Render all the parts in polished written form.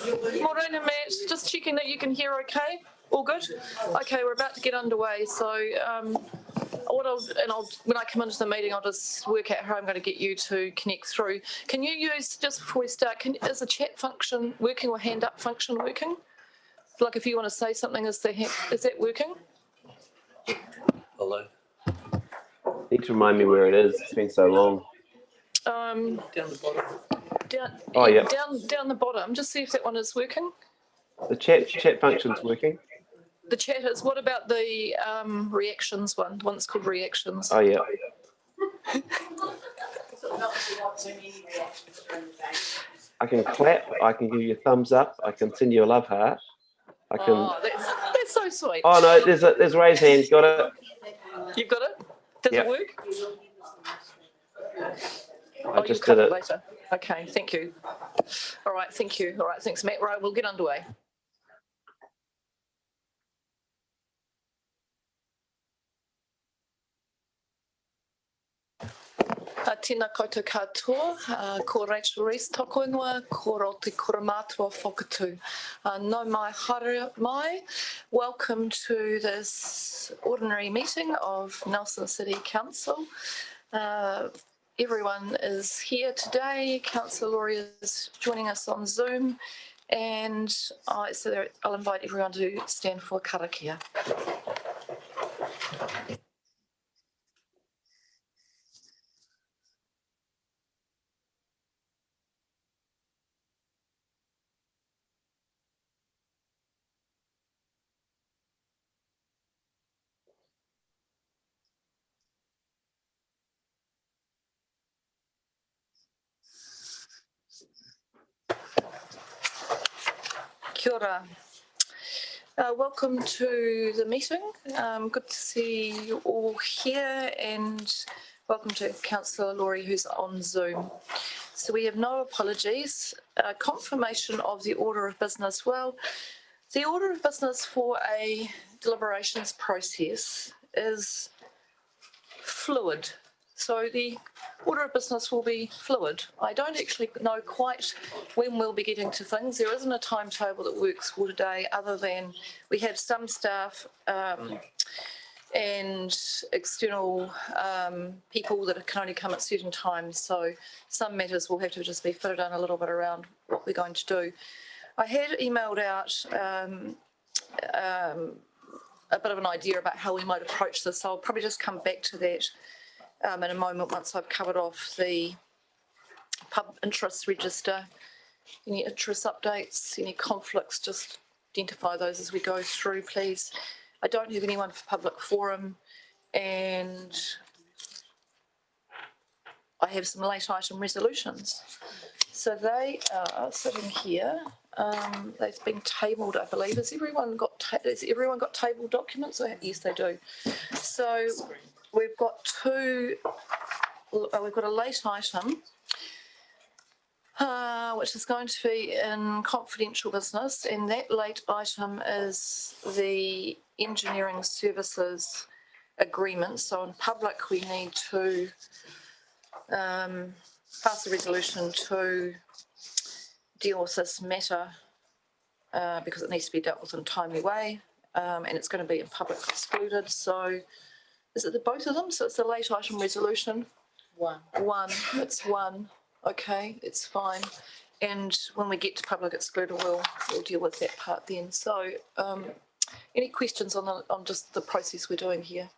Morena, Matt, just checking that you can hear okay. All good? Okay, we're about to get underway. So when I come into the meeting, I'll just work out how I'm going to get you to connect through. Can you use, just before we start, is the chat function working or hand up function working? Like if you want to say something, is that working? Hello. Need to remind me where it is. It's been so long. Down the bottom. Down the bottom. Just see if that one is working. The chat function's working. The chat is. What about the reactions one? The one that's called reactions. Oh yeah. I can clap. I can give you a thumbs up. I can send you a love heart. I can. Oh, that's so sweet. Oh no, there's a raised hand. Got it. You've got it. Does it work? I just did it later. Okay, thank you. All right, thank you. All right, thanks, Matt. Right, we'll get underway. Tēnā koutou katoa, ko Rachel Rees toko ingoa, ko Roti Kuramatua whakatū. No mai haere mai. Welcome to this ordinary meeting of Nelson City Council. Everyone is here today. Councillor Laurie is joining us on Zoom, and so I'll invite everyone to stand for karakia. Kia ora. Welcome to the meeting. Good to see you all here, and welcome to Councillor Laurie, who's on Zoom. So we have no apologies. Confirmation of the order of business. Well, the order of business for a deliberations process is fluid. So the order of business will be fluid. I don't actually know quite when we'll be getting to things. There isn't a timetable that works for today, other than we have some staff and external people that can only come at certain times. So some matters will have to just be fitted in a little bit around what we're going to do. I had emailed out a bit of an idea about how we might approach this. So I'll probably just come back to that in a moment once I've covered off the pub interest register. Any interest updates, any conflicts, just identify those as we go through, please. I don't have anyone for public forum, and I have some late item resolutions. So they are sitting here. They've been tabled, I believe. Has everyone got tabled documents? Yes, they do. So we've got we've got a late item, which is going to be in confidential business, and that late item is the engineering services agreement. So in public, we need to pass a resolution to deal with this matter because it needs to be dealt with in a timely way, and it's going to be in public excluded. So is it both of them? So it's the late item resolution? One. It's one. Okay, it's fine. And when we get to public excluded, we'll deal with that part then. So any questions on just the process we're doing here?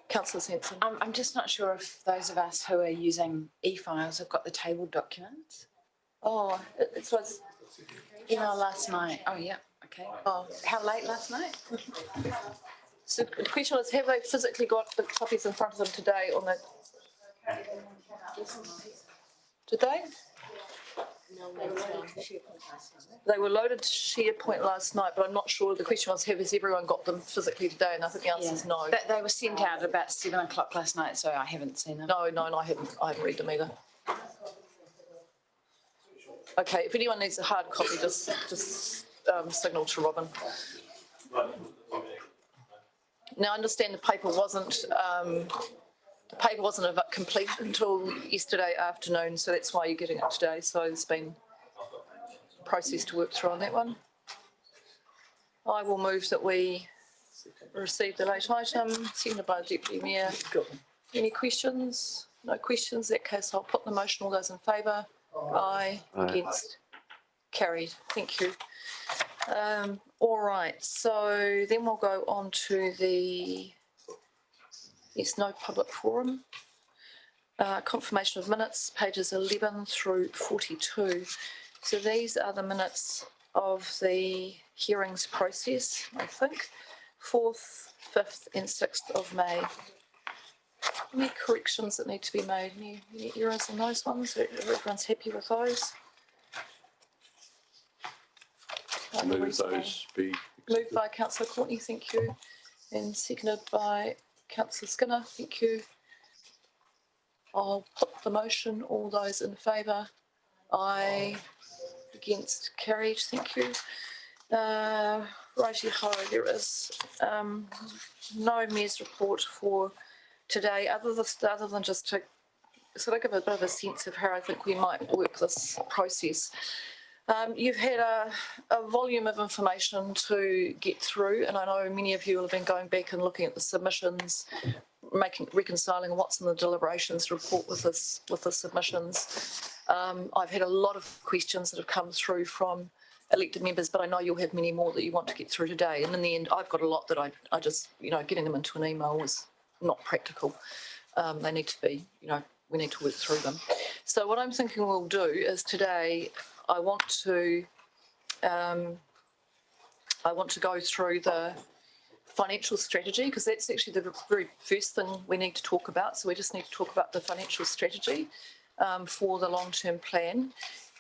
Councillor Sampson. I'm just not sure if those of us who are using e-files have got the tabled documents. Oh, it was email last night. Oh, yeah. Okay. Oh, how late last night? So the question was, have they physically got the copies in front of them today on the... Did they? They were loaded to SharePoint last night, but I'm not sure. The question was, has everyone got them physically today? And I think the answer is no. They were sent out at about 7 o'clock last night, so I haven't seen them. No, I haven't read them either. Okay, if anyone needs a hard copy, just signal to Robin. Now, I understand the paper wasn't complete until yesterday afternoon, so that's why you're getting it today. So there's been process to work through on that one. I will move that we receive the late item, seconded by the Deputy Mayor. Any questions? No questions. In that case, I'll put the motion. All those in favour? Aye. Against? Carried. Thank you. All right. So then we'll go on to the, yes, no public forum. Confirmation of minutes, pages 11 through 42. So these are the minutes of the hearings process, I think, 4th, 5th and 6th of May. Any corrections that need to be made? Any errors in those ones? Everyone's happy with those? Move those be Moved by Councillor Courtney, thank you. And seconded by Councillor Skinner, thank you. I'll put the motion. All those in favour? Aye. Against? Carried. Thank you. Righty-ho, there is no Mayor's report for today, other than just to sort of give a bit of a sense of how I think we might work this process. You've had a volume of information to get through, and I know many of you will have been going back and looking at the submissions, reconciling what's in the deliberations report with the submissions. I've had a lot of questions that have come through from elected members, but I know you'll have many more that you want to get through today. And in the end, I've got a lot that I just, getting them into an email was not practical. They need to be, we need to work through them. So what I'm thinking we'll do is today, I want to go through the financial strategy, because that's actually the very first thing we need to talk about. So we just need to talk about the financial strategy for the long-term plan.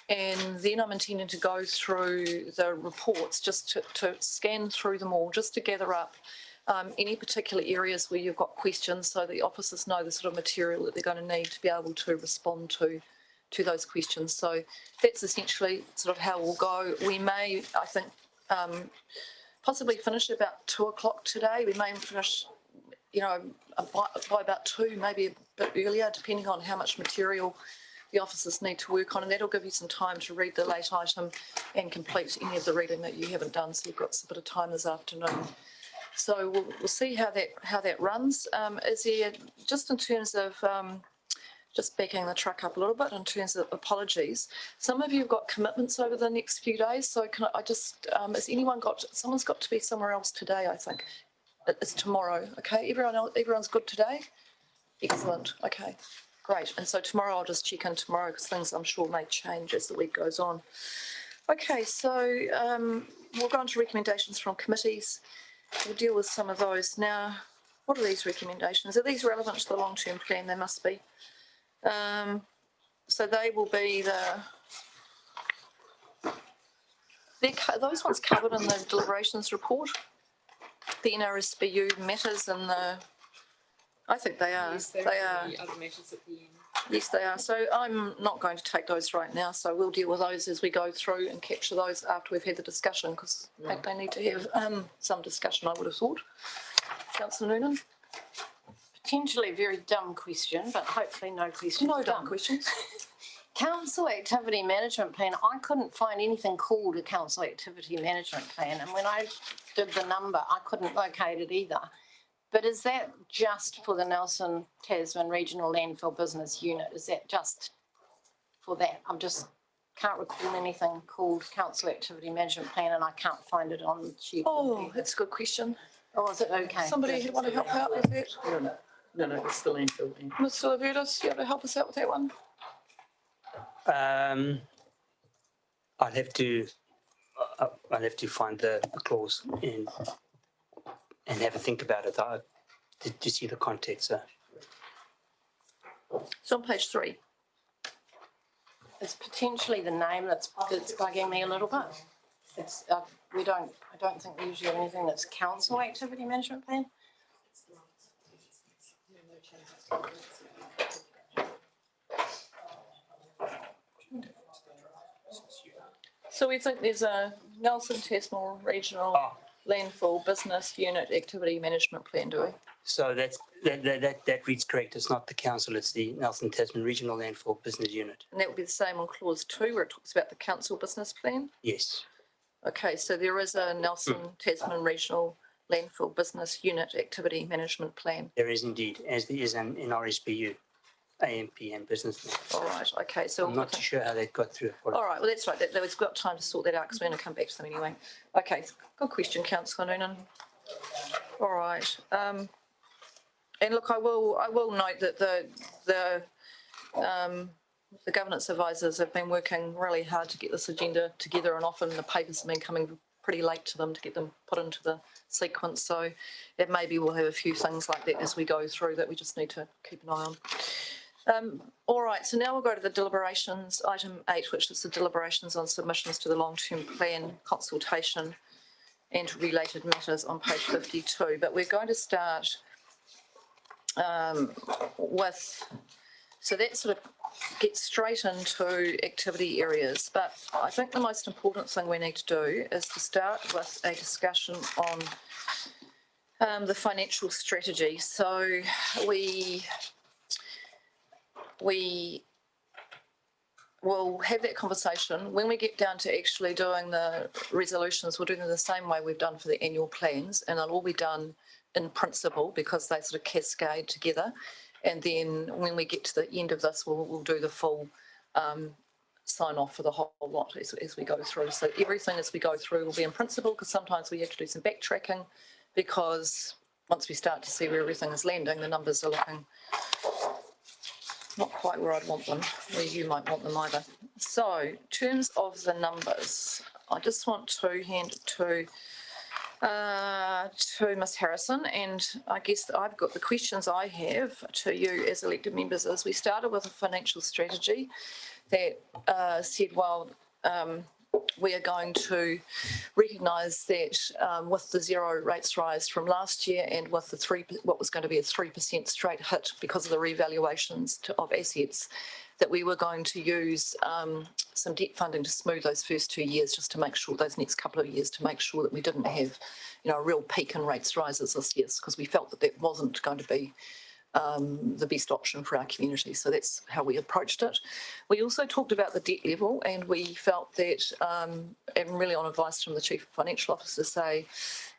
And then I'm intending to go through the reports just to scan through them all, just to gather up any particular areas where you've got questions, so the officers know the sort of material that they're going to need to be able to respond to those questions. So that's essentially sort of how we'll go. We may, I think, possibly finish about 2 o'clock today. We may finish, by about 2, maybe a bit earlier, depending on how much material the officers need to work on, and that'll give you some time to read the late item and complete any of the reading that you haven't done. So you've got a bit of time this afternoon. So we'll see how that runs. Is there, just in terms of just backing the truck up a little bit in terms of apologies, some of you have got commitments over the next few days. So can I just, has anyone got, someone's got to be somewhere else today, I think. It's tomorrow, okay? Everyone's good today? Excellent, okay, great. And so tomorrow I'll just check in tomorrow, because things I'm sure may change as the week goes on. Okay, so we'll go on to recommendations from committees. We'll deal with some of those. Now, what are these recommendations? Are these relevant to the long-term plan? They must be. So they will be those ones covered in the deliberations report. The NRSBU matters and I think they are. Yes, they are. the other matters at the end. Yes, they are. So I'm not going to take those right now. So we'll deal with those as we go through and capture those after we've had the discussion, because in fact they need to have some discussion, I would have thought. Councillor Noonan? Potentially a very dumb question, but hopefully no question. No dumb questions. Council Activity Management Plan. I couldn't find anything called a Council Activity Management Plan, and when I did the number, I couldn't locate it either. But is that just for the Nelson Tasman Regional Landfill Business Unit? Is that just for that? I just can't recall anything called Council Activity Management Plan, and I can't find it on the sheet. Oh, that's a good question. Oh, is it okay? Somebody want to help out with that? No, it's the landfill. Mr. Lavertus, you able to help us out with that one? I'd have to find the clause and have a think about it to see the context. It's on page 3. It's potentially the name that's bugging me a little bit. It's I don't think we usually have anything that's Council Activity Management Plan. So we think there's a Nelson Tasman Regional Landfill Business Unit Activity Management Plan, do we? So that reads correct. It's not the council, it's the Nelson Tasman Regional Landfill Business Unit. And that would be the same on clause 2 where it talks about the council business plan. Yes. Okay, so there is a Nelson Tasman Regional Landfill Business Unit Activity Management Plan. There is indeed, as there is an NRSBU, AMP and business plan. All right, okay, so. I'm not too sure how that got through. All right, well, that's right. We've got time to sort that out because we're going to come back to them anyway. Okay, good question, Councillor Noonan. All right. And look, I will note that the governance advisors have been working really hard to get this agenda together, and often the papers have been coming pretty late to them to get them put into the sequence. So it maybe we'll have a few things like that as we go through that we just need to keep an eye on. All right, so now we'll go to the deliberations, item 8, which is the deliberations on submissions to the long-term plan consultation and related matters on page 52. But we're going to start with, so that sort of gets straight into activity areas. But I think the most important thing we need to do is to start with a discussion on the financial strategy. So we will have that conversation. When we get down to actually doing the resolutions, we'll do them the same way we've done for the annual plans, and they'll all be done in principle because they sort of cascade together. And then when we get to the end of this, we'll do the full sign off for the whole lot as we go through. So everything as we go through will be in principle, because sometimes we have to do some backtracking, because once we start to see where everything is landing, the numbers are looking not quite where I'd want them, where you might want them either. So in terms of the numbers, I just want to hand it to Ms Harrison, and I guess I've got the questions I have to you as elected members is we started with a financial strategy that said, well, we are going to recognise that with the zero rates rise from last year and with the what was going to be a 3% straight hit because of the revaluations of assets, that we were going to use some debt funding to smooth those first 2 years, just to make sure, those next couple of years, to make sure that we didn't have, a real peak in rates rises this year, because we felt that that wasn't going to be the best option for our community. So that's how we approached it. We also talked about the debt level, and we felt that, and really on advice from the Chief Financial Officer, say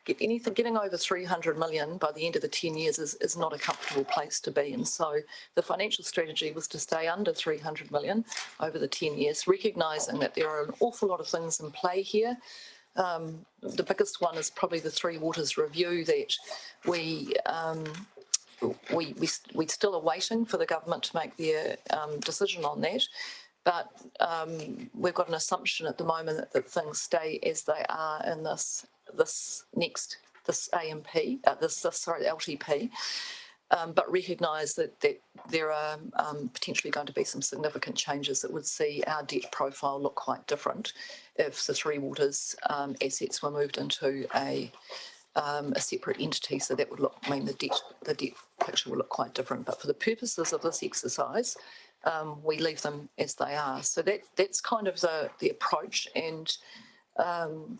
getting over 300 million by the end of the 10 years is not a comfortable place to be. And so the financial strategy was to stay under 300 million over the 10 years, recognising that there are an awful lot of things in play here. The biggest one is probably the Three Waters review that we're still awaiting for the government to make their decision on that. But we've got an assumption at the moment that things stay as they are in this LTP, but recognise that there are potentially going to be some significant changes that would see our debt profile look quite different if the Three Waters assets were moved into a separate entity. So that would the debt picture will look quite different. But for the purposes of this exercise, we leave them as they are. So that's kind of the approach, and I'm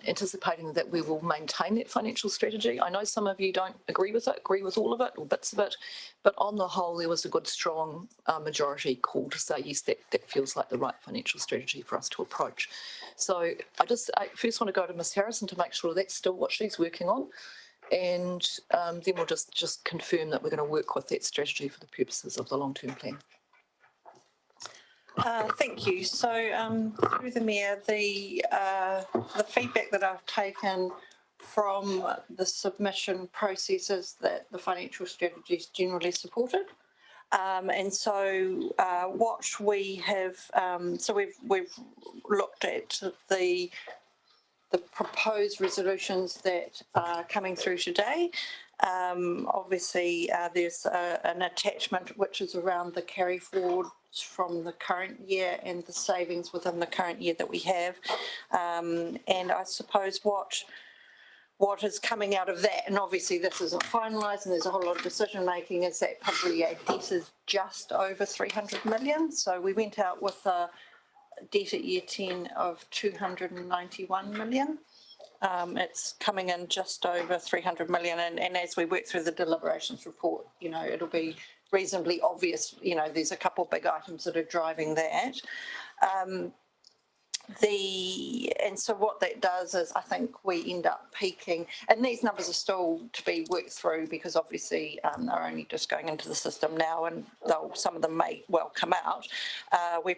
anticipating that we will maintain that financial strategy. I know some of you don't agree with all of it or bits of it, but on the whole, there was a good, strong majority call to say, yes, that feels like the right financial strategy for us to approach. So I first want to go to Ms Harrison to make sure that's still what she's working on, and then we'll just confirm that we're going to work with that strategy for the purposes of the long-term plan. Thank you. So through the Mayor, the feedback that I've taken from the submission process is that the financial strategy is generally supported. And so what we have, so we've looked at the proposed resolutions that are coming through today. Obviously, there's an attachment which is around the carry forward from the current year and the savings within the current year that we have. And I suppose what is coming out of that, and obviously this isn't finalised and there's a whole lot of decision making, is that probably our debt is just over 300 million. So we went out with a debt at year 10 of 291 million. It's coming in just over 300 million, and as we work through the deliberations report, it'll be reasonably obvious, there's a couple of big items that are driving that. And so what that does is I think we end up peaking, and these numbers are still to be worked through because obviously they're only just going into the system now, and some of them may well come out. We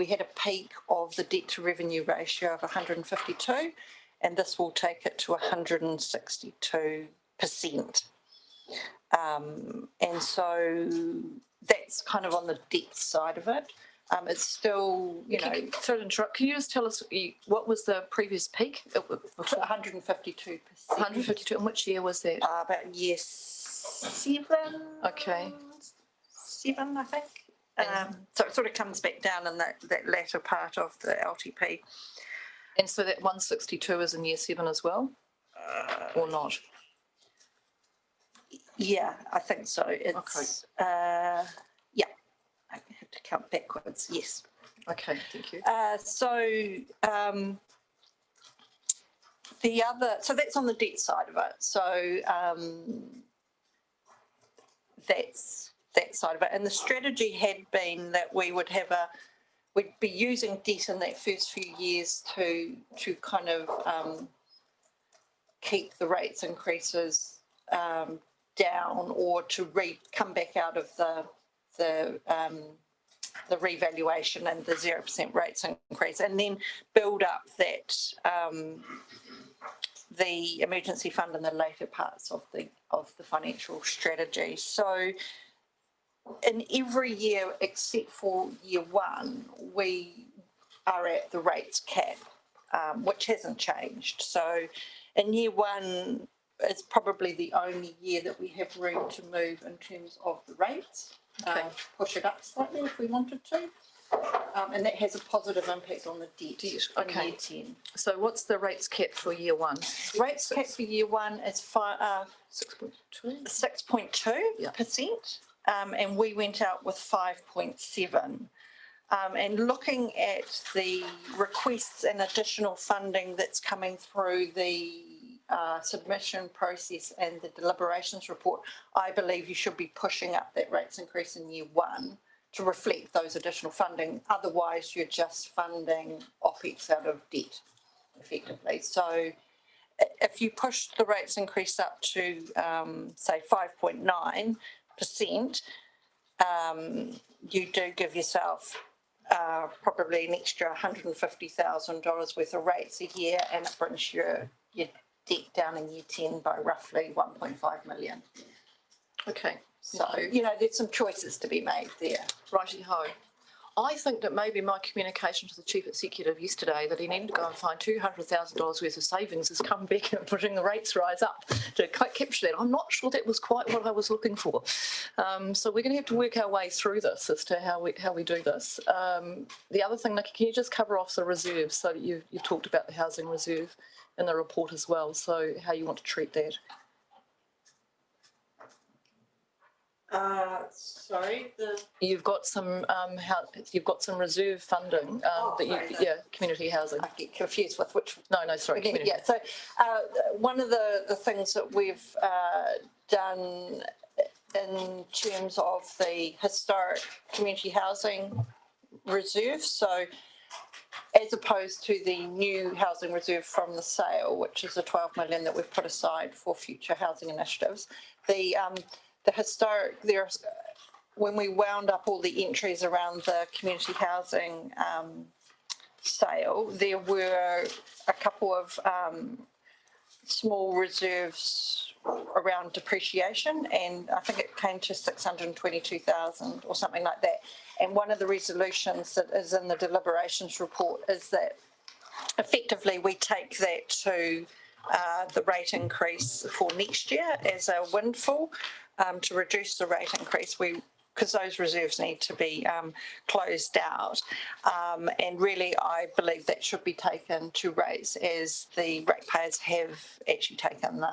had a peak of the debt to revenue ratio of 152, and this will take it to 162%. And so that's kind of on the debt side of it. It's still, Sorry to interrupt. Can you just tell us what was the previous peak? 152%. 152. And which year was that? About year 7. Okay. 7, I think. So it sort of comes back down in that latter part of the LTP. And so that 162 is in year 7 as well, or not? Yeah, I think so. It's yeah. I have to count backwards. Yes. Okay, thank you. So that's on the debt side of it. So that's that side of it. And the strategy had been that we would we'd be using debt in that first few years to kind of keep the rates increases down, or to come back out of the revaluation and the 0% rates increase, and then build up that the emergency fund in the later parts of the financial strategy. So in every year except for year 1, we are at the rates cap, which hasn't changed. So in year 1, it's probably the only year that we have room to move in terms of the rates. Push it up slightly if we wanted to, and that has a positive impact on the debt. Okay. In year 10. So what's the rates cap for year 1? Rates cap for year 1 is 6.2. 6.2%, and we went out with 5.7. And looking at the requests and additional funding that's coming through the submission process and the deliberations report, I believe you should be pushing up that rates increase in year 1 to reflect those additional funding. Otherwise, you're just funding OPEX out of debt, effectively. So if you push the rates increase up to, say, 5.9%, you do give yourself probably an extra $150,000 worth of rates a year, and it brings your debt down in year 10 by roughly 1.5 million. Okay. So, there's some choices to be made there. Righty-ho. I think that maybe my communication to the chief executive yesterday that he needed to go and find $200,000 worth of savings has come back and pushing the rates rise up to capture that. I'm not sure that was quite what I was looking for. So we're going to have to work our way through this as to how we do this. The other thing, Nikki, can you just cover off the reserves? So you've talked about the housing reserve in the report as well. So how you want to treat that? Sorry, You've got some reserve funding community housing. I get confused with which. No, sorry. Again, yeah. So one of the things that we've done in terms of the historic community housing reserve, so as opposed to the new housing reserve from the sale, which is the 12 million that we've put aside for future housing initiatives, the historic, when we wound up all the entries around the community housing sale, there were a couple of small reserves around depreciation, and I think it came to 622,000 or something like that. And one of the resolutions that is in the deliberations report is that effectively we take that to the rate increase for next year as a windfall to reduce the rate increase. Because those reserves need to be closed out. And really, I believe that should be taken to rates, as the ratepayers have actually taken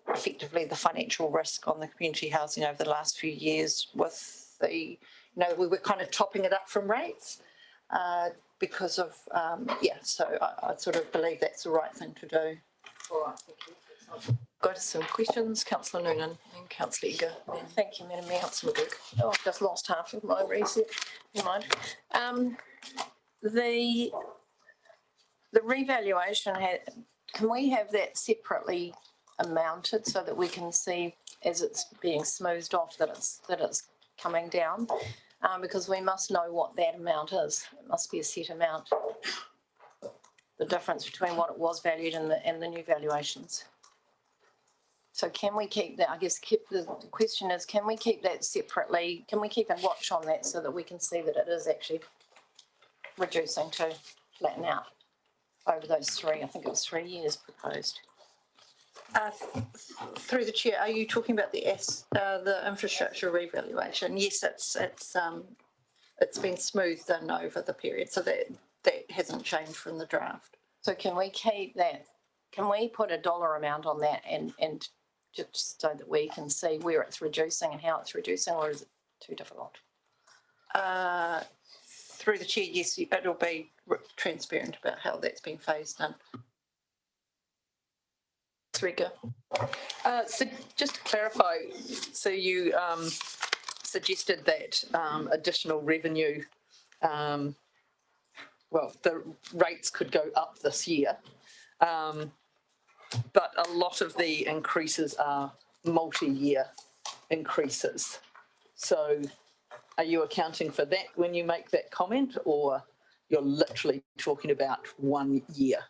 effectively the financial risk on the community housing over the last few years with we were kind of topping it up from rates because of, so I sort of believe that's the right thing to do. All right, thank you. Go to some questions, Councillor Noonan and Councillor Eager, and Thank you, Madam Mayor. Councillor McGurk. Oh, I've just lost half of my reset. Never mind. The revaluation, can we have that separately amounted so that we can see as it's being smoothed off that it's coming down? Because we must know what that amount is. It must be a set amount. The difference between what it was valued and the new valuations. So can we keep that? I guess the question is, can we keep that separately? Can we keep a watch on that so that we can see that it is actually reducing to flatten out over those three? I think it was 3 years proposed. Through the chair, are you talking about the infrastructure revaluation? Yes, it's been smoothed in over the period, so that hasn't changed from the draft. So can we keep that? Can we put a dollar amount on that and just so that we can see where it's reducing and how it's reducing, or is it too difficult? Through the chair, yes, it'll be transparent about how that's been phased in. Rika. So just to clarify, so you suggested that additional revenue, well, the rates could go up this year, but a lot of the increases are multi-year increases. So are you accounting for that when you make that comment, or you're literally talking about 1 year?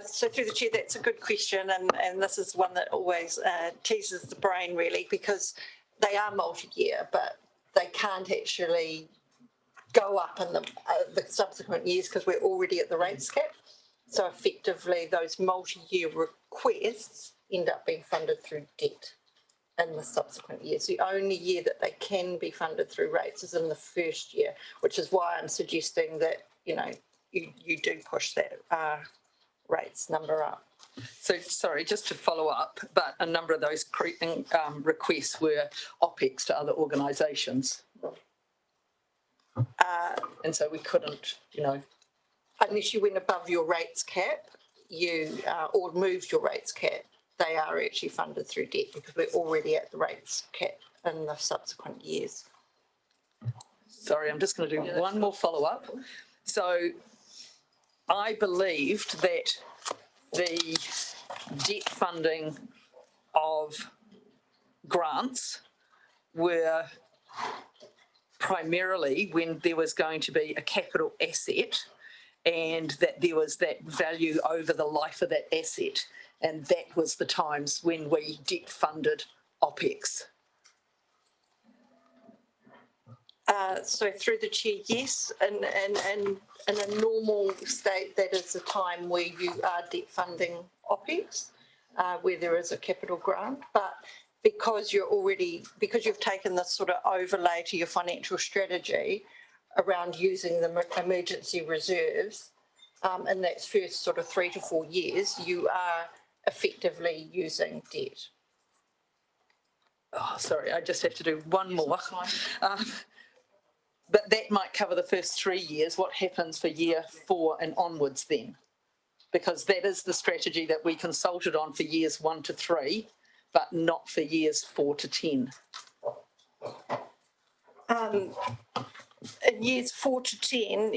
So through the chair, that's a good question, and this is one that always teases the brain really, because they are multi-year, but they can't actually go up in the subsequent years because we're already at the rates cap. So effectively, those multi-year requests end up being funded through debt in the subsequent years. The only year that they can be funded through rates is in the first year, which is why I'm suggesting that, you know, you do push that rates number up. So, sorry, just to follow up, but a number of those requests were OPEX to other organisations. And so we couldn't, you know. Unless you went above your rates cap, or moved your rates cap, they are actually funded through debt because we're already at the rates cap in the subsequent years. Sorry, I'm just going to do one more follow up. So I believed that the debt funding of grants were primarily when there was going to be a capital asset and that there was that value over the life of that asset. And that was the times when we debt funded OPEX. So through the chair, yes, and in a normal state, that is the time where you are debt funding OPEX, where there is a capital grant. But because you've taken this sort of overlay to your financial strategy around using the emergency reserves, in that first sort of 3 to 4 years, you are effectively using debt. Oh, sorry, I just have to do one more. But that might cover the first 3 years. What happens for year 4 and onwards then? Because that is the strategy that we consulted on for years 1 to 3, but not for years 4 to 10. In years 4 to 10,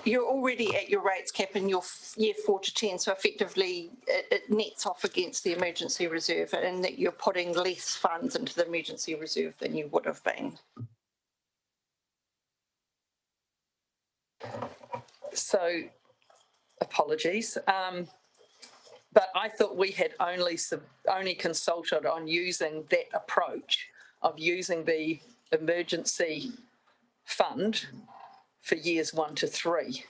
you're already at your rates cap in your year 4 to 10, so effectively it nets off against the emergency reserve, and that you're putting less funds into the emergency reserve than you would have been. So, apologies. But I thought we had only consulted on using that approach of using the emergency fund for years 1 to 3.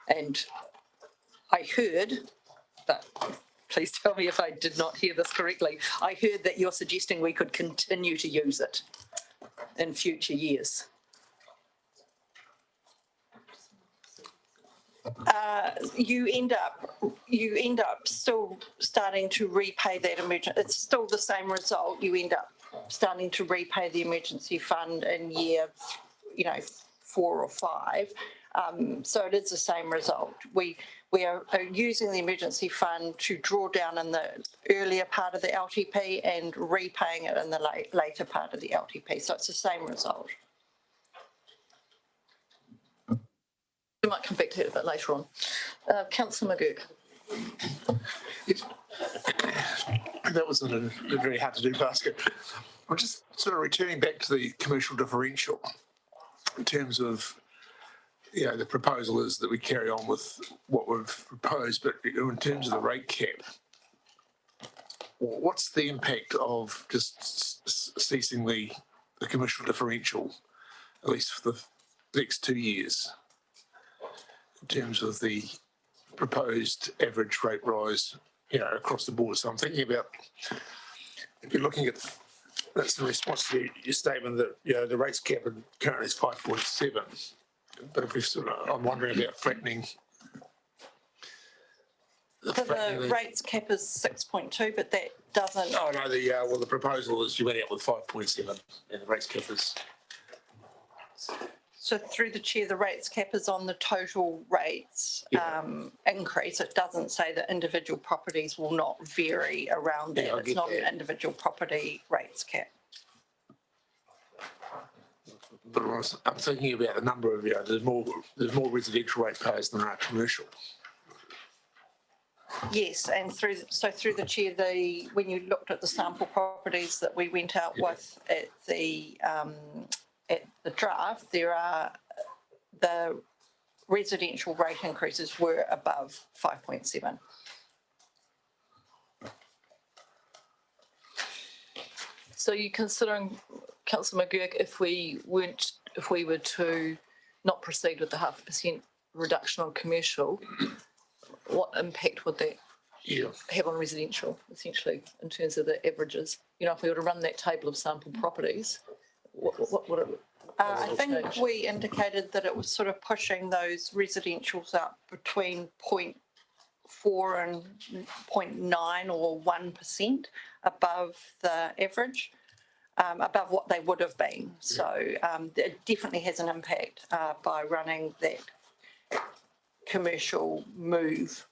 And I heard, but please tell me if I did not hear this correctly, I heard that you're suggesting we could continue to use it in future years. You end up still starting to repay that emergency. It's still the same result. You end up starting to repay the emergency fund in year, 4 or 5. So it is the same result. We are using the emergency fund to draw down in the earlier part of the LTP and repaying it in the later part of the LTP. So it's the same result. We might come back to it a bit later on. Councillor McGurk. Yes. That was a very hard to do basket. I'm just sort of returning back to the commercial differential in terms of, the proposal is that we carry on with what we've proposed, but in terms of the rate cap, what's the impact of just ceasing the commercial differential, at least for the next 2 years, in terms of the proposed average rate rise, across the board? So I'm thinking about, if you're looking at, that's the response to your statement that, the rates cap currently is 5.7. But if we've I'm wondering about flattening. The rates cap is 6.2, but that doesn't. Oh no, the proposal is you went out with 5.7, and the rates cap is. So through the chair, the rates cap is on the total rates increase. It doesn't say that individual properties will not vary around that. It's not an individual property rates cap. But I'm thinking about the number of, there's more residential ratepayers than there are commercial. Yes, and through the chair, when you looked at the sample properties that we went out with at the draft, the residential rate increases were above 5.7. So you're considering, Councillor McGurk, if we were to not proceed with the 0.5% reduction on commercial, what impact would that have on residential, essentially, in terms of the averages? If we were to run that table of sample properties, what would it? I think we indicated that it was sort of pushing those residentials up between 0.4 and 0.9 or 1% above the average, above what they would have been. So it definitely has an impact by running that commercial move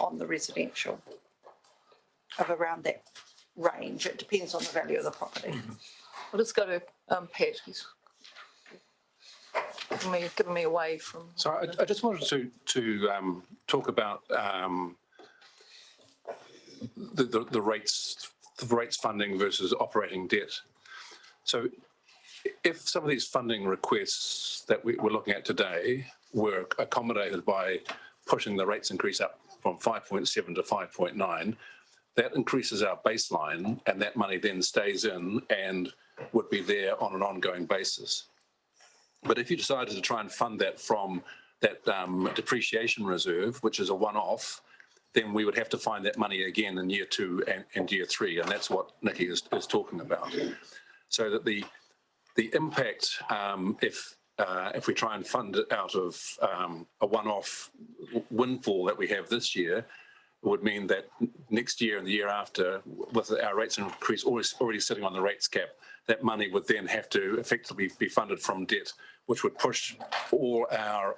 on the residential of around that range. It depends on the value of the property. Well, let's go to Pat. He's giving me away from. So I just wanted to talk about the rates funding versus operating debt. So if some of these funding requests that we're looking at today were accommodated by pushing the rates increase up from 5.7 to 5.9, that increases our baseline, and that money then stays in and would be there on an ongoing basis. But if you decided to try and fund that from that depreciation reserve, which is a one-off, then we would have to find that money again in year 2 and year 3, and that's what Nikki is talking about. So that the impact, if we try and fund it out of a one-off windfall that we have this year, would mean that next year and the year after, with our rates increase already sitting on the rates cap, that money would then have to effectively be funded from debt, which would push all our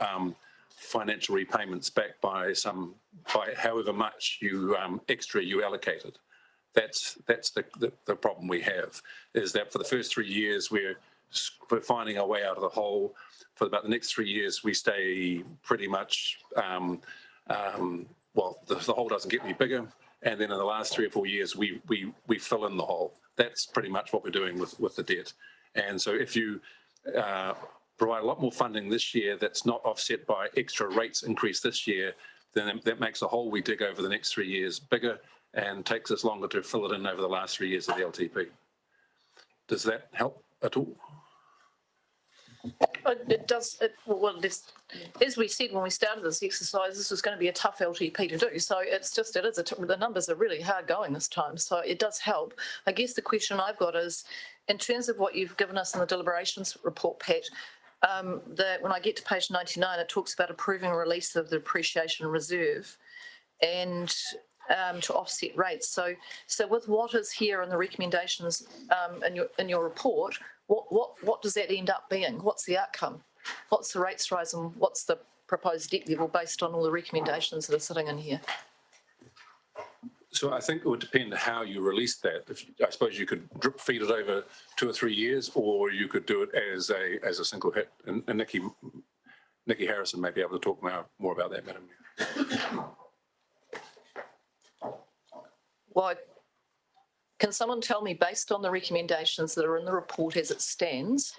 financial repayments back by however much extra you allocated. That's the problem we have, is that for the first 3 years we're finding our way out of the hole. For about the next 3 years we stay pretty much the hole doesn't get any bigger, and then in the last 3 or 4 years we fill in the hole. That's pretty much what we're doing with the debt. And so if you provide a lot more funding this year that's not offset by extra rates increase this year, then that makes the hole we dig over the next 3 years bigger and takes us longer to fill it in over the last 3 years of the LTP. Does that help at all? It does. As we said when we started this exercise, this was going to be a tough LTP to do. So the numbers are really hard going this time. So it does help. I guess the question I've got is, in terms of what you've given us in the deliberations report, Pat, that when I get to page 99, it talks about approving a release of the depreciation reserve. And to offset rates. So with what is here in the recommendations in your report, what does that end up being? What's the outcome? What's the rates rise and what's the proposed debt level based on all the recommendations that are sitting in here? So I think it would depend how you release that. I suppose you could drip feed it over 2 or 3 years, or you could do it as a single hit. And Nikki Harrison may be able to talk more about that, Madam Mayor. Well, can someone tell me, based on the recommendations that are in the report as it stands,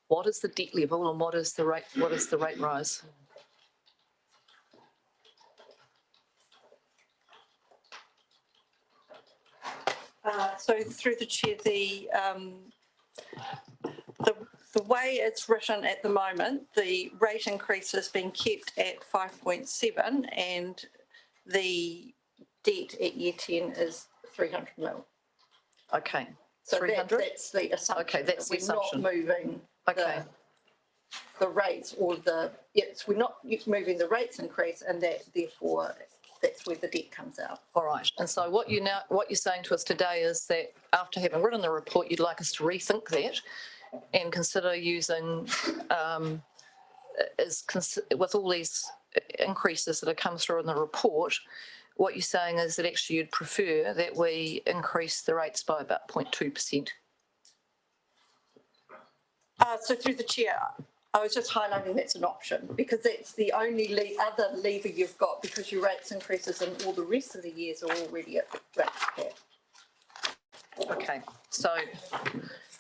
what is the debt level and what is the rate rise? So through the chair, the way it's written at the moment, the rate increase has been kept at 5.7 and the debt at year 10 is 300 mil. Okay, So 300? that's the assumption. Okay, that's the assumption. We're not moving Okay. the rates or we're not moving the rates increase, and that therefore that's where the debt comes out. All right. And so what you're saying to us today is that after having written the report, you'd like us to rethink that and consider using, with all these increases that have come through in the report, what you're saying is that actually you'd prefer that we increase the rates by about 0.2%. So through the chair, I was just highlighting that's an option because that's the only other lever you've got, because your rates increases in all the rest of the years are already at the rate cap. Okay, so,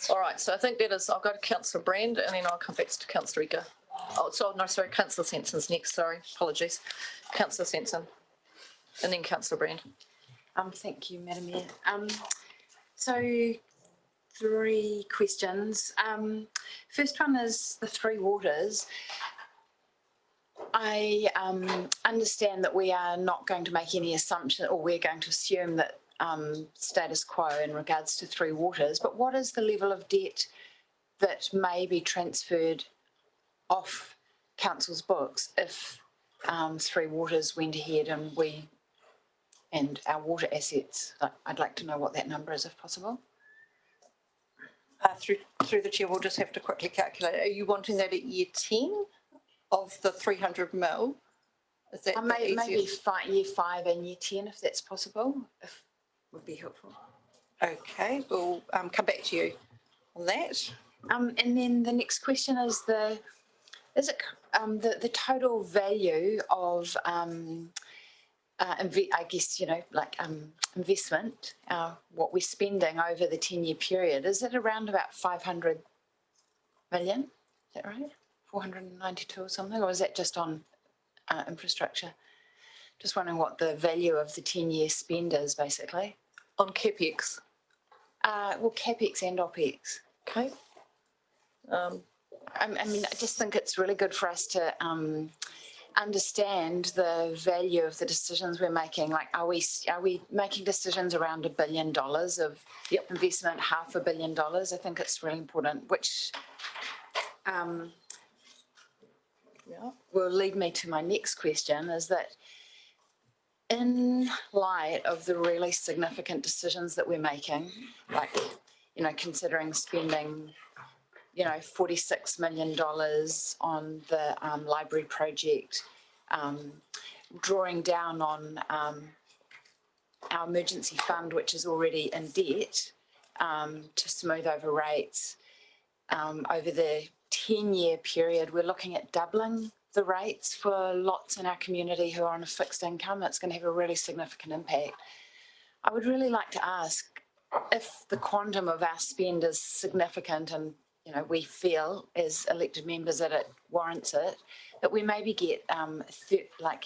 all right, so I think that is, I'll go to Councillor Brand and then I'll come back to Councillor Ika. Oh, so, no, sorry, Councillor Sampson's next, sorry, apologies. Councillor Sampson and then Councillor Brand. Thank you, Madam Mayor. So 3 questions. First one is the Three Waters. I understand that we are not going to make any assumption, or we're going to assume that status quo in regards to Three Waters, but what is the level of debt that may be transferred off council's books if Three Waters went ahead and our water assets? I'd like to know what that number is if possible. Through the chair, we'll just have to quickly calculate. Are you wanting that at year 10 of the 300 mil? Is that maybe year 5 and year 10, if that's possible, if would be helpful. Okay, we'll come back to you on that. And then the next question is the total value of I guess, investment, what we're spending over the 10-year period, is it around about 500 million? Is that right? 492 or something? Or is that just on infrastructure? Just wondering what the value of the 10-year spend is, basically. On CapEx? Well, CapEx and OpEx. Okay. I mean, I just think it's really good for us to understand the value of the decisions we're making. Like, are we making decisions around $1 billion of investment, $500 million? I think it's really important, which will lead me to my next question, is that in light of the really significant decisions that we're making, like, considering spending $46 million on the library project, drawing down on our emergency fund, which is already in debt, to smooth over rates. Over the 10-year period, we're looking at doubling the rates for lots in our community who are on a fixed income. It's going to have a really significant impact. I would really like to ask if the quantum of our spend is significant and we feel as elected members that it warrants it, that we maybe get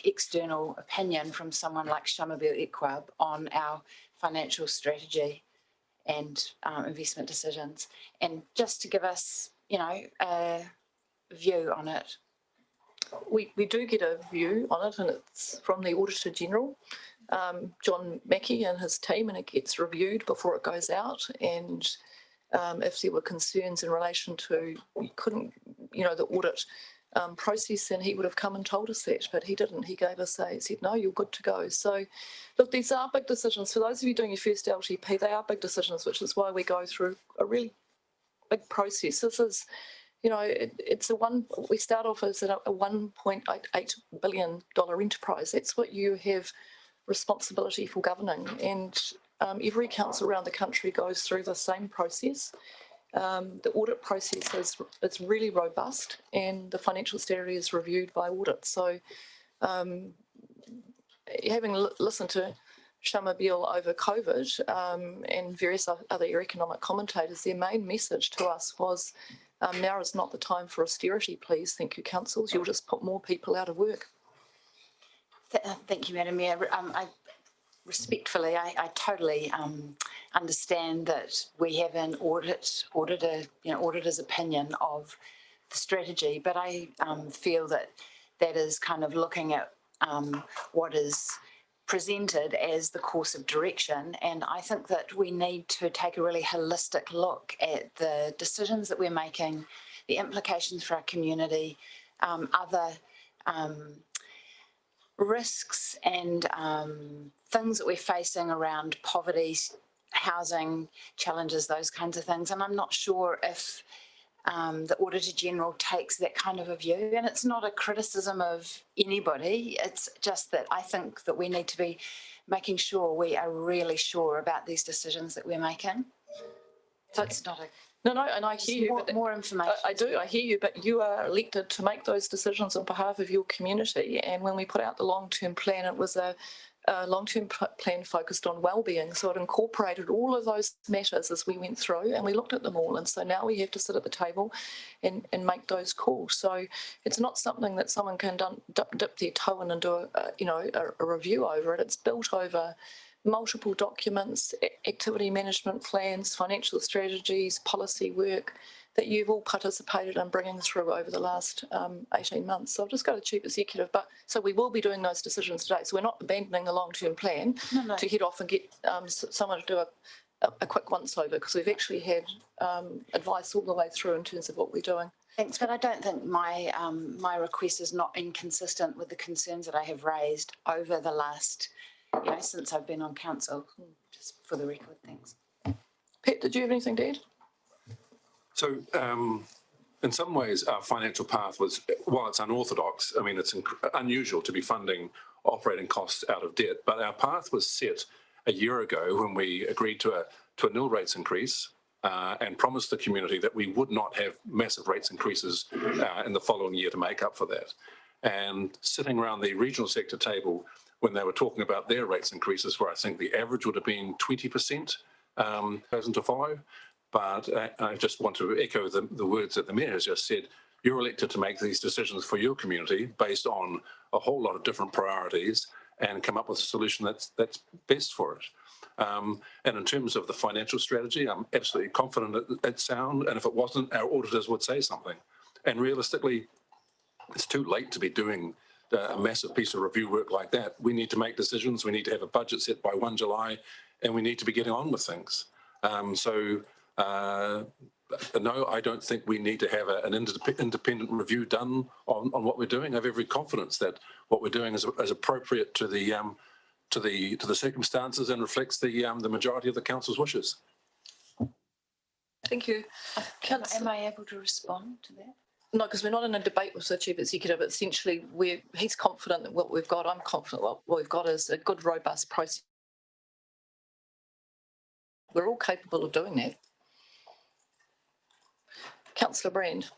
external opinion from someone like Shamabel Ekwab on our financial strategy and investment decisions, and just to give us, a view on it. We do get a view on it, and it's from the Auditor General, John Mackey and his team, and it gets reviewed before it goes out. And if there were concerns in relation to, the audit process, then he would have come and told us that, but he didn't. He gave us he said, no, you're good to go. So look, these are big decisions. For those of you doing your first LTP, they are big decisions, which is why we go through a really big process. This is, you know, we start off as a $1.8 billion enterprise. That's what you have responsibility for governing. And every council around the country goes through the same process. The audit process is really robust, and the financial strategy is reviewed by audit. So having listened to Shama Beale over COVID and various other economic commentators, their main message to us was, now is not the time for austerity, please. Thank you, councils. You'll just put more people out of work. Thank you, Madam Mayor. Respectfully, I totally understand that we have an auditor's opinion of the strategy, but I feel that is kind of looking at what is presented as the course of direction, and I think that we need to take a really holistic look at the decisions that we're making, the implications for our community, other risks and things that we're facing around poverty, housing challenges, those kinds of things. And I'm not sure if the Auditor General takes that kind of a view. And it's not a criticism of anybody. It's just that I think that we need to be making sure we are really sure about these decisions that we're making. So it's not a... No, and I hear you. More information. I do, I hear you, but you are elected to make those decisions on behalf of your community. And when we put out the long-term plan, it was a long-term plan focused on well-being. So it incorporated all of those matters as we went through, and we looked at them all. And so now we have to sit at the table and make those calls. So it's not something that someone can dip their toe in and do a review over it. It's built over multiple documents, activity management plans, financial strategies, policy work that you've all participated in bringing through over the last 18 months. So I've just got a chief executive, but so we will be doing those decisions today. So we're not abandoning the long-term plan to head off and get someone to do a quick once-over, because we've actually had advice all the way through in terms of what we're doing. Thanks, but I don't think my my request is not inconsistent with the concerns that I have raised over the last, since I've been on council, just for the record. Thanks. Pete, did you have anything to add? So in some ways, our financial path was, while it's unorthodox, I mean, it's unusual to be funding operating costs out of debt, but our path was set a year ago when we agreed to a nil rates increase and promised the community that we would not have massive rates increases in the following year to make up for that. And sitting around the regional sector table when they were talking about their rates increases, where I think the average would have been 20% to follow. But I just want to echo the words that the Mayor has just said. You're elected to make these decisions for your community based on a whole lot of different priorities and come up with a solution that's best for it. And in terms of the financial strategy, I'm absolutely confident it's sound. And if it wasn't, our auditors would say something. And realistically, it's too late to be doing a massive piece of review work like that. We need to make decisions. We need to have a budget set by 1 July, and we need to be getting on with things. No, I don't think we need to have an independent review done on what we're doing. I have every confidence that what we're doing is appropriate to the circumstances and reflects the majority of the council's wishes. Thank you. Am I able to respond to that? No, because we're not in a debate with the chief executive. Essentially, he's confident that what we've got, I'm confident what we've got is a good, robust process. We're all capable of doing that. Councillor Brand.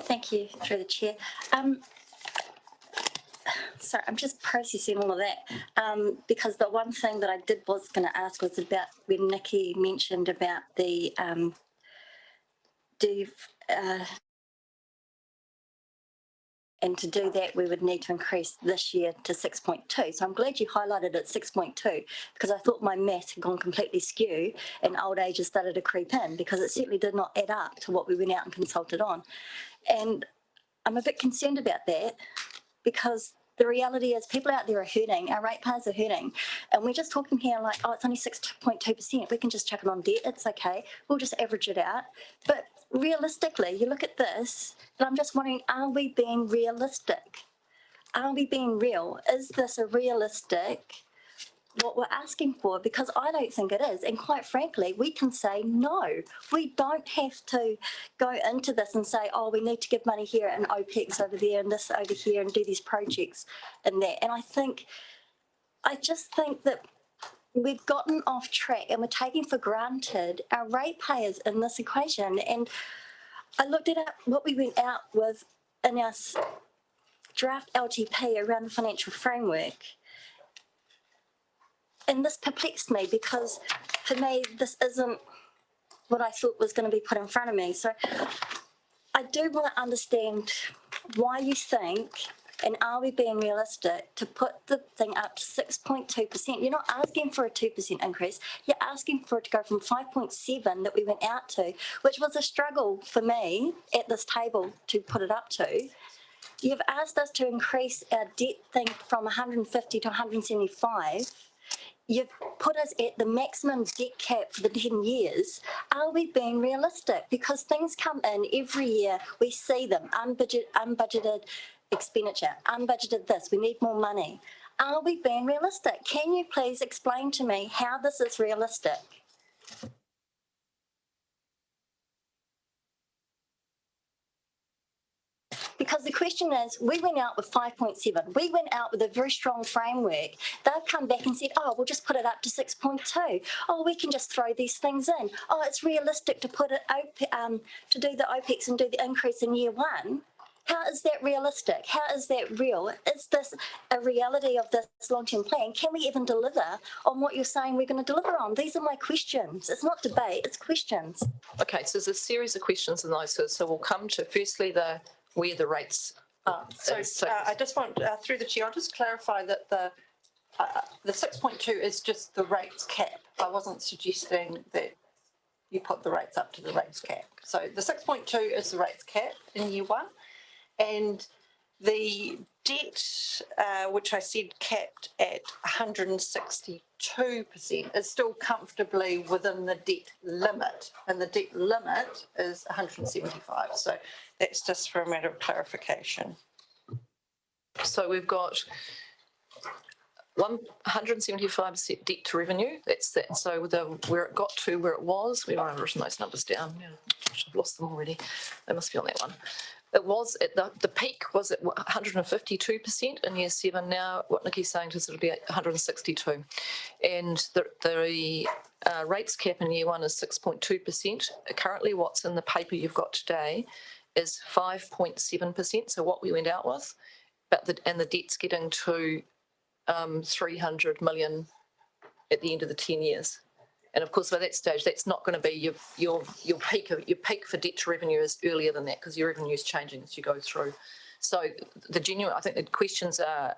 Thank you, through the chair. Sorry, I'm just processing all of that because the one thing that I was going to ask was about when Nikki mentioned about the and to do that we would need to increase this year to 6.2. So I'm glad you highlighted it 6.2 because I thought my math had gone completely skew and old age has started to creep in because it certainly did not add up to what we went out and consulted on. And I'm a bit concerned about that because The reality is people out there are hurting, our ratepayers are hurting, and we're just talking here like, oh, it's only 6.2%, we can just chuck it on debt, it's okay, we'll just average it out. But realistically, you look at this, and I'm just wondering, are we being realistic? Are we being real? Is this a realistic what we're asking for? Because I don't think it is. And quite frankly, we can say no. We don't have to go into this and say, oh, we need to give money here and OPEX over there and this over here and do these projects and that. And I just think that we've gotten off track and we're taking for granted our ratepayers in this equation. And I looked at what we went out with in our draft LTP around the financial framework. And this perplexed me because for me, this isn't what I thought was going to be put in front of me. So I do want to understand why you think, and are we being realistic, to put the thing up to 6.2%? You're not asking for a 2% increase. You're asking for it to go from 5.7 that we went out to, which was a struggle for me at this table to put it up to. You've asked us to increase our debt thing from 150 to 175. You've put us at the maximum debt cap for the 10 years. Are we being realistic? Because things come in every year, we see them, unbudgeted expenditure, unbudgeted this, we need more money. Are we being realistic? Can you please explain to me how this is realistic? Because the question is, we went out with 5.7. We went out with a very strong framework. They've come back and said, oh, we'll just put it up to 6.2. Oh, we can just throw these things in. Oh, it's realistic to put it to do the OPEX and do the increase in year one. How is that realistic? How is that real? Is this a reality of this long-term plan? Can we even deliver on what you're saying we're going to deliver on? These are my questions. It's not debate, it's questions. Okay, so there's a series of questions in those. So we'll come to firstly where the rates. I just want, through the chair, I'll just clarify that the 6.2 is just the rates cap. I wasn't suggesting that you put the rates up to the rates cap. So the 6.2 is the rates cap in year one, and the debt, which I said capped at 162%, is still comfortably within the debt limit, and the debt limit is 175. So that's just for a matter of clarification. So we've got 175% debt to revenue. That's that. So where it got to, where it was, we might have written those numbers down. Yeah, I've lost them already. They must be on that one. It was at the peak was at 152% in year 7. Now what Nikki's saying is it'll be at 162, and the rates cap in year 1 is 6.2%. Currently, what's in the paper you've got today is 5.7%. So what we went out with, but the debt's getting to 300 million at the end of the 10 years. And of course, by that stage, that's not going to be your peak for debt to revenue is earlier than that because your revenue is changing as you go through. So I think the questions are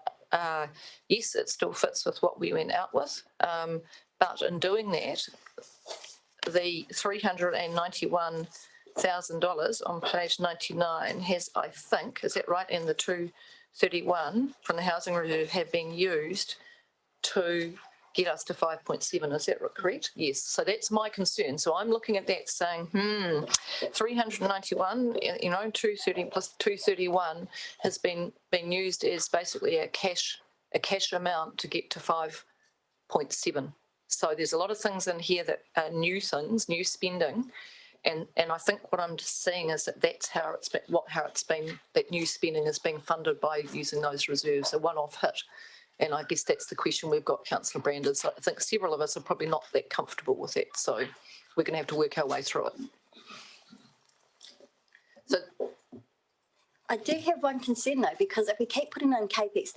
yes, it still fits with what we went out with, but in doing that, the $391,000 on page 99 has, I think, is that right? And the 231 from the housing reserve have been used to get us to 5.7, is that correct? Yes, so that's my concern. So I'm looking at that saying, 391, 230 plus 231 has been used as basically a cash amount to get to 5.7. So there's a lot of things in here that are new things, new spending. And I think what I'm just seeing is that's how that new spending is being funded by using those reserves, a one-off hit. And I guess that's the question we've got, Councillor Branders. I think several of us are probably not that comfortable with that, so we're going to have to work our way through it. So I do have one concern though, because if we keep putting in CAPEX,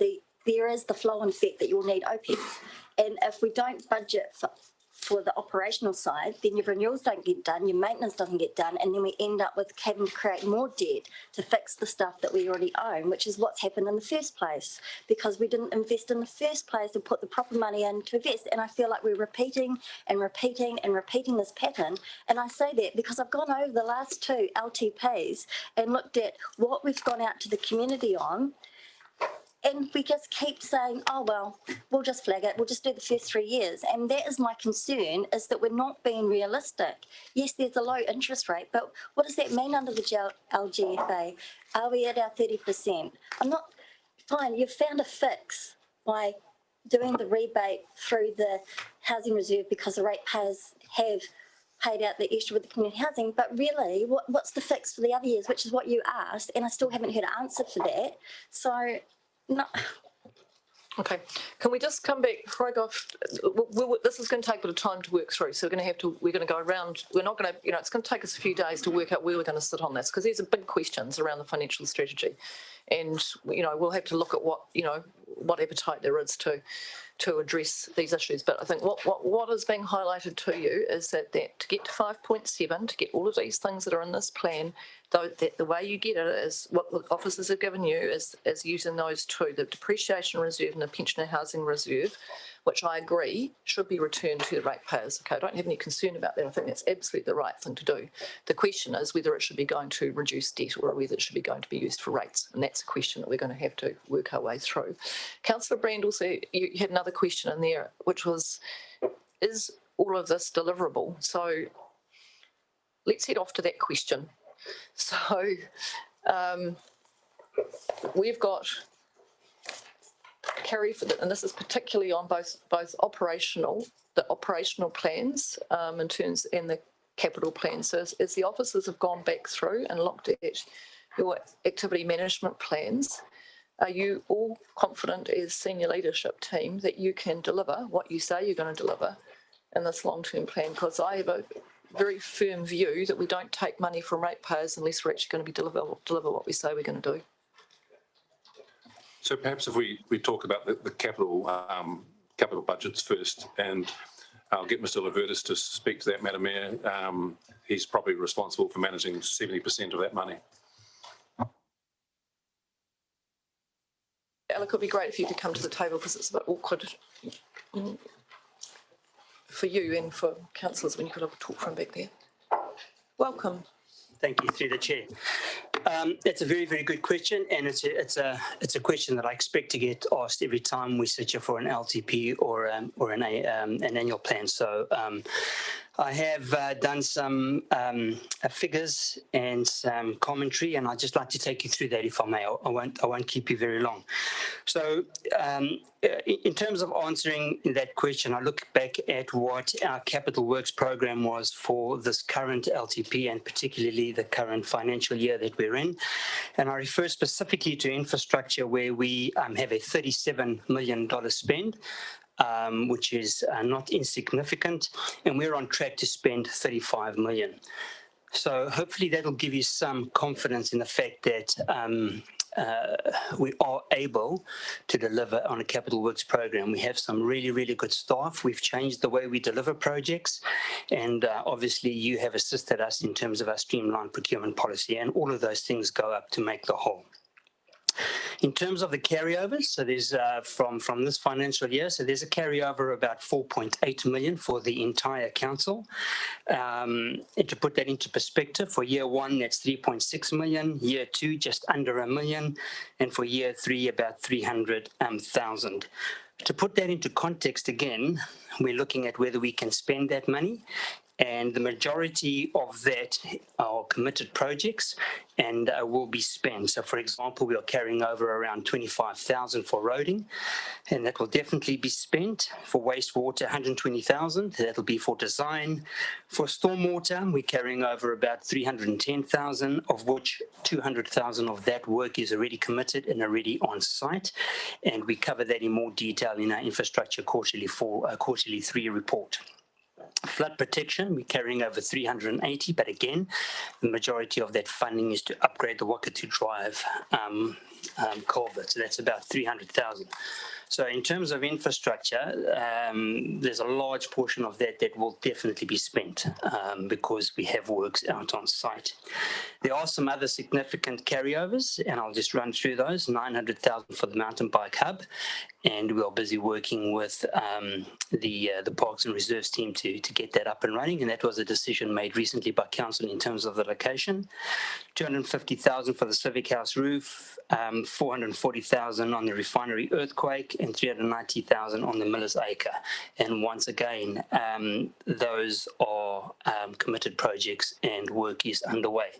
there is the flow-on effect that you will need OPEX. And if we don't budget for the operational side, then your renewals don't get done, your maintenance doesn't get done, and then we end up with having to create more debt to fix the stuff that we already own, which is what's happened in the first place, because we didn't invest in the first place and put the proper money in to invest. And I feel like we're repeating and repeating and repeating this pattern. And I say that because I've gone over the last 2 LTPs and looked at what we've gone out to the community on. And we just keep saying, oh, well, we'll just flag it. We'll just do the first 3 years. And that is my concern, is that we're not being realistic. Yes, there's a low interest rate, but what does that mean under the LGFA? Are we at our 30%? I'm not, fine, you've found a fix by doing the rebate through the housing reserve because the ratepayers have paid out the extra with the community housing, but really, what's the fix for the other years, which is what you asked, and I still haven't heard an answer for that. So, no. Okay, can we just come back before I go off? This is going to take a bit of time to work through, so we're going to go around. We're not going to, it's going to take us a few days to work out where we're going to sit on this, because these are big questions around the financial strategy, and we'll have to look at what appetite there is to address these issues. But I think what is being highlighted to you is that to get to 5.7, to get all of these things that are in this plan, that the way you get it is what the officers have given you is using those two, the depreciation reserve and the pensioner housing reserve, which I agree should be returned to the ratepayers. Okay, I don't have any concern about that. I think that's absolutely the right thing to do. The question is whether it should be going to reduce debt or whether it should be going to be used for rates, and that's a question that we're going to have to work our way through. Councillor Brand, also you had another question in there, which was, is all of this deliverable? So let's head off to that question. So we've got carry for and this is particularly on both the operational plans in terms and the capital plan. So as the officers have gone back through and looked at your activity management plans, are you all confident as senior leadership team that you can deliver what you say you're going to deliver in this long-term plan? Because I have a very firm view that we don't take money from ratepayers unless we're actually going to be deliver what we say we're going to do. So perhaps if we talk about the capital budgets first, and I'll get Mr. Levertis to speak to that, Madam Mayor. He's probably responsible for managing 70% of that money. Alec, it would be great if you could come to the table, because it's a bit awkward for you and for councillors when you could have a talk from back there. Welcome. Thank you, through the chair. It's a very, very good question, and it's a question that I expect to get asked every time we sit here for an LTP or an annual plan. So I have done some figures and some commentary, and I'd just like to take you through that, if I may. I won't keep you very long. So in terms of answering that question, I look back at what our capital works program was for this current LTP, and particularly the current financial year that we're in. And I refer specifically to infrastructure, where we have a $37 million spend, which is not insignificant, and we're on track to spend 35 million. So hopefully that'll give you some confidence in the fact that we are able to deliver on a capital works program. We have some really, really good staff. We've changed the way we deliver projects, and obviously you have assisted us in terms of our streamlined procurement policy, and all of those things go up to make the whole. In terms of the carryovers, so there's from this financial year, so there's a carryover about 4.8 million for the entire council. And to put that into perspective, for year one, that's 3.6 million, year two, just under $1 million, and for year three, about 300,000. To put that into context again, we're looking at whether we can spend that money, and the majority of that are committed projects and will be spent. So, for example, we are carrying over around 25,000 for roading, and that will definitely be spent. For wastewater, 120,000, that'll be for design. For stormwater, we're carrying over about 310,000, of which 200,000 of that work is already committed and already on site, and we cover that in more detail in our infrastructure quarterly 3 report. Flood protection, we're carrying over 380, but again, the majority of that funding is to upgrade the Wakatu Drive culvert, so that's about 300,000. So in terms of infrastructure, there's a large portion of that that will definitely be spent because we have works out on site. There are some other significant carryovers, and I'll just run through those. 900,000 for the mountain bike hub, and we are busy working with the Parks and Reserves team to get that up and running. And that was a decision made recently by council in terms of the location. 250,000 for the Civic House roof, 440,000 on the refinery earthquake, and 390,000 on the Miller's Acre. And once again, those are committed projects and work is underway.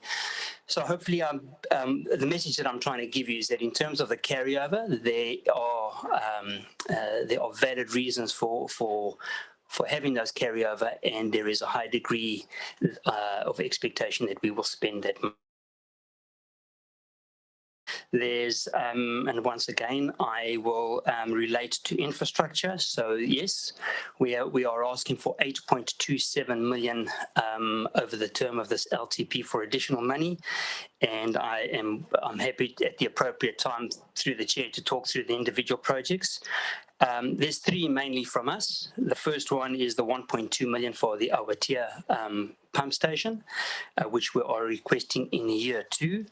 So hopefully the message that I'm trying to give you is that in terms of the carryover, there are valid reasons for having those carryover, and there is a high degree of expectation that we will spend that money. There's, and once again, I will relate to infrastructure. So yes, we are asking for 8.27 million over the term of this LTP for additional money. And I'm happy at the appropriate time through the chair to talk through the individual projects. There's three mainly from us. The first one is the 1.2 million for the Awatea pump station, which we are requesting in year 2,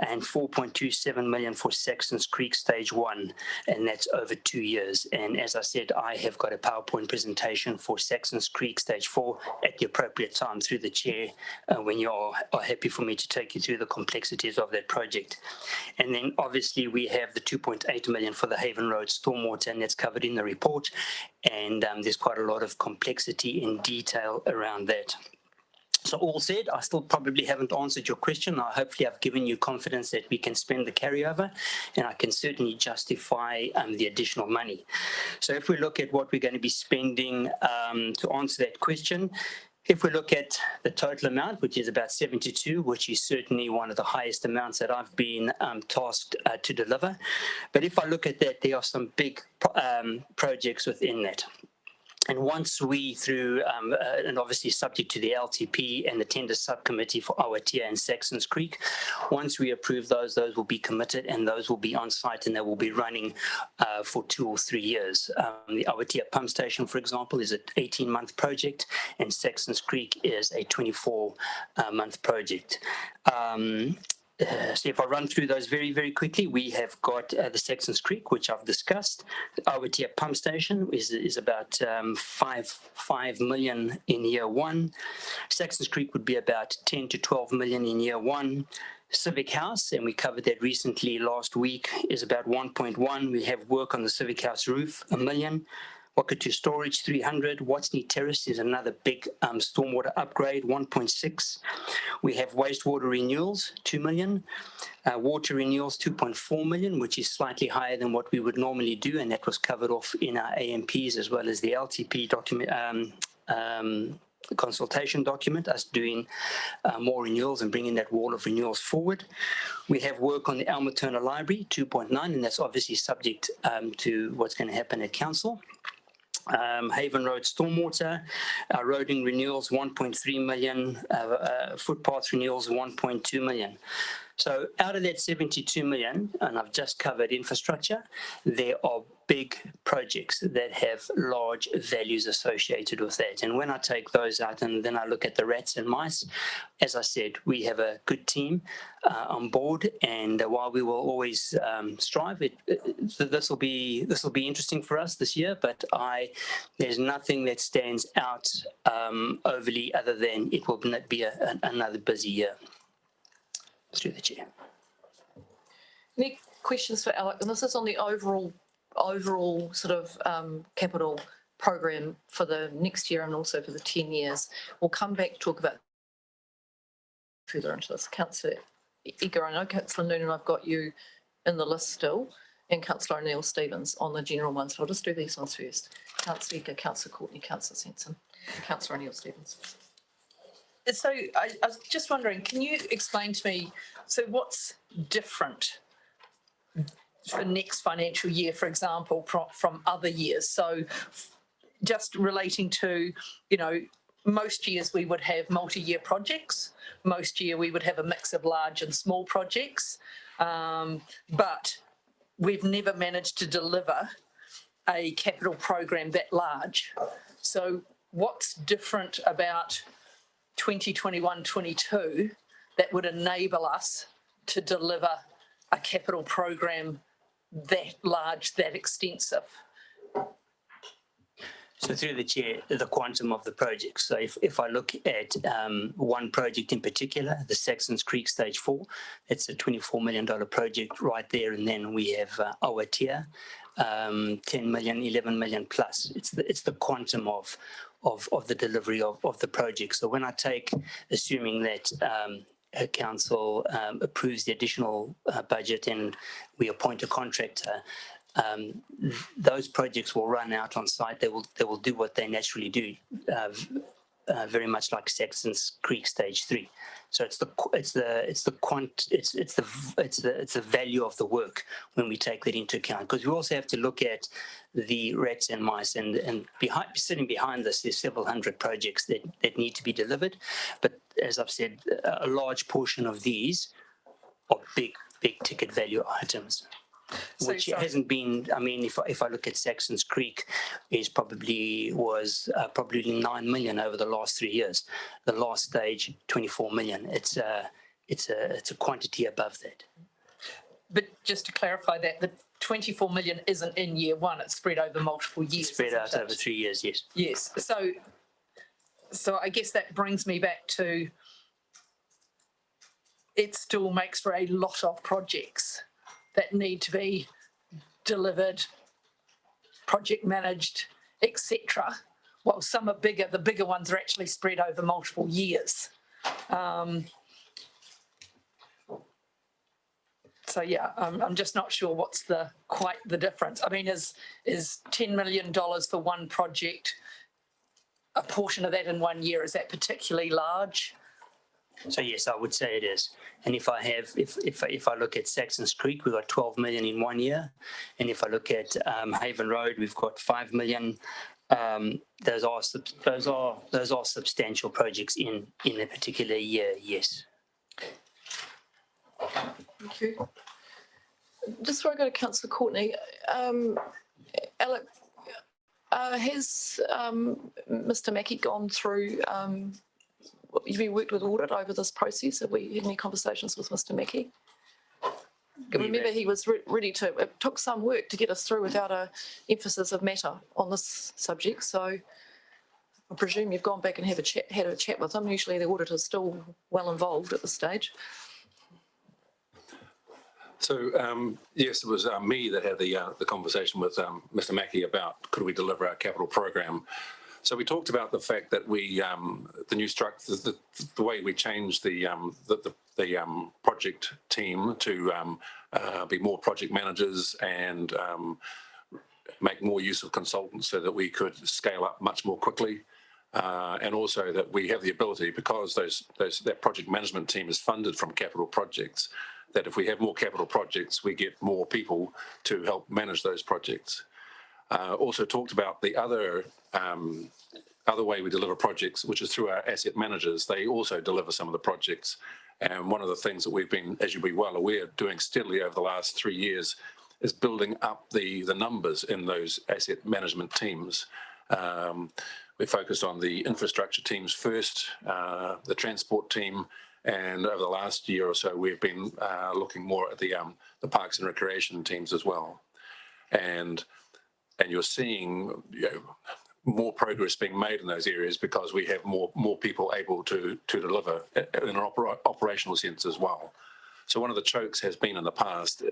and 4.27 million for Saxons Creek stage 1, and that's over 2 years. And as I said, I have got a PowerPoint presentation for Saxons Creek stage 4 at the appropriate time through the chair when you are happy for me to take you through the complexities of that project. And then obviously we have the 2.8 million for the Haven Road stormwater, and that's covered in the report, and there's quite a lot of complexity in detail around that. So all said, I still probably haven't answered your question. Hopefully I've given you confidence that we can spend the carryover, and I can certainly justify the additional money. So if we look at what we're going to be spending to answer that question, if we look at the total amount, which is about 72, which is certainly one of the highest amounts that I've been tasked to deliver. But if I look at that, there are some big projects within that. And once we, through, and obviously subject to the LTP and the tender subcommittee for Awatea and Saxons Creek, once we approve those will be committed, and those will be on site, and they will be running for 2 or 3 years. The Awatea pump station, for example, is an 18-month project, and Saxons Creek is a 24-month project. So if I run through those very, very quickly, we have got the Saxons Creek, which I've discussed. Awatea pump station is about 5 million in year 1. Saxons Creek would be about 10 to 12 million in year 1. Civic House, and we covered that recently last week, is about 1.1. We have work on the Civic House roof, 1 million. Wakatu Storage, 300. Watney Terrace is another big stormwater upgrade, 1.6. We have wastewater renewals, 2 million. Water renewals, 2.4 million, which is slightly higher than what we would normally do, and that was covered off in our AMPs as well as the LTP document, consultation document, us doing more renewals and bringing that wall of renewals forward. We have work on the Alma Turner Library, 2.9, and that's obviously subject to what's going to happen at council. Haven Road stormwater, roading renewals 1.3 million, footpath renewals 1.2 million. So out of that 72 million, and I've just covered infrastructure, there are big projects that have large values associated with that. And when I take those out and then I look at the rats and mice, as I said, we have a good team on board, and while we will always strive, this will be interesting for us this year, but there's nothing that stands out overly other than it will be another busy year. Through the chair. Any questions for Alec? And this is on the overall sort of capital program for the next year and also for the 10 years. We'll come back to talk about further into this. Councillor Ika, I know Councillor Noonan, I've got you in the list still, and Councillor O'Neill-Stevens on the general ones. So I'll just do these ones first. Councillor Ika, Councillor Courtney, Councillor Sensen, and Councillor O'Neill-Stevens. So I was just wondering, can you explain to me, so what's different for next financial year, for example, from other years? So just relating to, most years we would have multi-year projects. Most year we would have a mix of large and small projects, but we've never managed to deliver a capital program that large. So what's different about 2021-22 that would enable us to deliver a capital program that large, that extensive? So through the chair, the quantum of the projects. So if I look at one project in particular, the Saxons Creek Stage 4, it's a $24 million project right there. And then we have Awatea, 10 million, 11 million plus. It's the quantum of the delivery of the project. So when I take, assuming that council approves the additional budget and we appoint a contractor, those projects will run out on site. They will do what they naturally do, very much like Saxons Creek Stage 3. So it's the value of the work when we take that into account, because we also have to look at the rats and mice, and sitting behind this, there's several hundred projects that need to be delivered. But as I've said, a large portion of these are big ticket value items. Which hasn't been, I mean, if I look at Saxons Creek, was probably 9 million over the last 3 years. The last stage, 24 million. It's a quantity above that. But just to clarify that, the 24 million isn't in year one, it's spread over multiple years. It's spread out over 3 years, yes. Yes, so I guess that brings me back to, it still makes for a lot of projects that need to be delivered, project managed, etc. While some are bigger, the bigger ones are actually spread over multiple years. So yeah, I'm just not sure what's quite the difference. I mean, is $10 million for one project, a portion of that in 1 year, is that particularly large? So yes, I would say it is. And if I look at Saxons Creek, we've got 12 million in 1 year, and if I look at Haven Road, we've got 5 million. Those are substantial projects in a particular year. Yes. Thank you. Just before I go to Councillor Courtney, Alec, has Mr. Mackey gone through? Have you worked with audit over this process? Have we had any conversations with Mr. Mackey? Remember, he was ready to. It took some work to get us through without a emphasis of matter on this subject. So I presume you've gone back and had a chat with him. Usually the auditor's still well involved at this stage. So yes, it was me that had the conversation with Mr. Mackey about could we deliver our capital program. So we talked about the fact that we the new structure, the way we changed the project team to be more project managers and make more use of consultants so that we could scale up much more quickly. And also that we have the ability, because that project management team is funded from capital projects, that if we have more capital projects, we get more people to help manage those projects. Also talked about the other way we deliver projects, which is through our asset managers. They also deliver some of the projects. And one of the things that we've been, as you'll be well aware, doing steadily over the last 3 years is building up the numbers in those asset management teams. We focused on the infrastructure teams first, the transport team, and over the last year or so, we've been looking more at the parks and recreation teams as well. And you're seeing more progress being made in those areas because we have more people able to deliver in an operational sense as well. So one of the chokes has been in the past,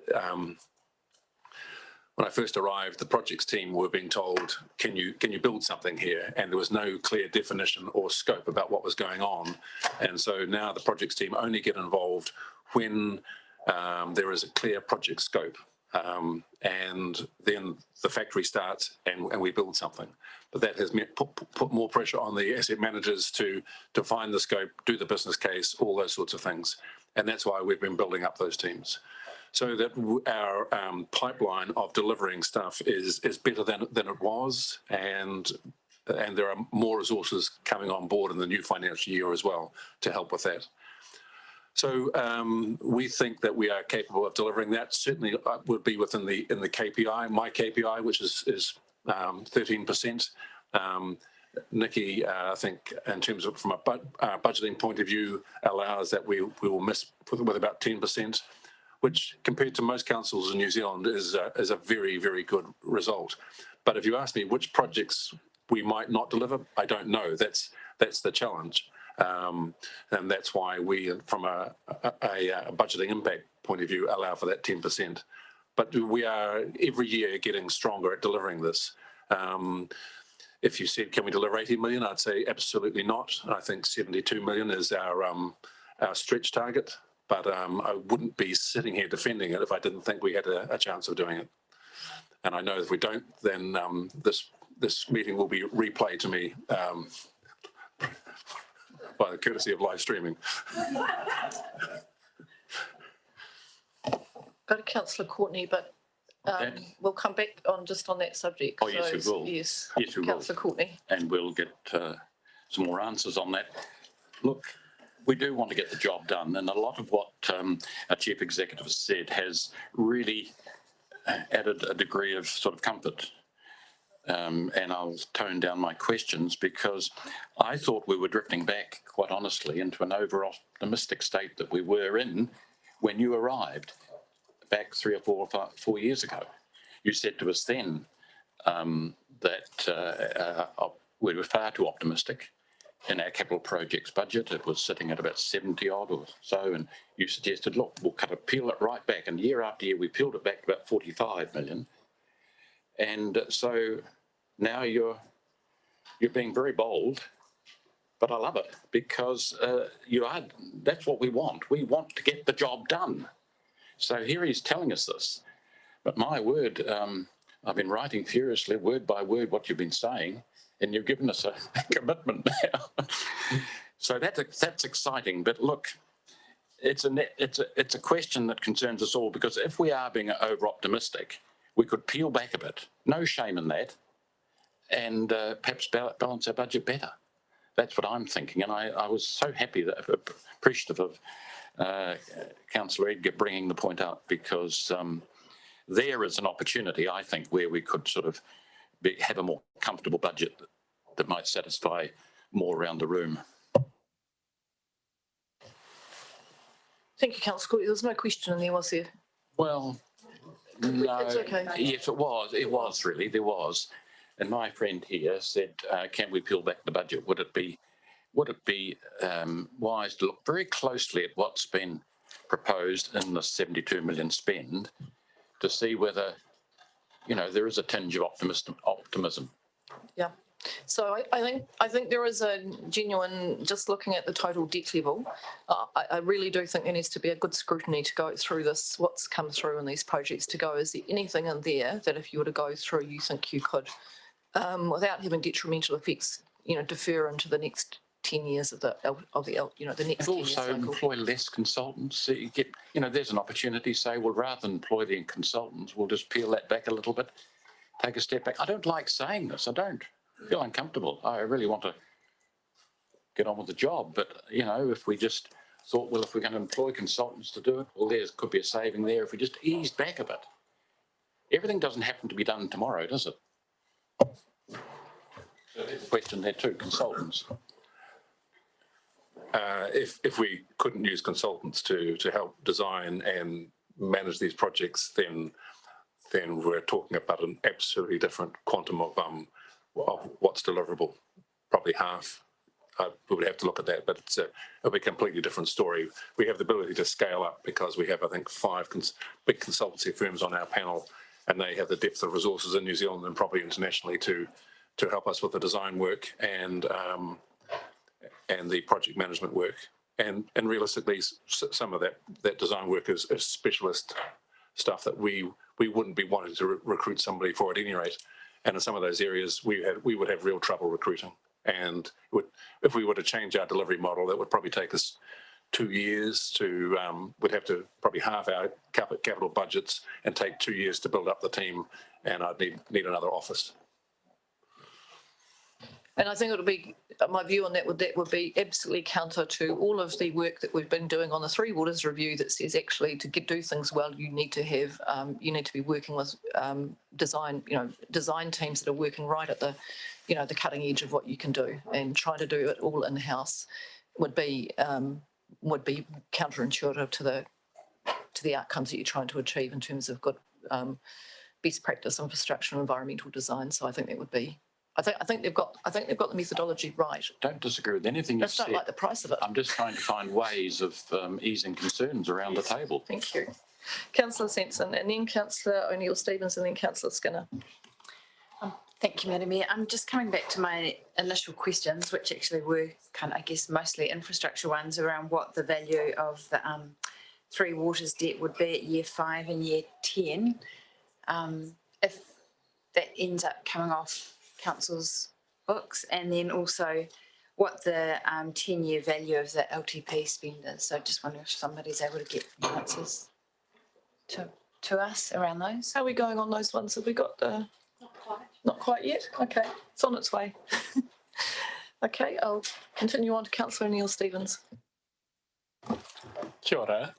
when I first arrived, the projects team were being told, can you build something here? And there was no clear definition or scope about what was going on. And so now the projects team only get involved when there is a clear project scope. And then the factory starts and we build something. But that has put more pressure on the asset managers to define the scope, do the business case, all those sorts of things. And that's why we've been building up those teams, so that our pipeline of delivering stuff is better than it was, and there are more resources coming on board in the new financial year as well to help with that. So we think that we are capable of delivering that. Certainly would be within the KPI, my KPI, which is 13%. Nikki, I think, in terms of from a budgeting point of view, allows that we will miss with about 10%. which compared to most councils in New Zealand is a very, very good result. But if you ask me which projects we might not deliver, I don't know. That's the challenge. And that's why we, from a budgeting impact point of view, allow for that 10%. But we are every year getting stronger at delivering this. If you said, can we deliver 80 million? I'd say absolutely not. I think 72 million is our stretch target. But I wouldn't be sitting here defending it if I didn't think we had a chance of doing it. And I know if we don't, then this meeting will be replayed to me by the courtesy of live streaming. Go to Councillor Courtney, but we'll come back on just on that subject. Oh, yes, we will. Yes, Yes, we will. Councillor Courtney. And we'll get some more answers on that. Look, we do want to get the job done, and a lot of what our chief executive has said has really added a degree of sort of comfort. And I'll tone down my questions because I thought we were drifting back, quite honestly, into an over-optimistic state that we were in when you arrived back 3 or 4 years ago. You said to us then that we were far too optimistic in our capital projects budget. It was sitting at about 70 odd or so, and you suggested, look, we'll peel it right back, and year after year we peeled it back to about 45 million. And so now you're being very bold, but I love it because that's what we want. We want to get the job done. So here he's telling us this, but my word, I've been writing furiously, word by word, what you've been saying, and you've given us a commitment now. So that's exciting. But look, it's a question that concerns us all, because if we are being over-optimistic, we could peel back a bit. No shame in that, and perhaps balance our budget better. That's what I'm thinking, and I was so happy, appreciative of Councillor Edgar bringing the point up, because there is an opportunity, I think, where we could sort of have a more comfortable budget that might satisfy more around the room. Thank you, Councillor Courtney. There's no question in there, was there? Well, no. It's okay. Yes, it was. It was really. There was. And my friend here said, can we peel back the budget? Would it be wise to look very closely at what's been proposed in the 72 million spend to see whether, there is a tinge of optimism. Yeah. So I think there is a genuine, just looking at the total debt level, I really do think there needs to be a good scrutiny to go through this, what's come through in these projects, to go, is there anything in there that if you were to go through, you think you could, without having detrimental effects, defer into the next 10 years of the next 10 years also cycle. Employ less consultants. So you get, there's an opportunity, say, well, rather than employ the consultants, we'll just peel that back a little bit, take a step back. I don't like saying this. I don't feel uncomfortable. I really want to get on with the job. But, if we just thought, well, if we're going to employ consultants to do it, well, there could be a saving there if we just eased back a bit. Everything doesn't happen to be done tomorrow, does it? So there's a question there too, consultants. If we couldn't use consultants to help design and manage these projects, then we're talking about an absolutely different quantum of what's deliverable, probably half. We would have to look at that, but it'll be a completely different story. We have the ability to scale up because we have, I think, 5 big consultancy firms on our panel, and they have the depth of resources in New Zealand and probably internationally to help us with the design work and the project management work. And realistically, some of that design work is specialist stuff that we wouldn't be wanting to recruit somebody for at any rate. And in some of those areas, we would have real trouble recruiting. And if we were to change our delivery model, that would probably take us 2 years to, we'd have to probably halve our capital budgets and take 2 years to build up the team, and I'd need another office. And I think it'll be, my view on that would be absolutely counter to all of the work that we've been doing on the Three Waters review that says actually to do things well, you need to have, you need to be working with design teams that are working right at the, the cutting edge of what you can do, and trying to do it all in-house would be counterintuitive to to the outcomes that you're trying to achieve in terms of good best practice infrastructure and environmental design. So I think that would be. I think they've got the methodology right. Don't disagree with anything you've Just don't said. like the price of it. I'm just trying to find ways of easing concerns around the table. Thank you. Councillor Sampson, and then Councillor O'Neill-Stevens, and then Councillor Skinner. Thank you, Madam Mayor. I'm just coming back to my initial questions, which actually were kind of, I guess, mostly infrastructure ones around what the value of the Three Waters debt would be at year 5 and year 10. If that ends up coming off council's books, and then also what the 10-year value of the LTP spend is. So I just wonder if somebody's able to get answers to us around those. How are we going on those ones? Have we got not quite yet? Okay, it's on its way. Okay, I'll continue on to Councillor O'Neill-Stevens. Kia ora.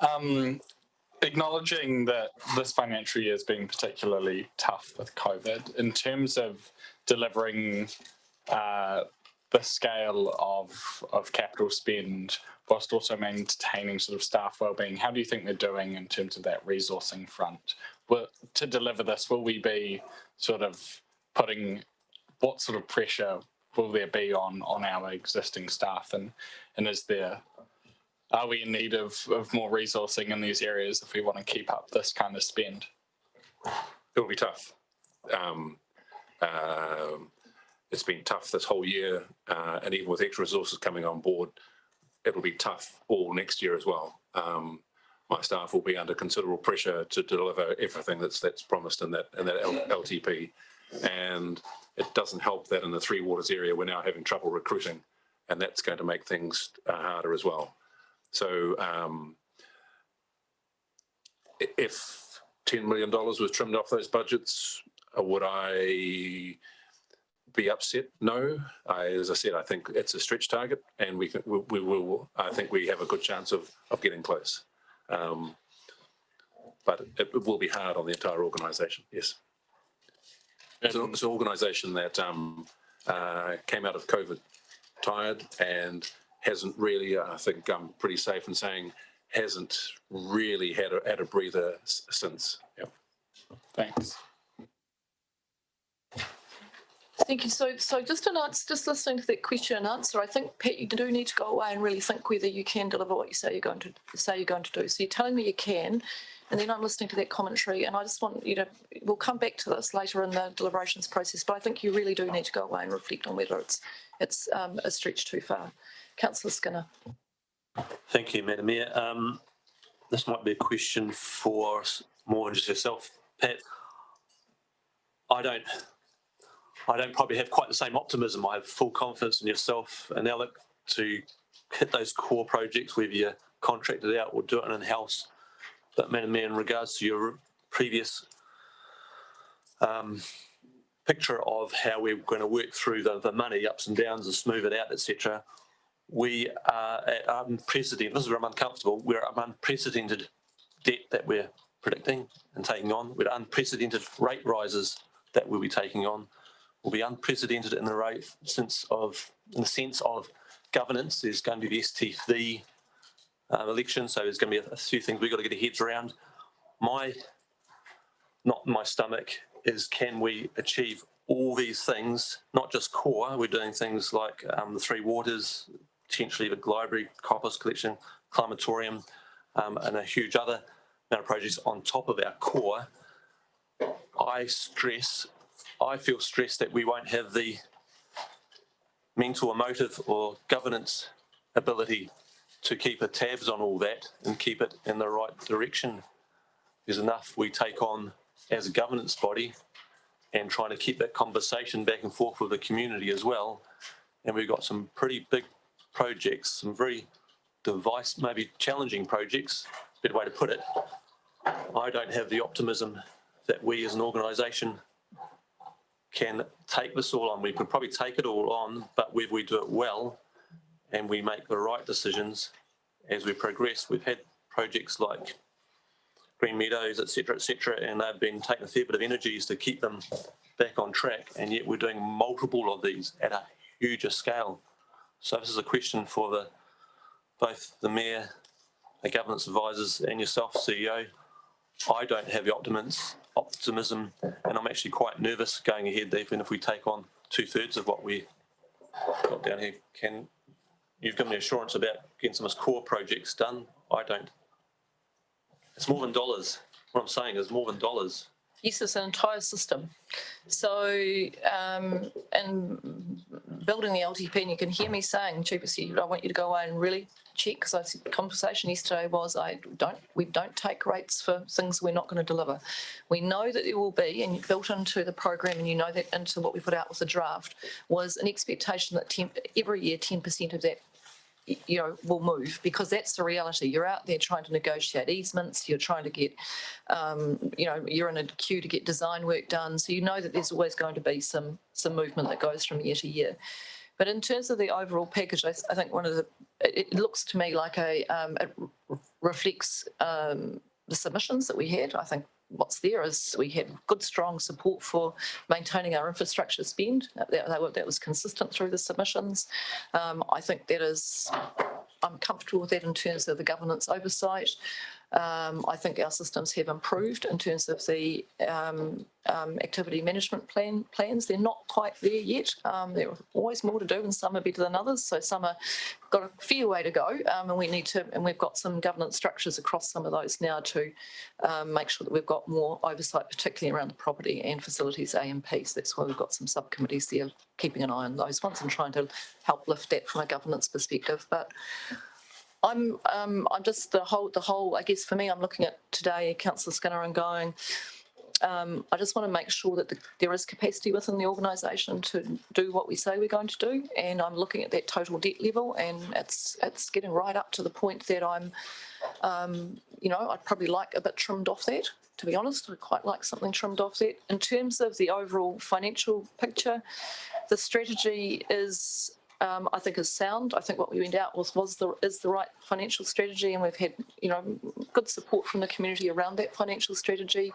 Acknowledging that this financial year has been particularly tough with COVID, in terms of delivering the scale of capital spend whilst also maintaining sort of staff wellbeing, how do you think they're doing in terms of that resourcing front? To deliver this, will we be sort of putting, what sort of pressure will there be on our existing staff, and are we in need of more resourcing in these areas if we want to keep up this kind of spend? It will be tough. It's been tough this whole year, and even with extra resources coming on board, it'll be tough all next year as well. My staff will be under considerable pressure to deliver everything that's promised in that LTP, and it doesn't help that in the Three Waters area we're now having trouble recruiting, and that's going to make things harder as well. So if $10 million was trimmed off those budgets, would I be upset? No. As I said, I think it's a stretch target, and we will. I think we have a good chance of getting close. But it will be hard on the entire organisation. Yes, it's an organisation that came out of COVID tired and hasn't really. I think I'm pretty safe in saying hasn't really had a breather since. Yep. Thanks. Thank you. So just listening to that question and answer, I think, Pat, you do need to go away and really think whether you can deliver what you say you're going to do. So you're telling me you can, and then I'm listening to that commentary, and I just want you to. We'll come back to this later in the deliberations process, but I think you really do need to go away and reflect on whether it's a stretch too far. Councillor Skinner. Thank you, Madam Mayor. This might be a question for more just yourself, Pat. I don't probably have quite the same optimism. I have full confidence in yourself and Alec to hit those core projects, whether you're contracted out or do it in-house. But Madam Mayor, in regards to your previous picture of how we're going to work through the money, ups and downs, and smooth it out, etc., we are at unprecedented, this is where I'm uncomfortable, we're at unprecedented debt that we're predicting and taking on. We're at unprecedented rate rises that we'll be taking on. Will be unprecedented in the sense of governance. There's going to be the STV election, so there's going to be a few things we've got to get our heads around. Not my stomach is, can we achieve all these things, not just core? We're doing things like the Three Waters, potentially the library, compost collection, climatorium, and a huge other amount of projects on top of our core. I feel stressed that we won't have the mental, emotive or governance ability to keep a tabs on all that and keep it in the right direction. There's enough we take on as a governance body and trying to keep that conversation back and forth with the community as well. And we've got some pretty big projects, some very maybe challenging projects, better way to put it. I don't have the optimism that we as an organisation can take this all on. We could probably take it all on, but whether we do it well and we make the right decisions as we progress. We've had projects like Green Meadows, et cetera, and they've been taking a fair bit of energies to keep them back on track, and yet we're doing multiple of these at a huger scale. So this is a question for both the Mayor, the governance advisors and yourself, CEO, I don't have the optimism, and I'm actually quite nervous going ahead, even if we take on 2/3 of what we got down here. You've given me assurance about getting some of those core projects done. I don't. It's more than dollars. What I'm saying is more than dollars. Yes, it's an entire system. So, and building the LTP, and you can hear me saying, Chief Executive, I want you to go away and really check, because the conversation yesterday was, we don't take rates for things we're not going to deliver. We know that there will be, and built into the program, and you know that into what we put out with the draft, was an expectation that every year 10% of that will move, because that's the reality. You're out there trying to negotiate easements, you're trying to get, you're in a queue to get design work done. So you know that there's always going to be some movement that goes from year to year. But in terms of the overall package, I think it looks to me like it reflects the submissions that we had. I think what's there is we had good, strong support for maintaining our infrastructure spend. That was consistent through the submissions. I think I'm comfortable with that in terms of the governance oversight. I think our systems have improved in terms of the activity management plans. They're not quite there yet. There are always more to do, and some are better than others. So some are got a fair way to go, and we've got some governance structures across some of those now to make sure that we've got more oversight, particularly around the property and facilities AMP. So that's why we've got some subcommittees there keeping an eye on those ones and trying to help lift that from a governance perspective. But I'm just the whole. I guess for me, I'm looking at today, Councillor Skinner, and going. I just want to make sure that there is capacity within the organisation to do what we say we're going to do, and I'm looking at that total debt level, and it's getting right up to the point that I'd probably like a bit trimmed off that. To be honest, I'd quite like something trimmed off that. In terms of the overall financial picture, the strategy is. I think is sound. I think what we went out with is the right financial strategy, and we've had good support from the community around that financial strategy.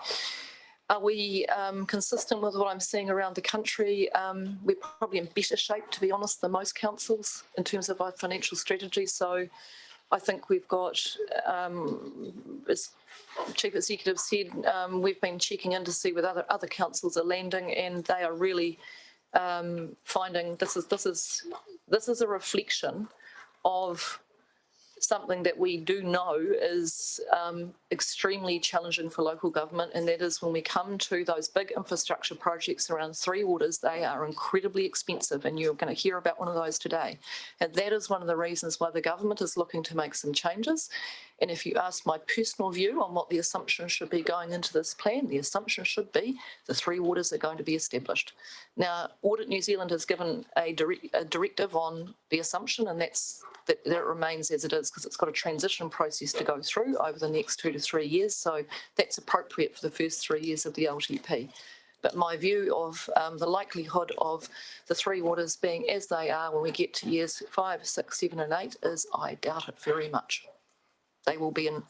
Are we consistent with what I'm seeing around the country? We're probably in better shape, to be honest, than most councils in terms of our financial strategy. So I think we've got, as Chief Executive said, we've been checking in to see where other councils are landing, and they are really finding this is a reflection of something that we do know is extremely challenging for local government, and that is when we come to those big infrastructure projects around Three Waters, they are incredibly expensive, and you're going to hear about one of those today. And that is one of the reasons why the government is looking to make some changes. And if you ask my personal view on what the assumption should be going into this plan, the assumption should be the Three Waters are going to be established. Now, Audit New Zealand has given a directive on the assumption, and that it remains as it is, because it's got a transition process to go through over the next 2 to 3 years. So that's appropriate for the first 3 years of the LTP. But my view of the likelihood of the Three Waters being as they are when we get to years 5, 6, 7 and 8 is I doubt it very much. They will be in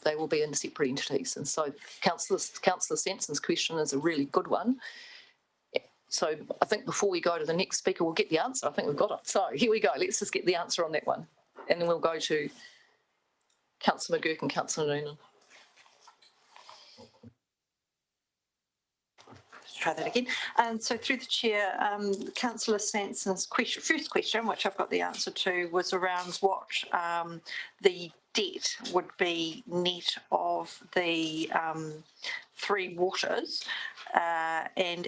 separate entities. And so Councillor Sanson's question is a really good one. So I think before we go to the next speaker, we'll get the answer. I think we've got it. So here we go. Let's just get the answer on that one. And then we'll go to Councillor McGurk and Councillor Noonan. Let's try that again. And so through the chair, Councillor Sanson's first question, which I've got the answer to, was around what the debt would be net of the Three Waters. And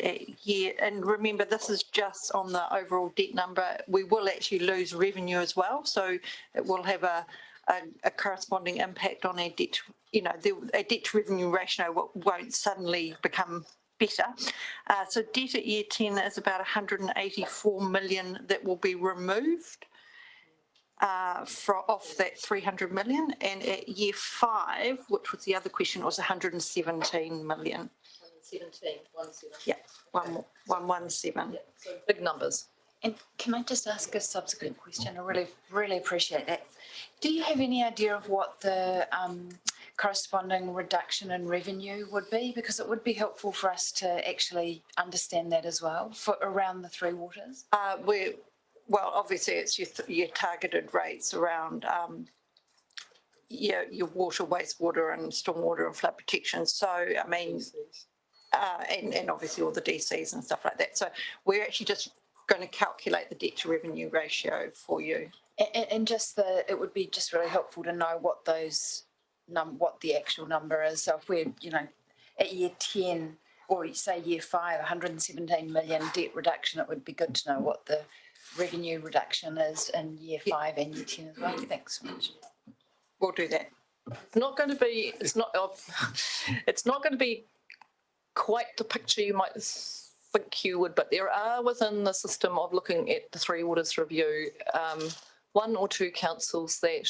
remember, this is just on the overall debt number. We will actually lose revenue as well, so it will have a corresponding impact on our debt. A debt to revenue ratio won't suddenly become better. So debt at year 10 is about 184 million that will be removed off that 300 million, and at year 5, which was the other question, it was 117 million. 17. Yeah, 117. Yeah, so big numbers. And can I just ask a subsequent question? I really, really appreciate that. Do you have any idea of what the corresponding reduction in revenue would be? Because it would be helpful for us to actually understand that as well for around the Three Waters. Well, obviously it's your targeted rates around your water, wastewater and stormwater and flood protection. So, I mean, and obviously all the DCs and stuff like that. So we're actually just going to calculate the debt to revenue ratio for you. And just it would be just really helpful to know what those what the actual number is. So if we're, at year 10 or say year 5, 117 million debt reduction, it would be good to know what the revenue reduction is in year 5 and year 10 as well. Thanks so much. We'll do that. It's not going to be, it's not going to be quite the picture you might think you would, but there are within the system of looking at the Three Waters Review, 1 or 2 councils that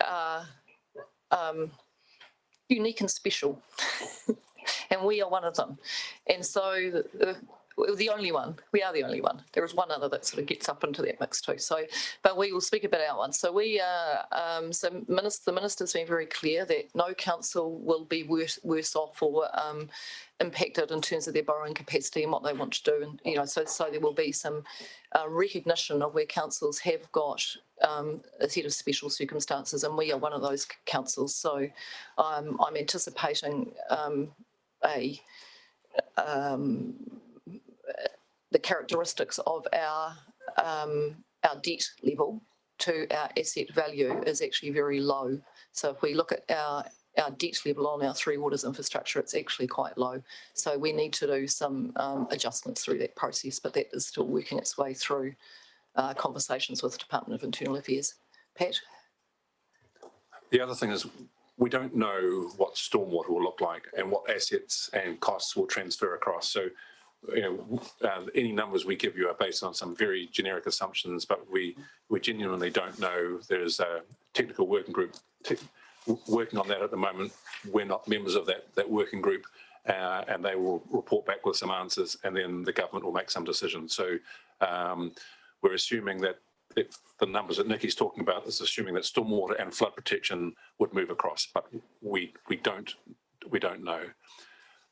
are unique and special, and we are one of them. And so we're the only one. We are the only one. There is one other that sort of gets up into that mix too. So, but we will speak about our one. So we are. The minister's been very clear that no council will be worse off or impacted in terms of their borrowing capacity and what they want to do. And so there will be some recognition of where councils have got a set of special circumstances, and we are one of those councils. So I'm anticipating the characteristics of our debt level to our asset value is actually very low. So if we look at our debt level on our Three Waters infrastructure, it's actually quite low. So we need to do some adjustments through that process, but that is still working its way through conversations with the Department of Internal Affairs. Pat? The other thing is we don't know what stormwater will look like and what assets and costs will transfer across. So, any numbers we give you are based on some very generic assumptions, but we genuinely don't know. There's a technical working group working on that at the moment. We're not members of that working group, and they will report back with some answers, and then the government will make some decisions. So we're assuming that the numbers that Nikki's talking about is assuming that stormwater and flood protection would move across, but we don't know.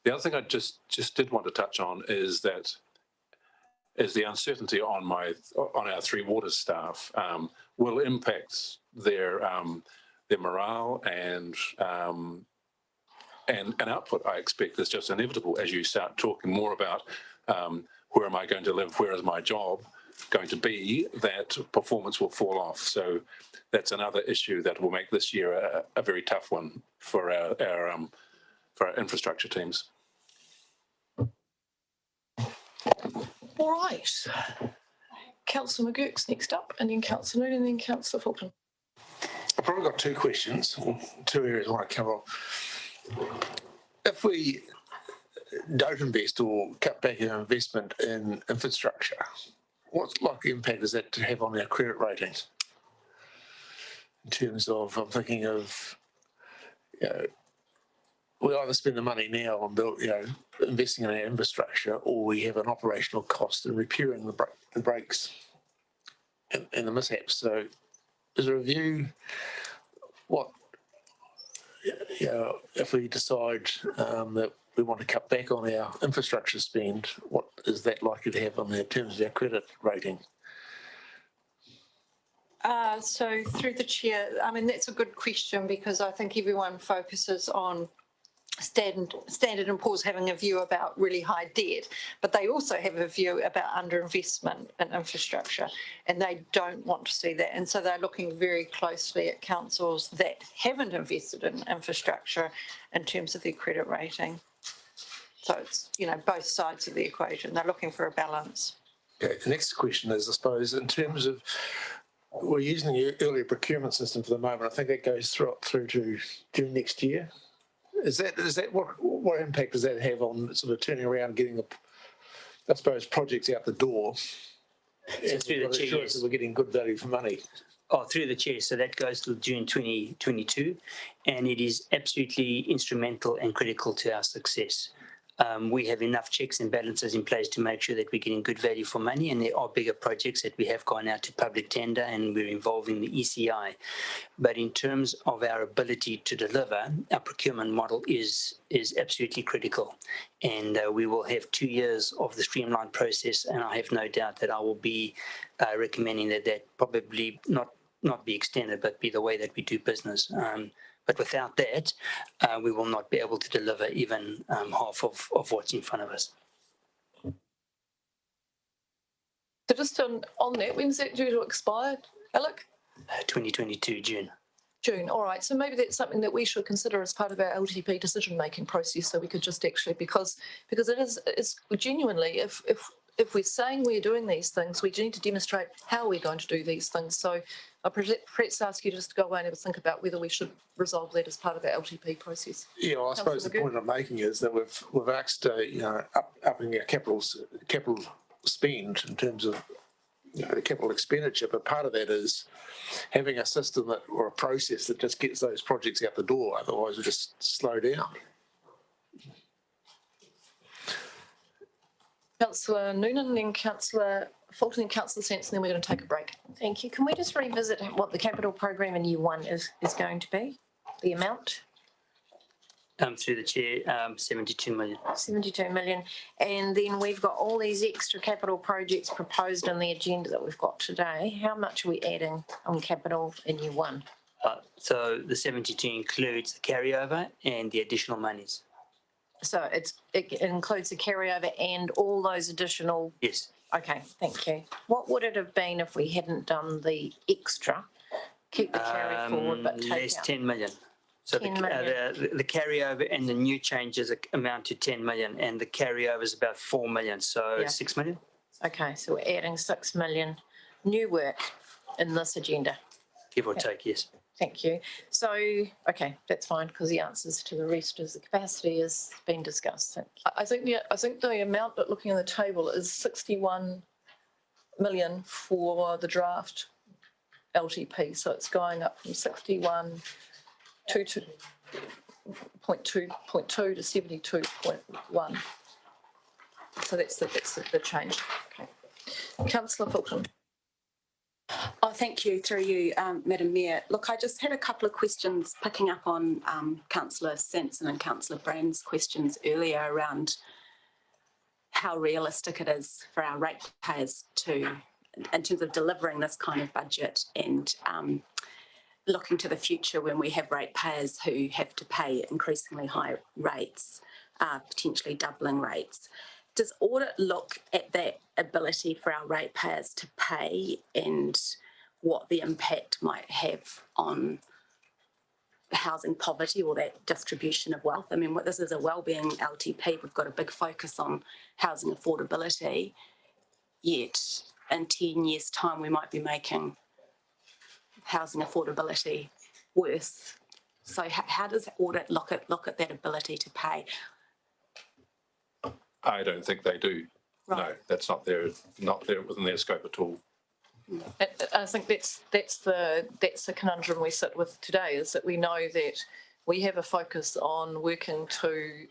The other thing I just did want to touch on is the uncertainty on our Three Waters staff will impact their morale and output. I expect is just inevitable as you start talking more about where am I going to live, where is my job going to be, that performance will fall off. So that's another issue that will make this year a very tough one for our infrastructure teams. All right. Councillor McGurk's next up, and then Councillor Noon, and then Councillor Fulton. I've probably got 2 questions, or 2 areas I want to cover. If we don't invest or cut back our investment in infrastructure, what likely impact is that to have on our credit ratings? In terms of, I'm thinking of, we either spend the money now on investing in our infrastructure, or we have an operational cost in repairing the breaks and the mishaps. So is there a view if we decide that we want to cut back on our infrastructure spend, what is that likely to have on the terms of our credit rating? So through the chair, I mean, that's a good question, because I think everyone focuses on Standard & Poor's having a view about really high debt, but they also have a view about underinvestment in infrastructure, and they don't want to see that. And so they're looking very closely at councils that haven't invested in infrastructure in terms of their credit rating. So it's, both sides of the equation. They're looking for a balance. Okay, the next question is, I suppose, in terms of, we're using the early procurement system for the moment. I think that goes through to June next year. Is that what impact does that have on sort of turning around and getting I suppose, projects out the door? So through the chair, we're getting good value for money. Oh, through the chair. So that goes to June 2022, and it is absolutely instrumental and critical to our success. We have enough checks and balances in place to make sure that we're getting good value for money, and there are bigger projects that we have gone out to public tender, and we're involving the ECI. But in terms of our ability to deliver, our procurement model is absolutely critical, and we will have 2 years of the streamlined process, and I have no doubt that I will be recommending that probably not not be extended, but be the way that we do business. But without that, we will not be able to deliver even half of what's in front of us. So just on that, when's that due to expire, Alec? 2022 June. June, all right. So maybe that's something that we should consider as part of our LTP decision-making process. So we could just actually, because it's genuinely, if we're saying we're doing these things, we need to demonstrate how we're going to do these things. So I'll perhaps ask you just to go away and have a think about whether we should resolve that as part of our LTP process. Yeah, well, I suppose the point I'm making is that we've asked, upping our capital spend in terms of the capital expenditure, but part of that is having a system that, or a process that just gets those projects out the door. Otherwise, we just slow down. Councillor Noonan, then Councillor Fulton and Councillor Sanson, then we're going to take a break. Thank you. Can we just revisit what the capital program in year one is going to be? The amount? Through the chair, 72 million. 72 million. And then we've got all these extra capital projects proposed on the agenda that we've got today. How much are we adding on capital in year one? So the 72 includes the carryover and the additional monies. So it includes the carryover and all those additional. Yes. Okay, thank you. What would it have been if we hadn't done the extra? Keep the carry forward, but take less out 10 million. So the carryover and the new changes amount to 10 million, and the carryover is about 4 million, so 6 million. Okay, so we're adding 6 million new work in this agenda. Give or take, yes. Thank you. So, okay, that's fine, because the answers to the rest is the capacity has been discussed. I think the amount that looking on the table is 61 million for the draft LTP. So it's going up from 61 to 2.2 to 72.1. So that's the change. Okay. Councillor Fulton. Oh, thank you, through you, Madam Mayor. Look, I just had a couple of questions picking up on Councillor Sanson and Councillor Brand's questions earlier around how realistic it is for our ratepayers to, in terms of delivering this kind of budget and looking to the future when we have ratepayers who have to pay increasingly high rates, potentially doubling rates. Does audit look at that ability for our ratepayers to pay and what the impact might have on housing poverty or that distribution of wealth? I mean, this is a wellbeing LTP. We've got a big focus on housing affordability, yet in 10 years' time we might be making housing affordability worse. So how does audit look at that ability to pay? I don't think they do. Right. No, that's not there within their scope at all. I think that's the conundrum we sit with today, is that we know that we have a focus on working to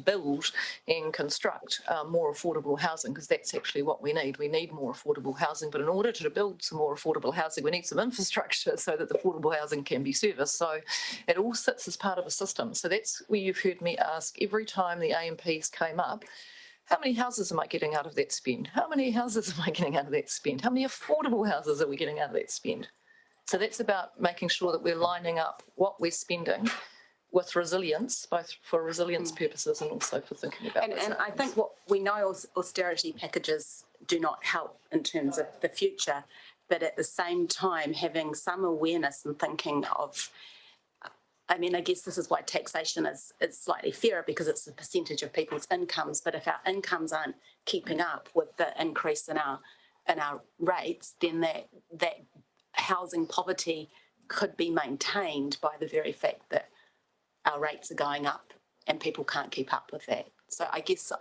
build and construct more affordable housing, because that's actually what we need. We need more affordable housing, but in order to build some more affordable housing, we need some infrastructure so that the affordable housing can be serviced. So it all sits as part of a system. So that's where you've heard me ask every time the AMPs came up, how many houses am I getting out of that spend? How many houses am I getting out of that spend? How many affordable houses are we getting out of that spend? So that's about making sure that we're lining up what we're spending with resilience, both for resilience purposes and also for thinking about resilience. And I think what we know, austerity packages do not help in terms of the future, but at the same time having some awareness and thinking of, I mean, I guess this is why taxation is slightly fairer, because it's a percentage of people's incomes. But if our incomes aren't keeping up with the increase in our rates, then that housing poverty could be maintained by the very fact that our rates are going up and people can't keep up with that. So I guess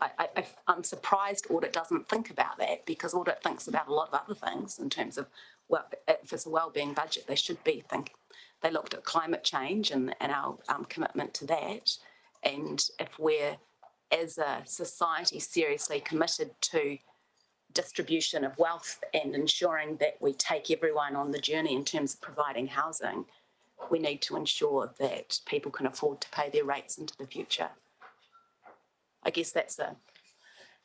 I'm surprised audit doesn't think about that, because audit thinks about a lot of other things in terms of, well, if it's a wellbeing budget, they should be thinking. They looked at climate change and our commitment to that. And if we're, as a society, seriously committed to distribution of wealth and ensuring that we take everyone on the journey in terms of providing housing, we need to ensure that people can afford to pay their rates into the future. I guess that's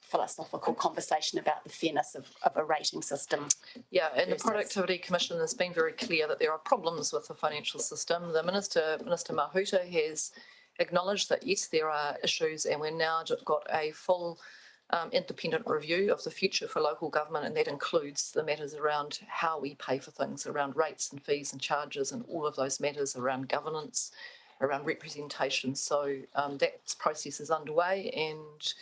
philosophical conversation about the fairness of a rating system. Yeah, and the versus- Productivity Commission has been very clear that there are problems with the financial system. The Minister Mahuta has acknowledged that yes, there are issues, and we're now got a full independent review of the future for local government, and that includes the matters around how we pay for things, around rates and fees and charges, and all of those matters around governance, around representation. So that process is underway, and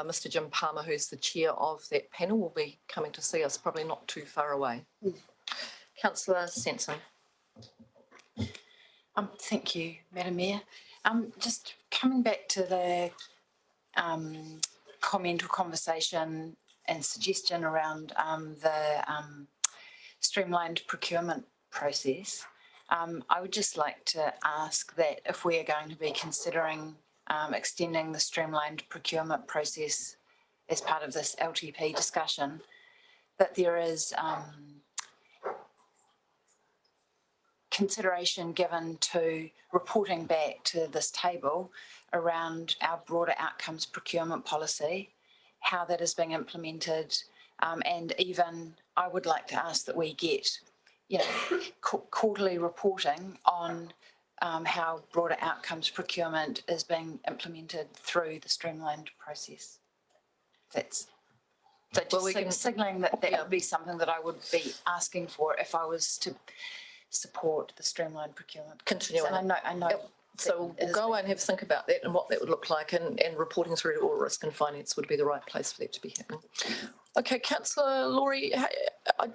Mr. Jim Palmer, who's the chair of that panel, will be coming to see us probably not too far away. Councillor Sanson. Thank you, Madam Mayor. Just coming back to the comment or conversation and suggestion around the streamlined procurement process, I would just like to ask that if we are going to be considering extending the streamlined procurement process as part of this LTP discussion, that there is consideration given to reporting back to this table around our broader outcomes procurement policy, how that is being implemented, and even I would like to ask that we get, quarterly reporting on how broader outcomes procurement is being implemented through the streamlined process. So just signalling that would be something that I would be asking for if I was to support the streamlined procurement. Continuing. And I know. Yep. So we'll go away and have a think about that and what that would look like, and reporting through all risk and finance would be the right place for that to be happening. Okay, Councillor Laurie, I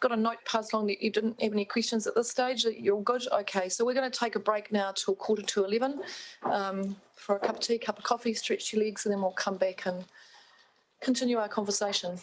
got a note passed along that you didn't have any questions at this stage. You're all good? Okay, so we're going to take a break now till 11:15 for a cup of tea, cup of coffee, stretch your legs, and then we'll come back and continue our conversation.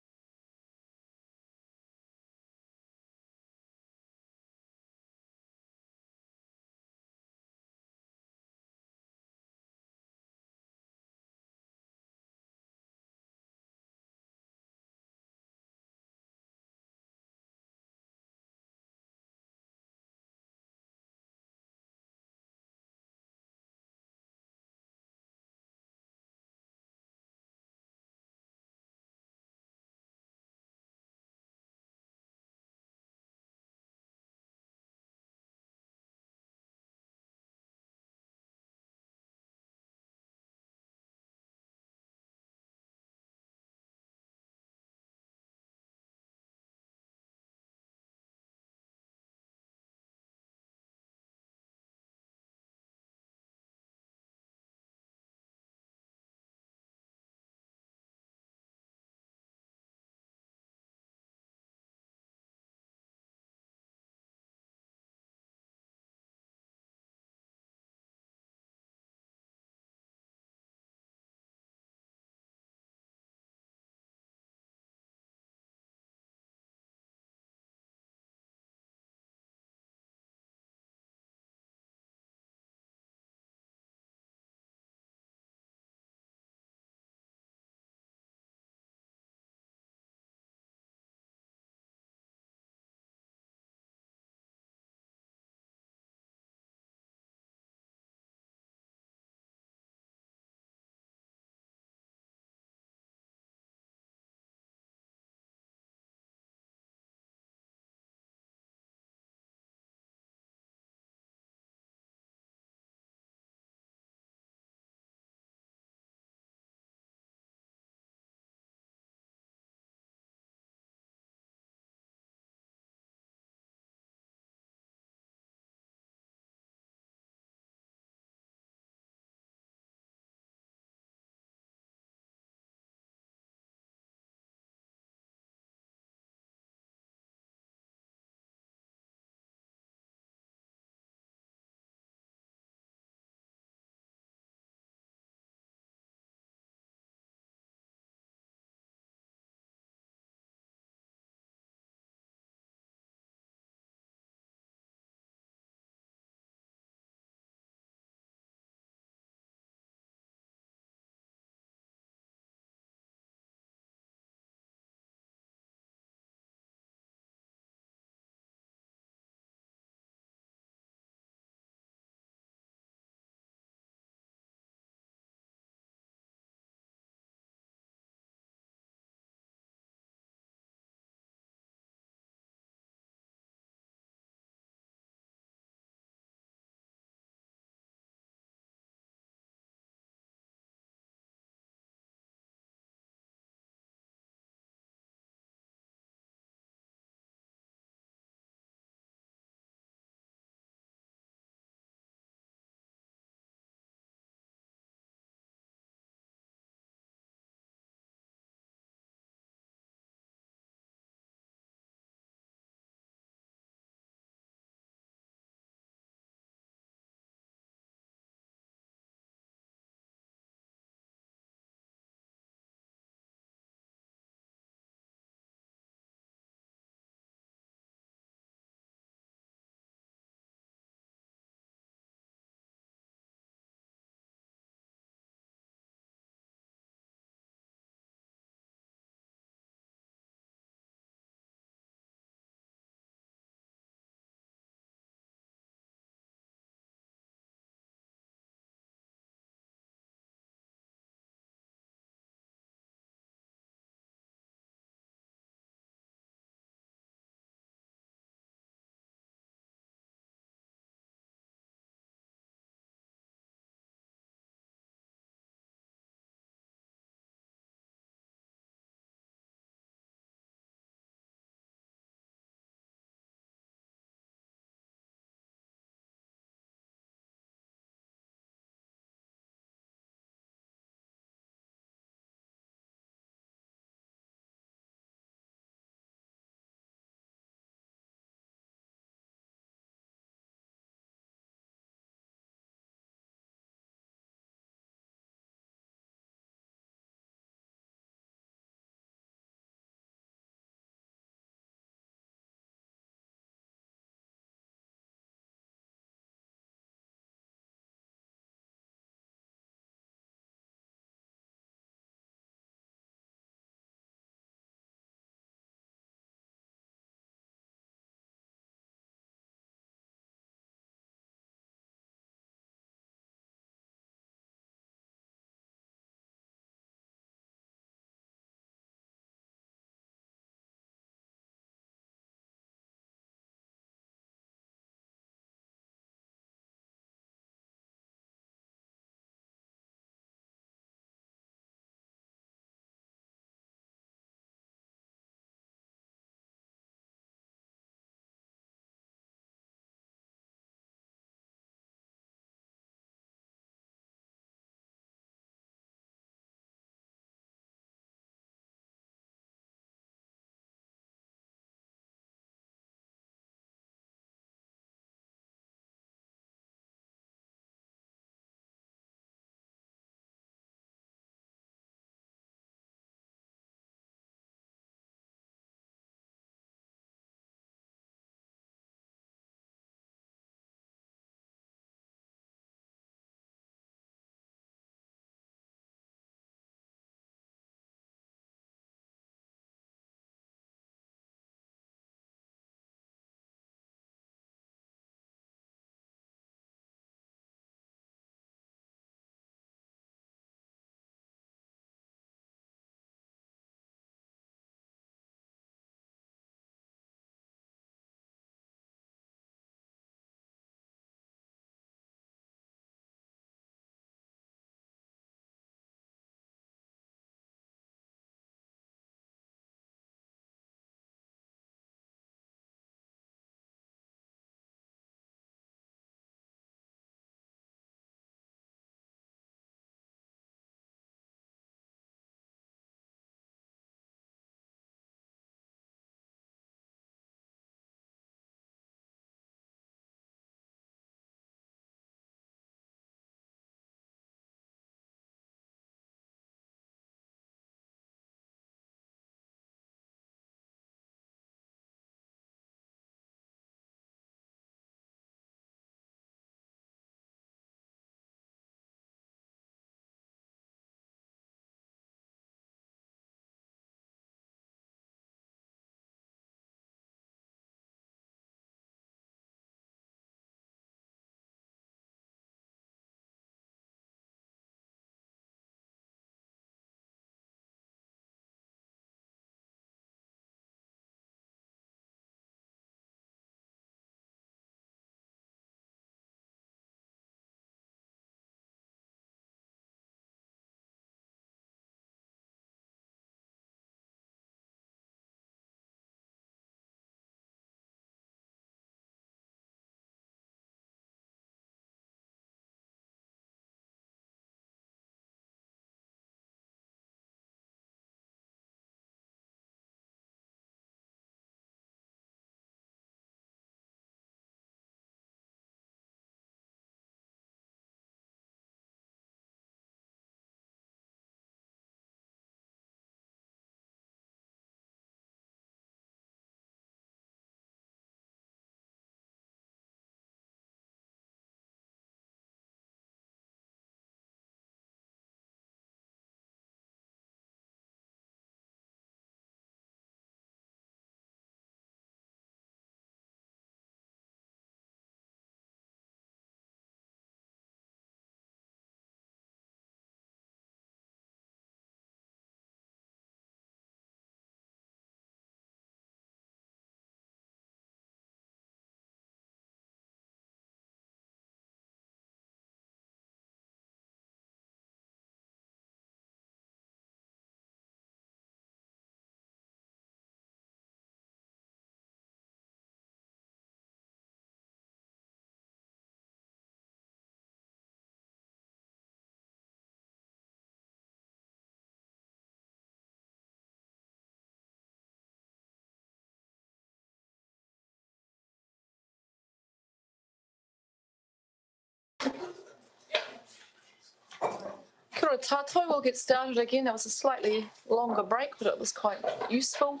tato, we'll get started again. That was a slightly longer break, but it was quite useful.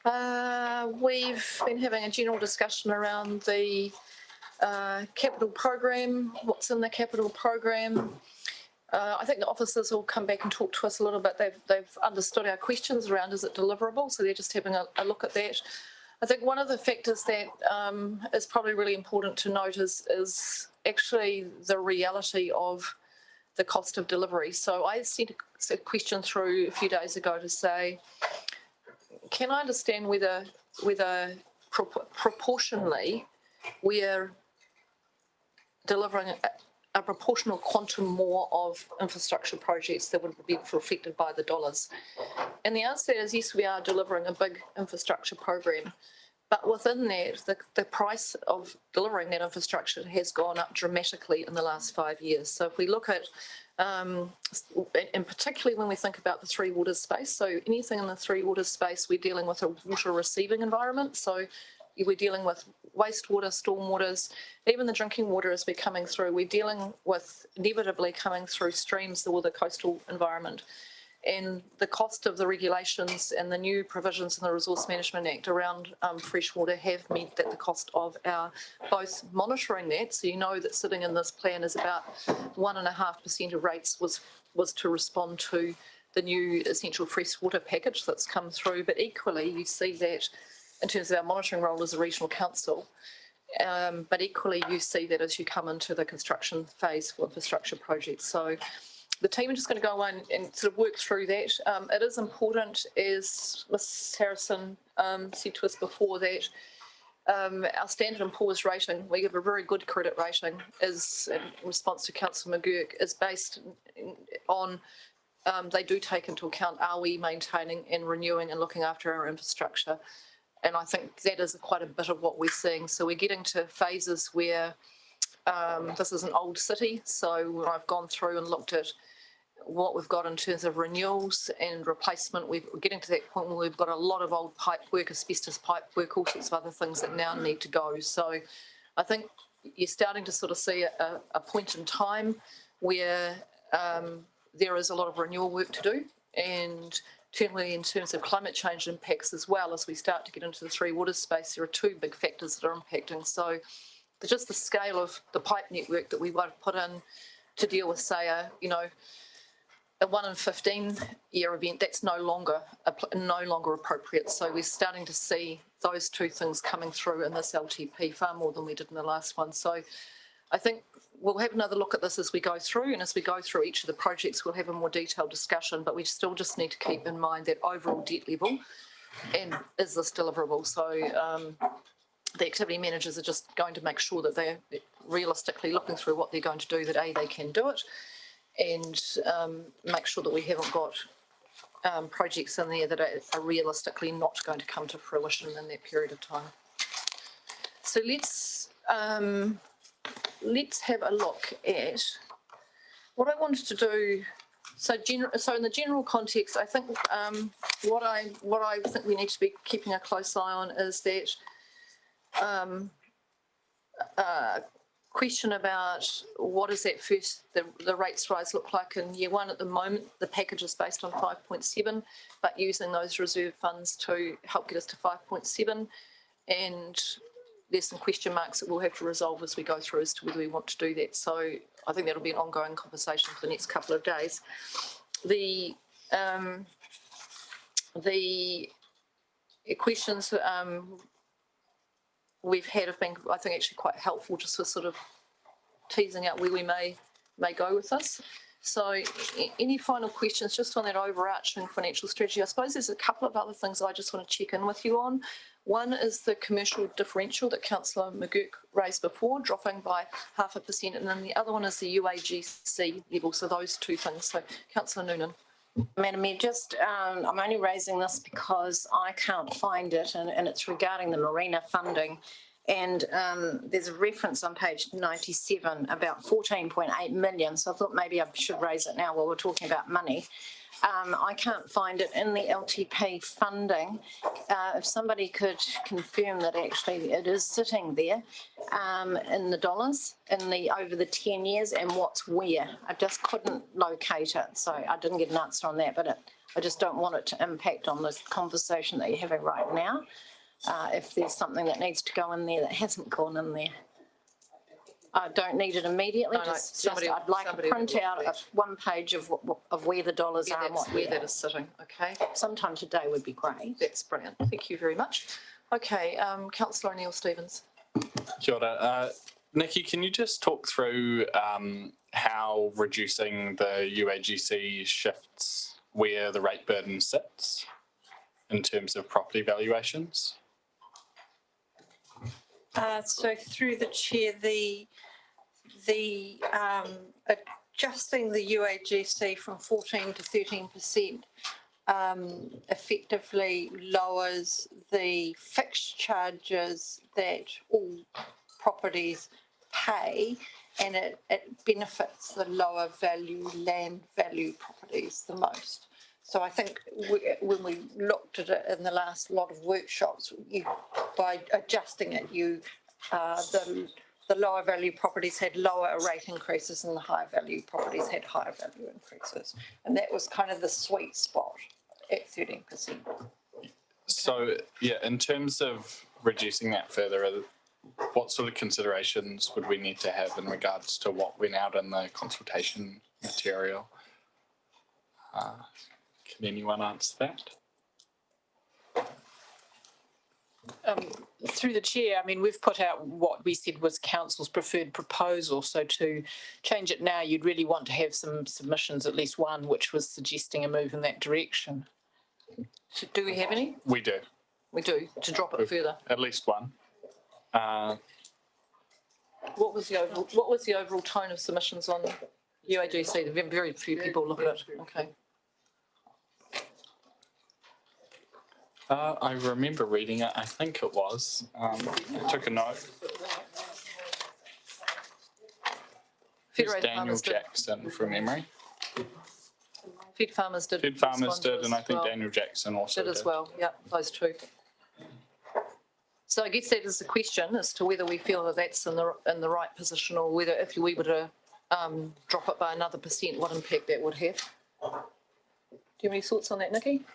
We've been having a general discussion around the capital program, what's in the capital program. I think the officers will come back and talk to us a little bit. They've understood our questions around is it deliverable, so they're just having a look at that. I think one of the factors that is probably really important to note is actually the reality of the cost of delivery. So I sent a question through a few days ago to say, can I understand whether proportionally we're delivering a proportional quantum more of infrastructure projects that would be reflected by the dollars? And the answer is yes, we are delivering a big infrastructure program. But within that, the price of delivering that infrastructure has gone up dramatically in the last 5 years. So if we look at, and particularly when we think about the Three Waters space, so anything in the Three Waters space, we're dealing with a water receiving environment. So we're dealing with wastewater, stormwaters, even the drinking water as we're coming through. We're dealing with inevitably coming through streams or the coastal environment. And the cost of the regulations and the new provisions in the Resource Management Act around freshwater have meant that the cost of our both monitoring that, so you know that sitting in this plan is about 1.5% of rates was to respond to the new essential freshwater package that's come through, but equally you see that in terms of our monitoring role as a regional council, but equally you see that as you come into the construction phase for infrastructure projects. So the team are just going to go in and sort of work through that. It is important, as Ms Harrison said to us before, that our Standard & Poor's rating, we give a very good credit rating, is in response to Councillor McGurk, is based on, they do take into account, are we maintaining and renewing and looking after our infrastructure? And I think that is quite a bit of what we're seeing. So we're getting to phases where this is an old city. So when I've gone through and looked at what we've got in terms of renewals and replacement, we're getting to that point where we've got a lot of old pipe work, asbestos pipe work, all sorts of other things that now need to go. So I think you're starting to sort of see a point in time where there is a lot of renewal work to do, and certainly in terms of climate change impacts as well. As we start to get into the Three Waters space, there are two big factors that are impacting. So just the scale of the pipe network that we want to put in to deal with, say, a 1 in 15 year event, that's no longer appropriate. So we're starting to see those two things coming through in this LTP far more than we did in the last one. So I think we'll have another look at this as we go through, and as we go through each of the projects, we'll have a more detailed discussion, but we still just need to keep in mind that overall debt level, and is this deliverable? So the activity managers are just going to make sure that they're realistically looking through what they're going to do, that A, they can do it, and make sure that we haven't got projects in there that are realistically not going to come to fruition in that period of time. So let's have a look at what I wanted to do. So in the general context, I think what I think we need to be keeping a close eye on is that question about what does that first, the rates rise look like in year one. At the moment, the package is based on 5.7, but using those reserve funds to help get us to 5.7, and there's some question marks that we'll have to resolve as we go through as to whether we want to do that. So I think that'll be an ongoing conversation for the next couple of days. The questions we've had have been, I think, actually quite helpful, just for sort of teasing out where we may go with this. So any final questions just on that overarching financial strategy? I suppose there's a couple of other things I just want to check in with you on. One is the commercial differential that Councillor McGurk raised before, dropping by 0.5%, and then the other one is the UAGC level. So those two things. So Councillor Noonan. Madam Mayor, I'm only raising this because I can't find it, and it's regarding the marina funding. And there's a reference on page 97 about 14.8 million. So I thought maybe I should raise it now while we're talking about money. I can't find it in the LTP funding. If somebody could confirm that actually it is sitting there in the dollars over the 10 years and what's where. I just couldn't locate it. So I didn't get an answer on that, but I just don't want it to impact on the conversation that you're having right now. If there's something that needs to go in there that hasn't gone in there. I don't need it immediately, I'd like a printout of one page of where the dollars are and where that is sitting, okay? Sometime today would be great. That's brilliant, thank you very much. Okay, Councillor O'Neill-Stevens. Kia ora. Nikki, can you just talk through how reducing the UAGC shifts where the rate burden sits in terms of property valuations? So through the chair, the adjusting the UAGC from 14 to 13% effectively lowers the fixed charges that all properties pay, and it benefits the lower value land value properties the most. So I think when we looked at it in the last lot of workshops, by adjusting it, the lower value properties had lower rate increases and the higher value properties had higher value increases. And that was kind of the sweet spot at 13%. So, yeah, in terms of reducing that further, what sort of considerations would we need to have in regards to what went out in the consultation material? Can anyone answer that? Through the chair, I mean, we've put out what we said was council's preferred proposal. So to change it now, you'd really want to have some submissions, at least one, which was suggesting a move in that direction. So do we have any? We do. We do, to drop it further. At least one. What was the overall tone of submissions on UAGC? Very few people look at it. Okay. I remember reading it. I think it was. I took a note. Daniel Jackson from memory. Fed Farmers did. Fed Farmers did, and I think Daniel Jackson also did as well. Yep, those two. So I guess that is the question as to whether we feel that that's in the right position, or whether if we were to drop it by another %, what impact that would have. Do you have any thoughts on that, Nikki?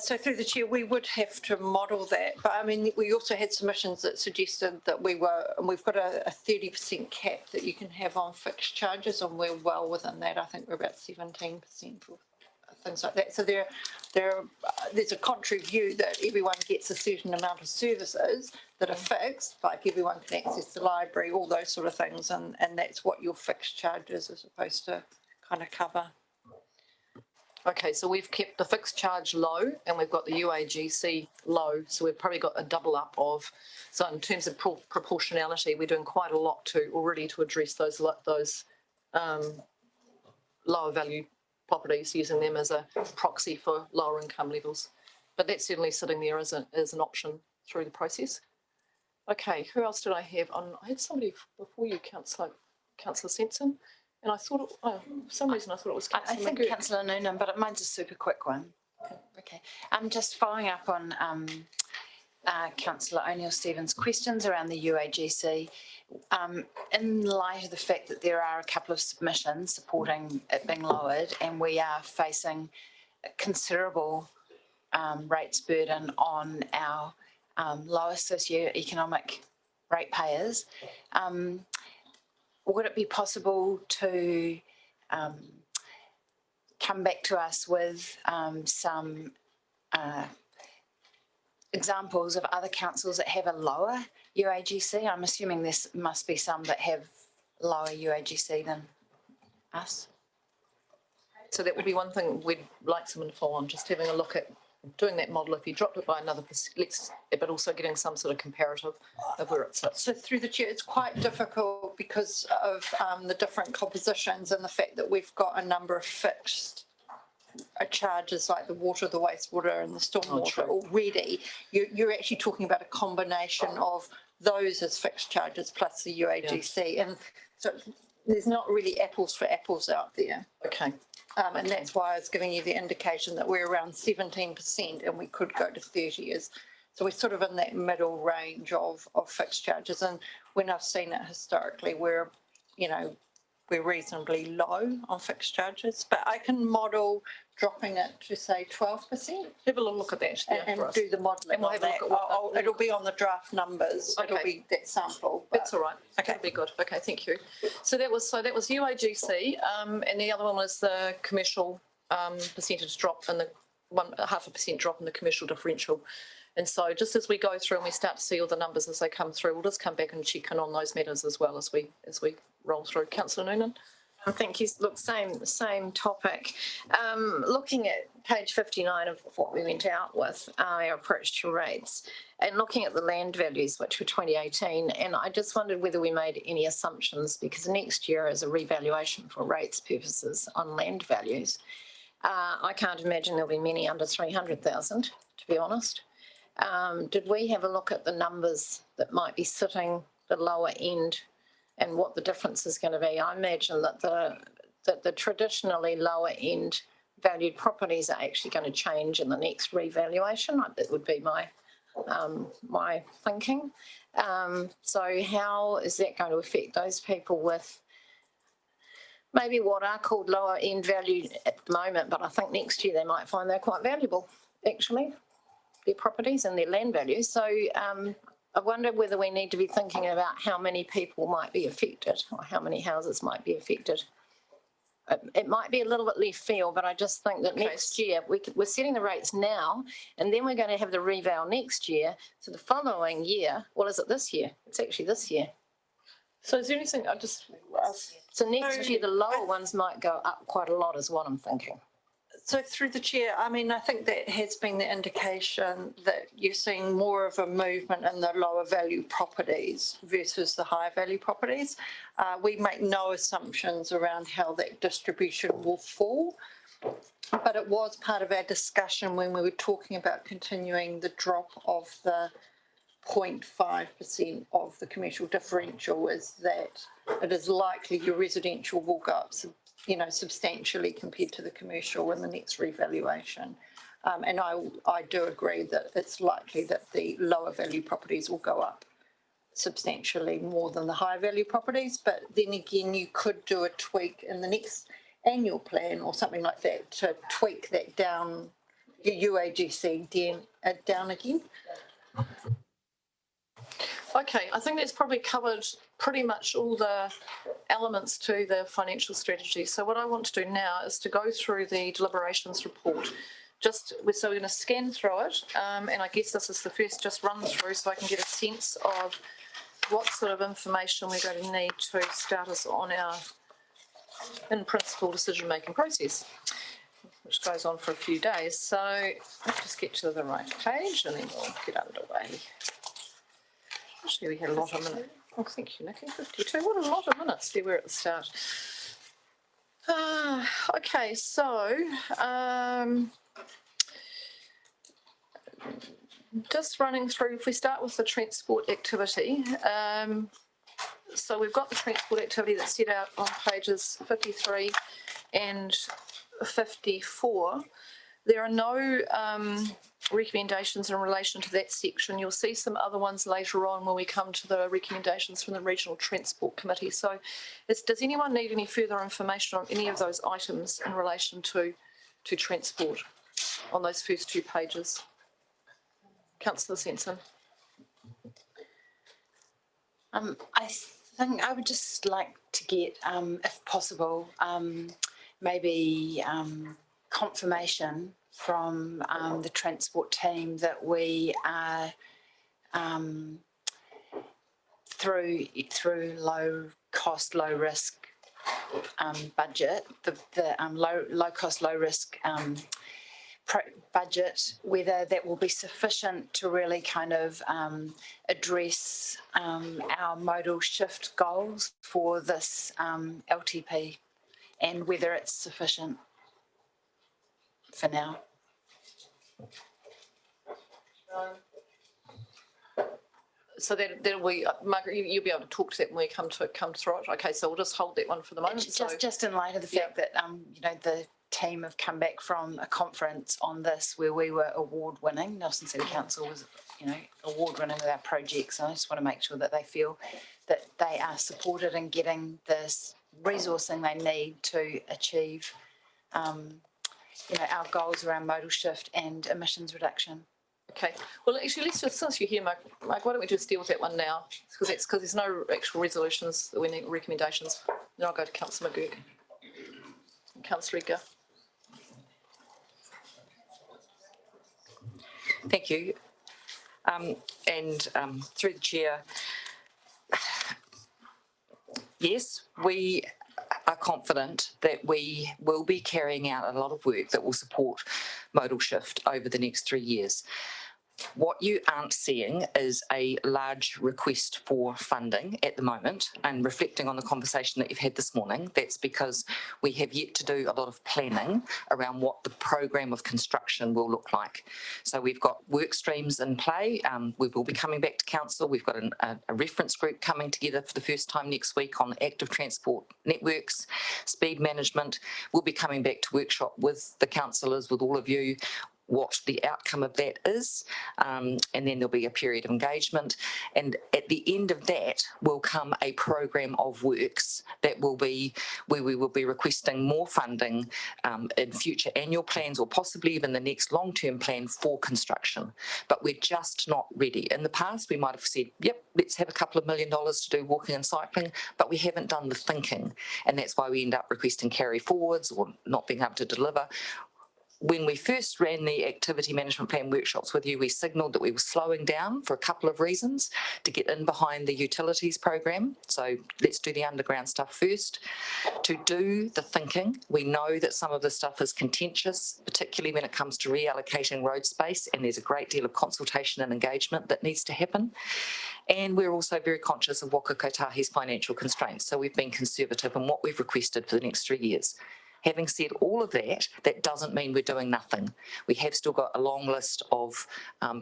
So through the chair, we would have to model that. But I mean, we also had submissions that suggested that we've got a 30% cap that you can have on fixed charges, and we're well within that. I think we're about 17% for things like that. So there's a contrary view that everyone gets a certain amount of services that are fixed, like everyone can access the library, all those sort of things, and that's what your fixed charge is as opposed to kind of cover. Okay, so we've kept the fixed charge low and we've got the UAGC low, so we've probably got a double up of, so in terms of proportionality, we're doing quite a lot already to address those lower value properties, using them as a proxy for lower income levels. But that's certainly sitting there as an option through the process. Okay, who else did I have on? I had somebody before you, Councillor Sensen. And I thought, for some reason, I thought it was Councillor I think Councillor Noonan, but mine's a super quick one. Okay. I'm just following up on Councillor O'Neill-Stevens' questions around the UAGC. In light of the fact that there are a couple of submissions supporting it being lowered, and we are facing a considerable rates burden on our lower socioeconomic ratepayers, would it be possible to come back to us with some examples of other councils that have a lower UAGC? I'm assuming there must be some that have lower UAGC than us. So that would be one thing we'd like some info on, just having a look at doing that model. If you dropped it by another %, but also getting some sort of comparative of where it sits. So through the chair, it's quite difficult because of the different compositions and the fact that we've got a number of fixed charges like the water, the wastewater and the stormwater already, you're actually talking about a combination of those as fixed charges plus the UAGC. And so there's not really apples for apples out there. Okay. And that's why I was giving you the indication that we're around 17% and we could go to 30 years. So we're sort of in that middle range of fixed charges. And when I've seen it historically, we're reasonably low on fixed charges, but I can model dropping it to say 12%. Have a little look at that. And do the modelling. And we'll have a look at what it'll be on the draft numbers. Okay. It'll be that sample. That's all right. Okay. That'll be good. Okay, thank you. So that was UAGC, and the other one was the commercial percentage drop and the 0.5% drop in the commercial differential. And so just as we go through and we start to see all the numbers as they come through, we'll just come back and check in on those matters as well as we roll through. Councillor Noonan. Thank you. Look, same topic. Looking at page 59 of what we went out with, our approach to rates, and looking at the land values, which were 2018, and I just wondered whether we made any assumptions, because next year is a revaluation for rates purposes on land values. I can't imagine there'll be many under 300,000, to be honest. Did we have a look at the numbers that might be sitting the lower end and what the difference is going to be? I imagine that the traditionally lower end valued properties are actually going to change in the next revaluation. That would be my thinking. So how is that going to affect those people with maybe what are called lower end value at the moment, but I think next year they might find they're quite valuable, actually, their properties and their land values. So I wonder whether we need to be thinking about how many people might be affected or how many houses might be affected. It might be a little bit left field, but I just think that next year we're setting the rates now, and then we're going to have the reval next year. So the following year, well, is it this year? It's actually this year. So is there anything, so next year the lower ones might go up quite a lot is what I'm thinking. So through the chair, I mean, I think that has been the indication that you're seeing more of a movement in the lower value properties versus the higher value properties. We make no assumptions around how that distribution will fall, but it was part of our discussion when we were talking about continuing the drop of the 0.5% of the commercial differential, is that it is likely your residential will go up substantially compared to the commercial in the next revaluation. And I do agree that it's likely that the lower value properties will go up substantially more than the higher value properties. But then again, you could do a tweak in the next annual plan or something like that to tweak that down, your UAGC down again. Okay, I think that's probably covered pretty much all the elements to the financial strategy. So what I want to do now is to go through the deliberations report. So we're going to scan through it, and I guess this is the first just run through so I can get a sense of what sort of information we're going to need to start us on our in-principle decision-making process, which goes on for a few days. So let's just get to the right page and then we'll get out of the way. Actually, we had a lot of minutes. Oh, thank you, Nikki. 52. What a lot of minutes there were at the start. Okay, so just running through, if we start with the transport activity. So we've got the transport activity that's set out on pages 53 and 54. There are no recommendations in relation to that section. You'll see some other ones later on when we come to the recommendations from the Regional Transport Committee. So does anyone need any further information on any of those items in relation to transport on those first two pages? Councillor Sensen. I think I would just like to get, if possible, maybe confirmation from the transport team that we are through low cost, low risk budget, the low cost, low risk budget, whether that will be sufficient to really kind of address our modal shift goals for this LTP, and whether it's sufficient. for now. So then we, Margaret, you'll be able to talk to that when we come through it. Okay, so we'll just hold that one for the moment. Just in light of the fact that the team have come back from a conference on this where we were award winning. Nelson City Council was, award winning with our projects. And I just want to make sure that they feel that they are supported in getting this resourcing they need to achieve, our goals around modal shift and emissions reduction. Okay, well, actually, let's just, since you're here, Mike, why don't we just deal with that one now? Because there's no actual resolutions that we need, recommendations. Then I'll go to Councillor McGurk. Councillor Edgar. Thank you. Through the chair, yes, we are confident that we will be carrying out a lot of work that will support modal shift over the next 3 years. What you aren't seeing is a large request for funding at the moment, and reflecting on the conversation that you've had this morning, that's because we have yet to do a lot of planning around what the program of construction will look like. So we've got work streams in play. We will be coming back to council. We've got a reference group coming together for the first time next week on active transport networks, speed management. We'll be coming back to workshop with the councillors, with all of you, what the outcome of that is, and then there'll be a period of engagement, and at the end of that will come a program of works that will be where we will be requesting more funding in future annual plans, or possibly even the next long-term plan for construction. But we're just not ready. In the past we might have said, yep, let's have a couple of $1 million to do walking and cycling, but we haven't done the thinking, and that's why we end up requesting carry forwards or not being able to deliver. When we first ran the activity management plan workshops with you, we signalled that we were slowing down for a couple of reasons to get in behind the utilities program. So let's do the underground stuff first. To do the thinking, we know that some of the stuff is contentious, particularly when it comes to reallocating road space, and there's a great deal of consultation and engagement that needs to happen. And we're also very conscious of Waka Kotahi's financial constraints. So we've been conservative in what we've requested for the next 3 years. Having said all of that, that doesn't mean we're doing nothing. We have still got a long list of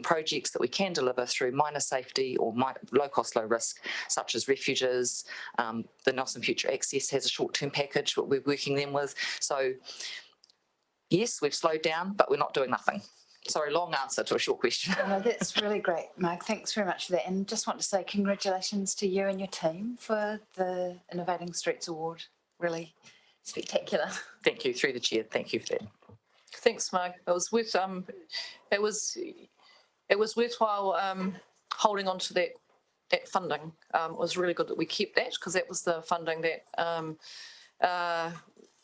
projects that we can deliver through minor safety or low cost, low risk, such as refuges. The Nelson Future Access has a short-term package that we're working them with. So yes, we've slowed down, but we're not doing nothing. Sorry, long answer to a short question. No, that's really great, Mark. Thanks very much for that. And just want to say congratulations to you and your team for the Innovating Streets Award. Really spectacular. Thank you, through the chair. Thank you for that. Thanks, Mark. It was worth it was worthwhile holding on to that funding. It was really good that we kept that, because that was the funding that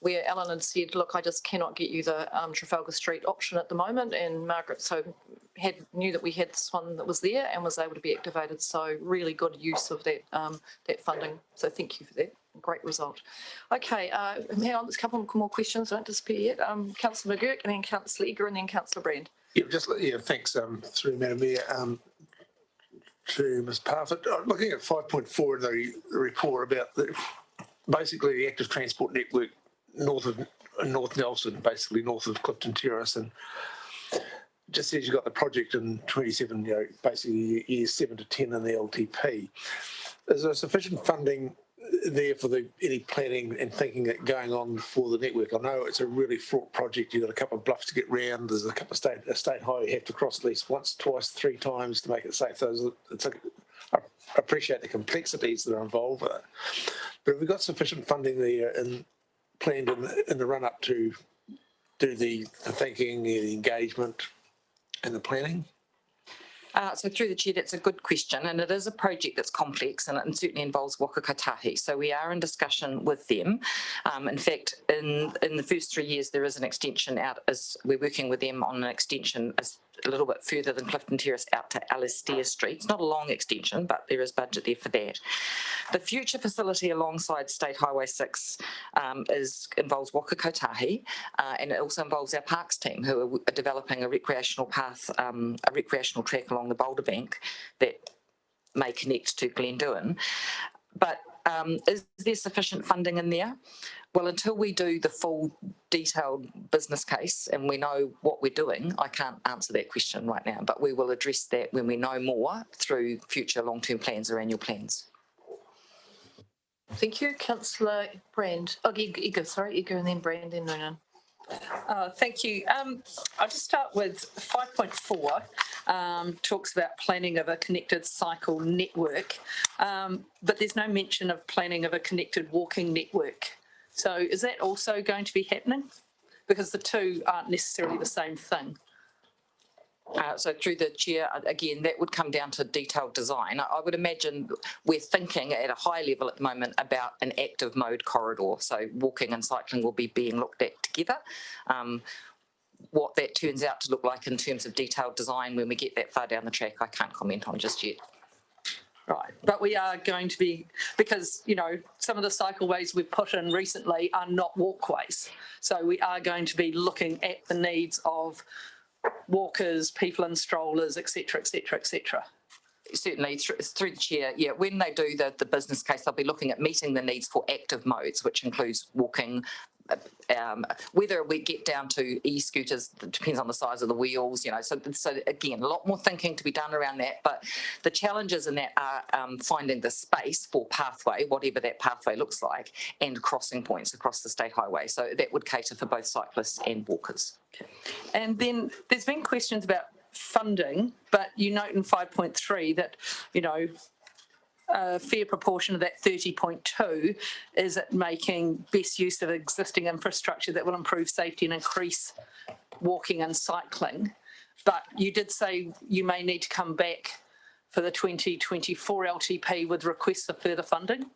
where Alan had said, look, I just cannot get you the Trafalgar Street option at the moment, and Margaret knew that we had this one that was there and was able to be activated. So really good use of that funding. So thank you for that. Great result. Okay, hang on, there's a couple more questions. Don't disappear yet. Councillor McGurk, and then Councillor Eager, and then Councillor Brand. Yeah, thanks. Through Madam Mayor, to Ms. Parfitt. Looking at 5.4 in the report about basically the active transport network north Nelson, basically north of Clifton Terrace, and just says you've got the project in 27, basically years 7 to 10 in the LTP. Is there sufficient funding there for any planning and thinking that going on for the network? I know it's a really fraught project. You've got a couple of bluffs to get round. There's a couple of state highway you have to cross at least once, twice, 3 times to make it safe. I appreciate the complexities that are involved with it. But have we got sufficient funding there and planned in the run up to do the thinking, the engagement and the planning? So through the chair, that's a good question, and it is a project that's complex, and it certainly involves Waka Kotahi. So we are in discussion with them. In fact, in the first 3 years, there is an extension out, as we're working with them on an extension a little bit further than Clifton Terrace out to Alistair Street. It's not a long extension, but there is budget there for that. The future facility alongside State Highway 6 involves Waka Kotahi, and it also involves our parks team, who are developing a recreational path, a recreational track along the Boulder Bank that may connect to Glendowen. But Is there sufficient funding in there? Well, until we do the full detailed business case and we know what we're doing, I can't answer that question right now, but we will address that when we know more through future long-term plans or annual plans. Thank you, Councillor Brand. Oh, Igor, and then Brand, then Noonan. Thank you. I'll just start with 5.4, talks about planning of a connected cycle network, but there's no mention of planning of a connected walking network. So is that also going to be happening? Because the two aren't necessarily the same thing. So through the chair, again, that would come down to detailed design. I would imagine we're thinking at a high level at the moment about an active mode corridor. So walking and cycling will be being looked at together. What that turns out to look like in terms of detailed design when we get that far down the track, I can't comment on just yet. Right, but we are going to be, because, you know, some of the cycleways we've put in recently are not walkways. So we are going to be looking at the needs of walkers, people in strollers, etc., etc., etc. Certainly, through the chair, yeah, when they do the business case, they'll be looking at meeting the needs for active modes, which includes walking, whether we get down to e-scooters, depends on the size of the wheels, you know, so again, a lot more thinking to be done around that, but the challenges in that are finding the space for pathway, whatever that pathway looks like, and crossing points across the state highway, so that would cater for both cyclists and walkers. Okay. And then there's been questions about funding, but you note in 5.3 that, you know, a fair proportion of that 30.2 is at making best use of existing infrastructure that will improve safety and increase walking and cycling. But you did say you may need to come back for the 2024 LTP with requests for further funding?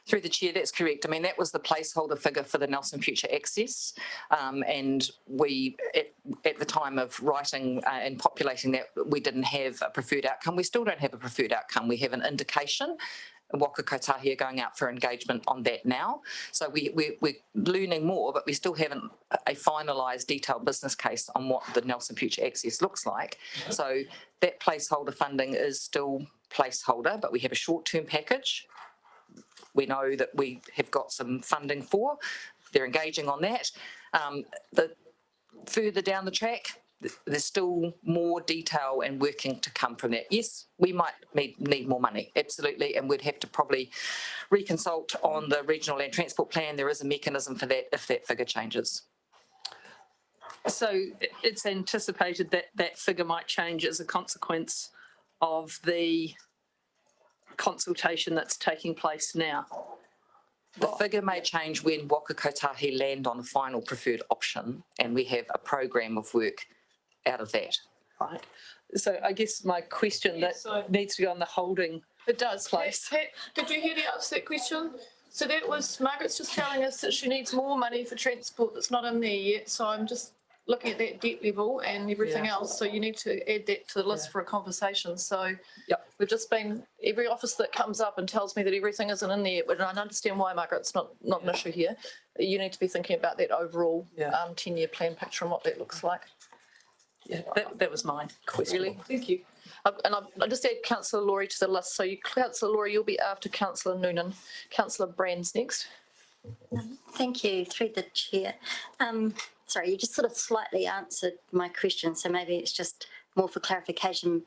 Through the chair, that's correct. I mean, that was the placeholder figure for the Nelson Future Access, and we, at the time of writing and populating that, we didn't have a preferred outcome. We still don't have a preferred outcome. We have an indication. Waka Kotahi are going out for engagement on that now. So we're learning more, but we still haven't a finalised detailed business case on what the Nelson Future Access looks like. So that placeholder funding is still placeholder, but we have a short-term package. We know that we have got some funding for. They're engaging on that. The further down the track, there's still more detail and working to come from that. Yes, we might need more money, absolutely, and we'd have to probably reconsult on the regional land transport plan. There is a mechanism for that if that figure changes. So it's anticipated that that figure might change as a consequence of the consultation that's taking place now. The figure may change when Waka Kotahi land on the final preferred option and we have a program of work out of that. Right. So I guess my question needs to go on the holding. It does. Place. Did you hear the answer to that question? So that was, Margaret's just telling us that she needs more money for transport that's not in there yet. So I'm just looking at that debt level and everything else. So you need to add that to the list for a conversation. So we've just been, every office that comes up and tells me that everything isn't in there, but I understand why, Margaret, it's not an issue here. You need to be thinking about that overall 10-year plan picture and what that looks like. Yeah, that was my question. Really? Thank you. And I just add Councillor Laurie to the list. So Councillor Laurie, you'll be after Councillor Noonan. Councillor Brand's next. Thank you, through the chair. Sorry, you just sort of slightly answered my question, so maybe it's just more for clarification,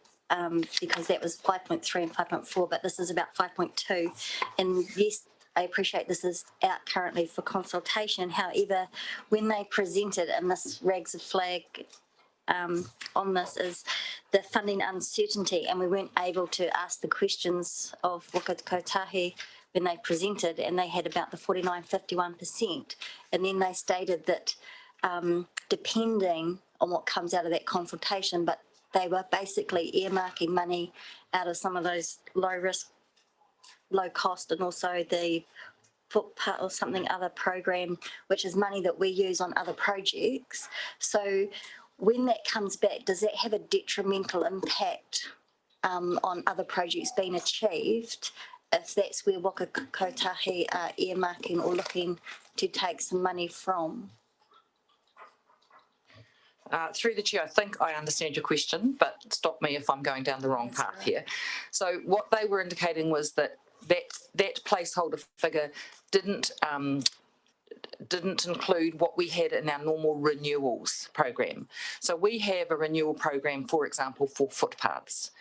because that was 5.3 and 5.4, but this is about 5.2. And yes, I appreciate this is out currently for consultation. However, when they presented, and this rags a flag on this, is the funding uncertainty, and we weren't able to ask the questions of Waka Kotahi when they presented, and they had about the 49-51%. And then they stated that depending on what comes out of that consultation, but they were basically earmarking money out of some of those low risk, low cost, and also the footpath or something other program, which is money that we use on other projects. So when that comes back, does that have a detrimental impact on other projects being achieved, if that's where Waka Kotahi are earmarking or looking to take some money from? Through the chair, I think I understand your question, but stop me if I'm going down the wrong path here. So what they were indicating was that that placeholder figure didn't include what we had in our normal renewals program. So we have a renewal program, for example, for footpaths,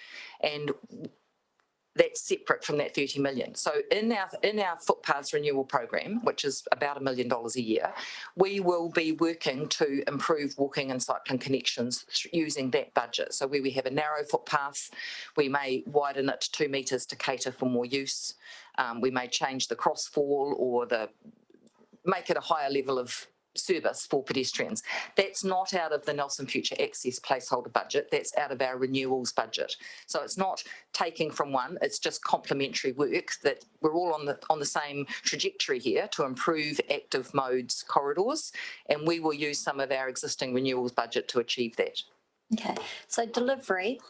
and that's separate from that 30 million. So in our footpaths renewal program, which is about $1 million a year, we will be working to improve walking and cycling connections using that budget. So where we have a narrow footpath, we may widen it to 2 metres to cater for more use. We may change the crossfall or make it a higher level of service for pedestrians. That's not out of the Nelson Future Access placeholder budget, that's out of our renewals budget. So it's not taking from one, it's just complementary work that we're all on the same trajectory here to improve active modes corridors, and we will use some of our existing renewals budget to achieve that. Okay, so delivery,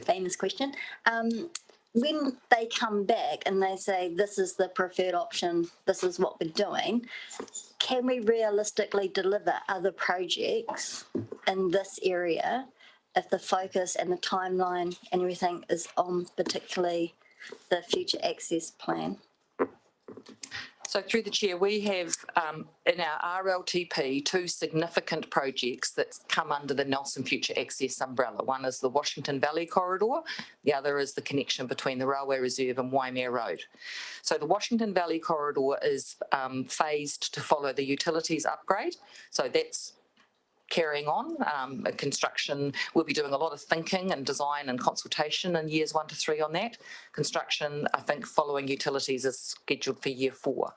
famous question. When they come back and they say, this is the preferred option, this is what we're doing, can we realistically deliver other projects in this area if the focus and the timeline and everything is on particularly the future access plan? So through the chair, we have in our RLTP 2 significant projects that come under the Nelson Future Access umbrella. One is the Washington Valley Corridor, the other is the connection between the Railway Reserve and Waimea Road. So the Washington Valley Corridor is phased to follow the utilities upgrade. So that's carrying on. Construction, we'll be doing a lot of thinking and design and consultation in years 1 to 3 on that. Construction, I think, following utilities is scheduled for year 4.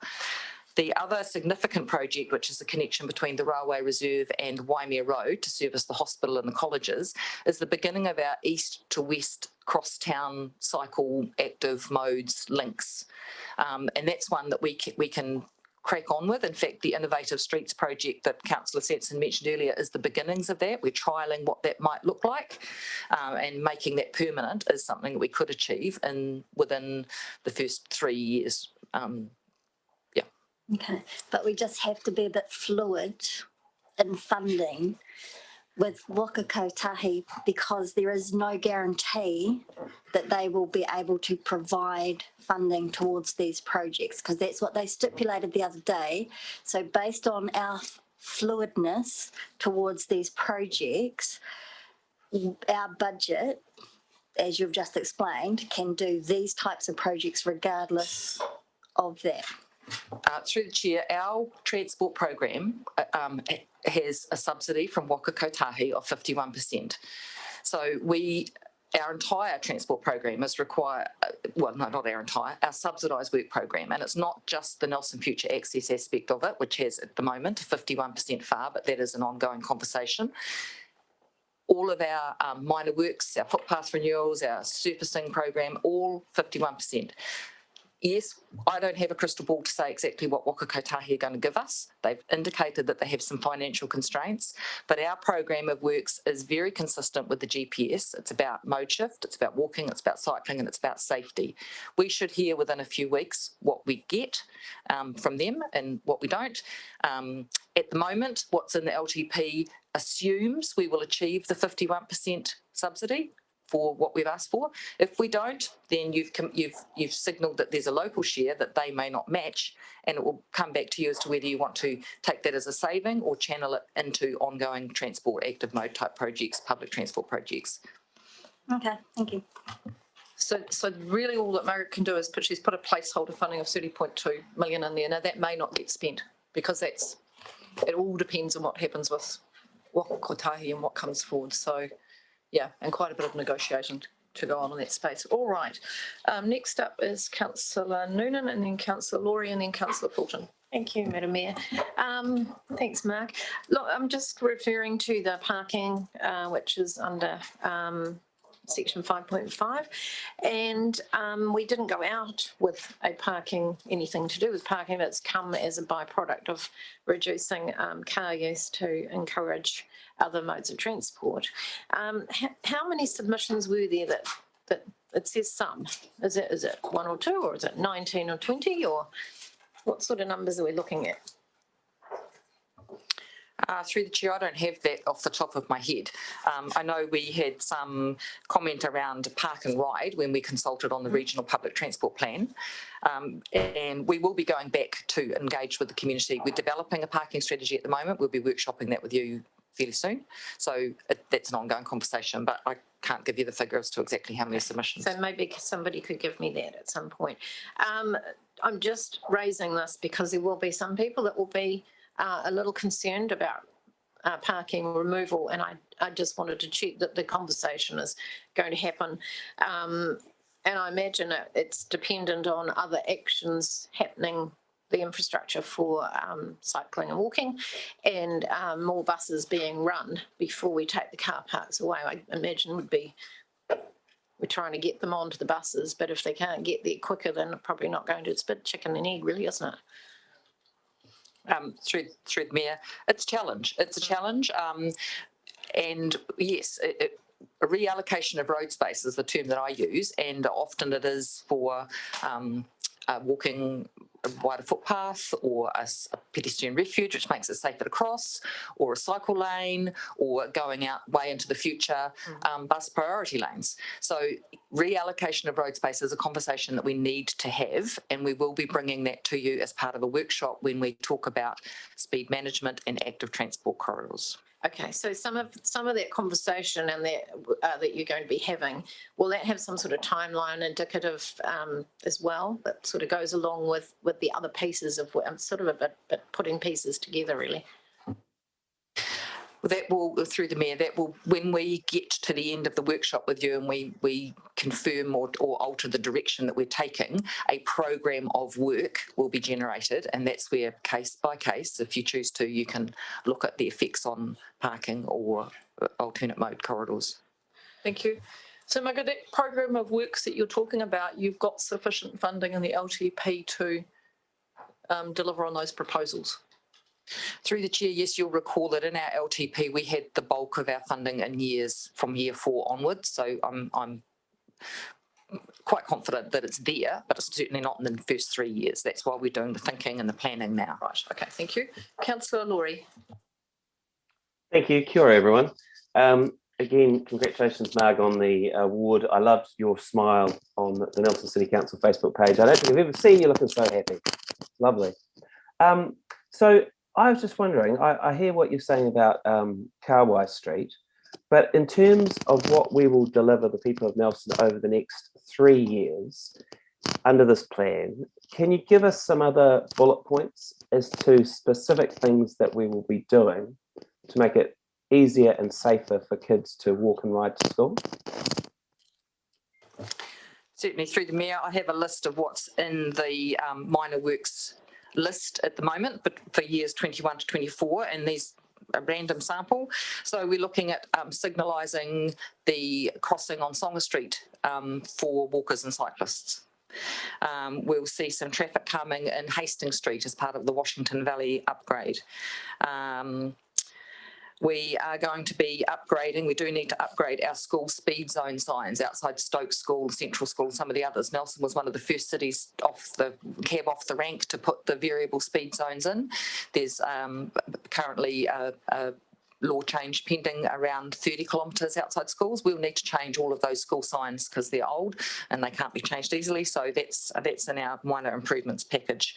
The other significant project, which is the connection between the Railway Reserve and Waimea Road to service the hospital and the colleges, is the beginning of our east to west cross-town cycle active modes links. And that's one that we can crack on with. In fact, the Innovative Streets project that Councillor Sanson mentioned earlier is the beginnings of that. We're trialling what that might look like, and making that permanent is something that we could achieve within the first 3 years. Okay, but we just have to be a bit fluid in funding with Waka Kotahi because there is no guarantee that they will be able to provide funding towards these projects, because that's what they stipulated the other day. So based on our fluidness towards these projects, our budget, as you've just explained, can do these types of projects regardless of that. Through the chair, our transport program has a subsidy from Waka Kotahi of 51%. So our entire transport program is well, no, not our entire, our subsidised work program. And it's not just the Nelson Future Access aspect of it, which has at the moment 51% FAR, but that is an ongoing conversation. All of our minor works, our footpath renewals, our surfacing program, all 51%. Yes, I don't have a crystal ball to say exactly what Waka Kotahi are going to give us. They've indicated that they have some financial constraints, but our program of works is very consistent with the GPS. It's about mode shift, it's about walking, it's about cycling, and it's about safety. We should hear within a few weeks what we get from them and what we don't. At the moment, what's in the LTP assumes we will achieve the 51% subsidy for what we've asked for. If we don't, then you've signalled that there's a local share that they may not match, and it will come back to you as to whether you want to take that as a saving or channel it into ongoing transport active mode type projects, public transport projects. Okay, thank you. So really all that Margaret can do is she's put a placeholder funding of 30.2 million in there. Now that may not get spent because it all depends on what happens with Waka Kotahi and what comes forward. So yeah, and quite a bit of negotiation to go on in that space. All right. Next up is Councillor Noonan, and then Councillor Laurie, and then Councillor Fulton. Thank you, Madam Mayor. Thanks, Mark. Look, I'm just referring to the parking, which is under section 5.5, and we didn't go out with anything to do with parking. It's come as a byproduct of reducing car use to encourage other modes of transport. How many submissions were there that it says some? Is it 1 or 2, or is it 19 or 20, or what sort of numbers are we looking at? Through the chair, I don't have that off the top of my head. I know we had some comment around park and ride when we consulted on the regional public transport plan. And we will be going back to engage with the community. We're developing a parking strategy at the moment. We'll be workshopping that with you fairly soon. So that's an ongoing conversation, but I can't give you the figure as to exactly how many submissions. So maybe somebody could give me that at some point. I'm just raising this because there will be some people that will be a little concerned about parking removal, and I just wanted to check that the conversation is going to happen. And I imagine it's dependent on other actions happening, the infrastructure for cycling and walking, and more buses being run before we take the car parks away. I imagine would be, we're trying to get them onto the buses, but if they can't get there quicker, then they're probably not going to. It's a bit chicken and egg, really, isn't it? Through the Mayor, it's a challenge. It's a challenge. And yes, a reallocation of road space is the term that I use, and often it is for walking a wider footpath, or a pedestrian refuge, which makes it safer to cross, or a cycle lane, or going out way into the future, bus priority lanes. So reallocation of road space is a conversation that we need to have, and we will be bringing that to you as part of a workshop when we talk about speed management and active transport corridors. Okay, so some of that conversation and that you're going to be having, will that have some sort of timeline indicative as well that sort of goes along with the other pieces of what I'm sort of a bit putting pieces together, really? That will, through the Mayor, that will, when we get to the end of the workshop with you and we confirm or alter the direction that we're taking, a program of work will be generated, and that's where case by case, if you choose to, you can look at the effects on parking or alternate mode corridors. Thank you. So Margaret, that program of works that you're talking about, you've got sufficient funding in the LTP to deliver on those proposals? Through the chair, yes, you'll recall that in our LTP we had the bulk of our funding in years from year 4 onwards. So I'm quite confident that it's there, but it's certainly not in the first 3 years. That's why we're doing the thinking and the planning now. Right. Okay. Thank you, Councillor Laurie. Thank you. Kia ora, everyone. Again, congratulations, Marg, on the award. I loved your smile on the Nelson City Council Facebook page. I don't think I've ever seen you looking so happy. Lovely. So I was just wondering, I hear what you're saying about Kawai Street, but in terms of what we will deliver the people of Nelson over the next 3 years under this plan, can you give us some other bullet points as to specific things that we will be doing to make it easier and safer for kids to walk and ride to school? Certainly, through the Mayor, I have a list of what's in the minor works list at the moment, but for years 21 to 24, and these a random sample. So we're looking at signalising the crossing on Songa Street for walkers and cyclists. We'll see some traffic calming in Hastings Street as part of the Washington Valley upgrade. We are going to be upgrading, we do need to upgrade our school speed zone signs outside Stoke School, Central School, and some of the others. Nelson was one of the first cities off the rank to put the variable speed zones in. There's currently a law change pending around 30 kilometres outside schools. We'll need to change all of those school signs because they're old and they can't be changed easily. So that's in our minor improvements package.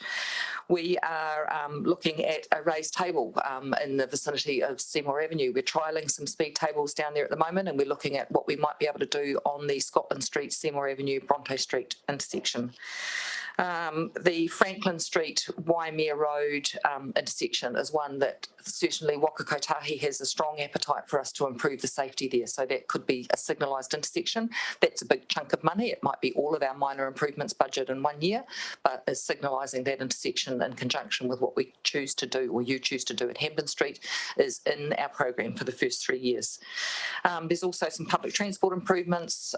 We are looking at a raised table in the vicinity of Seymour Avenue. We're trialling some speed tables down there at the moment, and we're looking at what we might be able to do on the Scotland Street, Seymour Avenue, Bronte Street intersection. The Franklin Street, Waimea Road intersection is one that certainly Waka Kotahi has a strong appetite for us to improve the safety there. So that could be a signalised intersection. That's a big chunk of money. It might be all of our minor improvements budget in 1 year, but is signalising that intersection in conjunction with what we choose to do, or you choose to do at Hampden Street, is in our program for the first 3 years. There's also some public transport improvements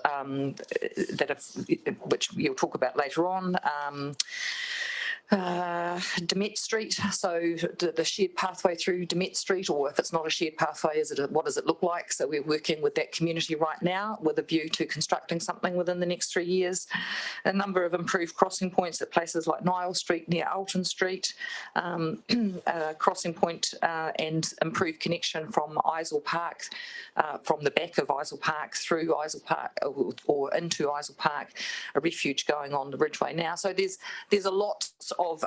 which you'll talk about later on. Demet Street, so the shared pathway through Demet Street, or if it's not a shared pathway, what does it look like? So we're working with that community right now with a view to constructing something within the next 3 years. A number of improved crossing points at places like Niall Street near Alton Street, crossing point and improved connection from Isle Park, from the back of Isle Park through Isle Park or into Isle Park, a refuge going on the Ridgeway now. So there's a lot of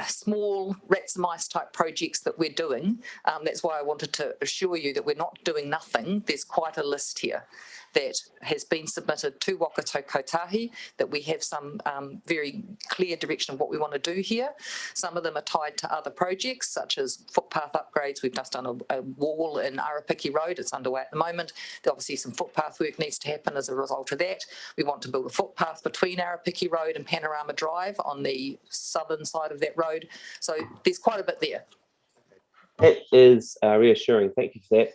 small rats and mice type projects that we're doing. That's why I wanted to assure you that we're not doing nothing. There's quite a list here that has been submitted to Wakato Kotahi, that we have some very clear direction of what we want to do here. Some of them are tied to other projects, such as footpath upgrades. We've just done a wall in Arapiki Road. It's underway at the moment. There obviously some footpath work needs to happen as a result of that. We want to build a footpath between Arapiki Road and Panorama Drive on the southern side of that road. So there's quite a bit there. That is reassuring. Thank you for that.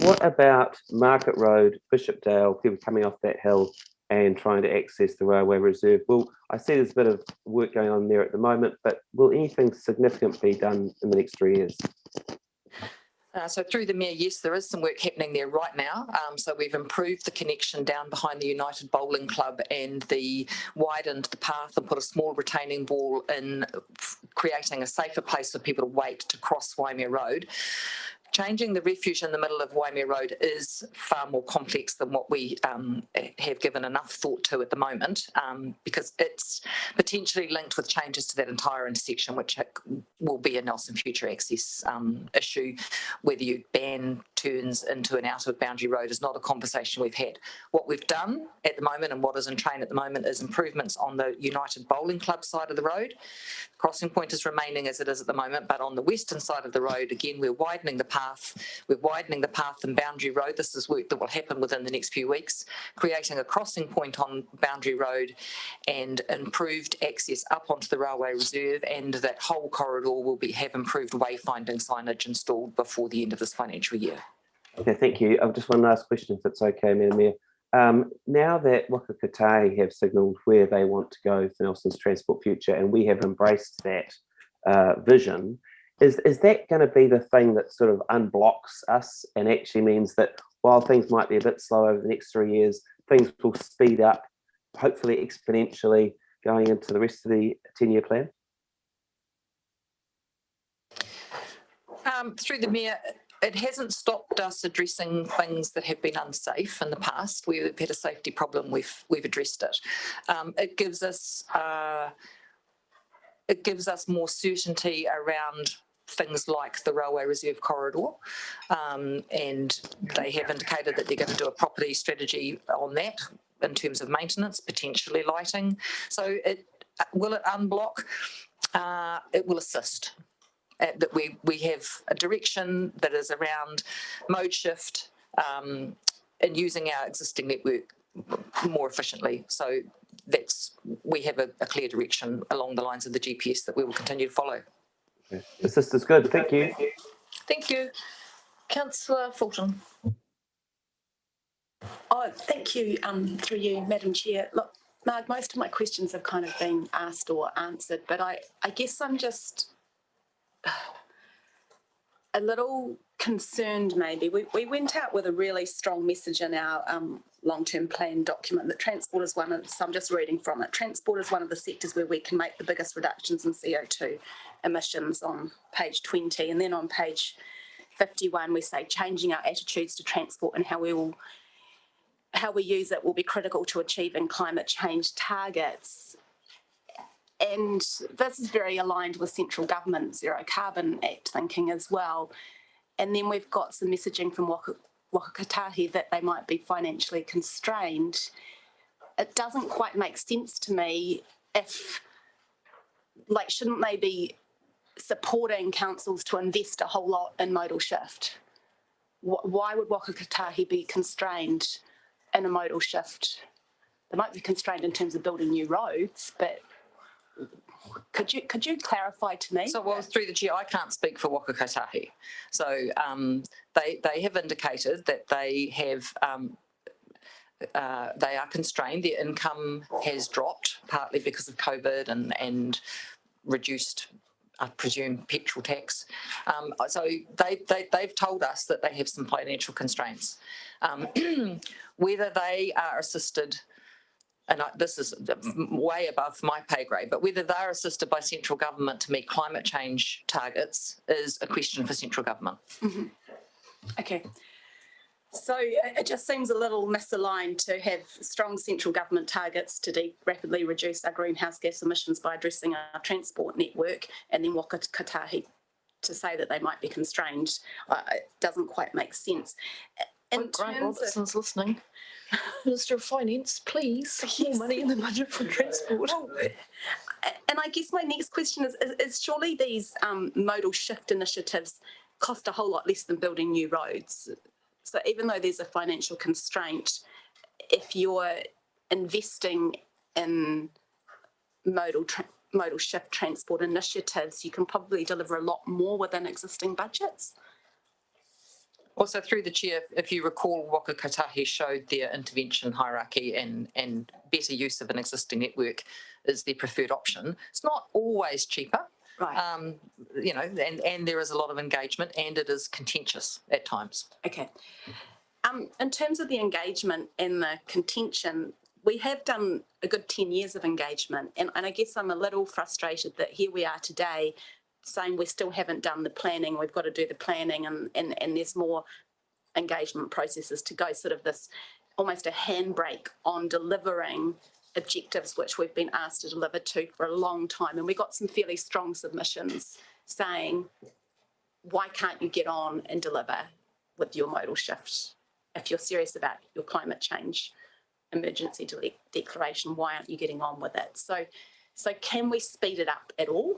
What about Market Road, Bishopdale, people coming off that hill and trying to access the railway reserve? Well, I see there's a bit of work going on there at the moment, but will anything significant be done in the next 3 years? So through the Mayor, yes, there is some work happening there right now. So we've improved the connection down behind the United Bowling Club and widened the path and put a small retaining wall in, creating a safer place for people to wait to cross Waimea Road. Changing the refuge in the middle of Waimea Road is far more complex than what we have given enough thought to at the moment, because it's potentially linked with changes to that entire intersection, which will be a Nelson Future Access issue. Whether you ban turns into and out of Boundary Road is not a conversation we've had. What we've done at the moment and what is in train at the moment is improvements on the United Bowling Club side of the road. Crossing point is remaining as it is at the moment, but on the western side of the road, again, we're widening the path. We're widening the path in Boundary Road. This is work that will happen within the next few weeks, creating a crossing point on Boundary Road and improved access up onto the railway reserve, and that whole corridor will have improved wayfinding signage installed before the end of this financial year. Okay, thank you. I've just one last question, if it's okay, Madam Mayor. Now that Waka Kotahi have signalled where they want to go for Nelson's Transport Future, and we have embraced that vision, is that going to be the thing that sort of unblocks us and actually means that while things might be a bit slow over the next 3 years, things will speed up, hopefully exponentially, going into the rest of the 10-year plan? Through the Mayor, it hasn't stopped us addressing things that have been unsafe in the past. We've had a safety problem, we've addressed it. It gives us more certainty around things like the railway reserve corridor, and they have indicated that they're going to do a property strategy on that in terms of maintenance, potentially lighting. So will it unblock? It will assist. That we have a direction that is around mode shift and using our existing network more efficiently. So we have a clear direction along the lines of the GPS that we will continue to follow. Okay. Assist is good. Thank you. Thank you. Councillor Fulton. Oh, thank you, through you, Madam Chair. Look, Marg, most of my questions have kind of been asked or answered, but I guess I'm just a little concerned maybe. We went out with a really strong message in our long-term plan document that transport is so I'm just reading from it, transport is one of the sectors where we can make the biggest reductions in CO2 emissions on page 20. And then on page 51, we say changing our attitudes to transport and how we use it will be critical to achieving climate change targets. And this is very aligned with central government Zero Carbon Act thinking as well. And then we've got some messaging from Waka Kotahi that they might be financially constrained. It doesn't quite make sense to me shouldn't they be supporting councils to invest a whole lot in modal shift? Why would Waka Kotahi be constrained in a modal shift? They might be constrained in terms of building new roads, but could you clarify to me? So, well, through the chair, I can't speak for Waka Kotahi. So they have indicated that they have they are constrained. Their income has dropped partly because of COVID and reduced, I presume, petrol tax. So they've told us that they have some financial constraints. Whether they are assisted, and this is way above my pay grade, but whether they're assisted by central government to meet climate change targets is a question for central government. Mm-hmm. Okay. So it just seems a little misaligned to have strong central government targets to rapidly reduce our greenhouse gas emissions by addressing our transport network, and then Waka Kotahi to say that they might be constrained. It doesn't quite make sense. Grant Robertson's listening. Minister of Finance, please, more money in the budget for transport. And I guess my next question is surely these modal shift initiatives cost a whole lot less than building new roads. So even though there's a financial constraint, if you're investing in modal shift transport initiatives, you can probably deliver a lot more within existing budgets. Also, through the chair, if you recall, Waka Kotahi showed their intervention hierarchy and better use of an existing network is their preferred option. It's not always cheaper, right? You know, and there is a lot of engagement, and it is contentious at times. Okay. In terms of the engagement and the contention, we have done a good 10 years of engagement, and I guess I'm a little frustrated that here we are today saying we still haven't done the planning, we've got to do the planning, and there's more engagement processes to go, sort of this almost a handbrake on delivering objectives which we've been asked to deliver to for a long time. And we got some fairly strong submissions saying, why can't you get on and deliver with your modal shift? If you're serious about your climate change emergency declaration, why aren't you getting on with it? So can we speed it up at all?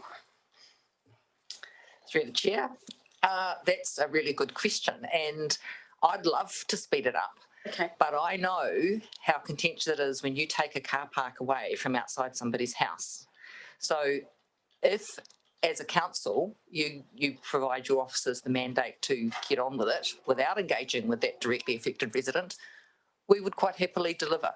Through the chair, that's a really good question, and I'd love to speed it up. Okay. But I know how contentious it is when you take a car park away from outside somebody's house. So if, as a council, you provide your officers the mandate to get on with it without engaging with that directly affected resident, we would quite happily deliver.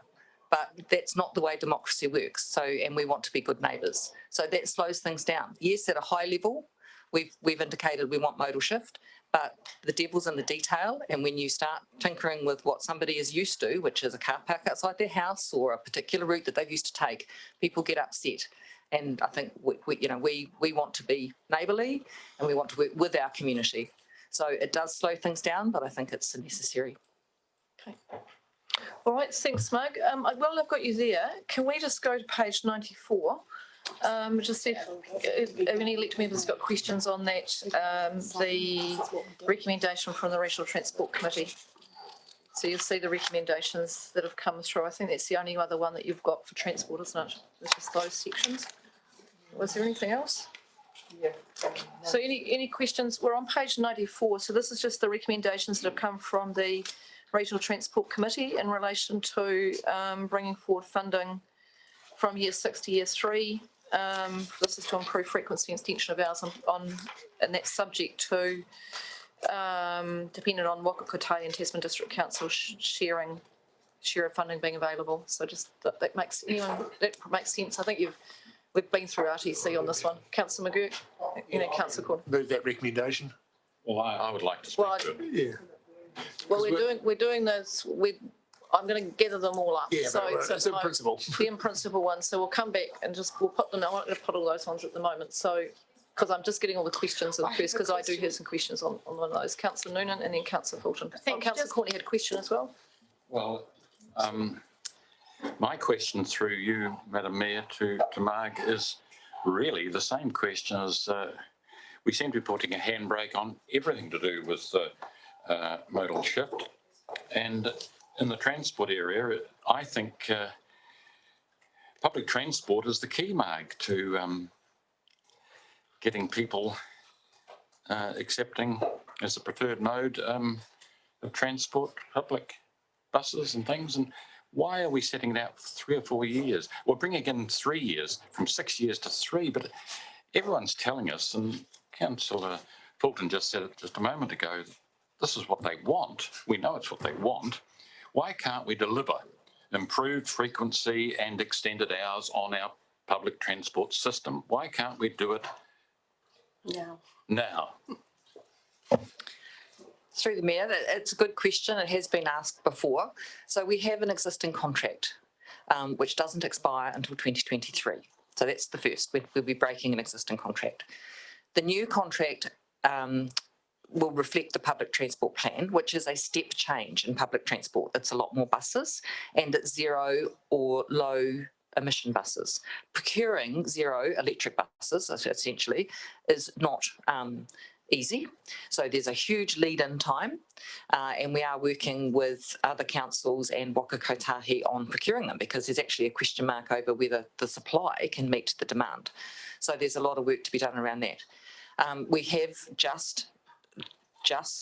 But that's not the way democracy works. So, and we want to be good neighbours. So that slows things down. Yes, at a high level, we've indicated we want modal shift, but the devil's in the detail. And when you start tinkering with what somebody is used to, which is a car park outside their house or a particular route that they've used to take, people get upset. And I think we want to be neighbourly and we want to work with our community. So it does slow things down, but I think it's necessary. Okay. All right, thanks, Marg. Well, I've got you there. Can we just go to page 94? Just see if any elected members got questions on that, the recommendation from the Regional Transport Committee. So you'll see the recommendations that have come through. I think that's the only other one that you've got for transport, isn't it? It's just those sections. Was there anything else? Yeah. So any questions? We're on page 94. So this is just the recommendations that have come from the Regional Transport Committee in relation to bringing forward funding from year 6 to year 3. This is to improve frequency and extension of hours and that's subject to dependent on Waka Kotahi and Tasman District Council share of funding being available. So just that makes sense. I think we've been through RTC on this one. Councillor McGurk, Councillor Corn. Move that recommendation. Well, I would like to speak to it. Yeah. Well, we're doing this. I'm going to gather them all up. Yeah, so it's in principle. The in principle ones. So we'll come back and we'll put them. I want to put all those ones at the moment. So because I'm just getting all the questions in first, because I do have some questions on one of those. Councillor Noonan and then Councillor Fulton. Councillor Courtney had a question as well. Well, my question through you, Madam Mayor, to Marg is really the same question as we seem to be putting a handbrake on everything to do with modal shift. And in the transport area, I think public transport is the key, Marg, to getting people accepting as a preferred mode of transport, public buses and things. And why are we setting it out for 3 or 4 years? We're bringing in 3 years, from 6 years to 3, but everyone's telling us, and Councillor Fulton just said it just a moment ago, this is what they want. We know it's what they want. Why can't we deliver improved frequency and extended hours on our public transport system. Why can't we do it now? Through the Mayor, it's a good question. It has been asked before. So we have an existing contract which doesn't expire until 2023. So that's the first. We'll be breaking an existing contract. The new contract will reflect the public transport plan, which is a step change in public transport. It's a lot more buses and it's zero or low emission buses. Procuring zero electric buses, essentially, is not easy. So there's a huge lead-in time and we are working with other councils and Waka Kotahi on procuring them because there's actually a question mark over whether the supply can meet the demand. So there's a lot of work to be done around that. We have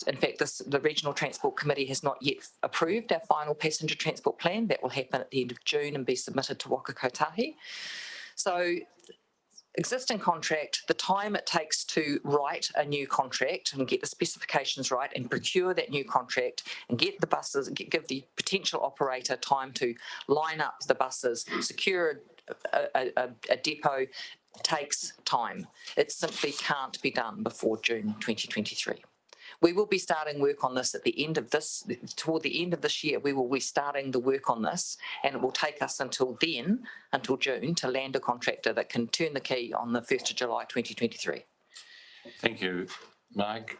in fact, the Regional Transport Committee has not yet approved our final passenger transport plan. That will happen at the end of June and be submitted to Waka Kotahi. So existing contract, the time it takes to write a new contract and get the specifications right and procure that new contract and get the buses, give the potential operator time to line up the buses, secure a depot, takes time. It simply can't be done before June 2023. We will be starting work on this at the end of this, toward the end of this year, we will be starting the work on this and it will take us until then, until June, to land a contractor that can turn the key on the 1st of July 2023. Thank you, Mark.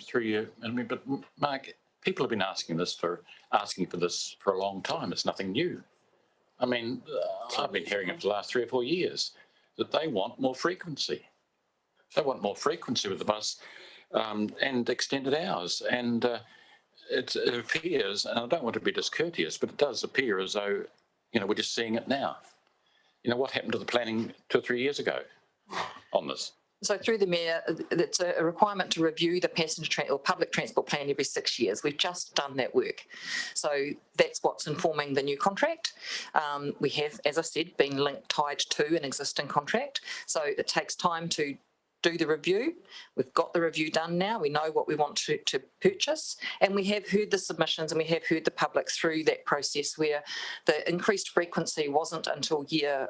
Through you, but Mark, people have been asking for this for a long time. It's nothing new. I mean, I've been hearing it for the last 3 or 4 years that they want more frequency. They want more frequency with the bus. And extended hours. And it appears, and I don't want to be discourteous, but it does appear as though, we're just seeing it now. What happened to the planning 2 or 3 years ago on this? So through the Mayor, it's a requirement to review the passenger or public transport plan every 6 years. We've just done that work. So that's what's informing the new contract. We have, as I said, been tied to an existing contract. So it takes time to do the review. We've got the review done now. We know what we want to purchase, and we have heard the submissions and we have heard the public through that process where the increased frequency wasn't until year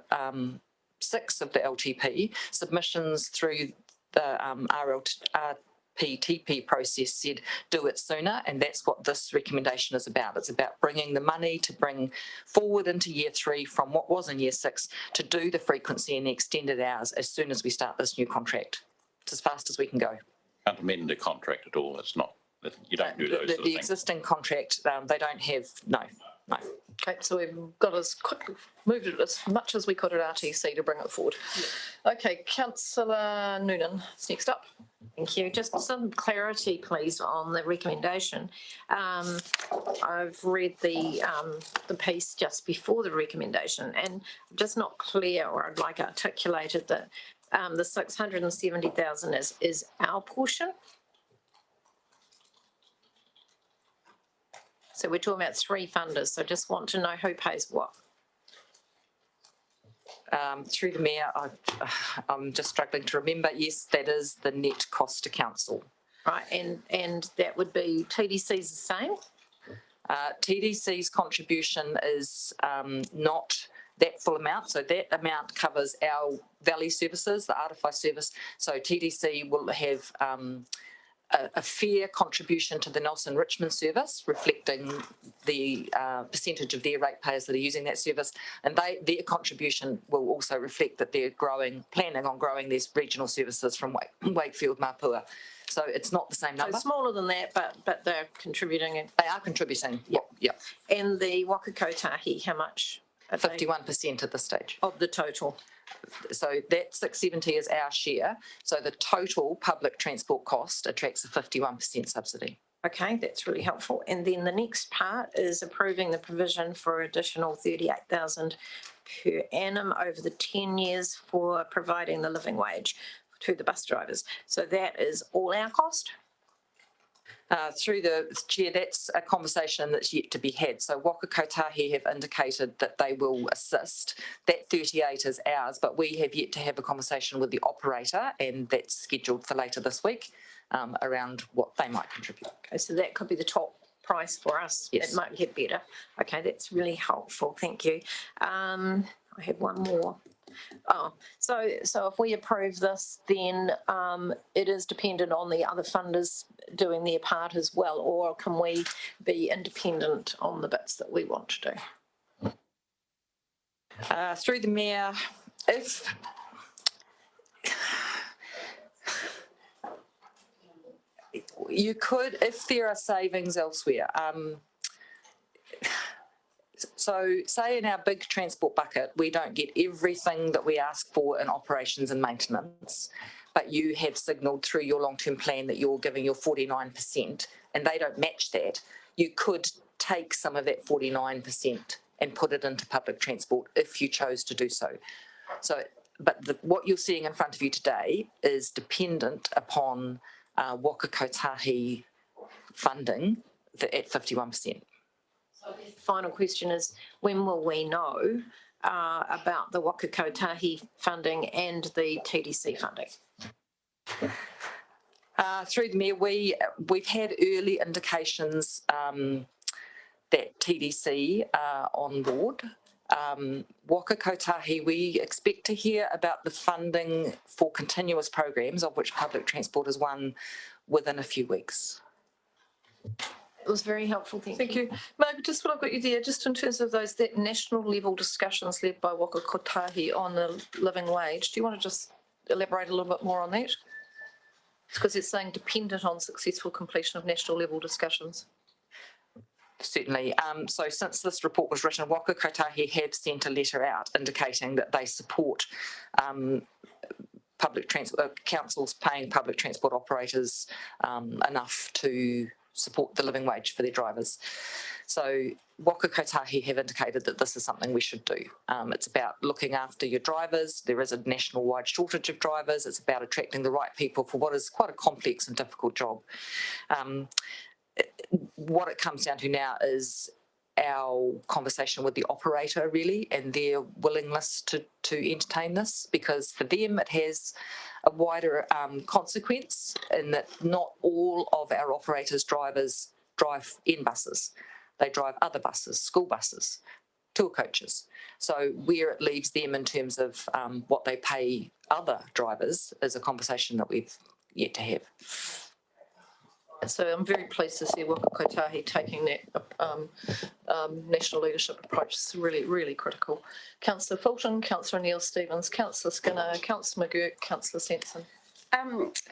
6 of the LTP. Submissions through the RPTP process said do it sooner, and that's what this recommendation is about. It's about bringing the money to bring forward into year 3 from what was in year 6 to do the frequency and the extended hours as soon as we start this new contract. It's as fast as we can go. Can't amend the contract at all. It's not, you don't do those the existing contract, they don't have, no. Okay, so we've got moved it as much as we could at RTC to bring it forward. Okay, Councillor Noonan is next up. Thank you. Just some clarity, please, on the recommendation. I've read the piece just before the recommendation, and just not clear, or I'd like articulated that the 670,000 is our portion. So we're talking about 3 funders. So just want to know who pays what. Through the Mayor, I'm just struggling to remember. Yes, that is the net cost to council. Right, and that would be TDC's the same? TDC's contribution is not that full amount. So that amount covers our valley services, the RFI service. So TDC will have a fair contribution to the Nelson Richmond service, reflecting the percentage of their ratepayers that are using that service, and their contribution will also reflect that they're planning on growing these regional services from Wakefield, Mapua. So it's not the same number. So smaller than that, but they're contributing. They are contributing. Yep. And the Waka Kotahi, how much? 51% at this stage of the total. So that 670 is our share. So the total public transport cost attracts a 51% subsidy. Okay, that's really helpful. And then the next part is approving the provision for additional 38,000 per annum over the 10 years for providing the living wage to the bus drivers. So that is all our cost? Through the Chair, that's a conversation that's yet to be had. So Waka Kotahi have indicated that they will assist. That 38 is ours, but we have yet to have a conversation with the operator, and that's scheduled for later this week around what they might contribute. Okay, so that could be the top price for us, Yes. it might get better. Okay, that's really helpful. Thank you. I have one more. Oh, so if we approve this, then it is dependent on the other funders doing their part as well, or can we be independent on the bits that we want to do? Through the Mayor, if you could, if there are savings elsewhere, so say in our big transport bucket, we don't get everything that we ask for in operations and maintenance, but you have signalled through your long-term plan that you're giving your 49% and they don't match that, you could take some of that 49% and put it into public transport if you chose to do so. So, but what you're seeing in front of you today is dependent upon Waka Kotahi funding at 51%. Final question is, when will we know about the Waka Kotahi funding and the TDC funding? Through the Mayor, we've had early indications that TDC are on board. Waka Kotahi, we expect to hear about the funding for continuous programs, of which public transport is one, within a few weeks. It was very helpful, thank you. Maybe just what I've got you there, just in terms of that national level discussions led by Waka Kotahi on the living wage, do you want to just elaborate a little bit more on that? Because it's saying dependent on successful completion of national level discussions. Certainly. So since this report was written, Waka Kotahi have sent a letter out indicating that they support public transport councils paying public transport operators enough to support the living wage for their drivers. So Waka Kotahi have indicated that this is something we should do. It's about looking after your drivers. There is a national-wide shortage of drivers. It's about attracting the right people for what is quite a complex and difficult job. What it comes down to now is our conversation with the operator, really, and their willingness to entertain this, because for them it has a wider consequence in that not all of our operators' drivers drive N buses. They drive other buses, school buses, tour coaches. So where it leaves them in terms of what they pay other drivers is a conversation that we've yet to have. So I'm very pleased to see Waka Kotahi taking that national leadership approach. It's really, really critical. Councillor Fulton, Councillor Neil Stevens, Councillor Skinner, Councillor McGurk, Councillor Sampson.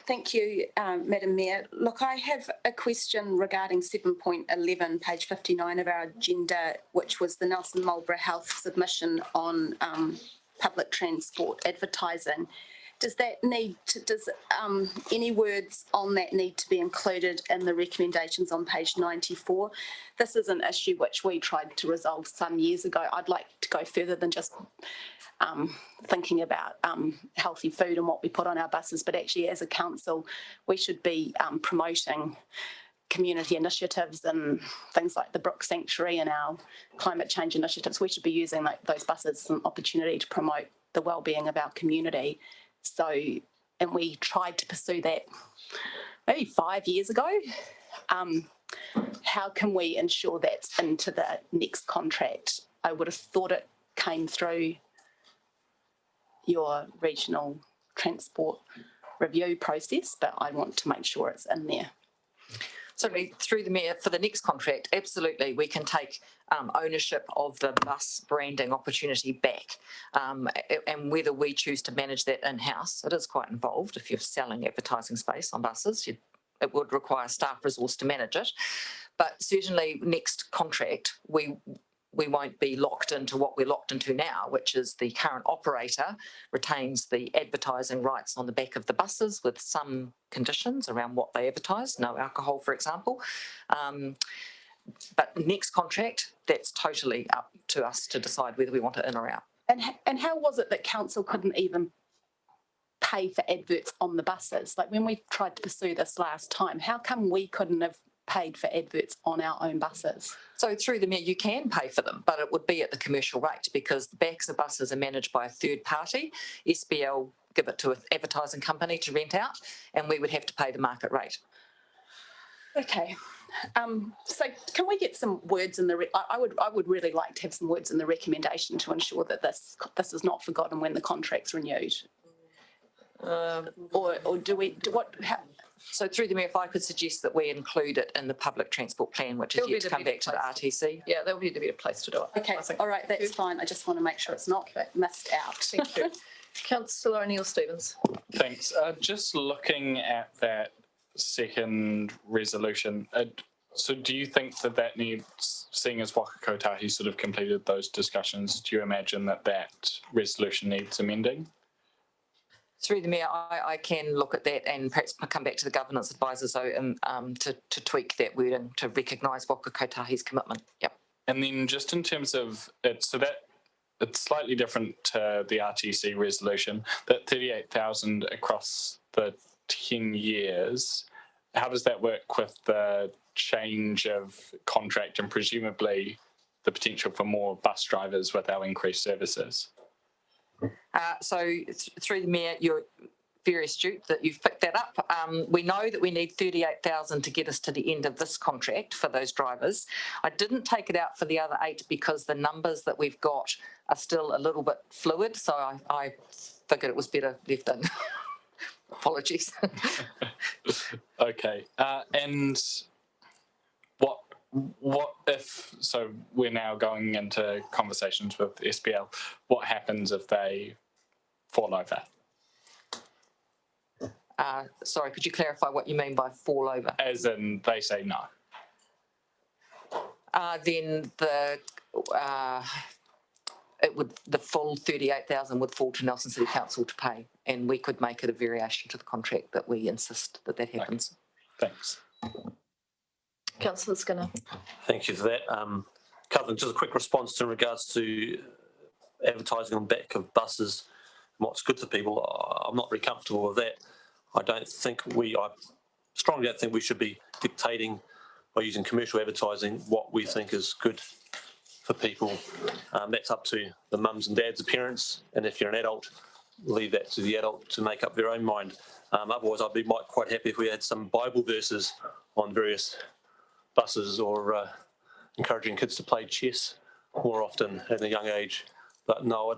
Thank you, Madam Mayor. Look, I have a question regarding 7.11, page 59 of our agenda, which was the Nelson Marlborough Health submission on public transport advertising. Does that need to, any words on that need to be included in the recommendations on page 94? This is an issue which we tried to resolve some years ago. I'd like to go further than just thinking about healthy food and what we put on our buses, but actually as a council, we should be promoting community initiatives and things like the Brook Sanctuary and our climate change initiatives. We should be using those buses as an opportunity to promote the well-being of our community. So, and we tried to pursue that maybe 5 years ago. How can we ensure that's into the next contract? I would have thought it came through your regional transport review process, but I want to make sure it's in there. Certainly, through the Mayor, for the next contract, absolutely, we can take ownership of the bus branding opportunity back, and whether we choose to manage that in-house, it is quite involved. If you're selling advertising space on buses, it would require staff resource to manage it. But certainly, next contract, we won't be locked into what we're locked into now, which is the current operator retains the advertising rights on the back of the buses with some conditions around what they advertise, no alcohol, for example. But next contract, that's totally up to us to decide whether we want it in or out. And how was it that council couldn't even pay for adverts on the buses? Like when we tried to pursue this last time, how come we couldn't have paid for adverts on our own buses? So through the Mayor, you can pay for them, but it would be at the commercial rate because the backs of buses are managed by a third party. SBL give it to an advertising company to rent out, and we would have to pay the market rate. Okay. So can we get some words in the, I would really like to have some words in the recommendation to ensure that this is not forgotten when the contract's renewed. Or do we, So through the mayor, if I could suggest that we include it in the public transport plan, which is yet to come back to the RTC. Yeah, that would be the better place to do it. Okay, all right, that's fine. I just want to make sure it's not missed out. Thank you. Councillor O'Neill-Stevens. Thanks. Just looking at that second resolution, so do you think that needs, seeing as Waka Kotahi sort of completed those discussions, do you imagine that resolution needs amending? Through the mayor, I can look at that and perhaps come back to the governance advisors to tweak that wording to recognise Waka Kotahi's commitment. Yep. And then just in terms of it, so that it's slightly different to the RTC resolution, that 38,000 across the 10 years, how does that work with the change of contract and presumably the potential for more bus drivers with our increased services? Through the mayor, you're very astute that you've picked that up. We know that we need 38,000 to get us to the end of this contract for those drivers. I didn't take it out for the other 8 because the numbers that we've got are still a little bit fluid, so I figured it was better left in. Apologies. Okay, and what if, so we're now going into conversations with SPL, what happens if they fall over? Sorry, could you clarify what you mean by fall over? As in they say no. Then the full 38,000 would fall to Nelson City Council to pay, and we could make it a variation to the contract that we insist that happens. Okay. Thanks. Councillor Skinner. Thank you for that. Councillor, just a quick response in regards to advertising on the back of buses and what's good for people. I'm not very comfortable with that. I strongly don't think we should be dictating by using commercial advertising what we think is good for people. That's up to the mums and dads, the parents, and if you're an adult, leave that to the adult to make up their own mind. Otherwise, I'd be quite happy if we had some Bible verses on various buses, or encouraging kids to play chess more often at a young age. But no,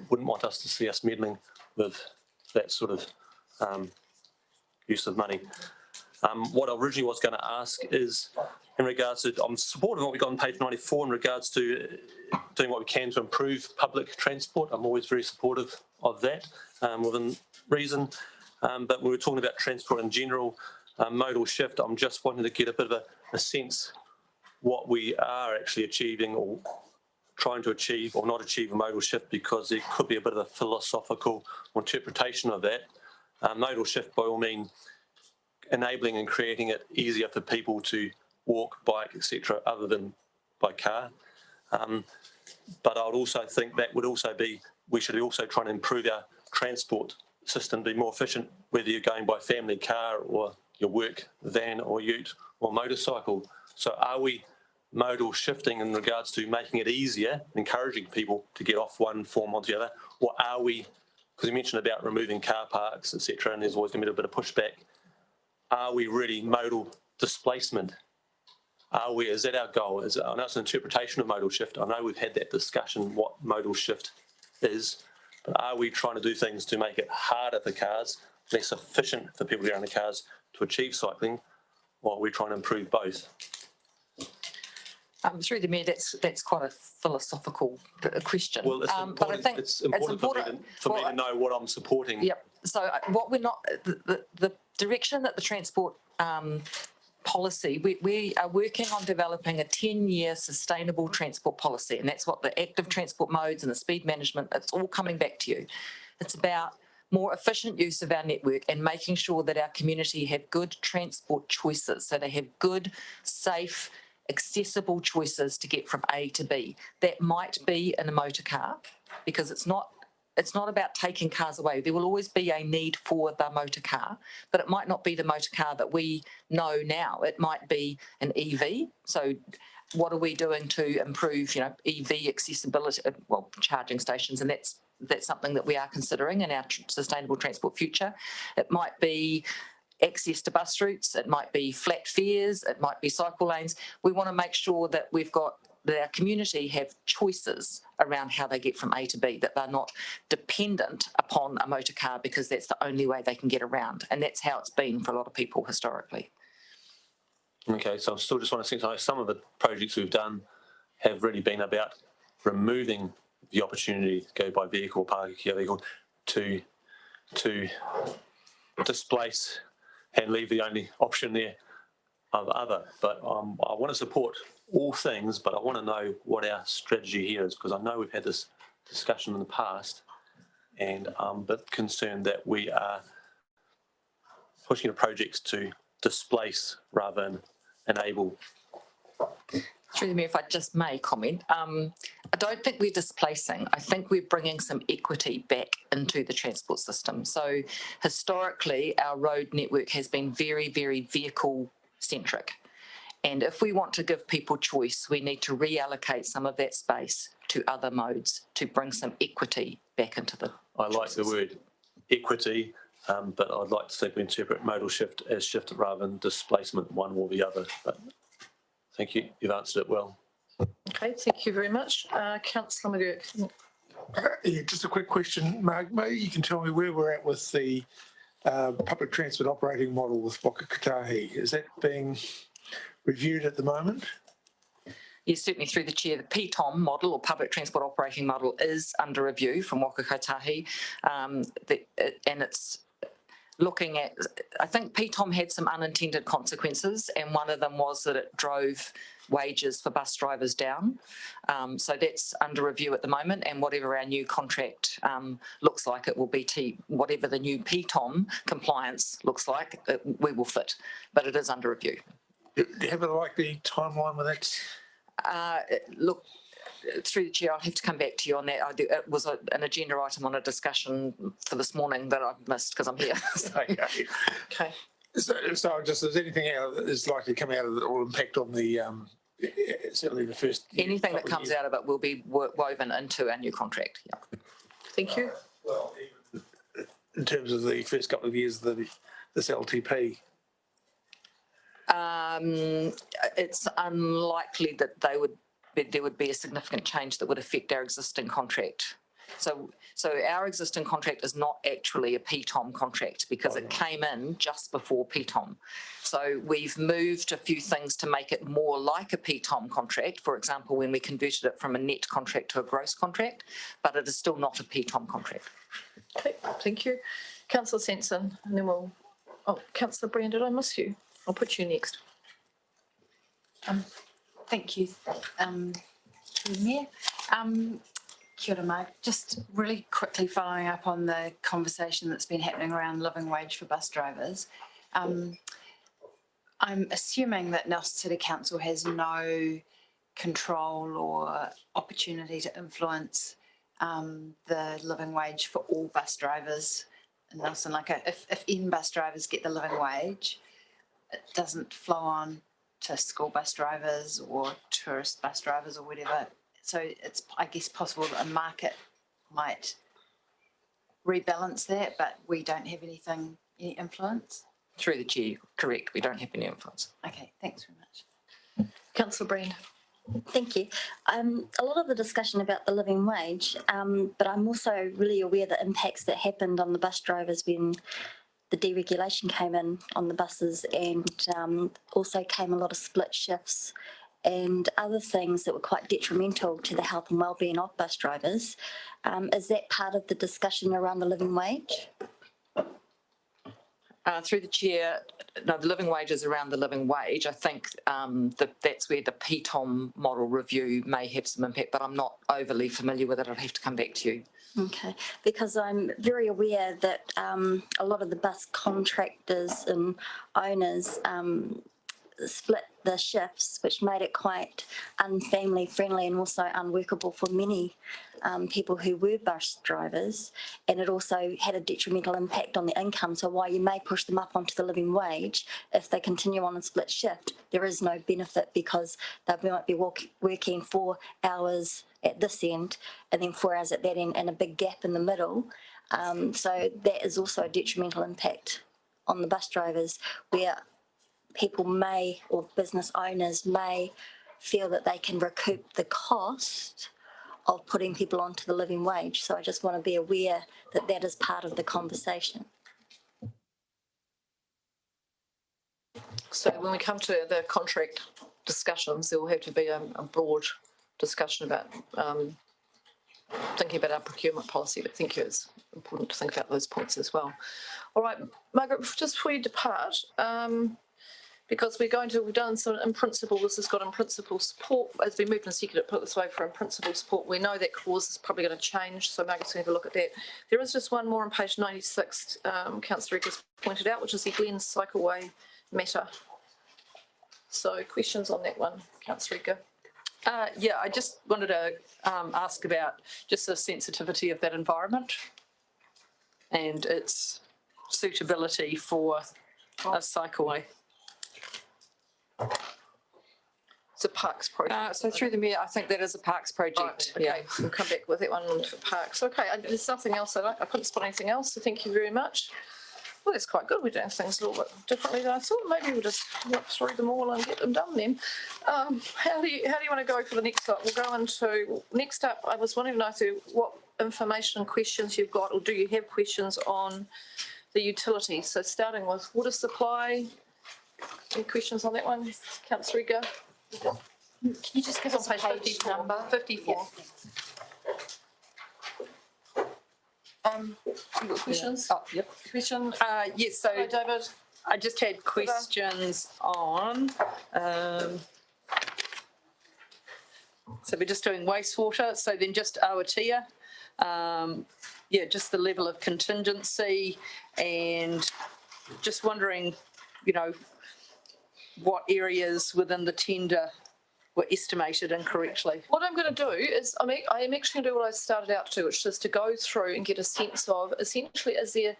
wouldn't want us to see us meddling with that sort of use of money. What I originally was going to ask is, in regards to, I'm supporting what we got on page 94 in regards to doing what we can to improve public transport. I'm always very supportive of that within reason. But when we're talking about transport in general, modal shift, I'm just wanting to get a bit of a sense what we are actually achieving or trying to achieve or not achieve a modal shift, because there could be a bit of a philosophical interpretation of that. Modal shift, by all means, enabling and creating it easier for people to walk, bike, etc., other than by car. But I would also think that would also be, we should also try to improve our transport system, be more efficient, whether you're going by family car or your work van or ute or motorcycle. So are we modal shifting in regards to making it easier, encouraging people to get off one form onto the other, or are we, because you mentioned about removing car parks, etc., and there's always going to be a bit of pushback, are we really modal displacement? Is that our goal? I know it's an interpretation of modal shift. I know we've had that discussion, what modal shift is, but are we trying to do things to make it harder for cars, less efficient for people who are in the cars to achieve cycling, or are we trying to improve both? Through the mayor, that's quite a philosophical question. Well, it's important, but I think it's important for me to know what I'm supporting. Yep. So what we're not, the direction that the transport policy, we are working on developing a 10-year sustainable transport policy, and that's what the active transport modes and the speed management, it's all coming back to you. It's about more efficient use of our network and making sure that our community have good transport choices, so they have good, safe, accessible choices to get from A to B. That might be in a motor car, because it's not about taking cars away. There will always be a need for the motor car, but it might not be the motor car that we know now. It might be an EV. So what are we doing to improve, EV accessibility, well, charging stations, and that's something that we are considering in our sustainable transport future. It might be access to bus routes, it might be flat fares, it might be cycle lanes. We want to make sure that that our community have choices around how they get from A to B, that they're not dependent upon a motor car because that's the only way they can get around. And that's how it's been for a lot of people historically. Okay, so I still just want to say some of the projects we've done have really been about removing the opportunity to go by vehicle, park a vehicle, to displace and leave the only option there of other. But I want to support all things, but I want to know what our strategy here is, because I know we've had this discussion in the past, and I'm a bit concerned that we are pushing the projects to displace rather than enable. Through the Mayor, if I just may comment, I don't think we're displacing. I think we're bringing some equity back into the transport system. So historically, our road network has been very, very vehicle-centric. And if we want to give people choice, we need to reallocate some of that space to other modes to bring some equity back into the I like the word equity, but I'd like to think we interpret modal shift as shift rather than displacement, one or the other. But thank you, you've answered it well. Okay, thank you very much. Councillor McGurk. Yeah, just a quick question, Mark. Maybe you can tell me where we're at with the public transport operating model with Waka Kotahi. Is that being reviewed at the moment? Yes, certainly through the chair. The PTOM model, or public transport operating model, is under review from Waka Kotahi, and it's looking at, I think PTOM had some unintended consequences, and one of them was that it drove wages for bus drivers down. So that's under review at the moment, and whatever our new contract looks like, it will be whatever the new PTOM compliance looks like, we will fit, but it is under review. Do you have a likely timeline with that? Look, through the chair, I'll have to come back to you on that. It was an agenda item on a discussion for this morning that I've missed because I'm here. Okay. So just, is anything out that is likely to come out of it that will impact on the, certainly the first... Anything that comes out of it will be woven into our new contract. Yeah. Thank you. Well, in terms of the first couple of years, this LTP? It's unlikely that there would be a significant change that would affect our existing contract. So our existing contract is not actually a PTOM contract because it came in just before PTOM. So we've moved a few things to make it more like a PTOM contract, for example, when we converted it from a net contract to a gross contract, but it is still not a PTOM contract. Okay, thank you. Councillor Sanson, and then we'll... Oh, Councillor Brand, did I miss you? I'll put you next. Thank you, Mayor. Kia ora, Mark. Just really quickly following up on the conversation that's been happening around living wage for bus drivers. I'm assuming that Nelson City Council has no control or opportunity to influence the living wage for all bus drivers in Nelson. Like if N bus drivers get the living wage, it doesn't flow on to school bus drivers or tourist bus drivers or whatever. So it's, I guess, possible that a market might rebalance that, but we don't have any influence? Through the chair, correct. We don't have any influence. Okay, thanks very much. Councillor Brand. Thank you. A lot of the discussion about the living wage, but I'm also really aware of the impacts that happened on the bus drivers when the deregulation came in on the buses, and also came a lot of split shifts and other things that were quite detrimental to the health and wellbeing of bus drivers. Is that part of the discussion around the living wage? Through the chair, no, the living wage is around the living wage. I think that's where the PTOM model review may have some impact, but I'm not overly familiar with it. I'll have to come back to you. Okay, because I'm very aware that a lot of the bus contractors and owners split the shifts, which made it quite unfamily friendly and also unworkable for many people who were bus drivers, and it also had a detrimental impact on the income. So while you may push them up onto the living wage, if they continue on a split shift, there is no benefit because they might be working 4 hours at this end and then 4 hours at that end and a big gap in the middle. So that is also a detrimental impact on the bus drivers where people may, or business owners may, feel that they can recoup the cost of putting people onto the living wage. So I just want to be aware that that is part of the conversation. So when we come to the contract discussions, there will have to be a broad discussion about thinking about our procurement policy, but I think it's important to think about those points as well. All right, Margaret, just before you depart, because we've done some in principle, this has got in principle support, as we moved in secret, put it this way, for in principle support, we know that clause is probably going to change, so Margaret's going to have a look at that. There is just one more on page 96, Councillor Eggers pointed out, which is the Glen Cycleway matter. So questions on that one, Councillor Eggers? Yeah, I just wanted to ask about just the sensitivity of that environment and its suitability for a cycleway. It's a parks project. So through the mayor, I think that is a parks project. Right, okay, Yeah. we'll come back with that one for parks. Okay, there's nothing else. I couldn't spot anything else, so thank you very much. Well, that's quite good. We're doing things a little bit differently than I thought. Maybe we'll just look through them all and get them done then. How do you want to go for the next up? We'll go into, next up, I was wanting to know what information and questions you've got, or do you have questions on the utilities? So starting with water supply, any questions on that one? Councillor Eggers? Can you just give us a page number? 54. You got questions? Oh, yep. Question? Yes, so Hello, David. I just had questions on, so we're just doing wastewater, so then just Awatea. Yeah, just the level of contingency and just wondering, you know, what areas within the tender were estimated incorrectly. What I'm going to do is I am actually going to do what I started out to, which is to go through and get a sense of essentially is the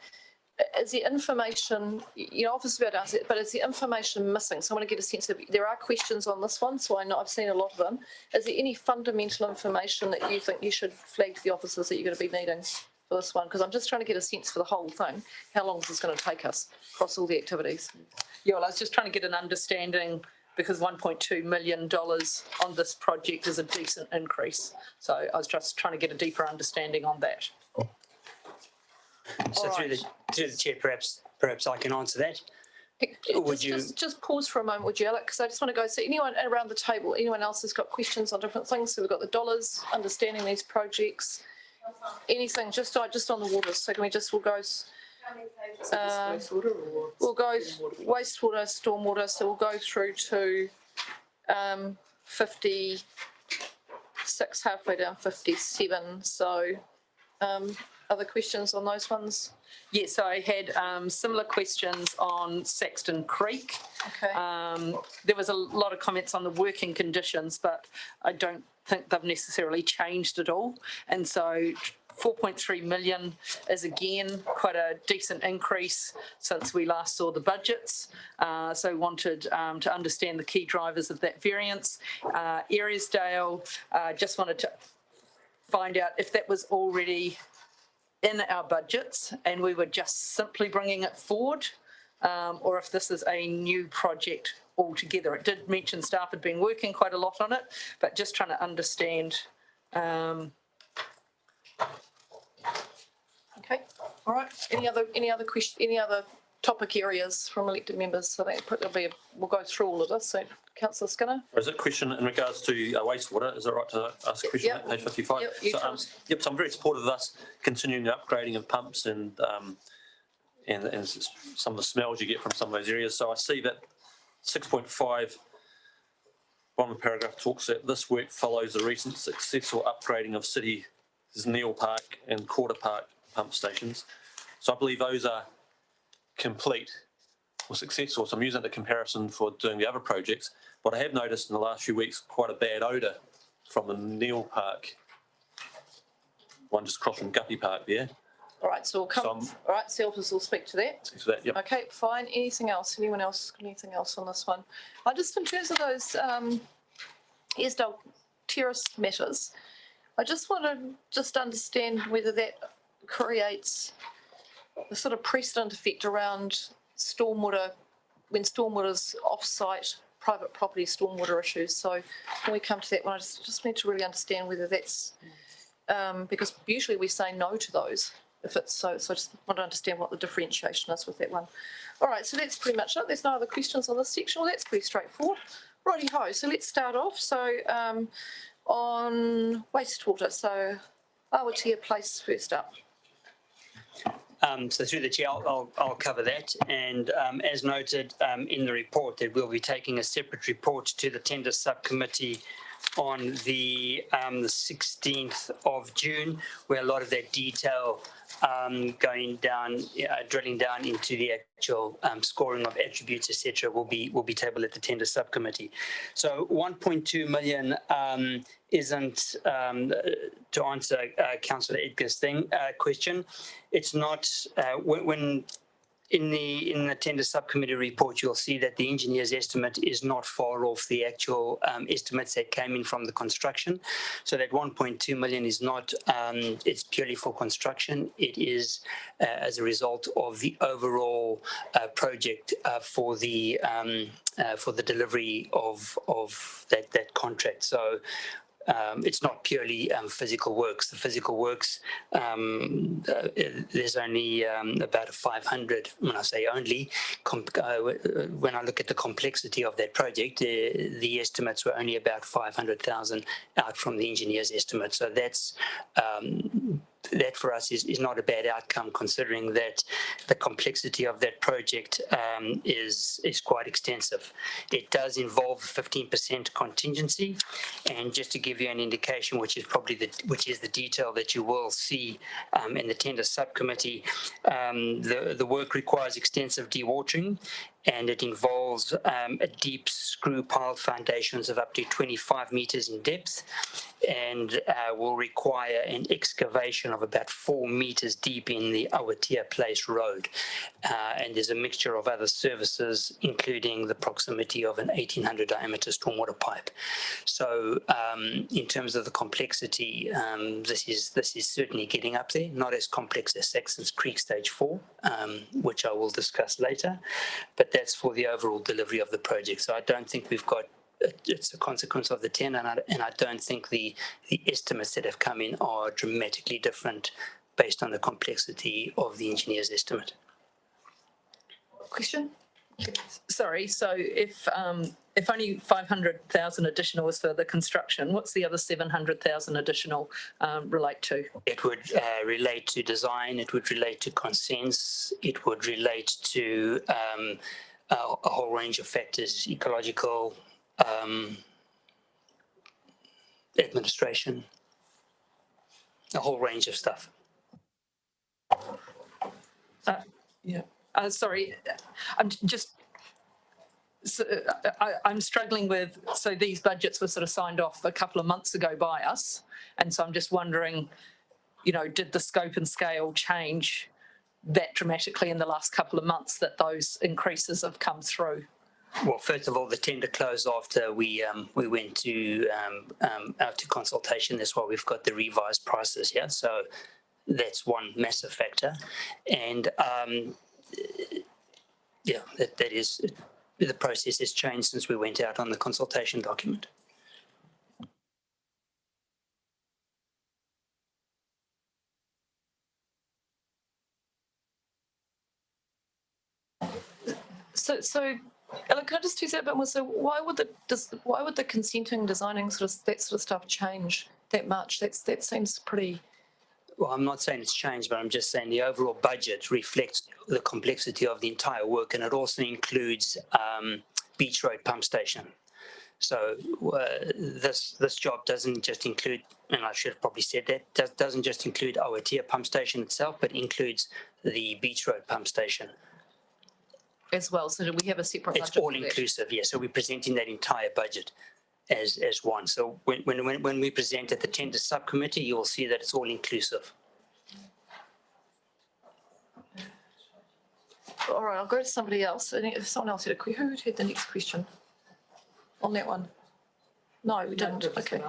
information, you know, obviously about us, but is the information missing? So I want to get a sense of, there are questions on this one, so I know I've seen a lot of them. Is there any fundamental information that you think you should flag to the officers that you're going to be needing for this one? Because I'm just trying to get a sense for the whole thing. How long is this going to take us across all the activities? Yeah, well, I was just trying to get an understanding because $1.2 million on this project is a decent increase. So I was just trying to get a deeper understanding on that. So through the chair, perhaps I can answer that. Just pause for a moment, would you, Alec? Because I just want to go, so anyone around the table, anyone else has got questions on different things? So we've got the dollars, understanding these projects, anything, just on the water. So can we we'll go wastewater, stormwater, so we'll go through to 56, halfway down 57. So other questions on those ones? Yes, I had similar questions on Saxton Creek. Okay. There was a lot of comments on the working conditions, but I don't think they've necessarily changed at all. And so 4.3 million is again quite a decent increase since we last saw the budgets. So wanted to understand the key drivers of that variance. Ariasdale, just wanted to find out if that was already in our budgets and we were just simply bringing it forward, or if this is a new project altogether. It did mention staff had been working quite a lot on it, but just trying to understand. Okay, all right. Any other question? Any other topic areas from elected members? So I think we'll go through all of this. So, Councillor Skinner. Is it a question in regards to wastewater? Is it right to ask a question at page 55? Yep, so I'm very supportive of us continuing the upgrading of pumps and some of the smells you get from some of those areas. So I see that 6.5, bottom paragraph talks that this work follows the recent successful upgrading of City's Neil Park and Quarter Park pump stations. So I believe those are complete or successful. So I'm using the comparison for doing the other projects. But I have noticed in the last few weeks quite a bad odour from the Neil Park one just across from Guppy Park there. All right, so we'll come. All right, Selfers will speak to that. Speak to that, yep. Okay, fine. Anything else? Anyone else? Anything else on this one? Just in terms of those Esdale Terrace matters, I just want to understand whether that creates a sort of precedent effect around stormwater, when stormwater's off-site, private property stormwater issues. So when we come to that one, I just need to really understand whether that's, because usually we say no to those if it's so I just want to understand what the differentiation is with that one. All right, so that's pretty much it. There's no other questions on this section. Well, that's pretty straightforward. Righty ho, so let's start off. So on wastewater, so Awatea Place first up. So through the chair, I'll cover that. And as noted in the report, that we'll be taking a separate report to the tender subcommittee on the 16th of June, where a lot of that detail going down, drilling down into the actual scoring of attributes, etc., will be tabled at the tender subcommittee. So 1.2 million isn't, to answer Councillor Edgar's question, it's not, when in the tender subcommittee report, you'll see that the engineer's estimate is not far off the actual estimates that came in from the construction. So that 1.2 million is not, it's purely for construction. It is as a result of the overall project for the delivery of that contract. So it's not purely physical works. The physical works, there's only about 500, when I say only, when I look at the complexity of that project, the estimates were only about 500,000 out from the engineer's estimate. So that's that for us is not a bad outcome, considering that the complexity of that project is quite extensive. It does involve 15% contingency, and just to give you an indication, which is the detail that you will see in the tender subcommittee, the work requires extensive dewatering, and it involves a deep screw piled foundations of up to 25 meters in depth, and will require an excavation of about 4 meters deep in the Awatea Place Road. And there's a mixture of other services, including the proximity of an 1800 diameter stormwater pipe. So in terms of the complexity, this is certainly getting up there, not as complex as Saxon's Creek Stage 4, which I will discuss later, but that's for the overall delivery of the project. So I don't think we've got, it's a consequence of the tender, and I don't think the estimates that have come in are dramatically different based on the complexity of the engineer's estimate. Question? Sorry, so if only 500,000 additional is for the construction, what's the other 700,000 additional relate to? It would relate to design, it would relate to consents, it would relate to a whole range of factors, ecological, administration, a whole range of stuff. Yeah. Sorry, I'm just. So, I'm struggling with, so these budgets were sort of signed off a couple of months ago by us, and so I'm just wondering, did the scope and scale change that dramatically in the last couple of months that those increases have come through? Well, first of all, the tender closed after we went to out to consultation. That's why we've got the revised prices here. So that's one massive factor, and yeah, that is. The process has changed since we went out on the consultation document. So can I just tease that a bit more? So why would the consenting, designing that sort of stuff change that much? That seems pretty. Well, I'm not saying it's changed, but I'm just saying the overall budget reflects the complexity of the entire work, and it also includes Beach Road Pump Station. So this job doesn't just include, and I should have probably said that, doesn't just include Awatea Pump Station itself, but includes the Beach Road Pump Station as well. So do we have a separate budget? It's all inclusive, yes. So we're presenting that entire budget as one. So when we present at the tender subcommittee, you will see that it's all inclusive. All right, I'll go to somebody else. I think someone else had a question. Who had the next question on that one? No, we didn't. Okay.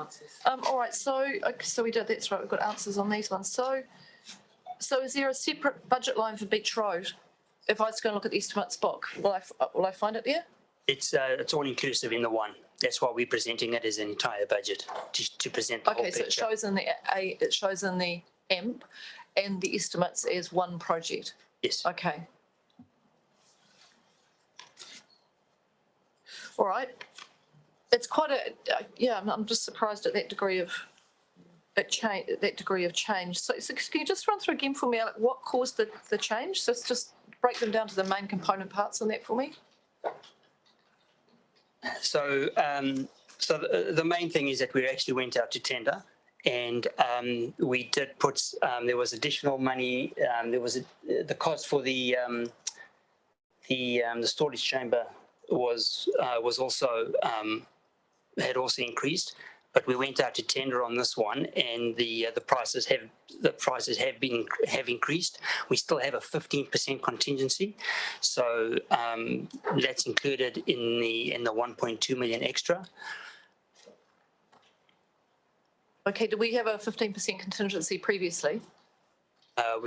All right. So we did. That's right. We've got answers on these ones. So is there a separate budget line for Beach Road? if I was going to look at the estimates book, will I find it there? It's all inclusive in the one. That's why we're presenting it as an entire budget to present the whole Okay, so picture. it shows in the AMP and the estimates as one project. Yes. Okay. All right. It's quite yeah, I'm just surprised at that degree of change. So can you just run through again for me, Alec, what caused the change? So just break them down to the main component parts on that for me. So, the main thing is that we actually went out to tender, and we did put. There was additional money. There was the cost for the storage chamber was also had also increased, but we went out to tender on this one, and the prices have increased. We still have a 15% contingency, so that's included in the 1.2 million extra. Okay, did we have a 15% contingency previously? I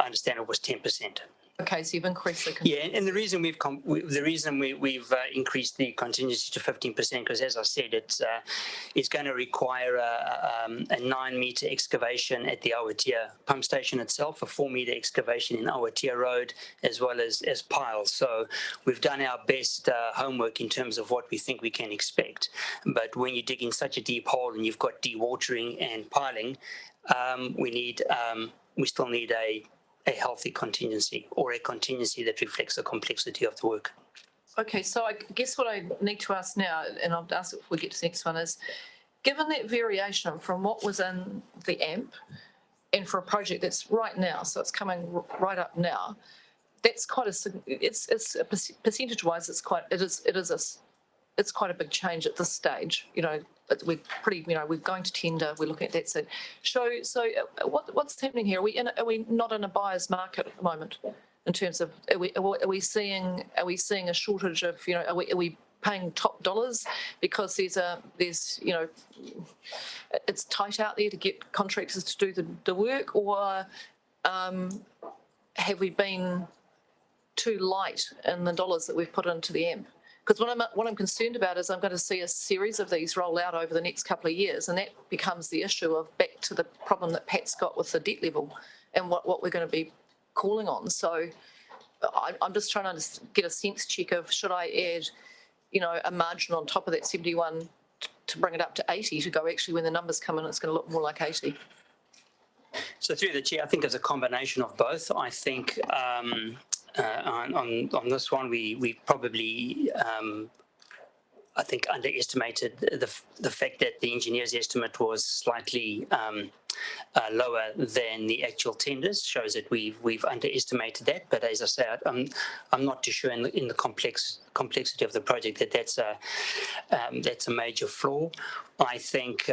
understand it was 10%. Okay, so you've increased the contingency. Yeah, and the reason we've increased the contingency to 15%, because as I said, it's going to require a 9-metre excavation at the Awatea pump station itself, a 4-metre excavation in Awatea Road, as well as piles. So we've done our best homework in terms of what we think we can expect. But when you dig in such a deep hole and you've got dewatering and piling, we still need a healthy contingency, or a contingency that reflects the complexity of the work. Okay, so I guess what I need to ask now, and I'll ask it before we get to the next one, is given that variation from what was in the AMP and for a project that's right now, so it's coming right up now, that's quite it's percentage-wise, it's quite a big change at this stage. You know, we're going to tender. We're looking at that. So what's happening here? Are we not in a buyer's market at the moment in terms of are we seeing a shortage of, you know, are we paying top dollars because there's it's tight out there to get contractors to do the work, or have we been too light in the dollars that we've put into the AMP? Because what I'm concerned about is I'm going to see a series of these roll out over the next couple of years, and that becomes the issue of back to the problem that Pat's got with the debt level and what we're going to be calling on. So I'm just trying to get a sense check of, should I add, you know, a margin on top of that 71 to bring it up to 80 to go, actually, when the numbers come in, it's going to look more like 80. So through the chair, I think it's a combination of both. I think on this one, we probably I think underestimated the fact that the engineer's estimate was slightly lower than the actual tenders. Shows that we've underestimated that. But as I say, I'm not too sure in the complexity of the project that's a major flaw. I think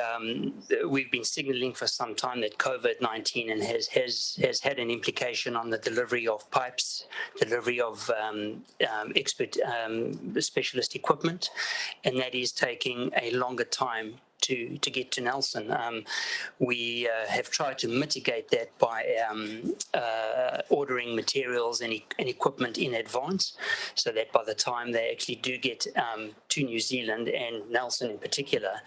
we've been signalling for some time that COVID-19 and has had an implication on the delivery of pipes, delivery of specialist equipment, and that is taking a longer time to get to Nelson. We have tried to mitigate that by ordering materials and equipment in advance, so that by the time they actually do get to New Zealand, and Nelson in particular,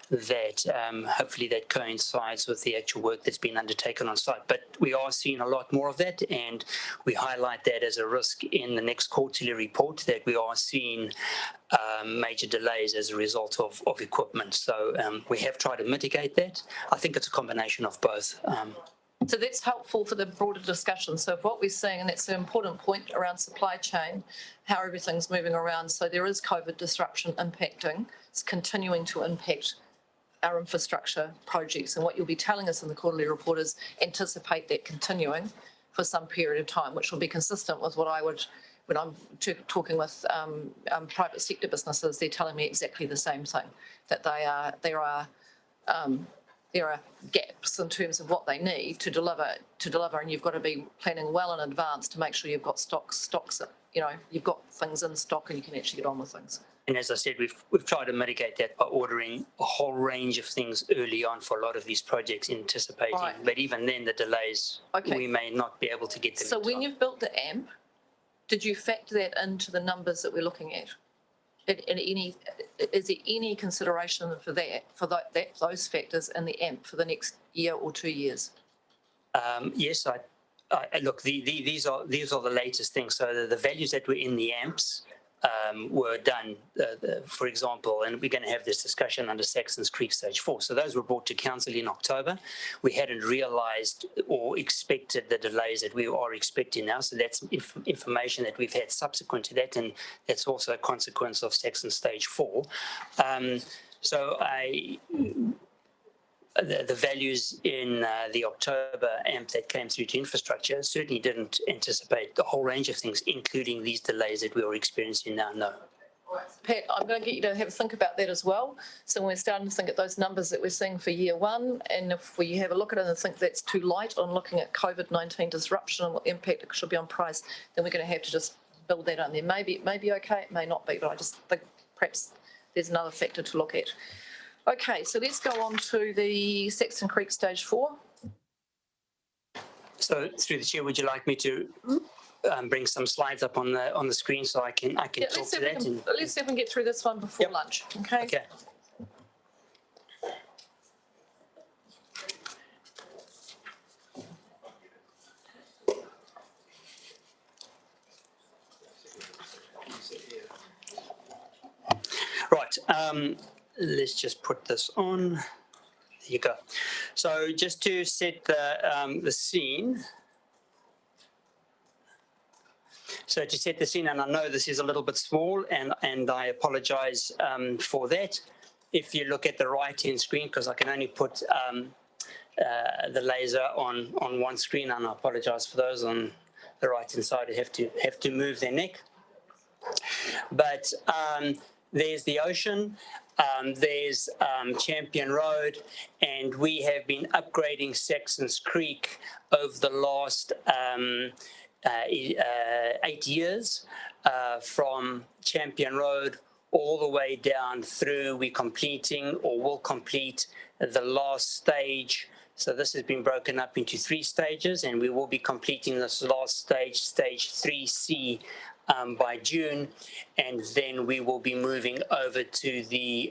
that hopefully that coincides with the actual work that's been undertaken on site. But we are seeing a lot more of that, and we highlight that as a risk in the next quarterly report, that we are seeing major delays as a result of equipment. So we have tried to mitigate that. I think it's a combination of both. So that's helpful for the broader discussion. So if what we're seeing, and that's an important point around supply chain, how everything's moving around. So there is COVID disruption impacting. It's continuing to impact our infrastructure projects. And what you'll be telling us in the quarterly report is anticipate that continuing for some period of time, which will be consistent with what I would, when I'm talking with private sector businesses, they're telling me exactly the same thing, that there are gaps in terms of what they need to deliver, and you've got to be planning well in advance to make sure you've got stocks, you know, you've got things in stock and you can actually get on with things. And as I said, we've tried to mitigate that by ordering a whole range of things early on for a lot of these projects, anticipating. Right. But even then, the delays, we may not be able to get them. So when you've built the AMP, did you factor that into the numbers that we're looking at? Is there any consideration for those factors in the AMP for the next year or 2 years? Yes, look, these are the latest things. So the values that were in the AMPs were done, for example, and we're going to have this discussion under Saxons Creek Stage 4. So those were brought to council in October. We hadn't realised or expected the delays that we are expecting now. So that's information that we've had subsequent to that, and that's also a consequence of Saxons Stage 4. The values in the October AMP that came through to infrastructure certainly didn't anticipate the whole range of things, including these delays that we are experiencing now, no. Pat, I'm going to get you to have a think about that as well. So when we're starting to think at those numbers that we're seeing for year one, and if we have a look at it and think that's too light on looking at COVID-19 disruption and what impact it should be on price, then we're going to have to just build that on there. Maybe it may be okay, it may not be, but I just think perhaps there's another factor to look at. Okay, so let's go on to the Saxon Creek Stage 4. So through the chair, would you like me to bring some slides up on the screen so I can talk to that? Let's see if we can get through this one before lunch. Okay. Okay. Right. Let's just put this on. There you go. So just to set the scene. So to set the scene, and I know this is a little bit small, and I apologise for that. If you look at the right-hand screen, because I can only put the laser on one screen, and I apologise for those on the right-hand side who have to move their neck. But there's the ocean. There's Champion Road, and we have been upgrading Saxons Creek over the last 8 years, from Champion Road all the way down through. We're completing, or will complete, the last stage. So this has been broken up into 3 stages, and we will be completing this last stage, stage 3C, by June, and then we will be moving over to the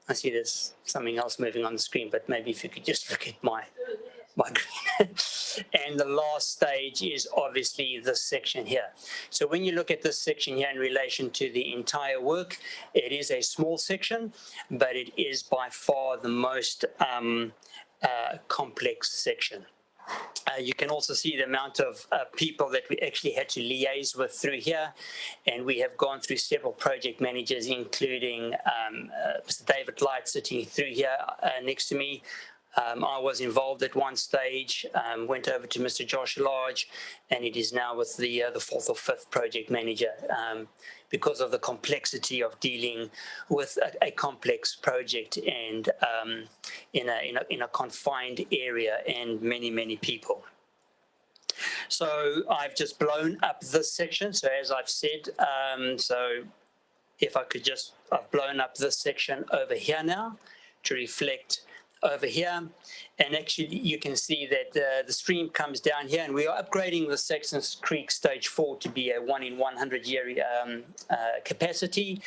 I see there's something else moving on the screen, but maybe if you could just look at my and the last stage is obviously this section here. So when you look at this section here in relation to the entire work, it is a small section, but it is by far the most complex section. You can also see the amount of people that we actually had to liaise with through here, and we have gone through several project managers, including Mr. David Light sitting through here next to me. I was involved at one stage, went over to Mr. Josh Large, and it is now with the 4th or 5th project manager, because of the complexity of dealing with a complex project and in a confined area and many people. So I've just blown up this section. So as I've said, so if I could just, I've blown up this section over here now to reflect over here, and actually you can see that the stream comes down here, and we are upgrading the Saxons Creek Stage 4 to be a 1 in 100 year capacity.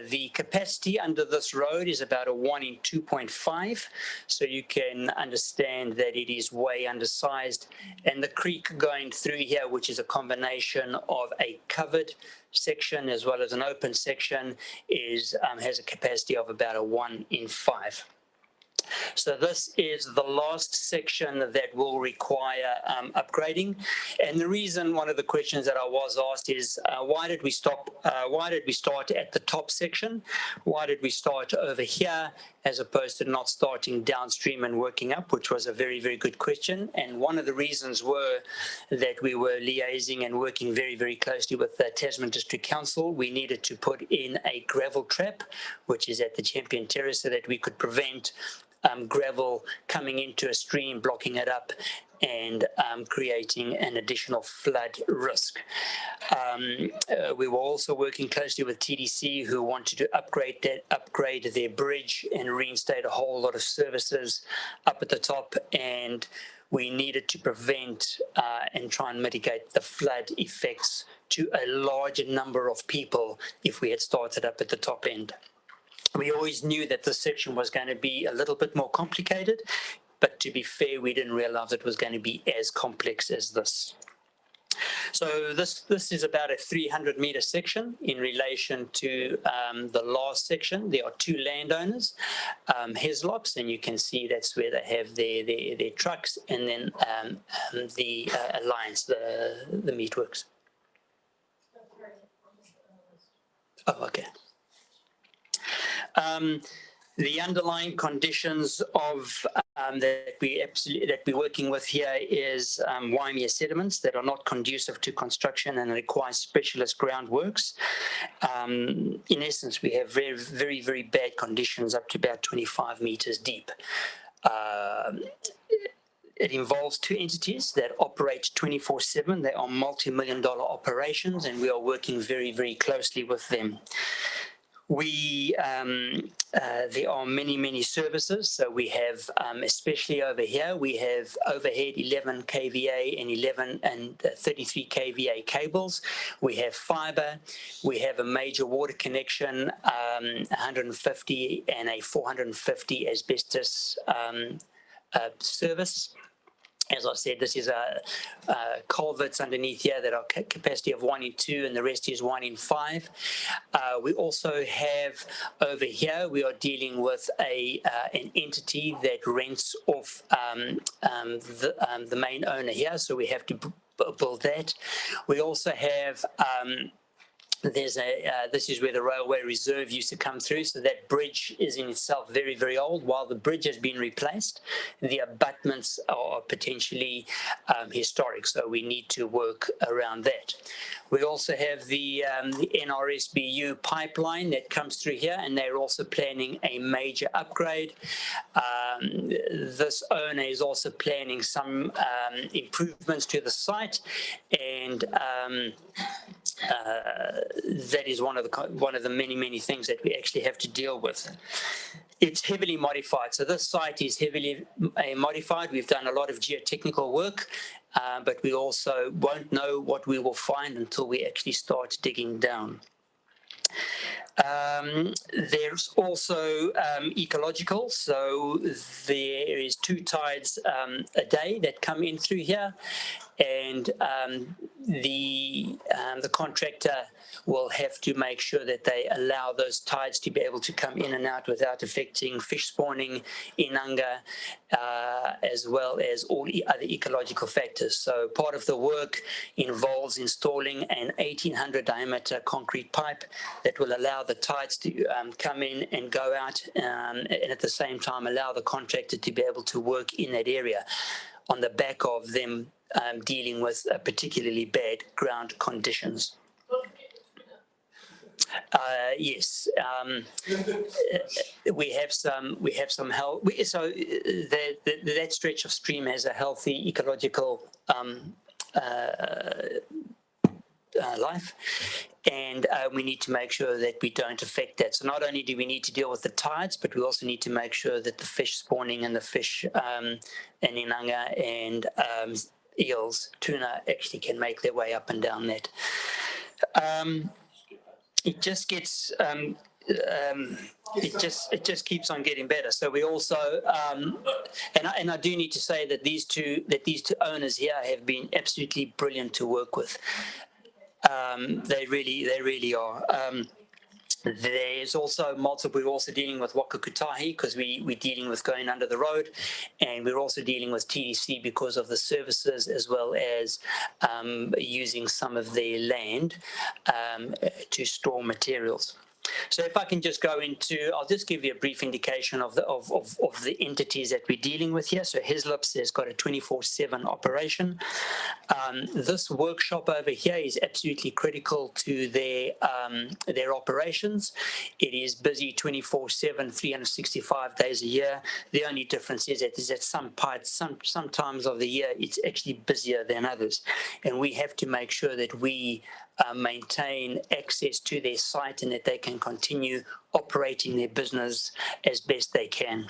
The capacity under this road is about a 1 in 2.5, so you can understand that it is way undersized. And the creek going through here, which is a combination of a covered section as well as an open section, is has a capacity of about a 1 in 5. So this is the last section that will require upgrading. And the reason, one of the questions that I was asked is, why did we stop? Why did we start at the top section? Why did we start over here as opposed to not starting downstream and working up, which was a very good question. And one of the reasons were that we were liaising and working very closely with the Tasman District Council. We needed to put in a gravel trap, which is at the Champion Terrace, so that we could prevent gravel coming into a stream, blocking it up, and creating an additional flood risk. We were also working closely with TDC, who wanted to upgrade their bridge and reinstate a whole lot of services up at the top, and we needed to prevent and try and mitigate the flood effects to a larger number of people if we had started up at the top end. We always knew that this section was going to be a little bit more complicated, but to be fair, we didn't realize it was going to be as complex as this. So this is about a 300-meter section in relation to the last section. There are two landowners, Heslops, and you can see that's where they have their trucks, and then the Alliance, the meatworks. Oh, okay. The underlying conditions of that we're working with here is Waimea sediments that are not conducive to construction and require specialist groundworks. In essence, we have very, very, very bad conditions up to about 25 meters deep. It involves two entities that operate 24/7. They are multi-million-dollar operations, and we are working very, very closely with them. There are many, many services. So we have, especially over here, we have overhead 11 kVA and 11 and 33 kVA cables. We have fiber. We have a major water connection, 150 and a 450 asbestos service. As I said, this is culverts underneath here that are capacity of 1 in 2, and the rest is 1 in 5. We also have over here, we are dealing with an entity that rents off the main owner here, so we have to build that. We also have this is where the railway reserve used to come through, so that bridge is in itself very, very old. While the bridge has been replaced, the abutments are potentially historic, so we need to work around that. We also have the NRSBU pipeline that comes through here, and they're also planning a major upgrade. This owner is also planning some improvements to the site, and that is one of the many things that we actually have to deal with. It's heavily modified. So this site is heavily modified. We've done a lot of geotechnical work, but we also won't know what we will find until we actually start digging down. There's also ecological, so there is 2 tides a day that come in through here, and the contractor will have to make sure that they allow those tides to be able to come in and out without affecting fish spawning, inanga, as well as all other ecological factors. So part of the work involves installing an 1800 diameter concrete pipe that will allow the tides to come in and go out, and at the same time allow the contractor to be able to work in that area on the back of them dealing with particularly bad ground conditions. Yes, we have some health. So that stretch of stream has a healthy ecological life, and we need to make sure that we don't affect that. So not only do we need to deal with the tides, but we also need to make sure that the fish spawning and the fish and inanga and eels, tuna, actually can make their way up and down that. It just gets it just keeps on getting better. So we also and I do need to say that these two owners here have been absolutely brilliant to work with. They really are. There's also we're also dealing with Waka Kotahi because we're dealing with going under the road, and we're also dealing with TDC because of the services, as well as using some of their land to store materials. So if I can just go into, I'll just give you a brief indication of the entities that we're dealing with here. So Hislips has got a 24/7 operation. This workshop over here is absolutely critical to their operations. It is busy 24/7, 365 days a year. The only difference is that some times of the year it's actually busier than others, and we have to make sure that we maintain access to their site and that they can continue operating their business as best they can.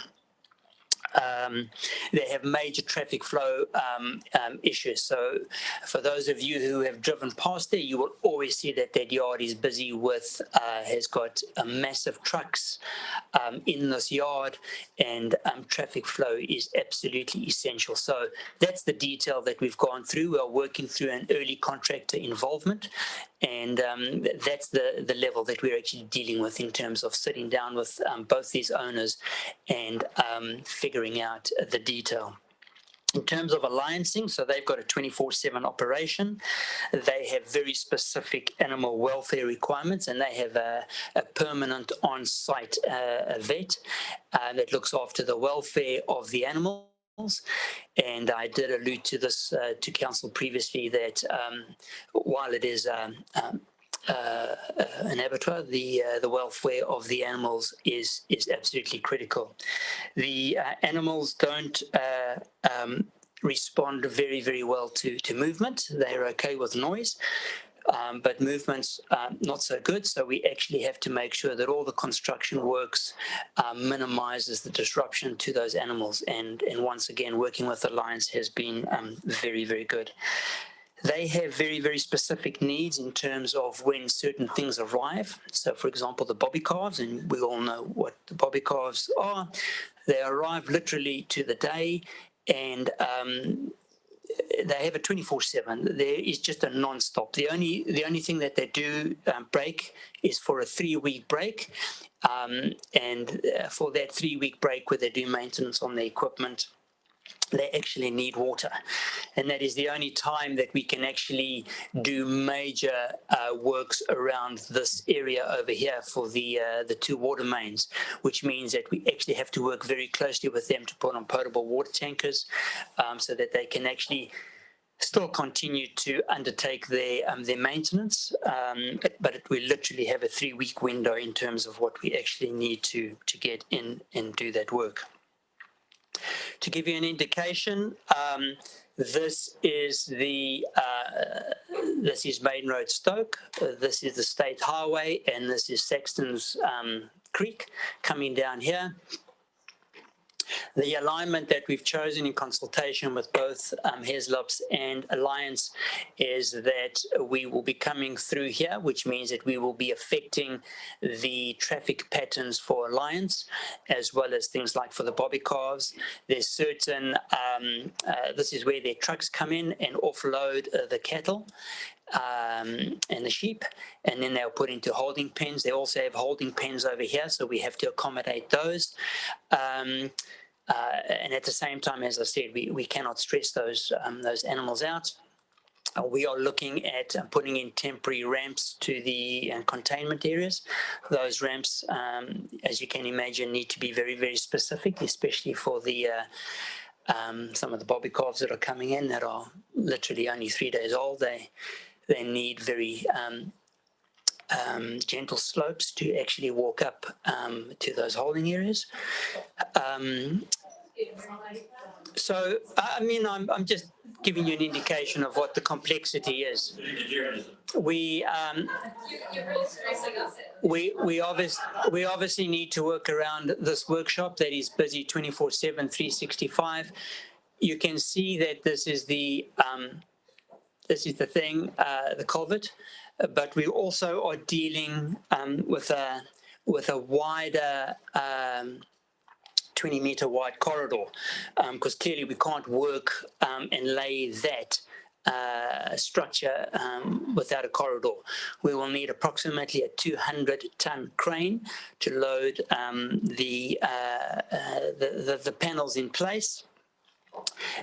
They have major traffic flow issues. So for those of you who have driven past there, you will always see that that yard is busy with, has got massive trucks in this yard, and traffic flow is absolutely essential. So that's the detail that we've gone through. We are working through an early contractor involvement, and that's the level that we're actually dealing with in terms of sitting down with both these owners and figuring out the detail. In terms of alliancing, so they've got a 24/7 operation. They have very specific animal welfare requirements, and they have a permanent on-site vet that looks after the welfare of the animals. And I did allude to this to council previously, that while it is an abattoir, the welfare of the animals is absolutely critical. The animals don't respond very well to movement. They're okay with noise. But movement's not so good, so we actually have to make sure that all the construction works minimizes the disruption to those animals. And once again, working with Alliance has been very good. They have very specific needs in terms of when certain things arrive. So, for example, the bobby calves, and we all know what the bobby calves are. They arrive literally to the day, and they have a 24/7. There is just a non-stop. The only thing that they do break is for a 3-week break, and for that 3-week break where they do maintenance on the equipment, they actually need water, and that is the only time that we can actually do major works around this area over here for the 2 water mains, which means that we actually have to work very closely with them to put on potable water tankers, so that they can actually still continue to undertake their maintenance, but we literally have a 3-week window in terms of what we actually need to get in and do that work. To give you an indication, this is Main Road Stoke, this is the State Highway, and this is Saxton's Creek coming down here. The alignment that we've chosen in consultation with both Hislips and Alliance is that we will be coming through here, which means that we will be affecting the traffic patterns for Alliance, as well as things like for the bobby calves. There's certain, this is where their trucks come in and offload the cattle and the sheep, and then they'll put into holding pens. They also have holding pens over here, so we have to accommodate those. And at the same time, as I said, we cannot stress those animals out. We are looking at putting in temporary ramps to the containment areas. Those ramps, as you can imagine, need to be very specific, especially for the some of the bobby calves that are coming in that are literally only 3 days old. They need very gentle slopes to actually walk up to those holding areas. So, I mean, I'm just giving you an indication of what the complexity is. We obviously need to work around this workshop that is busy 24/7, 365. You can see that this is the thing, the culvert, but we also are dealing with a wider 20-meter wide corridor, because clearly we can't work and lay that structure without a corridor. We will need approximately a 200-ton crane to load the panels in place.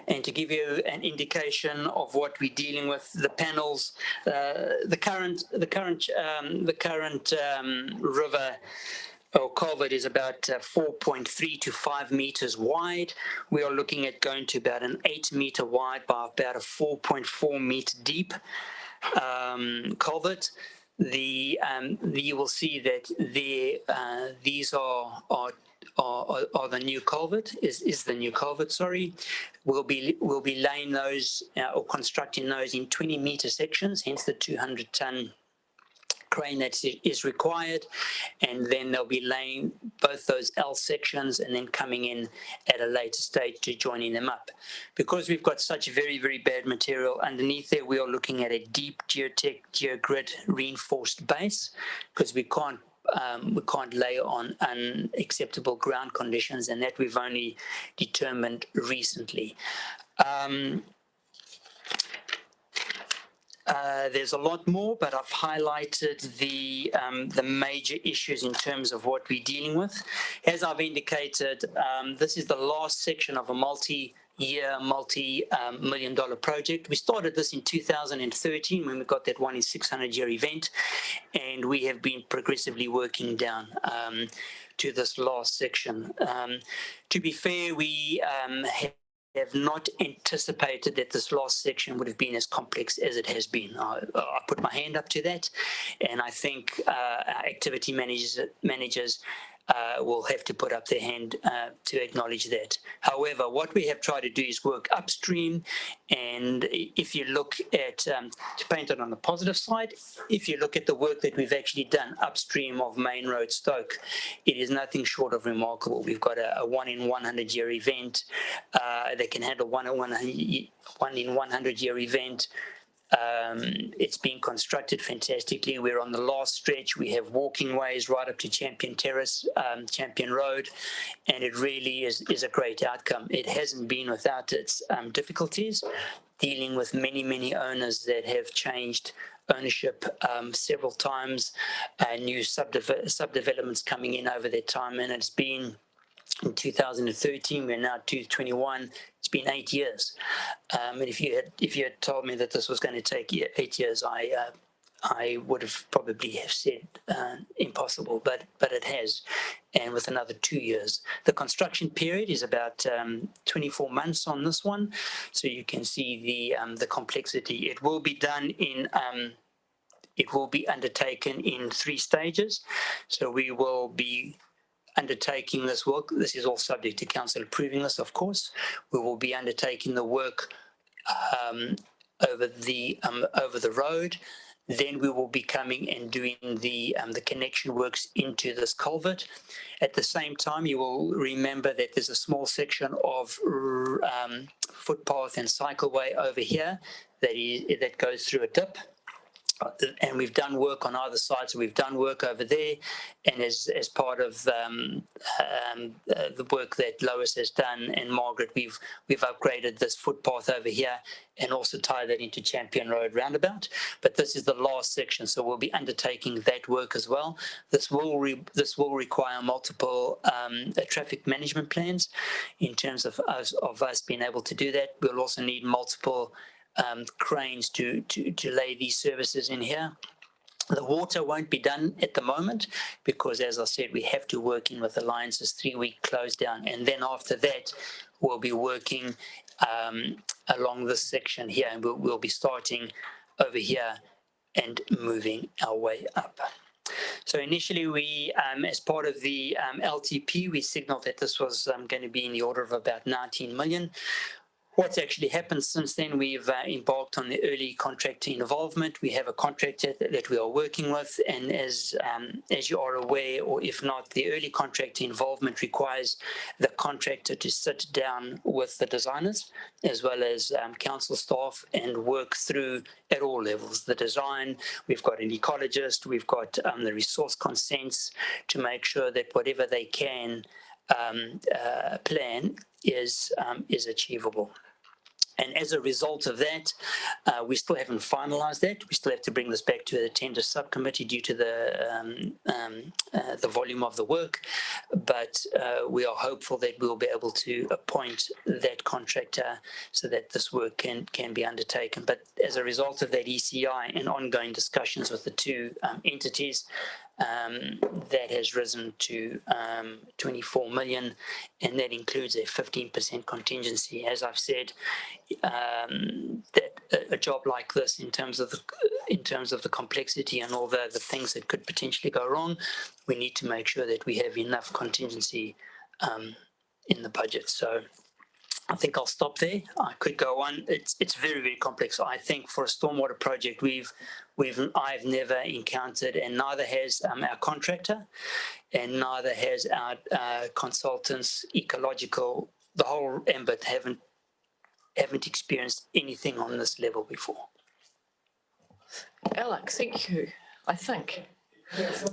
And to give you an indication of what we're dealing with, the panels, the current river or culvert is about 4.3 to 5 meters wide. We are looking at going to about an 8 meter wide by about a 4.4 meter deep culvert. You will see that these are the new culvert, is the new culvert, sorry. We'll be laying those or constructing those in 20-meter sections, hence the 200-ton crane that is required, and then they'll be laying both those L sections and then coming in at a later stage to joining them up. Because we've got such very, very bad material underneath there, we are looking at a deep geogrid reinforced base, because we can't lay on unacceptable ground conditions, and that we've only determined recently. There's a lot more, but I've highlighted the major issues in terms of what we're dealing with. As I've indicated, this is the last section of a multi-year, multi-million-dollar project. We started this in 2013 when we got that 1 in 600-year event, and we have been progressively working down to this last section. To be fair, we have not anticipated that this last section would have been as complex as it has been. I put my hand up to that, and I think our activity managers will have to put up their hand to acknowledge that. However, what we have tried to do is work upstream, and if you look at, to paint it on the positive side, if you look at the work that we've actually done upstream of Main Road Stoke, it is nothing short of remarkable. We've got a 1 in 100-year event that can handle 1 in 100-year event. It's being constructed fantastically. We're on the last stretch. We have walking ways right up to Champion Terrace, Champion Road, and it really is a great outcome. It hasn't been without its difficulties, dealing with many owners that have changed ownership several times, new subdevelopments coming in over that time, and it's been in 2013, we're now 2021. It's been 8 years, and if you had told me that this was going to take 8 years, I would have probably have said impossible, but it has, and with another 2 years. The construction period is about 24 months on this one, so you can see the complexity. It will be done in. It will be undertaken in 3 stages, so we will be undertaking this work. This is all subject to council approving this, of course. We will be undertaking the work over the road. Then we will be coming and doing the connection works into this culvert. At the same time, you will remember that there's a small section of footpath and cycleway over here that goes through a dip. And we've done work on either side, so we've done work over there, and as part of the work that Lois has done and Margaret, we've upgraded this footpath over here and also tied that into Champion Road roundabout. But this is the last section, so we'll be undertaking that work as well. This will require multiple traffic management plans in terms of us being able to do that. We'll also need multiple cranes to lay these services in here. The water won't be done at the moment because, as I said, we have to work in with Alliance's 3-week close down, and then after that we'll be working along this section here, and we'll be starting over here and moving our way up. So initially we, as part of the LTP, we signaled that this was going to be in the order of about 19 million. What's actually happened since then, we've embarked on the early contractor involvement. We have a contractor that we are working with, and as you are aware, or if not, the early contractor involvement requires the contractor to sit down with the designers as well as council staff and work through at all levels the design. We've got an ecologist, we've got the resource consents to make sure that whatever they can plan is achievable. And as a result of that, we still haven't finalised that. We still have to bring this back to the tender subcommittee due to the volume of the work. but we are hopeful that we'll be able to appoint that contractor so that this work can be undertaken. But as a result of that ECI and ongoing discussions with the two entities, that has risen to 24 million, and that includes a 15% contingency. As I've said, that a job like this, in terms of the complexity and all the things that could potentially go wrong, we need to make sure that we have enough contingency in the budget. So I think I'll stop there. I could go on. It's very, very complex. I think for a stormwater project, I've never encountered, and neither has our contractor, and neither has our consultants, ecological, the whole ambit haven't experienced anything on this level before. Alex, thank you, I think.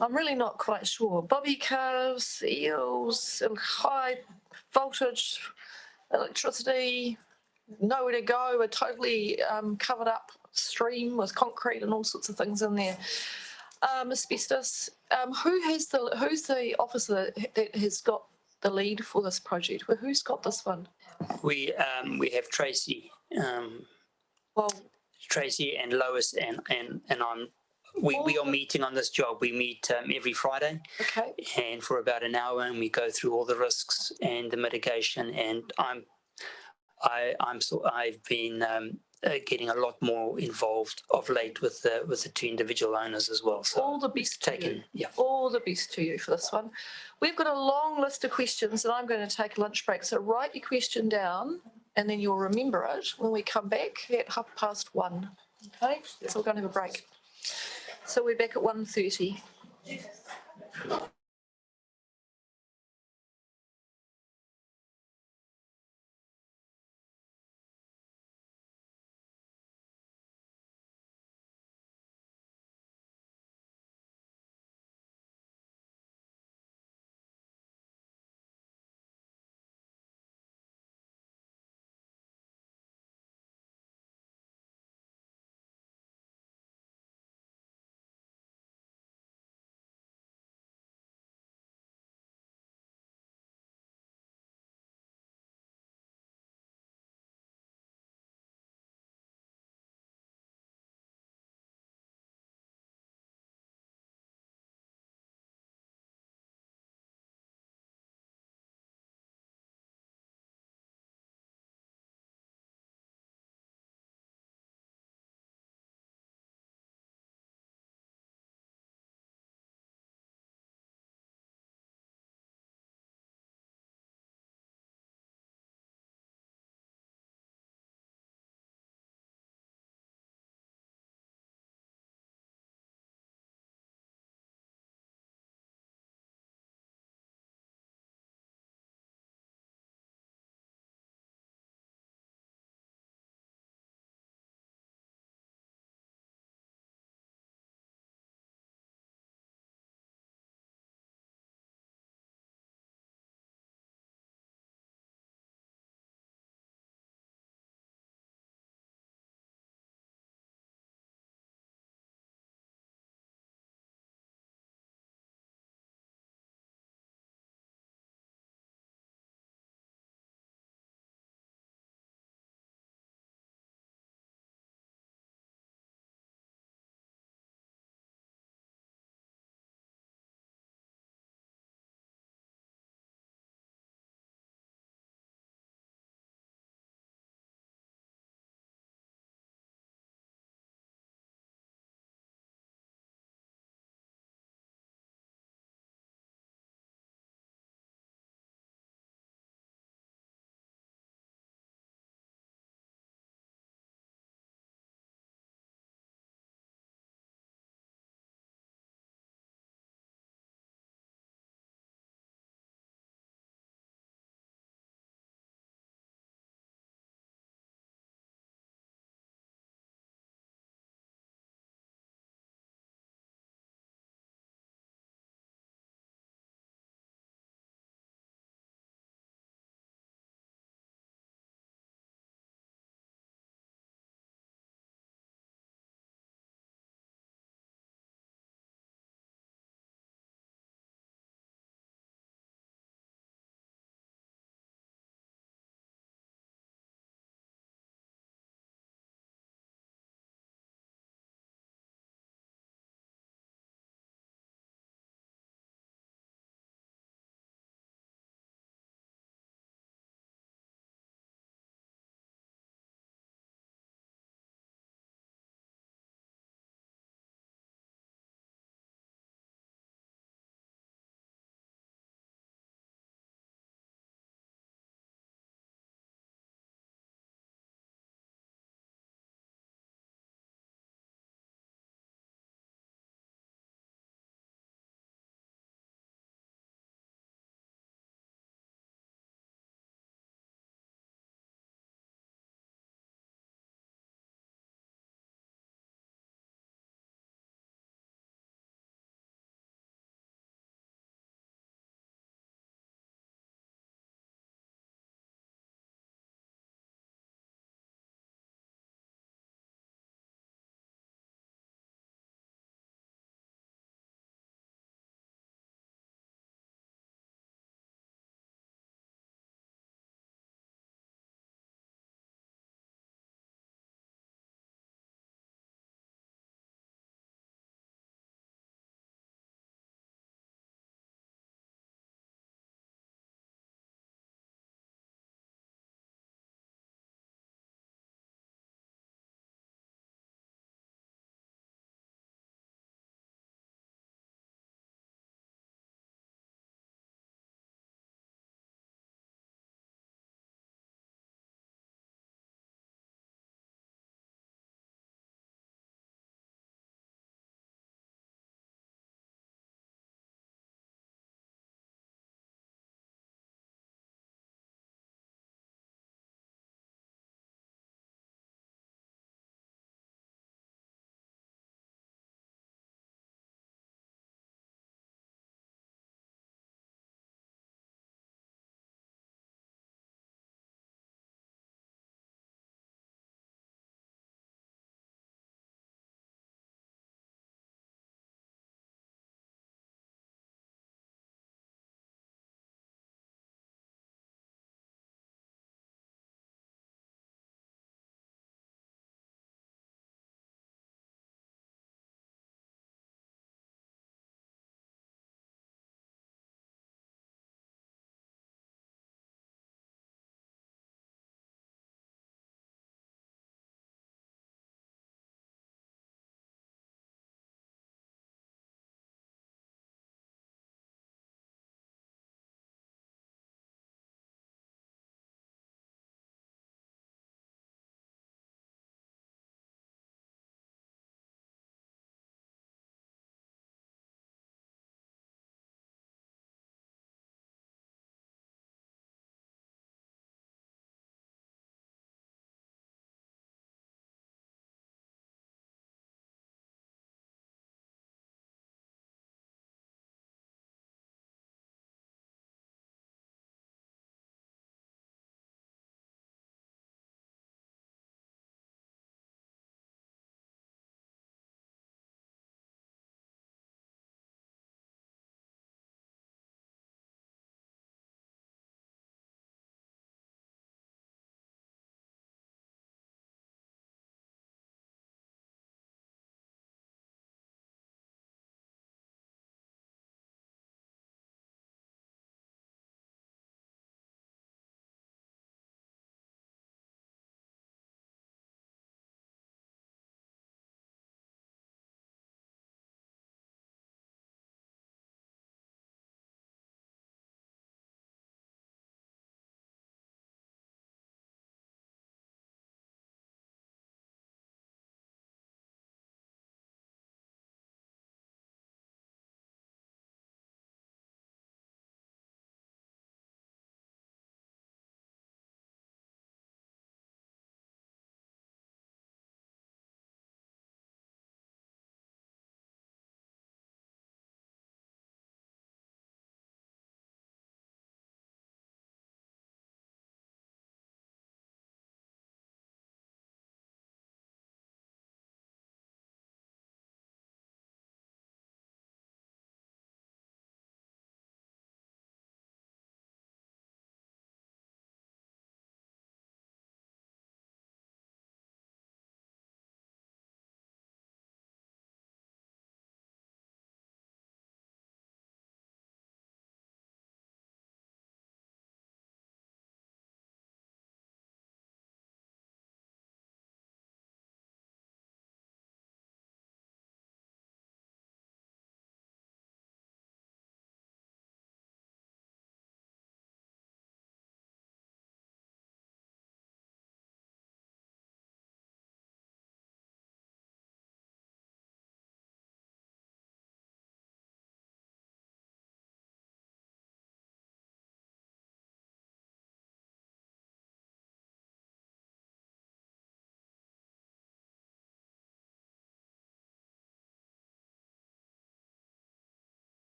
I'm really not quite sure. Bobby cars, eels, high voltage, electricity, nowhere to go, a totally covered up stream with concrete and all sorts of things in there. Asbestos. Who's the officer that has got the lead for this project? Well, who's got this one? We have Tracy. Tracy and Lois and I'm. We are meeting on this job. We meet every Friday, okay, and for about an hour, and we go through all the risks and the mitigation. And I've been getting a lot more involved of late with the two individual owners as well. So all the best to you. Yeah, all the best to you for this one. We've got a long list of questions, and I'm going to take a lunch break. So write your question down, and then you'll remember it when we come back at 1:30. Okay, so we're going to have a break. So we're back at 1:30.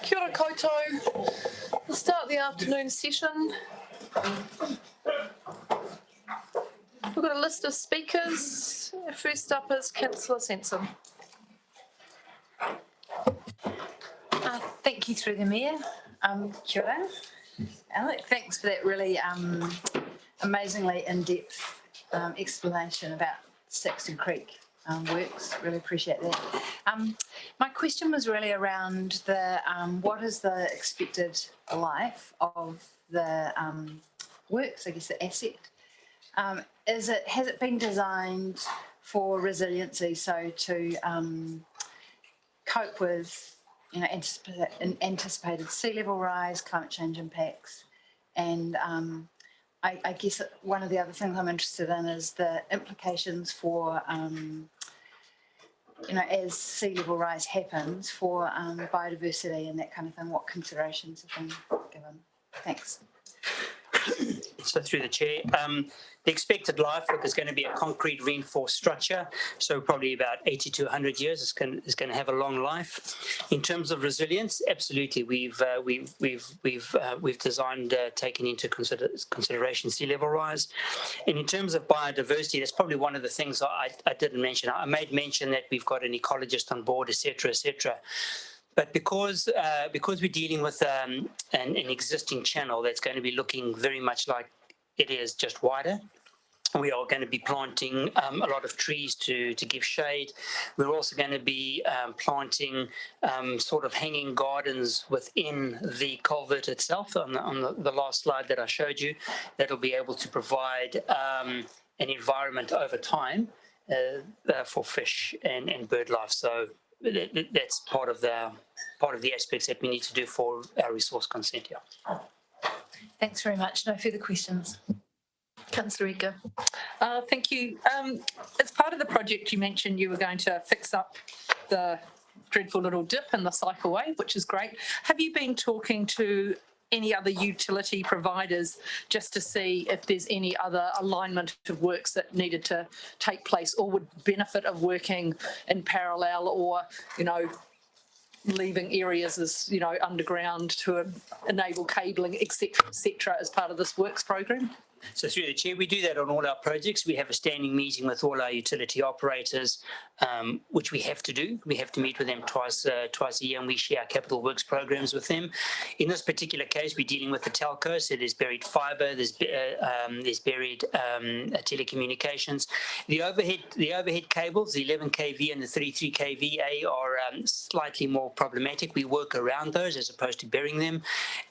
Kia ora koutou. We'll start the afternoon session. We've got a list of speakers. First up is Councillor Sansom. Thank you through the Mayor. Kia ora. Alec, thanks for that really amazingly in-depth explanation about Saxton Creek works. Really appreciate that. My question was really around the what is the expected life of the works, I guess the asset. Has it been designed for resiliency, so to cope with anticipated sea level rise, climate change impacts, and I guess one of the other things I'm interested in is the implications for as sea level rise happens for biodiversity and that kind of thing. What considerations have been given? Thanks. So through the chair, the expected life is going to be a concrete reinforced structure, so probably about 80 to 100 years. It's going to have a long life. In terms of resilience, absolutely, we've designed taking into consideration sea level rise. And in terms of biodiversity, that's probably one of the things I didn't mention. I made mention that we've got an ecologist on board, etc., etc. But because we're dealing with an existing channel that's going to be looking very much like it is, just wider, we are going to be planting a lot of trees to give shade. We're also going to be planting sort of hanging gardens within the culvert itself on the last slide that I showed you. That'll be able to provide an environment over time for fish and bird life. So that's part of the aspects that we need to do for our resource consent here. Thanks very much. No further questions. Councillor Ika. Thank you. As part of the project, you mentioned you were going to fix up the dreadful little dip in the cycleway, which is great. Have you been talking to any other utility providers just to see if there's any other alignment of works that needed to take place or would benefit of working in parallel, or, leaving areas as, underground to enable cabling, etc., as part of this works program? So through the chair, we do that on all our projects. We have a standing meeting with all our utility operators, which we have to do. We have to meet with them twice a year, and we share our capital works programs with them. In this particular case, we're dealing with the telco, so there's buried fibre, there's buried telecommunications. The overhead cables, the 11 kV and the 33 kVA, are slightly more problematic. We work around those as opposed to burying them,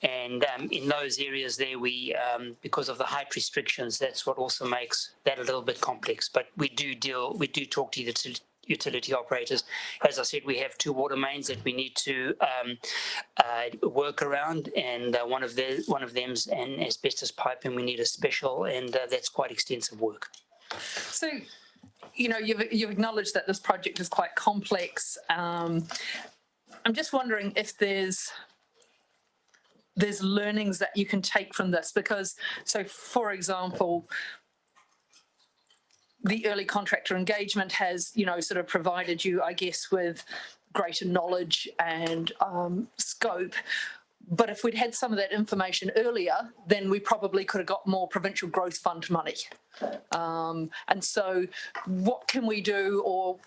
and in those areas there, we because of the height restrictions, that's what also makes that a little bit complex. But we do talk to the utility operators. As I said, we have 2 water mains that we need to work around, and one of them's an asbestos pipe, and we need a special, and that's quite extensive work. So, you've acknowledged that this project is quite complex. I'm just wondering if there's learnings that you can take from this, because, so for example, the early contractor engagement has, sort of provided you, I guess, with greater knowledge and scope. But if we'd had some of that information earlier, then we probably could have got more provincial growth fund money. And so what can we do, or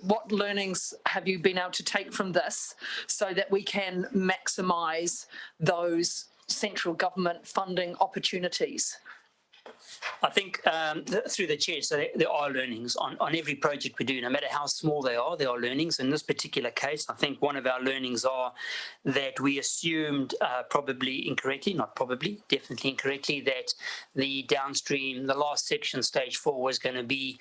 what learnings have you been able to take from this so that we can maximise those central government funding opportunities? I think through the chair, so there are learnings on every project we do, no matter how small they are, there are learnings. In this particular case, I think one of our learnings are that we assumed probably incorrectly, not probably, definitely incorrectly, that the downstream, the last section, stage 4, was going to be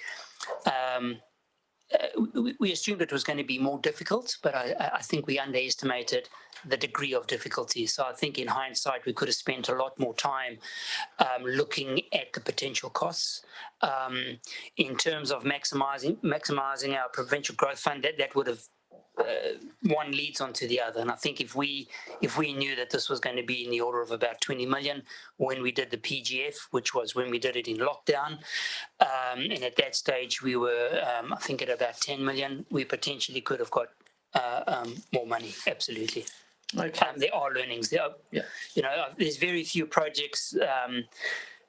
we assumed it was going to be more difficult, but I think we underestimated the degree of difficulty. So I think in hindsight, we could have spent a lot more time looking at the potential costs. In terms of maximising our provincial growth fund, that would have one leads on to the other. And I think if we knew that this was going to be in the order of about 20 million when we did the PGF, which was when we did it in lockdown, and at that stage we were, I think, at about 10 million, we potentially could have got more money, absolutely. Okay. There are learnings. There are, there's very few projects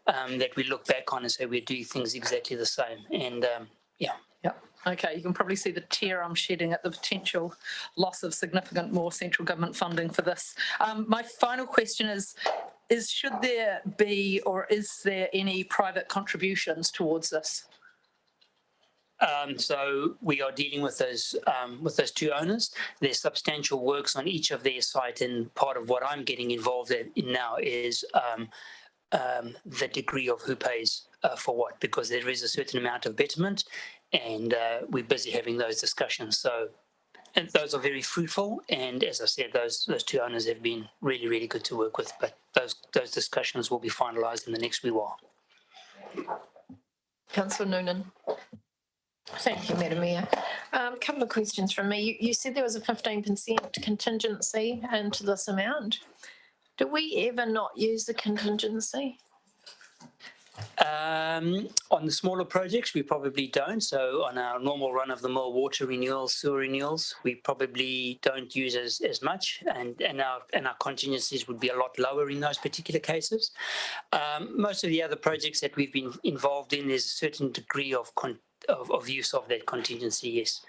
that we look back on and say we do things exactly the same. And Yeah. Okay, you can probably see the tear I'm shedding at the potential loss of significant more central government funding for this. My final question is should there be or is there any private contributions towards this? So we are dealing with those two owners. There's substantial works on each of their site, and part of what I'm getting involved in now is the degree of who pays for what, because there is a certain amount of betterment, and we're busy having those discussions. So, and those are very fruitful. And as I said, those two owners have been really, really good to work with. But those discussions will be finalised in the next wee while. Councillor Noonan. Thank you, Madam Mayor. A couple of questions from me. You said there was a 15% contingency into this amount. Do we ever not use the contingency? On the smaller projects, we probably don't. So on our normal run-of-the-mill water renewals, sewer renewals, we probably don't use as much, and our contingencies would be a lot lower in those particular cases. Most of the other projects that we've been involved in, there's a certain degree of use of that contingency, yes.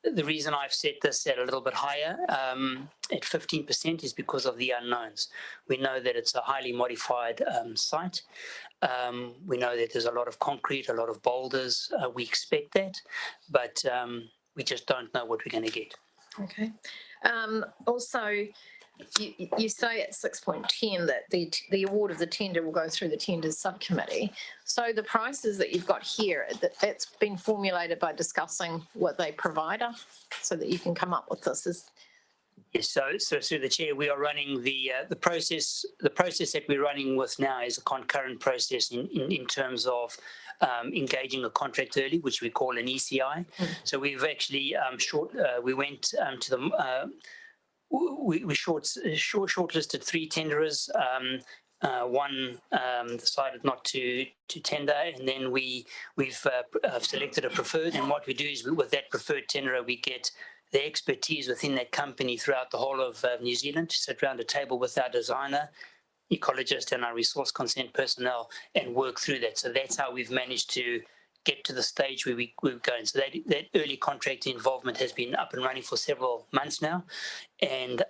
The reason I've set this at a little bit higher, at 15%, is because of the unknowns. We know that it's a highly modified site. We know that there's a lot of concrete, a lot of boulders. We expect that, but we just don't know what we're going to get. Okay. Also, you say at 6.10 that the award of the tender will go through the tenders subcommittee. So the prices that you've got here, that's been formulated by discussing with a provider so that you can come up with this. Yes, so through the chair, we are running the process. The process that we're running with now is a concurrent process in terms of engaging a contract early, which we call an ECI. So we've actually we went to the we shortlisted 3 tenderers. One decided not to tender, and then we've selected a preferred. And what we do is with that preferred tenderer, we get the expertise within that company throughout the whole of New Zealand to sit around a table with our designer, ecologist, and our resource consent personnel and work through that. So that's how we've managed to get to the stage where we're going. So that early contract involvement has been up and running for several months now, and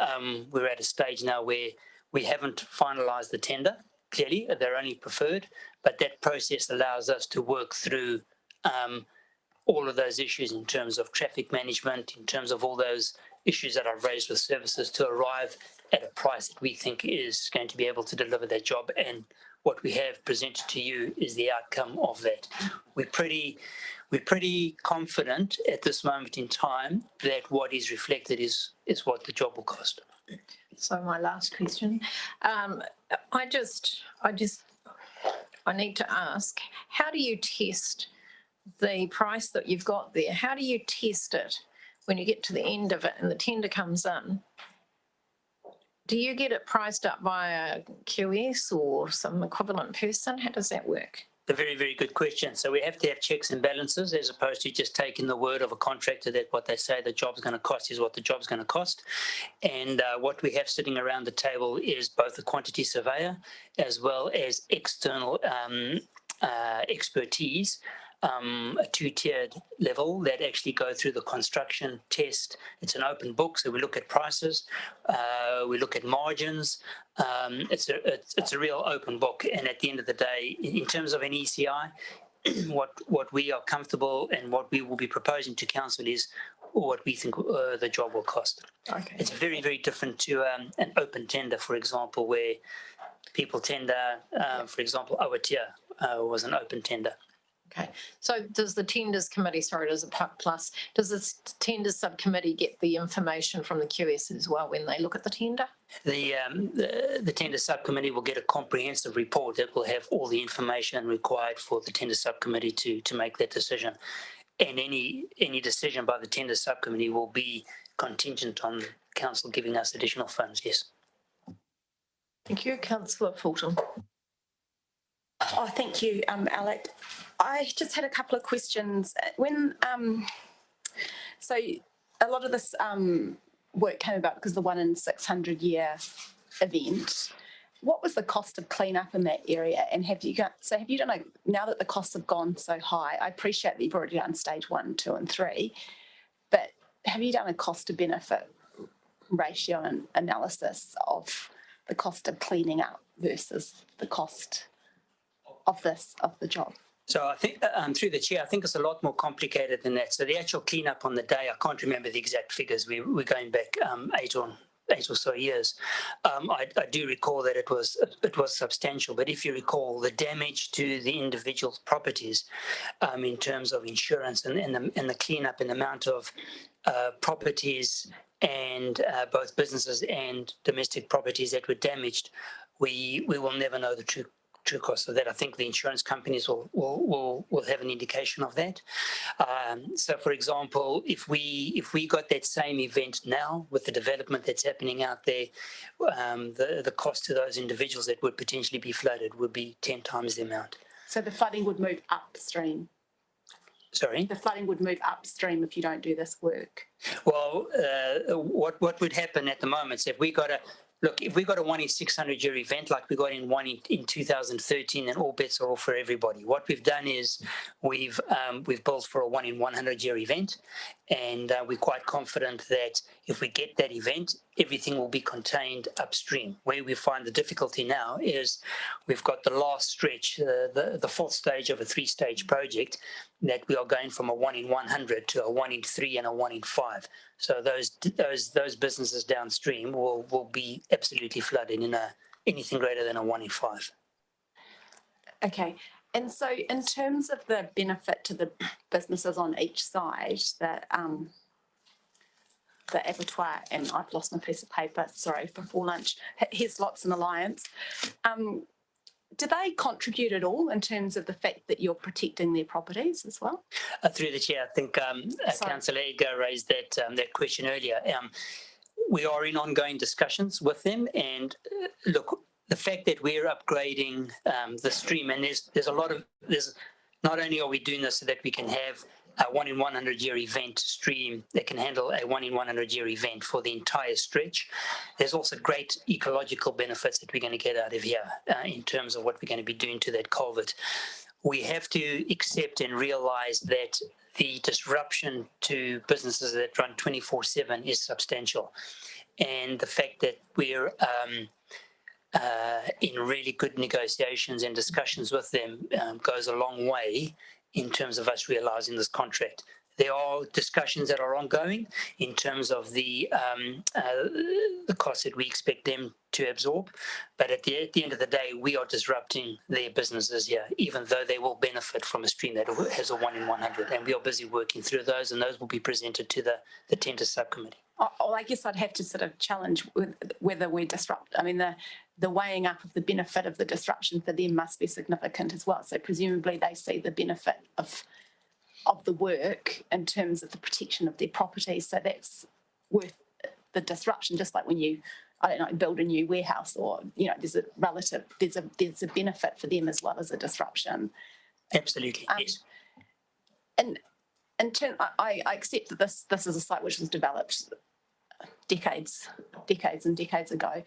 we're at a stage now where we haven't finalised the tender. Clearly, they're only preferred, but that process allows us to work through all of those issues in terms of traffic management, in terms of all those issues that I've raised with services, to arrive at a price that we think is going to be able to deliver that job. And what we have presented to you is the outcome of that. We're pretty confident at this moment in time that what is reflected is what the job will cost. So my last question, I need to ask, how do you test the price that you've got there? How do you test it when you get to the end of it and the tender comes in? Do you get it priced up by a QS or some equivalent person? How does that work? A very, very good question. So we have to have checks and balances as opposed to just taking the word of a contractor that what they say the job's going to cost is what the job's going to cost. And what we have sitting around the table is both a quantity surveyor as well as external expertise, a 2-tiered level that actually go through the construction test. It's an open book, so we look at prices, we look at margins. It's a real open book, and at the end of the day, in terms of an ECI, what we are comfortable and what we will be proposing to council is what we think the job will cost. Okay. It's very, very different to an open tender, for example, where people tender, for example, Awatea was an open tender. Okay, so does the tenders committee, sorry, does the tenders subcommittee get the information from the QS as well when they look at the tender? The tender subcommittee will get a comprehensive report that will have all the information required for the tender subcommittee to make that decision. And any decision by the tender subcommittee will be contingent on council giving us additional funds, yes. Thank you. Councillor Fulton. Oh, thank you, Alec. I just had a couple of questions. So a lot of this work came about because the 1 in 600 year event. What was the cost of cleanup in that area? And have you done now that the costs have gone so high, I appreciate that you've already done stage 1, 2 and 3, but have you done a cost to benefit ratio and analysis of the cost of cleaning up versus the cost of the job? So I think, through the chair, I think it's a lot more complicated than that. So the actual cleanup on the day, I can't remember the exact figures. We're going back 8 or so years. I do recall that it was substantial. But if you recall, the damage to the individual properties, in terms of insurance and the cleanup and the amount of properties and both businesses and domestic properties that were damaged, we will never know the true cost of that. I think the insurance companies will have an indication of that. So, for example, if we got that same event now with the development that's happening out there, the cost to those individuals that would potentially be flooded would be 10 times the amount. So the flooding would move upstream. Sorry? The flooding would move upstream if you don't do this work. Well, what would happen at the moment is if we got a 1 in 600 year event like we got in 2013, then all bets are off for everybody. What we've done is we've built for a 1 in 100 year event, and we're quite confident that if we get that event, everything will be contained upstream. Where we find the difficulty now is we've got the last stretch, the fourth stage of a 3-stage project, that we are going from a 1 in 100 to a 1 in 3 and a 1 in 5. So those businesses downstream will be absolutely flooded in anything greater than a 1 in 5. Okay, and so in terms of the benefit to the businesses on each side, the abattoir, and I've lost my piece of paper, sorry, before lunch, Heslop's and Alliance, do they contribute at all in terms of the fact that you're protecting their properties as well? Through the chair, I think Councillor Edgar raised that question earlier. We are in ongoing discussions with them, and look, the fact that we're upgrading the stream, and there's not only are we doing this so that we can have a 1 in 100 year event stream that can handle a 1 in 100 year event for the entire stretch. There's also great ecological benefits that we're going to get out of here in terms of what we're going to be doing to that culvert. We have to accept and realize that the disruption to businesses that run 24/7 is substantial. And the fact that we're in really good negotiations and discussions with them goes a long way in terms of us realizing this contract. There are discussions that are ongoing in terms of the costs that we expect them to absorb, but at the end of the day, we are disrupting their businesses here, even though they will benefit from a stream that has a 1 in 100, and we are busy working through those, and those will be presented to the tender subcommittee. Oh, I guess I'd have to sort of challenge whether we disrupt. I mean, the weighing up of the benefit of the disruption for them must be significant as well. So presumably they see the benefit of the work in terms of the protection of their property. So that's worth the disruption, just like when you, I don't know, build a new warehouse, or, you know, there's a benefit for them as well as a disruption. Absolutely, yes. And I accept that this is a site which was developed decades and decades ago.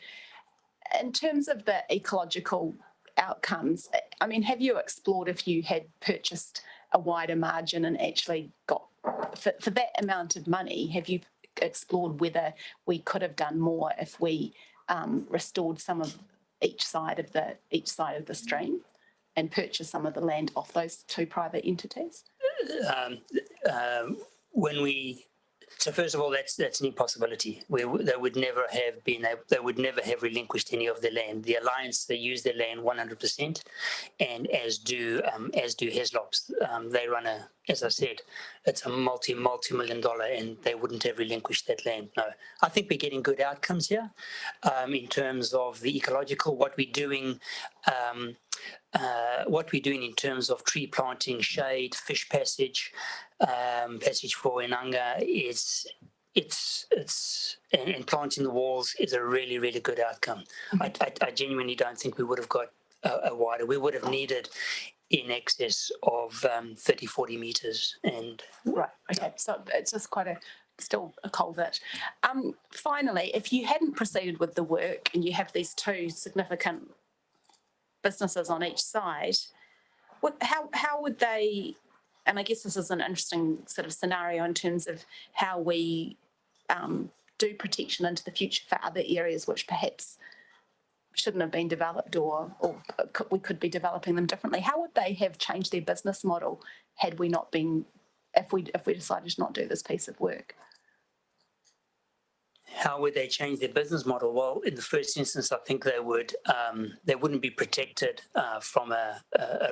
In terms of the ecological outcomes, I mean, have you explored if you had purchased a wider margin and actually got, for that amount of money, have you explored whether we could have done more if we restored some of each side of the stream and purchased some of the land off those two private entities? So first of all, that's an impossibility. They would never have relinquished any of their land. The Alliance, they use their land 100%, and as do Heslop's. They run as I said, it's a multi-million dollar, and they wouldn't have relinquished that land. No, I think we're getting good outcomes here in terms of the ecological. What we're doing in terms of tree planting, shade, fish passage, passage for Inanga, and planting the walls is a really, really good outcome. I genuinely don't think we would have got a wider. We would have needed in excess of 30, 40 meters. And right, okay, so it's just quite still a culvert. Finally, if you hadn't proceeded with the work and you have these two significant businesses on each side, how would they, and I guess this is an interesting sort of scenario in terms of how we do protection into the future for other areas which perhaps shouldn't have been developed or we could be developing them differently. How would they have changed their business model had we not been, if we decided to not do this piece of work? How would they change their business model? Well, in the first instance, I think they wouldn't be protected from a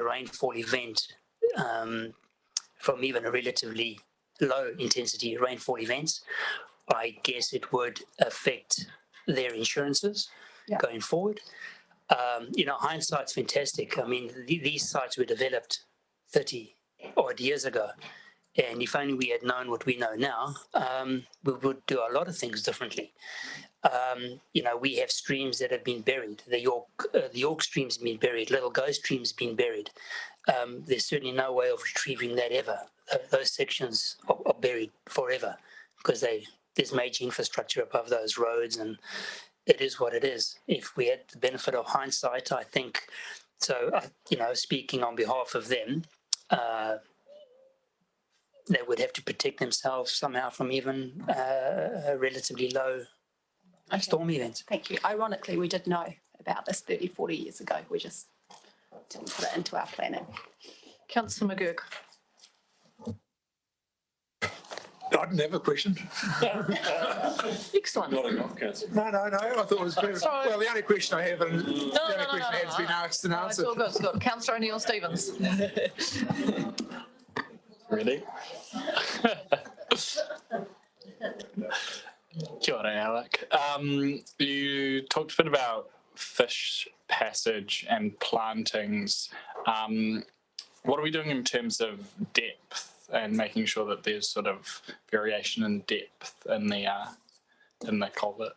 rainfall event, from even a relatively low intensity rainfall events. I guess it would affect their insurances going forward. Hindsight's fantastic. I mean, these sites were developed 30 odd years ago. And if only we had known what we know now, we would do a lot of things differently. We have streams that have been buried. The York stream's been buried. Little Ghost stream's been buried. There's certainly no way of retrieving that ever. Those sections are buried forever because there's major infrastructure above those roads, and it is what it is. If we had the benefit of hindsight, I think, so, speaking on behalf of them, they would have to protect themselves somehow from even a relatively low storm events. Thank you. Ironically, we did know about this 30, 40 years ago. We just didn't put it into our planning. Councillor McGurk. I didn't have a question. Excellent. No. I thought it was very, well, the only question I have, and the only question I had has been asked and answered. It's all good. Councillor O'Neill Stevens. Really? Kia ora, Alec. You talked a bit about fish passage and plantings. What are we doing in terms of depth and making sure that there's sort of variation in depth in the culvert?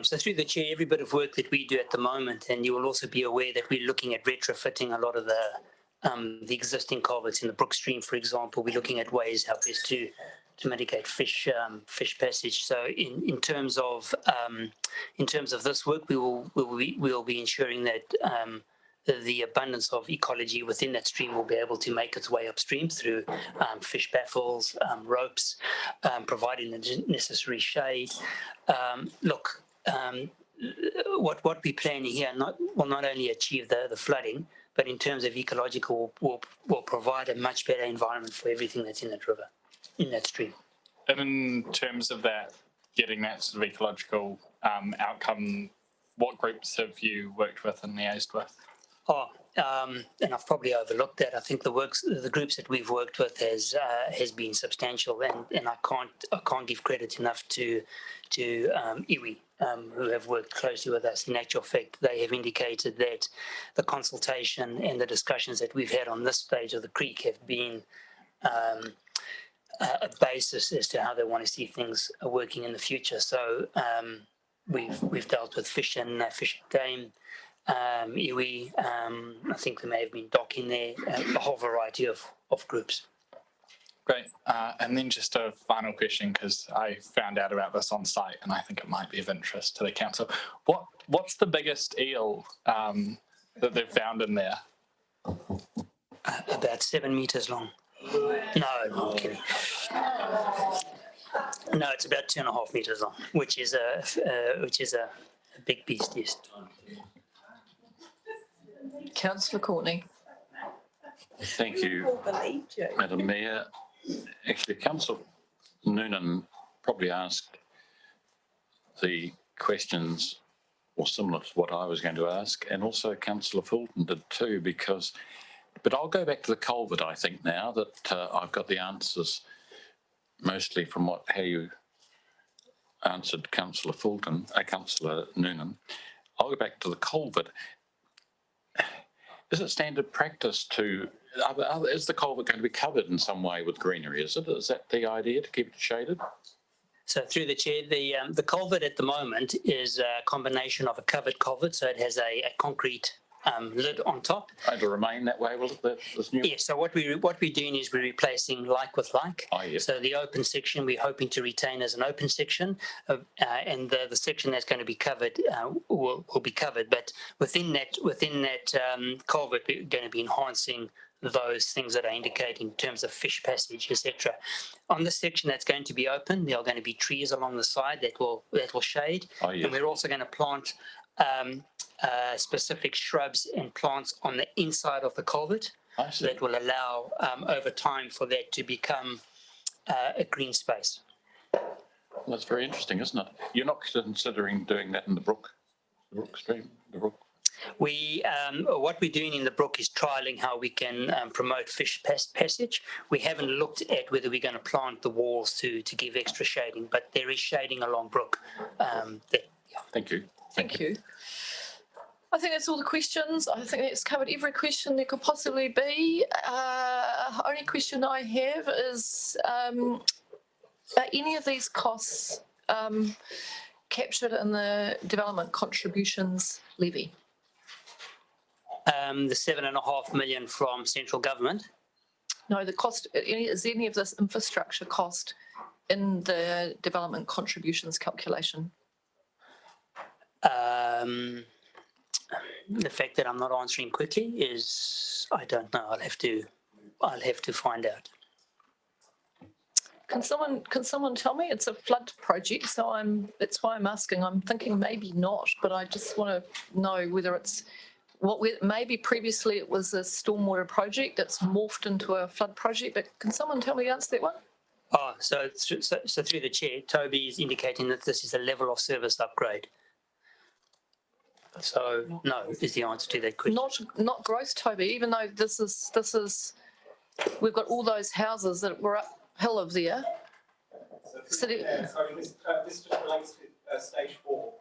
So through the chair, every bit of work that we do at the moment, and you will also be aware that we're looking at retrofitting a lot of the existing culverts in the Brook Stream, for example. We're looking at ways how best to mitigate fish passage. So in terms of this work, we will be ensuring that the abundance of ecology within that stream will be able to make its way upstream through fish baffles, ropes, providing the necessary shade. What we're planning here will not only achieve the flooding, but in terms of ecological, will provide a much better environment for everything that's in that river, in that stream. And in terms of that, getting that sort of ecological outcome, what groups have you worked with and liaised with? And I've probably overlooked that. I think the groups that we've worked with has been substantial, and I can't give credit enough to iwi, who have worked closely with us. In actual fact, they have indicated that the consultation and the discussions that we've had on this stage of the creek have been a basis as to how they want to see things working in the future. So we've dealt with fish and game, iwi, I think there may have been dock in there, a whole variety of groups. Great. And then just a final question, because I found out about this on site and I think it might be of interest to the council. What's the biggest eel that they've found in there? About 7 meters long. No, I'm kidding. No, it's about 2.5 meters long, which is a big beast, yes. Councillor Courtney. Thank you, Madam Mayor. Actually, Councillor Noonan probably asked the questions or similar to what I was going to ask, and also Councillor Fulton did too, but I'll go back to the culvert, I think, now that I've got the answers mostly from how you answered Councillor Noonan. I'll go back to the culvert. Is it standard practice is the culvert going to be covered in some way with greenery? Is that the idea, to keep it shaded? So through the chair, the culvert at the moment is a combination of a covered culvert, so it has a concrete lid on top. It'll remain that way, will it, this new? Yeah, so what we're doing is we're replacing like with like. Oh, yes. So the open section we're hoping to retain as an open section, and the section that's going to be covered will be covered. But within that culvert, we're going to be enhancing those things that are indicated in terms of fish passage, etc. On the section that's going to be open, there are going to be trees along the side that will shade, Oh, yes. and we're also going to plant specific shrubs and plants on the inside of the culvert that will allow over time for that to become a green space. Well, that's very interesting, isn't it? You're not considering doing that in the brook stream, the brook? What we're doing in the brook is trialling how we can promote fish passage. We haven't looked at whether we're going to plant the walls to give extra shading, but there is shading along brook. Thank you. Thank you. I think that's all the questions. I think that's covered every question there could possibly be. Only question I have is, are any of these costs captured in the development contributions levy? The 7.5 million from central government. No, the cost, is any of this infrastructure cost in the development contributions calculation? The fact that I'm not answering quickly is, I don't know. I'll have to find out. Can someone tell me? It's a flood project, so that's why I'm asking. I'm thinking maybe not, but I just want to know whether it's maybe previously it was a stormwater project that's morphed into a flood project. But can someone tell me the answer to that one? Oh, so through the chair, Toby is indicating that this is a level of service upgrade. So no is the answer to that question. Not growth, Toby. Even though this is, we've got all those houses that were uphill of there. So this just relates to stage 4.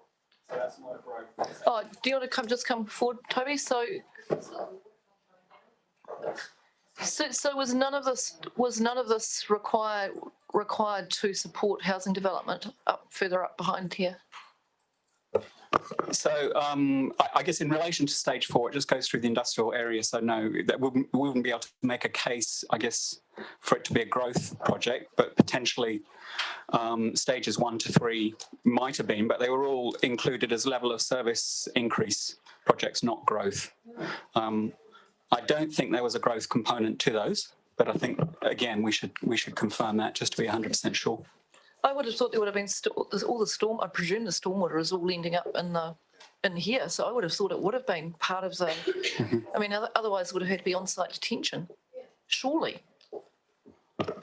So that's not growth. Oh, do you want to just come forward, Toby? So was none of this required to support housing development further up behind here? So I guess in relation to stage 4, it just goes through the industrial area. So no, that we wouldn't be able to make a case, I guess, for it to be a growth project, but potentially stages 1 to 3 might have been, but they were all included as level of service increase projects, not growth. I don't think there was a growth component to those, but I think, again, we should confirm that just to be 100% sure. I would have thought there would have been all the storm. I presume the stormwater is all ending up in here. So I would have thought it would have been part of the. I mean, otherwise it would have had to be on-site detention, surely.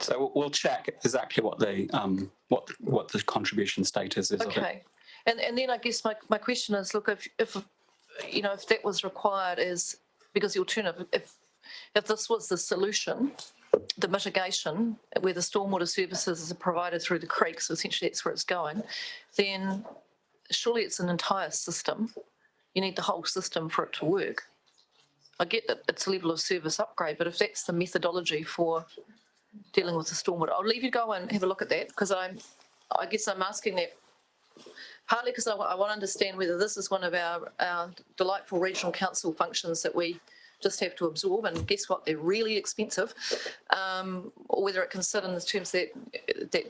So we'll check exactly what the contribution status is. Okay, and then I guess my question is, look, if that was required as because the alternative, if this was the solution. The mitigation, where the stormwater services are provided through the creek, so essentially that's where it's going, then surely it's an entire system. You need the whole system for it to work. I get that it's a level of service upgrade, but if that's the methodology for dealing with the stormwater, I'll leave you go and have a look at that, because I guess I'm asking that partly because I want to understand whether this is one of our delightful regional council functions that we just have to absorb, and guess what, they're really expensive, or whether it can sit in the terms that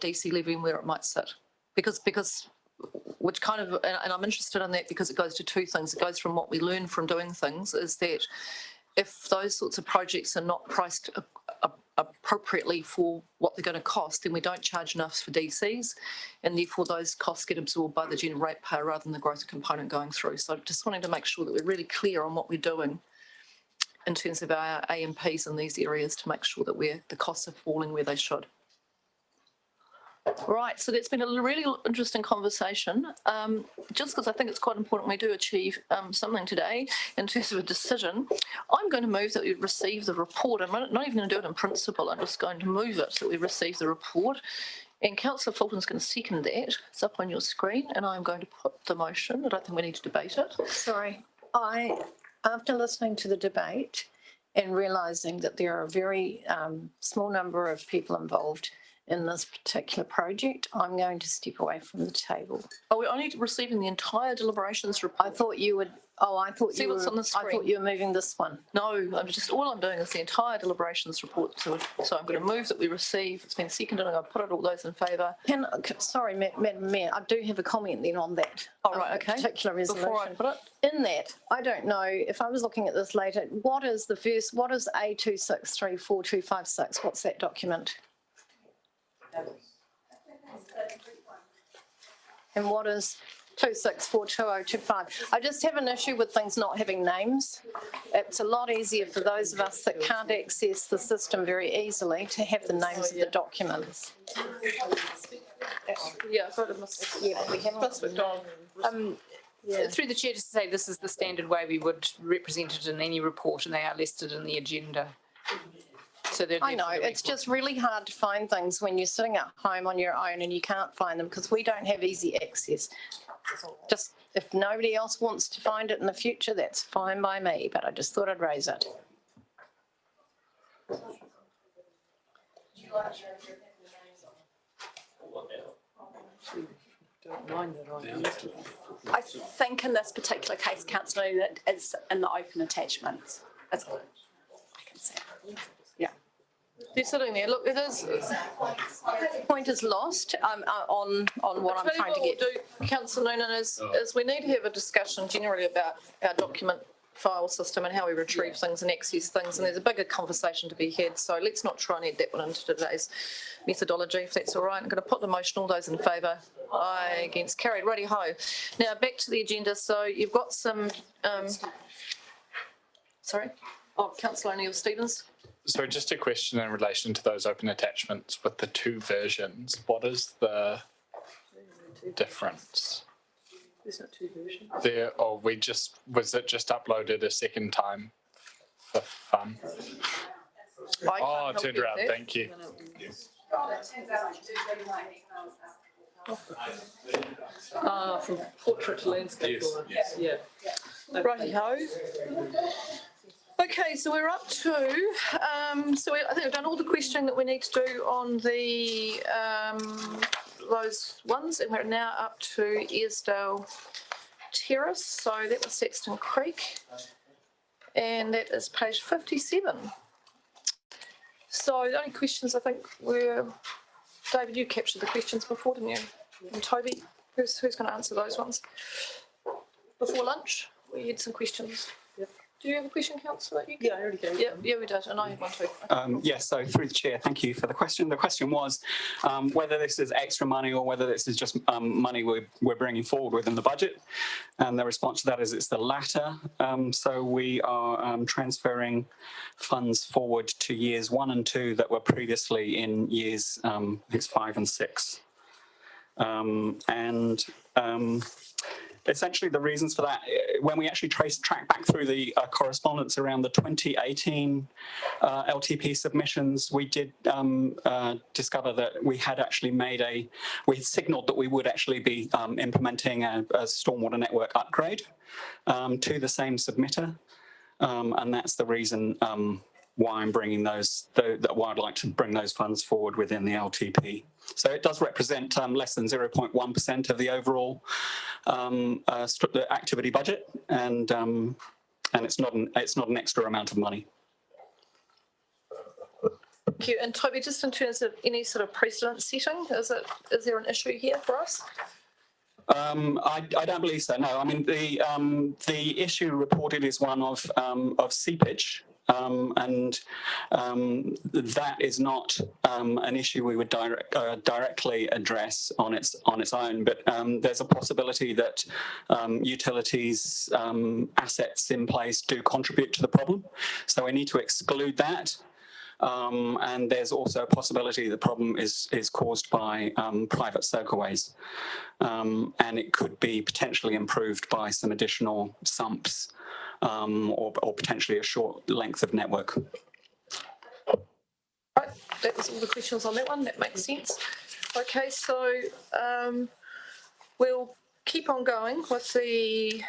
DC levy and where it might sit, because which kind of, and I'm interested in that because it goes to two things. It goes from what we learn from doing things is that if those sorts of projects are not priced appropriately for what they're going to cost, then we don't charge enough for DCs, and therefore those costs get absorbed by the general ratepayer rather than the growth component going through. So just wanting to make sure that we're really clear on what we're doing in terms of our AMPs in these areas to make sure that the costs are falling where they should. Right, so that's been a really interesting conversation. Just because I think it's quite important we do achieve something today in terms of a decision, I'm going to move that we receive the report. I'm not even going to do it in principle, I'm just going to move it so that we receive the report. And Councillor Fulton's going to second that. It's up on your screen, and I'm going to put the motion. I don't think we need to debate it. Sorry, after listening to the debate and realising that there are a very small number of people involved in this particular project, I'm going to step away from the table. Are we only receiving the entire deliberations report? I thought you would Oh, I thought See you what's were, on the I thought screen. you were moving this one. No, all I'm doing is the entire deliberations report. So I'm going to move that we receive. It's been seconded. I'm going to put it all those in favour. Sorry, Madam Mayor, I do have a comment then on that. Oh, right, okay. Particular resolution. Before I put it. In that, I don't know, if I was looking at this later, what is A26342556? What's that document? And what is 26422025? I just have an issue with things not having names. It's a lot easier for those of us that can't access the system very easily to have the names of the documents. Yeah, I've got a miss. Yeah, but we haven't. Through the chair, just to say this is the standard way we would represent it in any report, and they are listed in the agenda. So I know, it's just really hard to find things when you're sitting at home on your own and you can't find them because we don't have easy access. Just if nobody else wants to find it in the future, that's fine by me, but I just thought I'd raise it. I think in this particular case, Councillor, that is in the open attachments. That's all I can say. Yeah. They're sitting there. Look, it is. Point is lost on what I'm trying to get. What we'll do, Councillor Noonan, is we need to have a discussion generally about our document file system and how we retrieve things and access things, and there's a bigger conversation to be had, so let's not try and add that one into today's methodology, if that's all right. I'm going to put the motion. All those in favour? Aye. Against? Carried. Righty ho. Now back to the agenda. So you've got some sorry? Oh, Councillor O'Neill-Stevens. So just a question in relation to those open attachments with the two versions. What is the difference? There's not two versions. There, or was it just uploaded a second time for fun? Oh, turned around, thank you. From portrait to landscape. Yes. Yeah. Righty ho. Okay, so we're up to, I think we've done all the questioning that we need to do on the those ones, and we're now up to Airsdale Terrace. So that was Saxton Creek, and that is page 57. So the only questions I think were, David, you captured the questions before, didn't you? And Toby, who's going to answer those ones? Before lunch, we had some questions. Do you have a question, Councillor? Yeah, I already gave. Yeah, we did, and I have one too. Yes, so through the chair, thank you for the question. The question was whether this is extra money or whether this is just money we're bringing forward within the budget. And the response to that is it's the latter. So we are transferring funds forward to years 1 and 2 that were previously in years, I think it's 5 and 6. Essentially, the reasons for that, when we actually track back through the correspondence around the 2018 LTP submissions, we did discover that we had actually we had signalled that we would actually be implementing a stormwater network upgrade to the same submitter, and that's the reason why I'm bringing why I'd like to bring those funds forward within the LTP. So it does represent less than 0.1% of the overall activity budget, and it's not an extra amount of money. Thank you. And Toby, just in terms of any sort of precedent setting, is there an issue here for us? I don't believe so. No, I mean the issue reported is one of seepage. And that is not an issue we would directly address on its own, but there's a possibility that utilities assets in place do contribute to the problem, so we need to exclude that. And there's also a possibility the problem is caused by private soakaways, and it could be potentially improved by some additional sumps or potentially a short length of network. Right, that was all the questions on that one. That makes sense. Okay, so we'll keep on going with the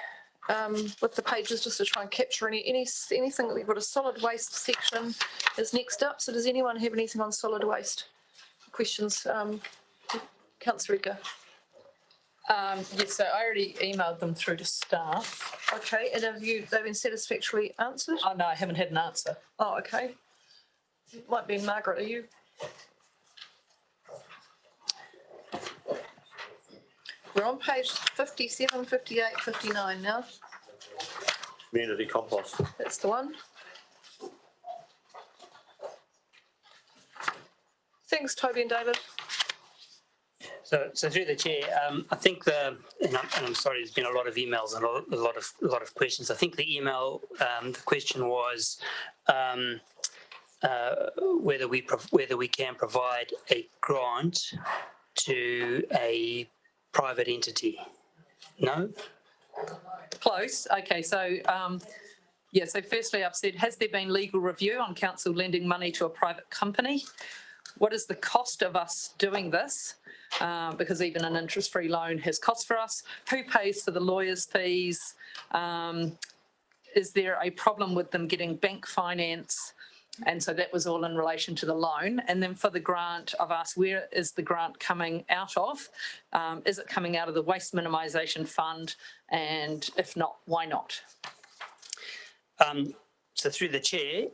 pages just to try and capture anything that we've got. A solid waste section is next up. So does anyone have anything on solid waste questions? Councillor Edgar. Yes, so I already emailed them through to staff. Okay, and they've been satisfactorily answered? Oh, no, I haven't had an answer. Oh, okay. Might be Margaret, are you? We're on page 57, 58, 59 now. Community compost. That's the one. Thanks, Toby and David. So through the chair, I think and I'm sorry, there's been a lot of emails and a lot of questions. I think the email, the question was whether we can provide a grant to a private entity. No. Close. Okay, so yeah. So firstly, I've said, has there been legal review on council lending money to a private company? What is the cost of us doing this? Because even an interest-free loan has costs for us. Who pays for the lawyers' fees? Is there a problem with them getting bank finance? And so that was all in relation to the loan. And then for the grant, I've asked, where is the grant coming out of? Is it coming out of the Waste Minimisation Fund? And if not, why not? So through the chair,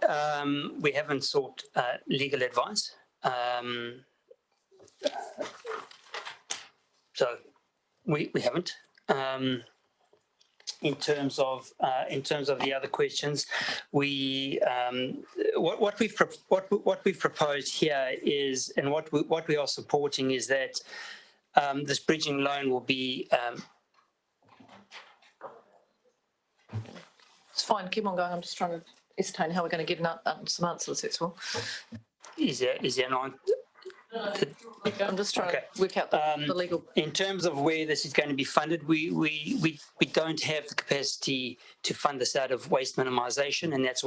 we haven't sought legal advice. So we haven't. In terms of the other questions, what we've proposed here is, and what we are supporting is that this bridging loan will be. It's fine, keep on going. I'm just trying to ascertain how we're going to get some answers, that's all. Is there an I'm just trying to work out the legal. In terms of where this is going to be funded, we don't have the capacity to fund this out of waste minimisation, and that's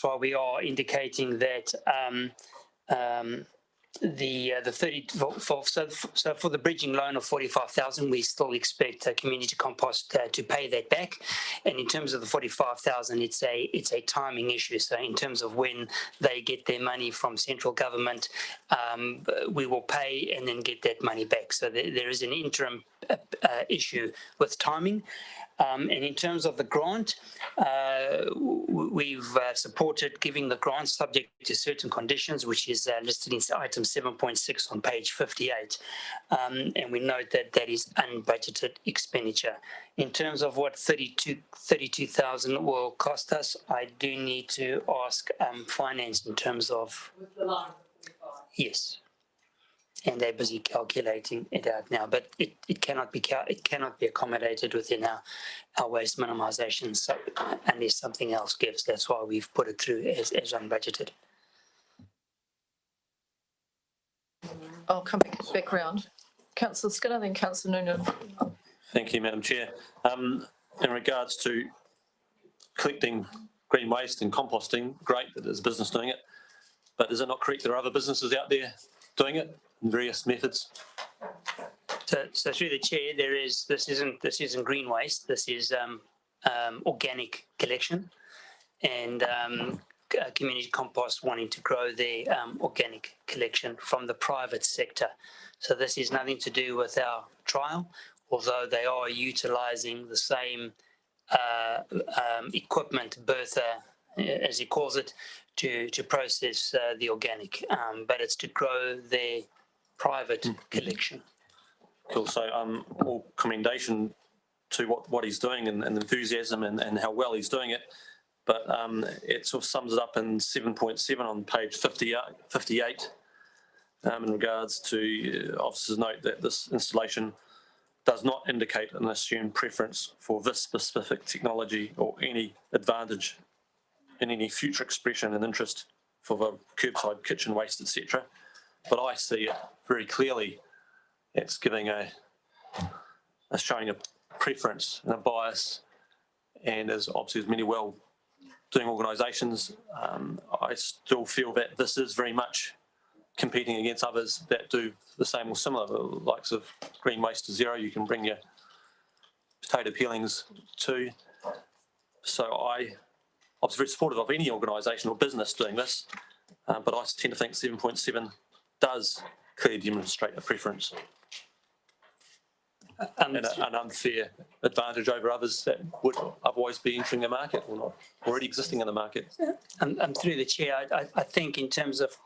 why we are indicating that the 30 so for the bridging loan of 45,000, we still expect community compost to pay that back. And in terms of the 45,000, it's a timing issue. So in terms of when they get their money from central government, we will pay and then get that money back. So there is an interim issue with timing. And in terms of the grant, we've supported giving the grant subject to certain conditions, which is listed in item 7.6 on page 58. And we note that that is unbudgeted expenditure. In terms of what 32,000 will cost us, I do need to ask finance in terms of. With the line 45. Yes. And they're busy calculating it out now, but it cannot be accommodated within our waste minimisation. So unless something else gives, that's why we've put it through as unbudgeted. I'll come back round. Councillor Skinner, then Councillor Noonan. Thank you, Madam Chair. In regards to collecting green waste and composting, great that there's a business doing it, but is it not correct there are other businesses out there doing it in various methods? So through the chair, this isn't green waste. This is organic collection, and community compost wanting to grow their organic collection from the private sector. So this is nothing to do with our trial, although they are utilising the same equipment, Bertha, as he calls it, to process the organic, but it's to grow their private collection. Cool. So all commendation to what he's doing and enthusiasm and how well he's doing it. But it sort of sums it up in 7.7 on page 58 in regards to officers note that this installation does not indicate an assumed preference for this specific technology or any advantage in any future expression and interest for the curbside kitchen waste, etc. But I see it very clearly. It's giving showing a preference and a bias, and as obviously as many well-doing organisations, I still feel that this is very much competing against others that do the same or similar. The likes of Green Waste to Zero, you can bring your potato peelings to. So I was very supportive of any organisation or business doing this, but I tend to think 7.7 does clearly demonstrate a preference. an unfair advantage over others that would otherwise be entering the market or not already existing in the market. Through the chair, I think in terms of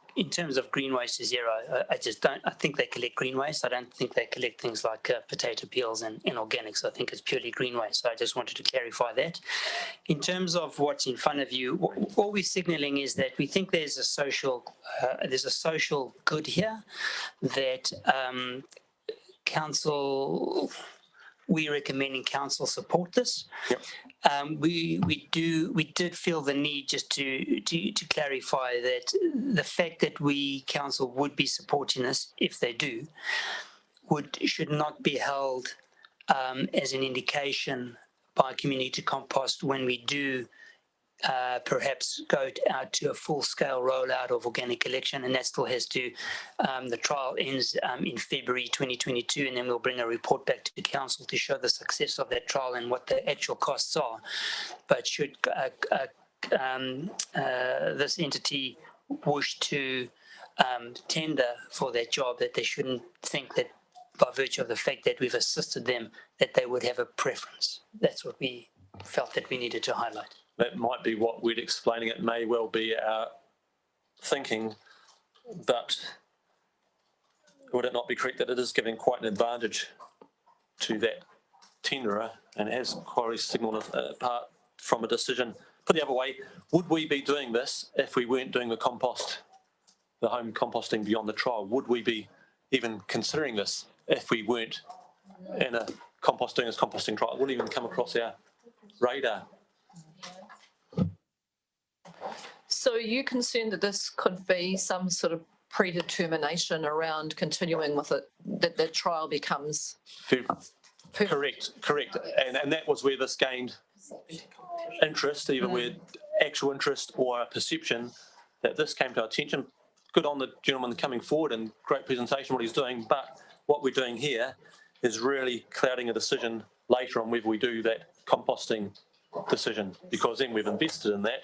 green waste to zero, I just don't. I think they collect green waste. I don't think they collect things like potato peels and inorganics. I think it's purely green waste. So I just wanted to clarify that. In terms of what's in front of you, what we're signalling is that we think there's a social good here that council. We're recommending council support this. Yep. We did feel the need just to clarify that the fact that we council would be supporting this, if they do, should not be held as an indication by community compost when we do perhaps go out to a full-scale rollout of organic collection, and that still has to, the trial ends in February 2022, and then we'll bring a report back to the council to show the success of that trial and what the actual costs are. But should this entity wish to tender for that job, that they shouldn't think that by virtue of the fact that we've assisted them, that they would have a preference. That's what we felt that we needed to highlight. That might be what we're explaining. It may well be our thinking, but would it not be correct that it is giving quite an advantage to that tenderer and has quarry signalled apart from a decision? Put the other way, would we be doing this if we weren't doing the home composting beyond the trial? Would we be even considering this if we weren't in a composting trial? It wouldn't even come across our radar. So are you concerned that this could be some sort of predetermination around continuing with it, that the trial becomes... Correct. And that was where this gained interest, either with actual interest or a perception that this came to our attention. Good on the gentleman coming forward and great presentation, what he's doing, but what we're doing here is really clouding a decision later on whether we do that composting decision, because then we've invested in that.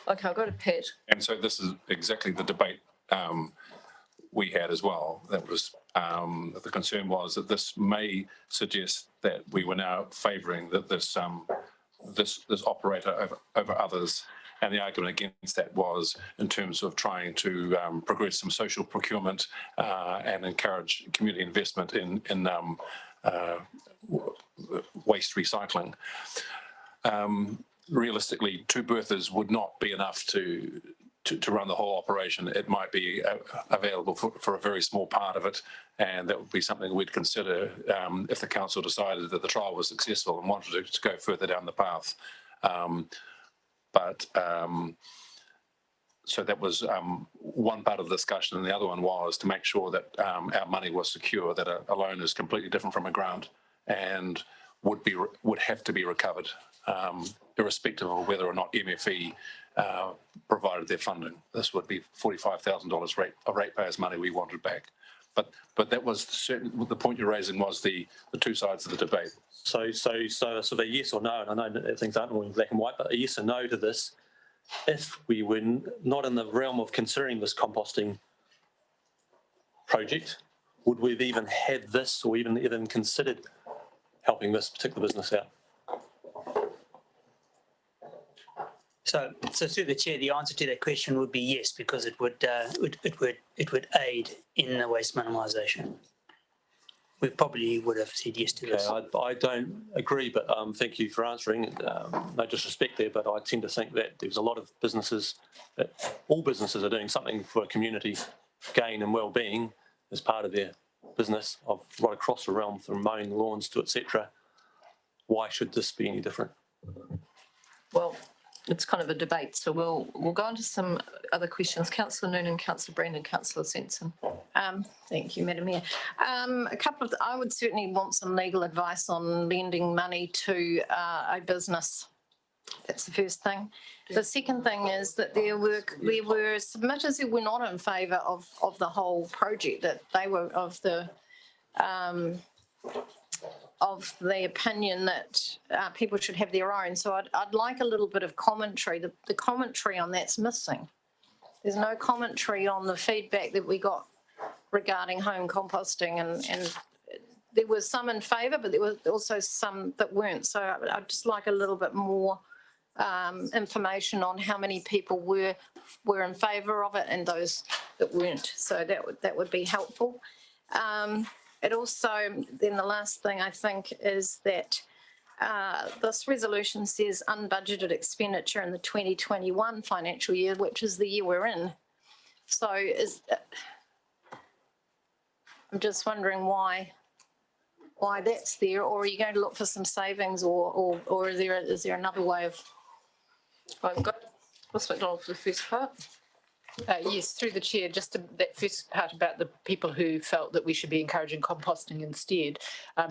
Okay, I'll go to Pat. And so this is exactly the debate we had as well. That was the concern was that this may suggest that we were now favouring that this operator over others, and the argument against that was in terms of trying to progress some social procurement and encourage community investment in waste recycling. Realistically, 2 berthers would not be enough to run the whole operation. It might be available for a very small part of it, and that would be something we'd consider if the council decided that the trial was successful and wanted to go further down the path. So that was one part of the discussion, and the other one was to make sure that our money was secure, that a loan is completely different from a grant and would have to be recovered, irrespective of whether or not MFE provided their funding. This would be $45,000 of ratepayers' money we wanted back. But that was the point you're raising was the 2 sides of the debate. So a yes or no, and I know that things aren't all in black and white, but a yes or no to this, if we were not in the realm of considering this composting project, would we have even had this or even considered helping this particular business out? So through the chair, the answer to that question would be yes, because it would aid in the waste minimisation. We probably would have said yes to this. I don't agree, but thank you for answering. No disrespect there, but I tend to think that there's a lot of businesses, all businesses are doing something for community gain and well-being as part of their business of right across the realm, from mowing lawns to etc. Why should this be any different? Well, it's kind of a debate, so we'll go on to some other questions. Councillor Noonan, Councillor Brandon, Councillor Sensen. Thank you, Madam Mayor. I would certainly want some legal advice on lending money to a business. That's the first thing. The second thing is that there were submitters who were not in favour of the whole project, that they were of the opinion that people should have their own. So I'd like a little bit of commentary. The commentary on that's missing. There's no commentary on the feedback that we got regarding home composting and there was some in favour, but there were also some that weren't. So I'd just like a little bit more information on how many people were in favour of it and those that weren't. So that would be helpful. It also, then the last thing I think is that this resolution says unbudgeted expenditure in the 2021 financial year, which is the year we're in. So I'm just wondering why that's there, or are you going to look for some savings, or is there another way of? I've got Ms McDonald for the first part. Yes, through the chair, just that first part about the people who felt that we should be encouraging composting instead.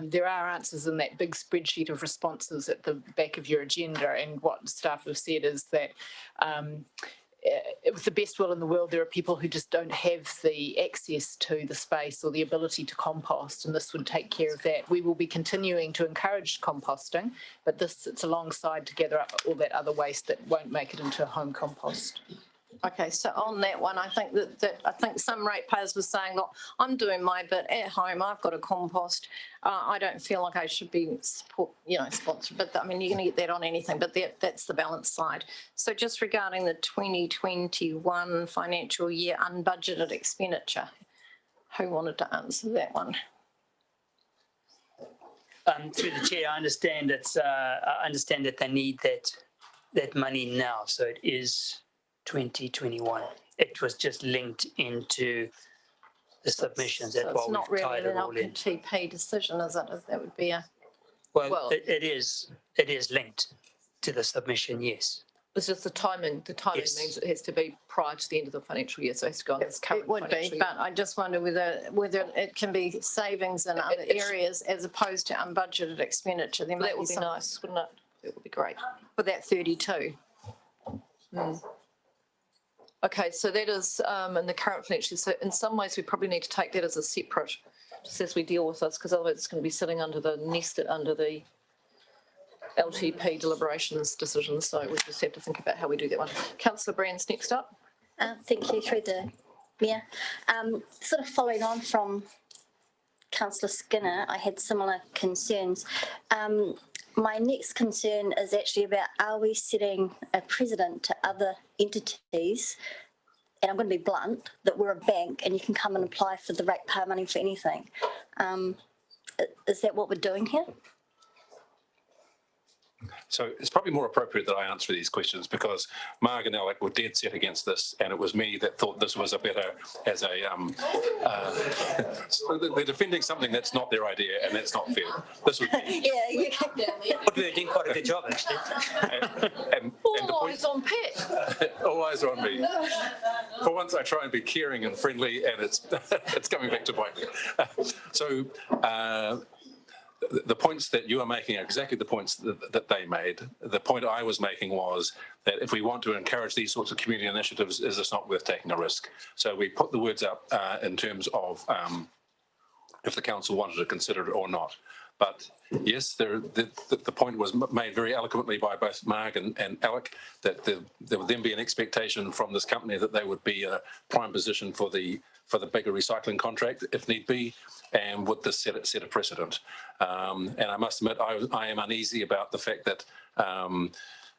There are answers in that big spreadsheet of responses at the back of your agenda, and what staff have said is that with the best will in the world, there are people who just don't have the access to the space or the ability to compost, and this would take care of that. We will be continuing to encourage composting, but this sits alongside to gather up all that other waste that won't make it into a home compost. Okay, so on that one, I think that I think some ratepayers were saying, look, I'm doing my bit at home. I've got a compost. I don't feel like I should be sponsored, but I mean, you're going to get that on anything, but that's the balance side. So just regarding the 2021 financial year unbudgeted expenditure, who wanted to answer that one? Through the chair, I understand I understand that they need that money now, so it is 2021. It was just linked into the submissions. So it's not really an LTP decision, is it? That would be a... Well, it is linked to the submission, yes. It's just the timing. The timing means it has to be prior to the end of the financial year, so it has to go on this current It would be, but I just wonder whether it can be savings in other areas as opposed to unbudgeted expenditure. Then that would be nice, wouldn't it? That would be great. For that 32. Okay, so that is in the current financial year. So in some ways, we probably need to take that as a separate, just as we deal with this, because otherwise it's going to be sitting nested under the LTP deliberations decisions. So we just have to think about how we do that one. Councillor Brand's next up. Thank you, through the Mayor. Sort of following on from Councillor Skinner, I had similar concerns. My next concern is actually about, are we setting a precedent to other entities, and I'm going to be blunt, that we're a bank and you can come and apply for the ratepayer money for anything. Is that what we're doing here? So it's probably more appropriate that I answer these questions because Marg and Alec were dead set against this, and it was me that thought this was a better as a. They're defending something that's not their idea, and that's not fair. This was. Yeah, you can. But we're doing quite a good job, actually. All eyes on Pat. All eyes are on me. For once, I try and be caring and friendly, and it's coming back to bite me. So. The points that you are making are exactly the points that they made. The point I was making was that if we want to encourage these sorts of community initiatives, is this not worth taking a risk? So we put the words up in terms of if the council wanted to consider it or not. But yes, the point was made very eloquently by both Marg and Alec that there would then be an expectation from this company that they would be a prime position for the bigger recycling contract if need be, and would this set a precedent? And I must admit, I am uneasy about the fact that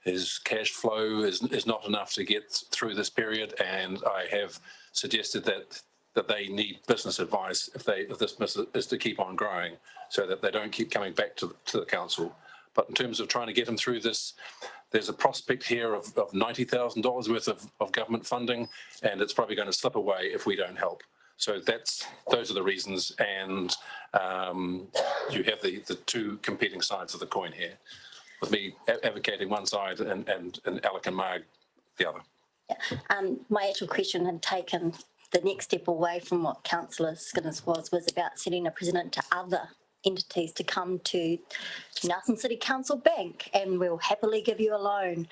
his cash flow is not enough to get through this period, and I have suggested that they need business advice if this business is to keep on growing, so that they don't keep coming back to the council. But in terms of trying to get them through this, there's a prospect here of $90,000 worth of government funding, and it's probably going to slip away if we don't help. So those are the reasons, and you have the two competing sides of the coin here, with me advocating one side and Alec and Marg the other. Yeah. My actual question had taken the next step away from what Councillor Skinner's was about setting a precedent to other entities to come to Nelson City Council Bank and we'll happily give you a loan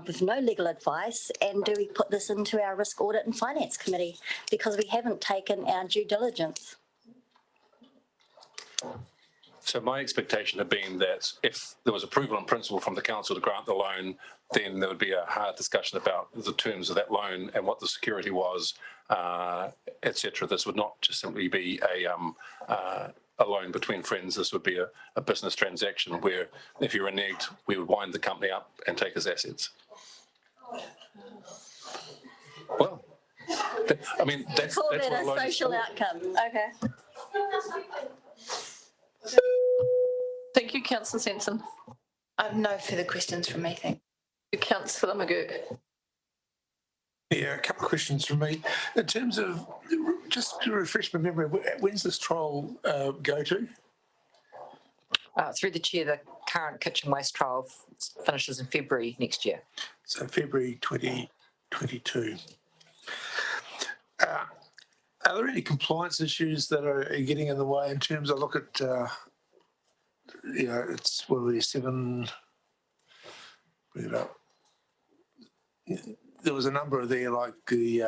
with no legal advice. And do we put this into our Risk Audit and Finance Committee because we haven't taken our due diligence? So my expectation had been that if there was approval in principle from the council to grant the loan, then there would be a hard discussion about the terms of that loan and what the security was, etc. This would not just simply be a loan between friends. This would be a business transaction where if you reneged, we would wind the company up and take his assets. Well, I mean, that's Call what that a loan a is social for. outcome. Okay. Thank you, Councillor Sensen. I have no further questions from me, thank you. Councillor McGurk. Yeah, a couple of questions from me. In terms of, just to refresh my memory, when's this trial go to? Through the chair, the current kitchen waste trial finishes in February next year. So February 2022. Are there any compliance issues that are getting in the way in terms of, look at, it's, what are we, bring it up. There was a number of there, like the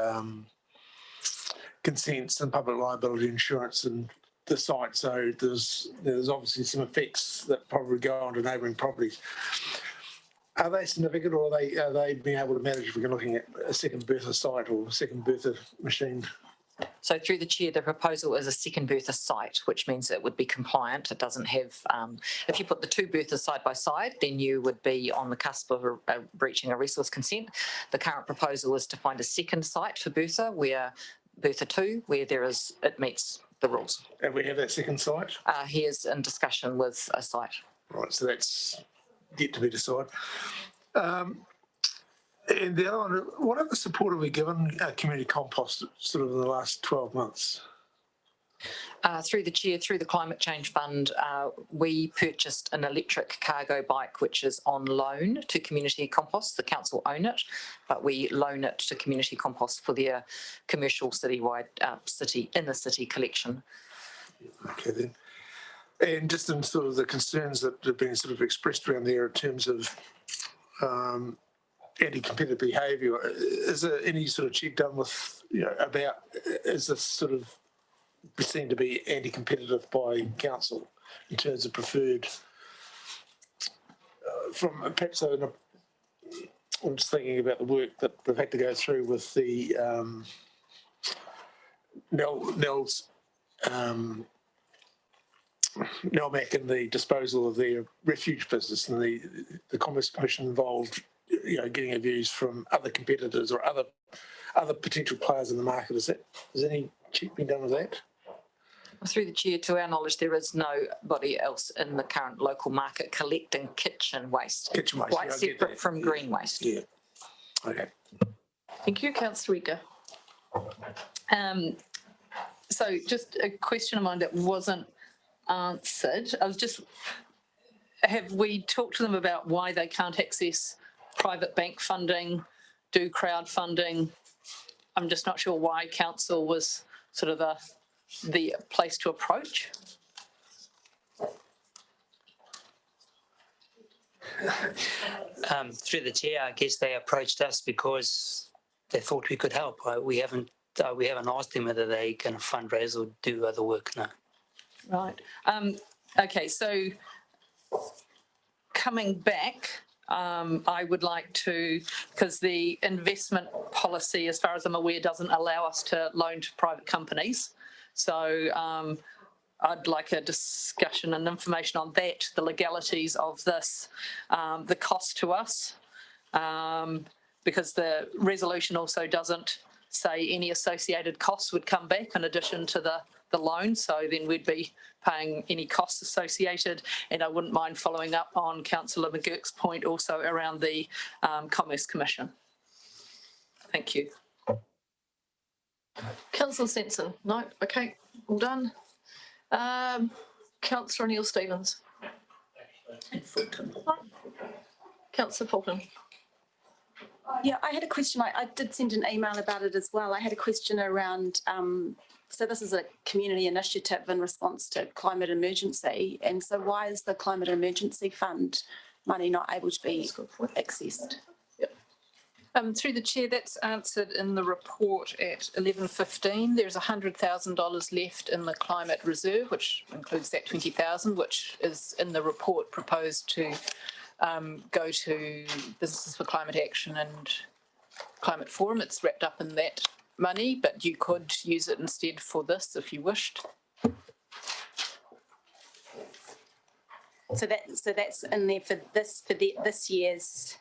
consents and public liability insurance and the site. So there's obviously some effects that probably go on to neighbouring properties. Are they significant, or are they being able to manage if we're looking at a second Bertha site or a second Bertha machine? So through the chair, the proposal is a second Bertha site, which means it would be compliant. It doesn't have, if you put the two Berthas side by side, then you would be on the cusp of breaching a resource consent. The current proposal is to find a second site for Bertha, where Bertha 2, where it meets the rules. And we have that second site? He is in discussion with a site. Right, so that's yet to be decided. And the other one, what other support have we given community compost sort of in the last 12 months? Through the chair, through the Climate Change Fund, we purchased an electric cargo bike, which is on loan to Community Compost. The council own it, but we loan it to Community Compost for their commercial citywide inner city collection. Okay then. And just in sort of the concerns that have been sort of expressed around there in terms of anti-competitive behaviour, is there any sort of check done with, about, is this sort of seen to be anti-competitive by council in terms of preferred, from perhaps, I'm just thinking about the work that we've had to go through with the Nell's Nelmac and the disposal of their refuge business, and the Commerce Commission involved, getting views from other competitors or other potential players in the market. Has any check been done with that? Through the chair, to our knowledge, there is nobody else in the current local market collecting kitchen waste. Kitchen waste, quite separate from green waste. Yeah. Okay. Thank you, Councillor Rika. So just a question of mine that wasn't answered. Have we talked to them about why they can't access private bank funding, do crowdfunding? I'm just not sure why council was sort of the place to approach. Through the chair, I guess they approached us because they thought we could help. We haven't asked them whether they can fundraise or do other work. No. Right. Okay. So coming back, I would like to, because the investment policy, as far as I'm aware, doesn't allow us to loan to private companies. So I'd like a discussion and information on that, the legalities of this, the cost to us, because the resolution also doesn't say any associated costs would come back in addition to the loan. So then we'd be paying any costs associated. And I wouldn't mind following up on Councillor McGurk's point also around the Commerce Commission. Thank you. Councillor Sensen, no, okay, all done. Councillor Neil-Stevens. And Fulton. Councillor Fulton. Yeah, I had a question. I did send an email about it as well. I had a question around, so this is a community initiative in response to climate emergency. And so why is the climate emergency fund money not able to be accessed? Through the chair, that's answered in the report at 11:15. There's $100,000 left in the climate reserve, which includes that 20,000, which is in the report proposed to go to Businesses for Climate Action and Climate Forum. It's wrapped up in that money, but you could use it instead for this if you wished. So that's in there for this year's.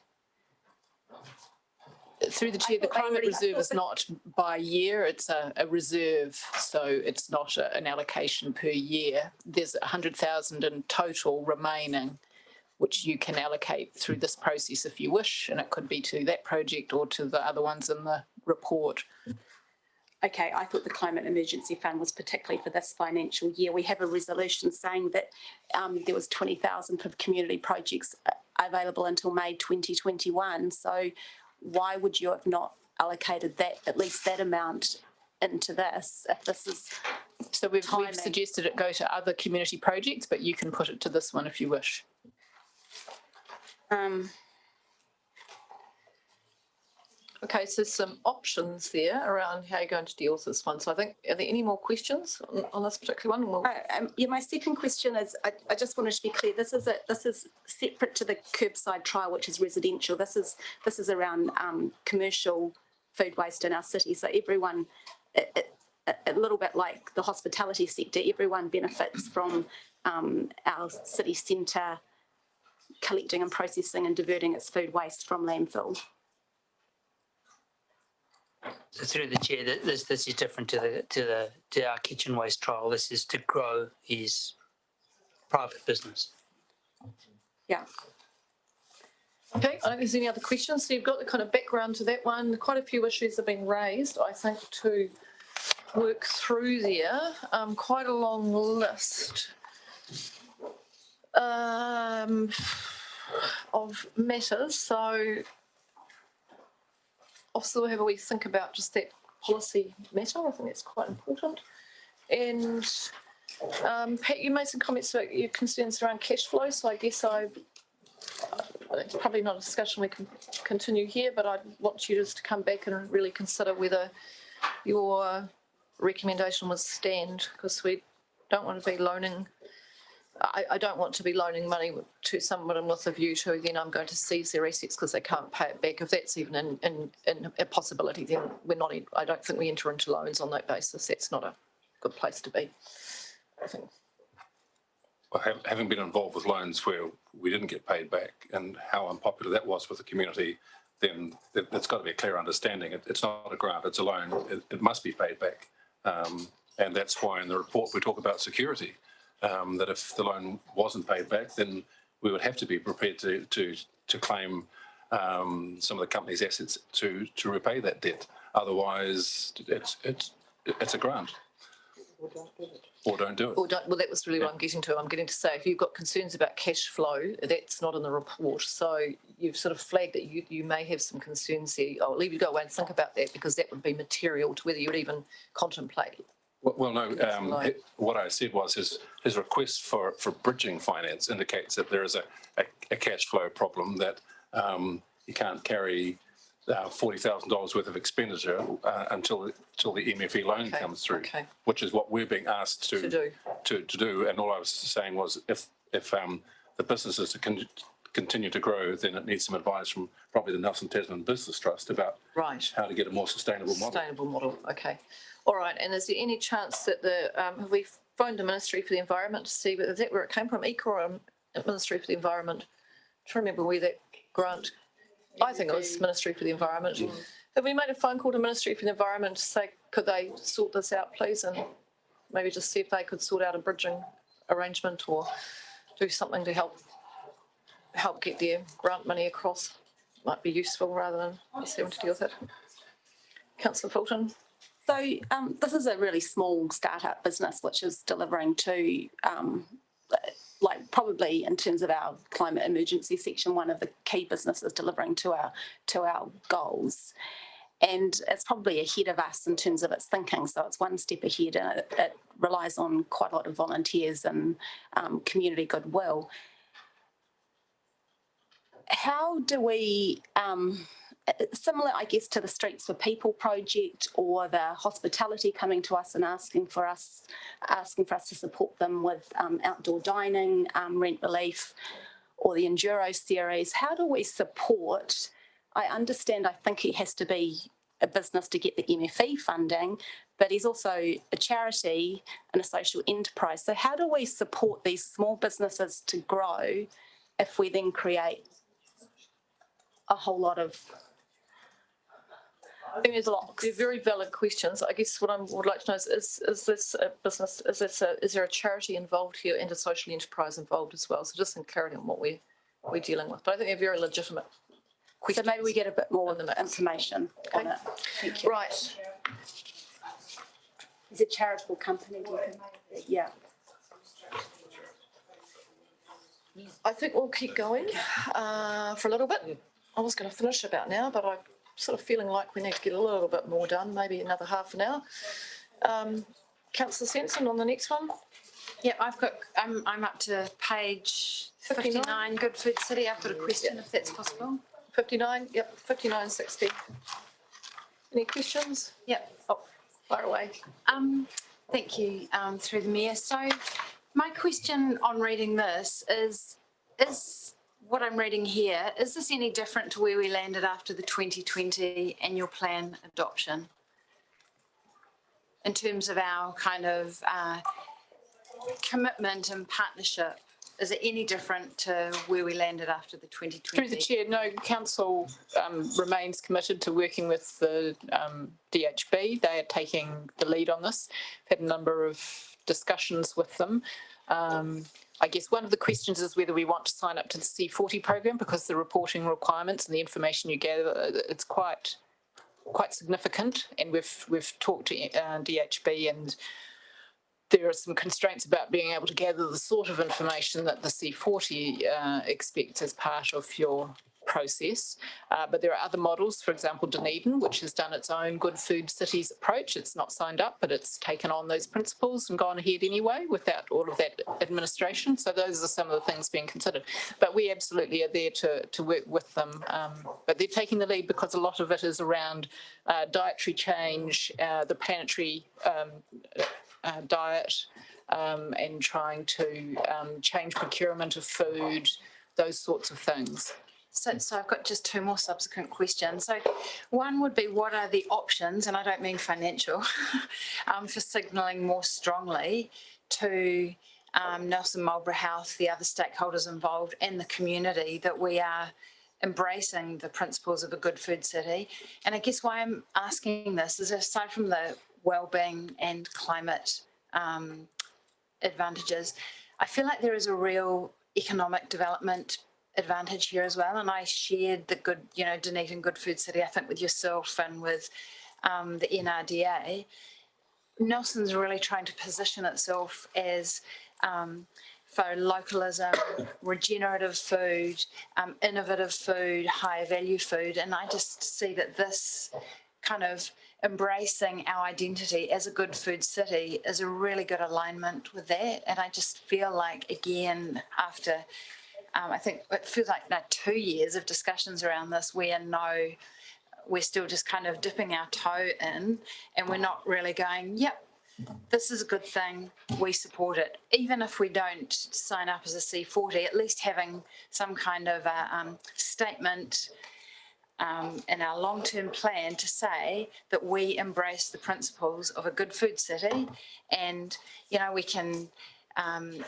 Through the chair, the climate reserve is not by year, it's a reserve, so it's not an allocation per year. There's 100,000 in total remaining, which you can allocate through this process if you wish, and it could be to that project or to the other ones in the report. Okay, I thought the Climate Emergency Fund was particularly for this financial year. We have a resolution saying that there was 20,000 for community projects available until May 2021. So why would you have not allocated that, at least that amount into this, if this is So we've suggested it go to other community projects, but you can put it to this one if you wish. Okay, so some options there around how you're going to deal with this one. So I think, are there any more questions on this particular one? Yeah, my second question is, I just wanted to be clear. This is separate to the curbside trial, which is residential. This is around commercial food waste in our city. So everyone, a little bit like the hospitality sector, everyone benefits from our city centre collecting and processing and diverting its food waste from landfill. So through the chair, this is different to our kitchen waste trial. This is to grow his private business. Yeah. Okay, I don't think there's any other questions. So you've got the kind of background to that one. Quite a few issues have been raised, I think, to work through there. Quite a long list of matters. So also have a wee think about just that policy matter. I think that's quite important. And Pat, you made some comments about your concerns around cash flow. So I guess it's probably not a discussion we can continue here, but I'd want you just to come back and really consider whether your recommendation was stand, because we don't want to be loaning. I don't want to be loaning money to someone with a view to then I'm going to seize their assets because they can't pay it back. If that's even in a possibility, then we're not. I don't think we enter into loans on that basis. That's not a good place to be, I think. Well, having been involved with loans where we didn't get paid back and how unpopular that was with the community, then there's got to be a clear understanding. It's not a grant, it's a loan. It must be paid back. And that's why in the report we talk about security. That if the loan wasn't paid back, then we would have to be prepared to claim some of the company's assets to repay that debt. Otherwise, it's a grant. Or don't do it. Well, that was really what I'm getting to. I'm getting to say, if you've got concerns about cash flow, that's not in the report. So you've sort of flagged that you may have some concerns there. I'll leave you to go away and think about that, because that would be material to whether you would even contemplate. Well, no, what I said was his request for bridging finance indicates that there is a cash flow problem, that you can't carry $40,000 worth of expenditure until the MFE loan comes through, which is what we're being asked to do. And all I was saying was if the business is to continue to grow, then it needs some advice from probably the Nelson Tasman Business Trust about how to get a more sustainable model. Sustainable model, okay. All right, and is there any chance that have we phoned the Ministry for the Environment to see whether that where it came from, ECA or Ministry for the Environment? I'm trying to remember where that grant, I think it was Ministry for the Environment. Have we made a phone call to Ministry for the Environment to say, could they sort this out, please, and maybe just see if they could sort out a bridging arrangement or do something to help get their grant money across? Might be useful rather than us having to deal with it. Councillor Fulton. So this is a really small startup business which is delivering to, like probably in terms of our climate emergency section, one of the key businesses delivering to our goals. And it's probably ahead of us in terms of its thinking. So it's one step ahead, and it relies on quite a lot of volunteers and community goodwill. How do we, similar, I guess, to the Streets for People project or the hospitality coming to us and asking for us to support them with outdoor dining, rent relief, or the Enduro series, how do we support? I understand, I think it has to be a business to get the MFE funding, but he's also a charity and a social enterprise. So how do we support these small businesses to grow if we then create a whole lot of I think they're very valid questions. I guess what I would like to know is this a business, is there a charity involved here and a social enterprise involved as well? So just some clarity on what we're dealing with. But I think they're very legitimate questions. So maybe we get a bit more information on it. Thank you. Right. Is it a charitable company, do you think? Yeah. I think we'll keep going for a little bit. I was going to finish about now, but I'm sort of feeling like we need to get a little bit more done, maybe another half an hour. Councillor Sensen on the next one. Yeah, I'm up to page 59, Good Food City. I've got a question if that's possible. 59, yep, 5960. Any questions? Yep. Oh, fire away. Thank you, through the Mayor. So my question on reading this is what I'm reading here, is this any different to where we landed after the 2020 annual plan adoption? In terms of our kind of commitment and partnership, is it any different to where we landed after the 2020? Through the chair, no, council remains committed to working with the DHB. They are taking the lead on this. I've had a number of discussions with them. I guess one of the questions is whether we want to sign up to the C40 program, because the reporting requirements and the information you gather, it's quite significant. And we've talked to DHB, and there are some constraints about being able to gather the sort of information that the C40 expects as part of your process. But there are other models, for example, Dunedin, which has done its own Good Food Cities approach. It's not signed up, but it's taken on those principles and gone ahead anyway without all of that administration. So those are some of the things being considered. But we absolutely are there to work with them. But they're taking the lead because a lot of it is around dietary change, the planetary diet, and trying to change procurement of food, those sorts of things. So I've got just two more subsequent questions. So one would be, what are the options, and I don't mean financial, for signalling more strongly to Nelson Marlborough Health, the other stakeholders involved, and the community that we are embracing the principles of a good food city? And I guess why I'm asking this is, aside from the wellbeing and climate advantages, I feel like there is a real economic development advantage here as well. And I shared the good, Dunedin Good Food City, I think, with yourself and with the NRDA. Nelson's really trying to position itself as for localism, regenerative food, innovative food, higher value food. And I just see that this kind of embracing our identity as a good food city is a really good alignment with that. And I just feel like, again, after I think it feels like now 2 years of discussions around this, we're still just kind of dipping our toe in, and we're not really going, yep, this is a good thing, we support it. Even if we don't sign up as a C40, at least having some kind of a statement in our long-term plan to say that we embrace the principles of a good food city. And, we can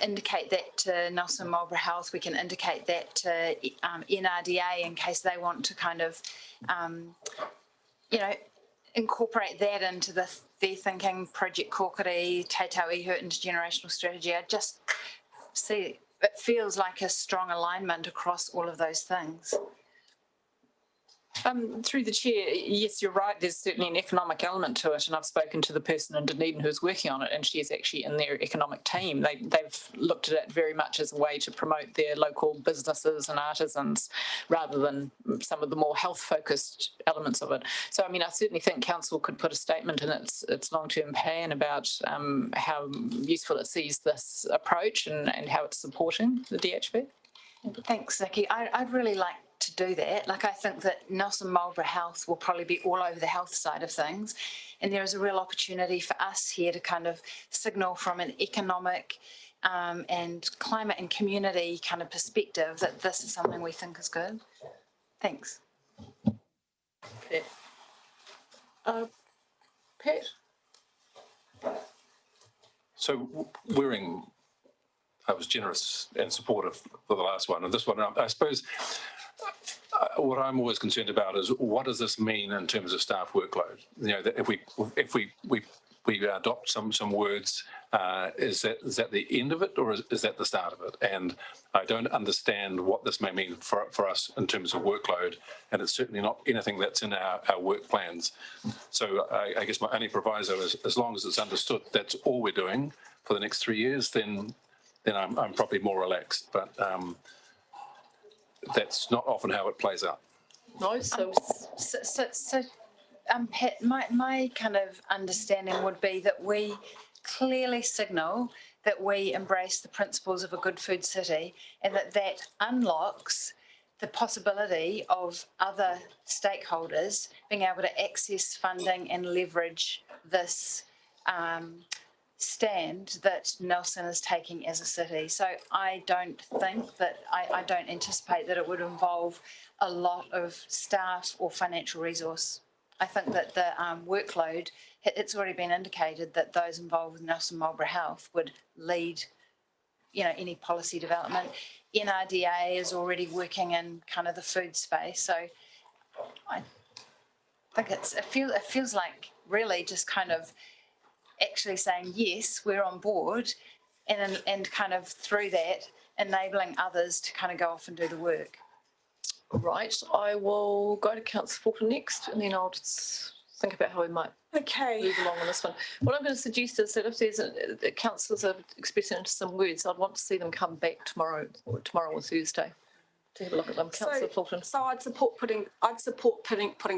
indicate that to Nelson Marlborough Health, we can indicate that to NRDA in case they want to kind of, incorporate that into their thinking, Project Kokiri, Te Tau Iho intergenerational strategy. I just see it feels like a strong alignment across all of those things. Through the chair, yes, you're right. There's certainly an economic element to it, and I've spoken to the person in Dunedin who's working on it, and she is actually in their economic team. They've looked at it very much as a way to promote their local businesses and artisans, rather than some of the more health-focused elements of it. So, I certainly think council could put a statement in its long-term plan about how useful it sees this approach and how it's supporting the DHB. Thanks, Vicky. I'd really like to do that. Like, I think that Nelson Marlborough Health will probably be all over the health side of things, and there is a real opportunity for us here to kind of signal from an economic and climate and community kind of perspective that this is something we think is good. Thanks. Yeah. Pat? So I was generous and supportive for the last one, and this one, I suppose what I'm always concerned about is what does this mean in terms of staff workload? You know, that if we adopt some words, is that the end of it, or is that the start of it? And I don't understand what this may mean for us in terms of workload, and it's certainly not anything that's in our work plans. So I guess my only proviso is, as long as it's understood that's all we're doing for the next 3 years, then I'm probably more relaxed. But that's not often how it plays out. No, so Pat, my kind of understanding would be that we clearly signal that we embrace the principles of a good food city, and that unlocks the possibility of other stakeholders being able to access funding and leverage this stand that Nelson is taking as a city. So I don't think that, I don't anticipate that it would involve a lot of staff or financial resource. I think that the workload, it's already been indicated that those involved with Nelson Marlborough Health would lead, you know, any policy development. NRDA is already working in kind of the food space. So I think it feels like really just kind of actually saying, yes, we're on board, and kind of through that, enabling others to kind of go off and do the work. Right, I will go to Councillor Fulton next, and then I'll just think about how we might move along on this one. What I'm going to suggest is that if there's councillors are expressing some words, I'd want to see them come back tomorrow or Thursday to have a look at them. Councillor Fulton. So I'd support putting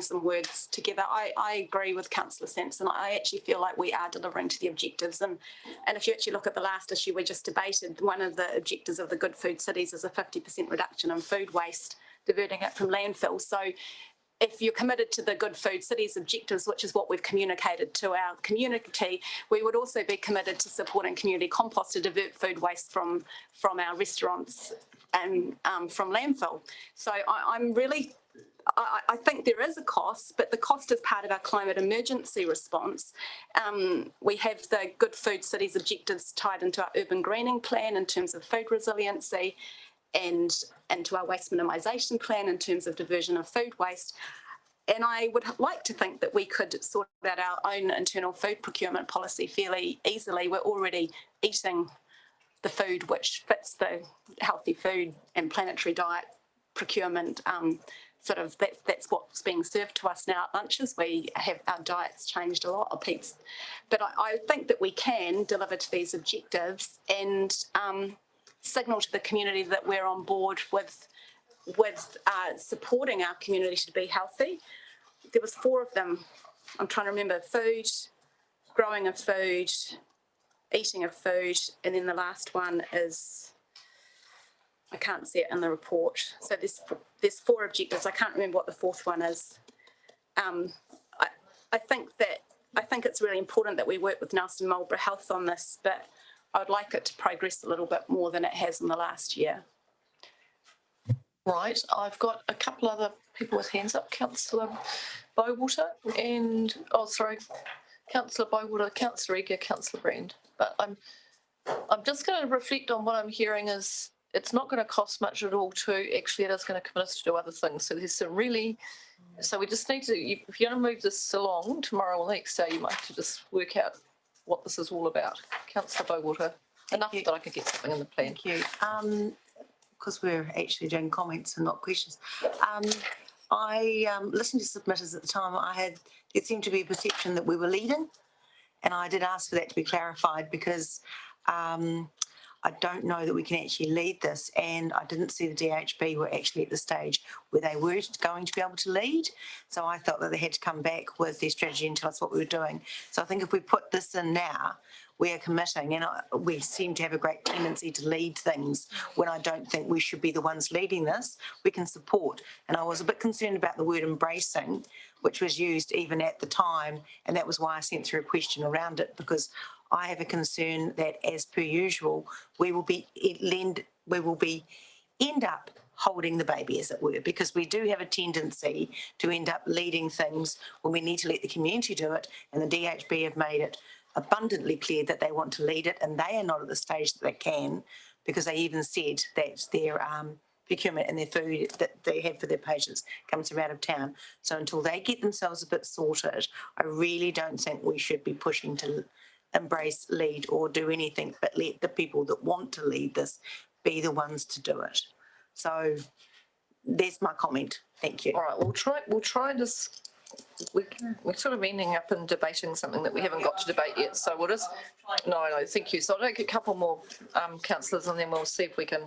some words together. I agree with Councillor Sampson. I actually feel like we are delivering to the objectives, and if you actually look at the last issue we just debated, one of the objectives of the Good Food Cities is a 50% reduction in food waste, diverting it from landfill. So if you're committed to the Good Food Cities objectives, which is what we've communicated to our community, we would also be committed to supporting community compost to divert food waste from our restaurants and from landfill. So I think there is a cost, but the cost is part of our climate emergency response. We have the Good Food Cities objectives tied into our urban greening plan in terms of food resiliency, and to our waste minimisation plan in terms of diversion of food waste. And I would like to think that we could sort out our own internal food procurement policy fairly easily. We're already eating the food which fits the healthy food and planetary diet procurement. Sort of that's what's being served to us now at lunches. We have our diets changed a lot, or Pete's. But I think that we can deliver to these objectives and signal to the community that we're on board with supporting our community to be healthy. There was 4 of them. I'm trying to remember: food, growing of food, eating of food, and then the last one is, I can't see it in the report. So there's 4 objectives. I can't remember what the 4th one is. I think it's really important that we work with Nelson Marlborough Health on this, but I'd like it to progress a little bit more than it has in the last year. Right, I've got a couple other people with hands up. Councillor Bywater and, Councillor Bywater, Councillor Eager, Councillor Brand. But I'm just going to reflect on what I'm hearing is it's not going to cost much at all to, actually it is going to commit us to do other things. So there's some really, so we just need to, if you're going to move this along tomorrow or next day, you might have to just work out what this is all about. Councillor Bywater, enough that I could get something in the plan. Thank you. Because we're actually doing comments and not questions. I listened to submitters at the time. There seemed to be a perception that we were leading, and I did ask for that to be clarified because I don't know that we can actually lead this, and I didn't see the DHB were actually at the stage where they were going to be able to lead. So I thought that they had to come back with their strategy and tell us what we were doing. So I think if we put this in now, we are committing, and we seem to have a great tendency to lead things when I don't think we should be the ones leading this. We can support, and I was a bit concerned about the word embracing, which was used even at the time, and that was why I sent through a question around it, because I have a concern that, as per usual, we will end up holding the baby, as it were, because we do have a tendency to end up leading things when we need to let the community do it, and the DHB have made it abundantly clear that they want to lead it, and they are not at the stage that they can, because they even said that their procurement and their food that they have for their patients comes from out of town. So until they get themselves a bit sorted, I really don't think we should be pushing to embrace, lead, or do anything but let the people that want to lead this be the ones to do it. So there's my comment. Thank you. All right, we'll try this. We're sort of ending up in debating something that we haven't got to debate yet. So we'll just, no, thank you. So I'll take a couple more councillors and then we'll see if we can,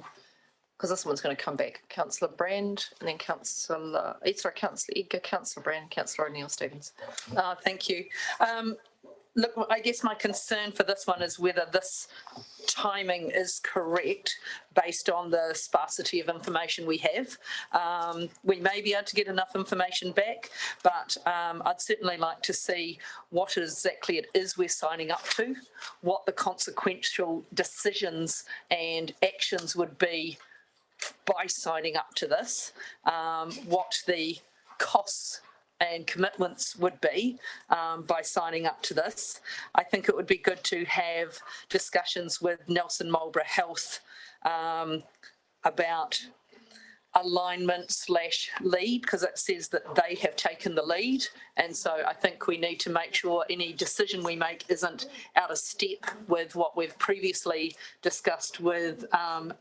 because this one's going to come back. Councillor Brand and then Councillor Edgar, Councillor Brand, Councillor O'Neill Stevens. Thank you. Look, I guess my concern for this one is whether this timing is correct based on the sparsity of information we have. We may be able to get enough information back, but I'd certainly like to see what exactly it is we're signing up to, what the consequential decisions and actions would be by signing up to this, what the costs and commitments would be by signing up to this. I think it would be good to have discussions with Nelson Marlborough Health about alignment/lead, because it says that they have taken the lead, and so I think we need to make sure any decision we make isn't out of step with what we've previously discussed with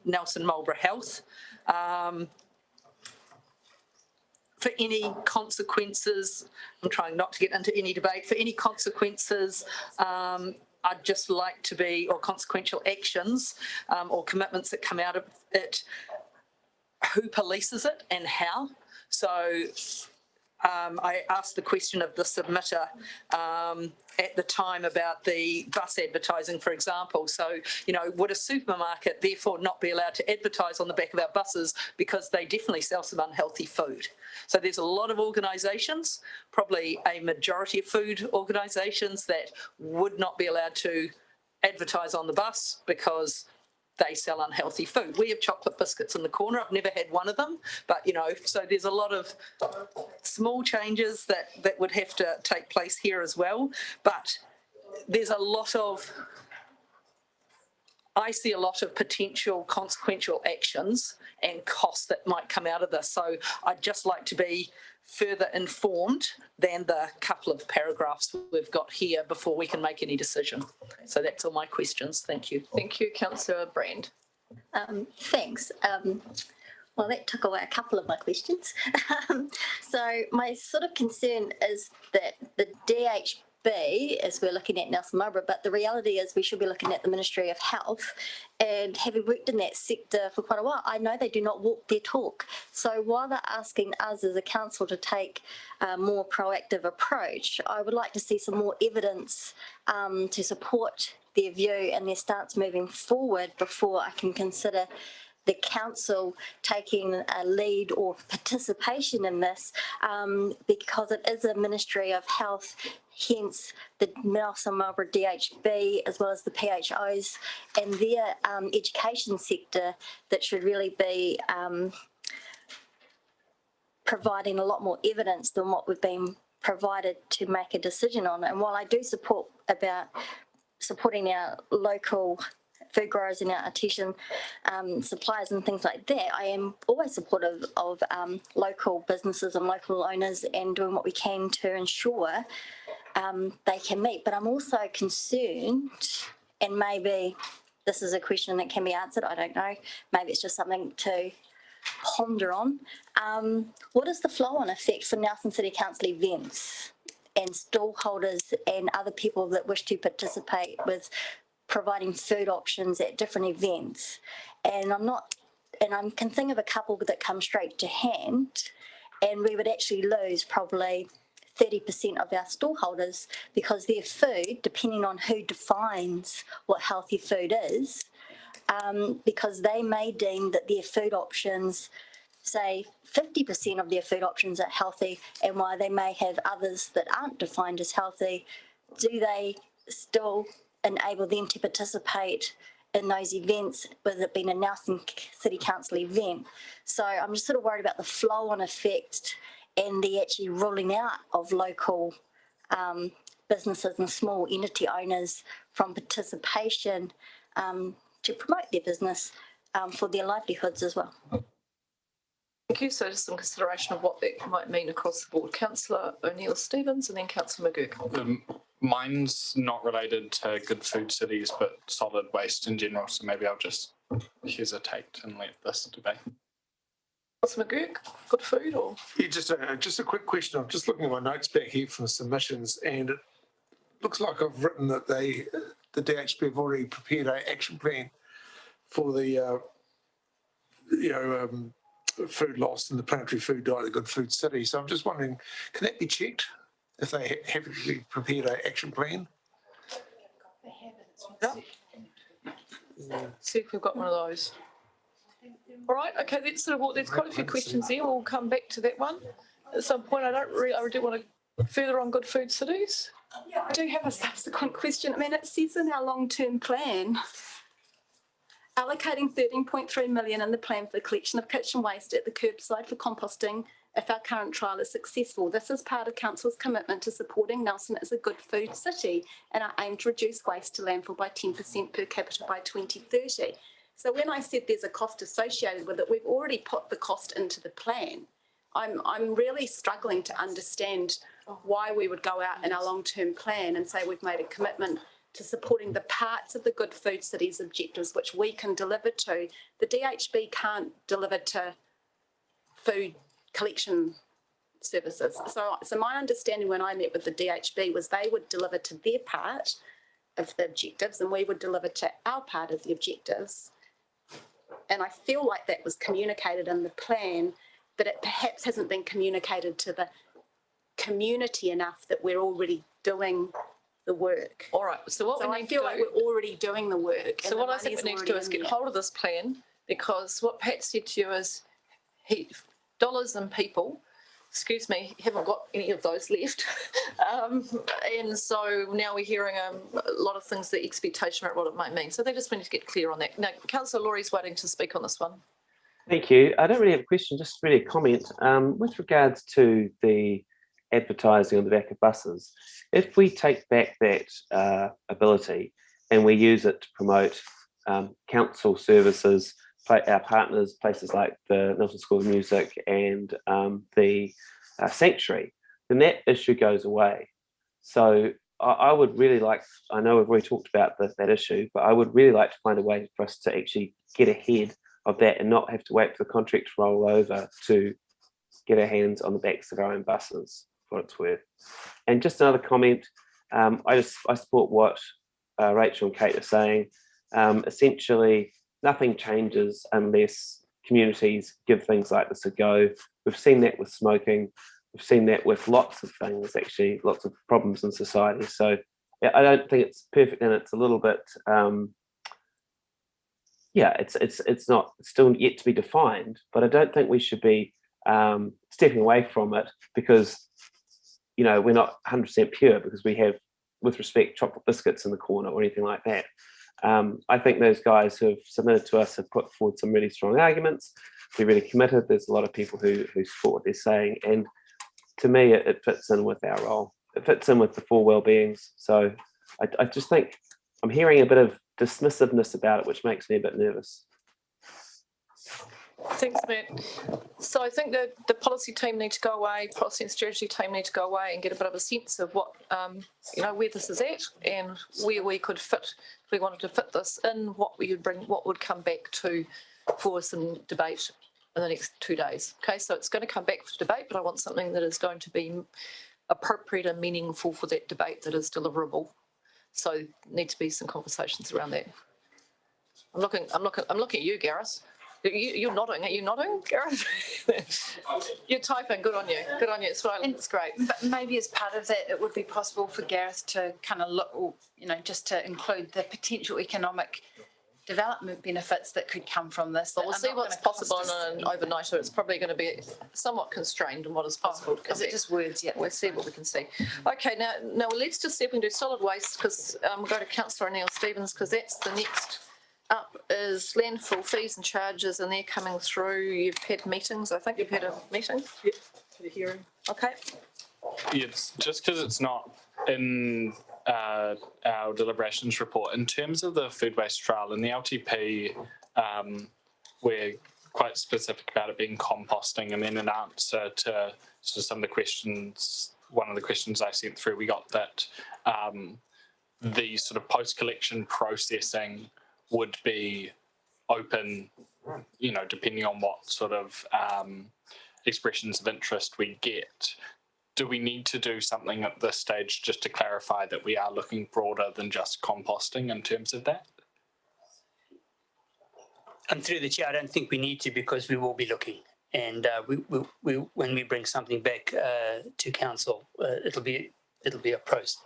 Nelson Marlborough Health. For any consequences, I'm trying not to get into any debate, for any consequences, I'd just like to be, or consequential actions or commitments that come out of it, who polices it and how. So I asked the question of the submitter at the time about the bus advertising, for example. So, you know, would a supermarket therefore not be allowed to advertise on the back of our buses because they definitely sell some unhealthy food? So there's a lot of organisations, probably a majority of food organisations, that would not be allowed to advertise on the bus because they sell unhealthy food. We have chocolate biscuits in the corner. I've never had one of them, but, you know, so there's a lot of small changes that would have to take place here as well. But there's a lot of, I see a lot of potential consequential actions and costs that might come out of this. So I'd just like to be further informed than the couple of paragraphs we've got here before we can make any decision. So that's all my questions. Thank you. Thank you, Councillor Brand. Thanks. Well, that took away a couple of my questions. So my sort of concern is that the DHB, as we're looking at Nelson Marlborough, but the reality is we should be looking at the Ministry of Health. And having worked in that sector for quite a while, I know they do not walk their talk. So while they're asking us as a council to take a more proactive approach, I would like to see some more evidence to support their view and their stance moving forward before I can consider the council taking a lead or participation in this, because it is a Ministry of Health, hence the Nelson Marlborough DHB as well as the PHOs and their education sector that should really be providing a lot more evidence than what we've been provided to make a decision on. And while I do support about supporting our local food growers and our artisan suppliers and things like that, I am always supportive of local businesses and local owners and doing what we can to ensure they can meet. But I'm also concerned, and maybe this is a question that can be answered, I don't know, maybe it's just something to ponder on. What is the flow-on effect for Nelson City Council events and stallholders and other people that wish to participate with providing food options at different events? And I can think of a couple that come straight to hand, and we would actually lose probably 30% of our stallholders because their food, depending on who defines what healthy food is, because they may deem that their food options, say 50% of their food options are healthy, and while they may have others that aren't defined as healthy, do they still enable them to participate in those events, with it being a Nelson City Council event. So I'm just sort of worried about the flow-on effect and the actually ruling out of local businesses and small entity owners from participation to promote their business for their livelihoods as well. Thank you. So just some consideration of what that might mean across the board. Councillor O'Neill-Stevens and then Councillor McGurk. Mine's not related to Good Food Cities, but solid waste in general. So maybe I'll just hesitate and let this debate. Councillor McGurk, good food or? Yeah, just a quick question. I'm just looking at my notes back here from submissions, and it looks like I've written that the DHB have already prepared an action plan for the food loss and the planetary food diet of the Good Food City. So I'm just wondering, can that be checked if they have prepared an action plan? Yep. See if we've got one of those. All right, okay, there's quite a few questions there. We'll come back to that one at some point. I do want to further on Good Food Cities. Yeah, I do have a subsequent question. I mean, it says in our long-term plan, allocating 13.3 million in the plan for the collection of kitchen waste at the curbside for composting if our current trial is successful. This is part of Council's commitment to supporting Nelson as a good food city and our aim to reduce waste to landfill by 10% per capita by 2030. So when I said there's a cost associated with it, we've already put the cost into the plan. I'm really struggling to understand why we would go out in our long-term plan and say we've made a commitment to supporting the parts of the Good Food Cities objectives which we can deliver to. The DHB can't deliver to food collection services. So my understanding when I met with the DHB was they would deliver to their part of the objectives and we would deliver to our part of the objectives. And I feel like that was communicated in the plan, but it perhaps hasn't been communicated to the community enough that we're already doing the work. All right, so what we need to do... I feel like we're already doing the work. So what I think we need to do is get hold of this plan, because what Pat said to you is dollars and people, excuse me, haven't got any of those left. And so now we're hearing a lot of things, the expectation about what it might mean. So they just need to get clear on that. Now, Councillor Laurie's waiting to speak on this one. Thank you. I don't really have a question, just really a comment. With regards to the advertising on the back of buses, if we take back that ability and we use it to promote council services, our partners, places like the Nelson School of Music and the Sanctuary, then that issue goes away. So I would really like, I know we've already talked about that issue, but I would really like to find a way for us to actually get ahead of that and not have to wait for the contract to roll over to get our hands on the backs of our own buses, for what it's worth. And just another comment, I support what Rachel and Kate are saying. Essentially, nothing changes unless communities give things like this a go. We've seen that with smoking. We've seen that with lots of things, actually, lots of problems in society. So yeah, I don't think it's perfect, and it's a little bit, it's not, it's still yet to be defined, but I don't think we should be stepping away from it because, you know, we're not 100% pure because we have, with respect, chocolate biscuits in the corner or anything like that. I think those guys who have submitted to us have put forward some really strong arguments. They're really committed. There's a lot of people who support what they're saying. And to me, it fits in with our role. It fits in with the four well-beings. So I just think I'm hearing a bit of dismissiveness about it, which makes me a bit nervous. Thanks, Matt. So I think that the policy team need to go away, policy and strategy team need to go away and get a bit of a sense of what, where this is at and where we could fit, if we wanted to fit this in, what we would bring, what would come back to for some debate in the next 2 days. Okay, so it's going to come back for debate, but I want something that is going to be appropriate and meaningful for that debate that is deliverable. So need to be some conversations around that. I'm looking at you, Gareth. You're nodding. Are you nodding, Gareth? You're typing. Good on you. Good on you. It's great. But maybe as part of that, it would be possible for Gareth to kind of look, or, just to include the potential economic development benefits that could come from this. But we'll see what's possible in an overnighter. It's probably going to be somewhat constrained in what is possible. Is it just words? Yeah. We'll see what we can see. Okay, now let's just see if we can do solid waste, because we'll go to Councillor O'Neill-Stevens, because that's the next up is landfill fees and charges, and they're coming through. You've had meetings, I think you've had a meeting? Yep, for the hearing. Okay. Yes, just because it's not in our deliberations report. In terms of the food waste trial in the LTP, we're quite specific about it being composting, and then in answer to some of the questions, one of the questions I sent through, we got that the sort of post-collection processing would be open, depending on what sort of expressions of interest we get. Do we need to do something at this stage just to clarify that we are looking broader than just composting in terms of that? And through the chair, I don't think we need to, because we will be looking. And we when we bring something back to council, it'll be the process.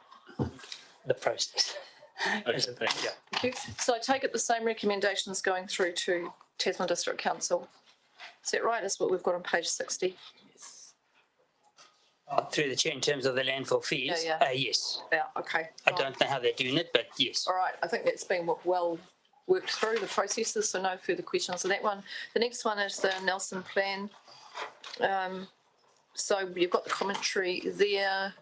Okay, thank you. Thank you. So I take it the same recommendations going through to Tasman District Council. Is that right? That's what we've got on page 60. Through the chair, in terms of the landfill fees, yes. Yeah, okay. I don't know how they're doing it, but yes. All right, I think that's been well worked through the processes, so no further questions on that one. The next one is the Nelson plan. So you've got the commentary there.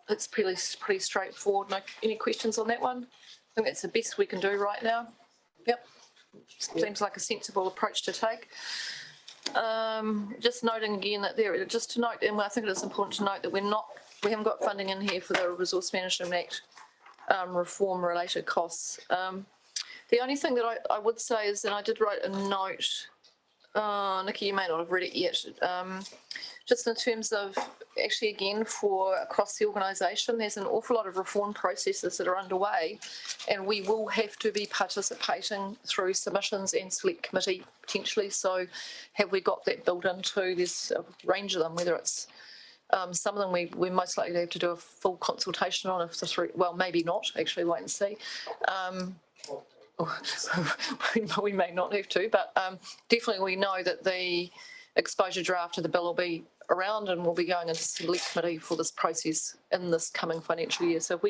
It's pretty straightforward. No, any questions on that one? I think that's the best we can do right now. Yep, seems like a sensible approach to take. Just noting again that just to note, and I think it is important to note that we haven't got funding in here for the Resource Management Act reform related costs. The only thing that I would say is, and I did write a note, Nikki, you may not have read it yet, just in terms of actually again for across the organisation, there's an awful lot of reform processes that are underway, and we will have to be participating through submissions and select committee potentially. So have we got that built into? There's a range of them, whether it's some of them we're most likely to have to do a full consultation on, if the three, well, maybe not, actually, wait and see. We may not have to, but definitely we know that the exposure draft of the bill will be around and will be going into select committee for this process in this coming financial year. So have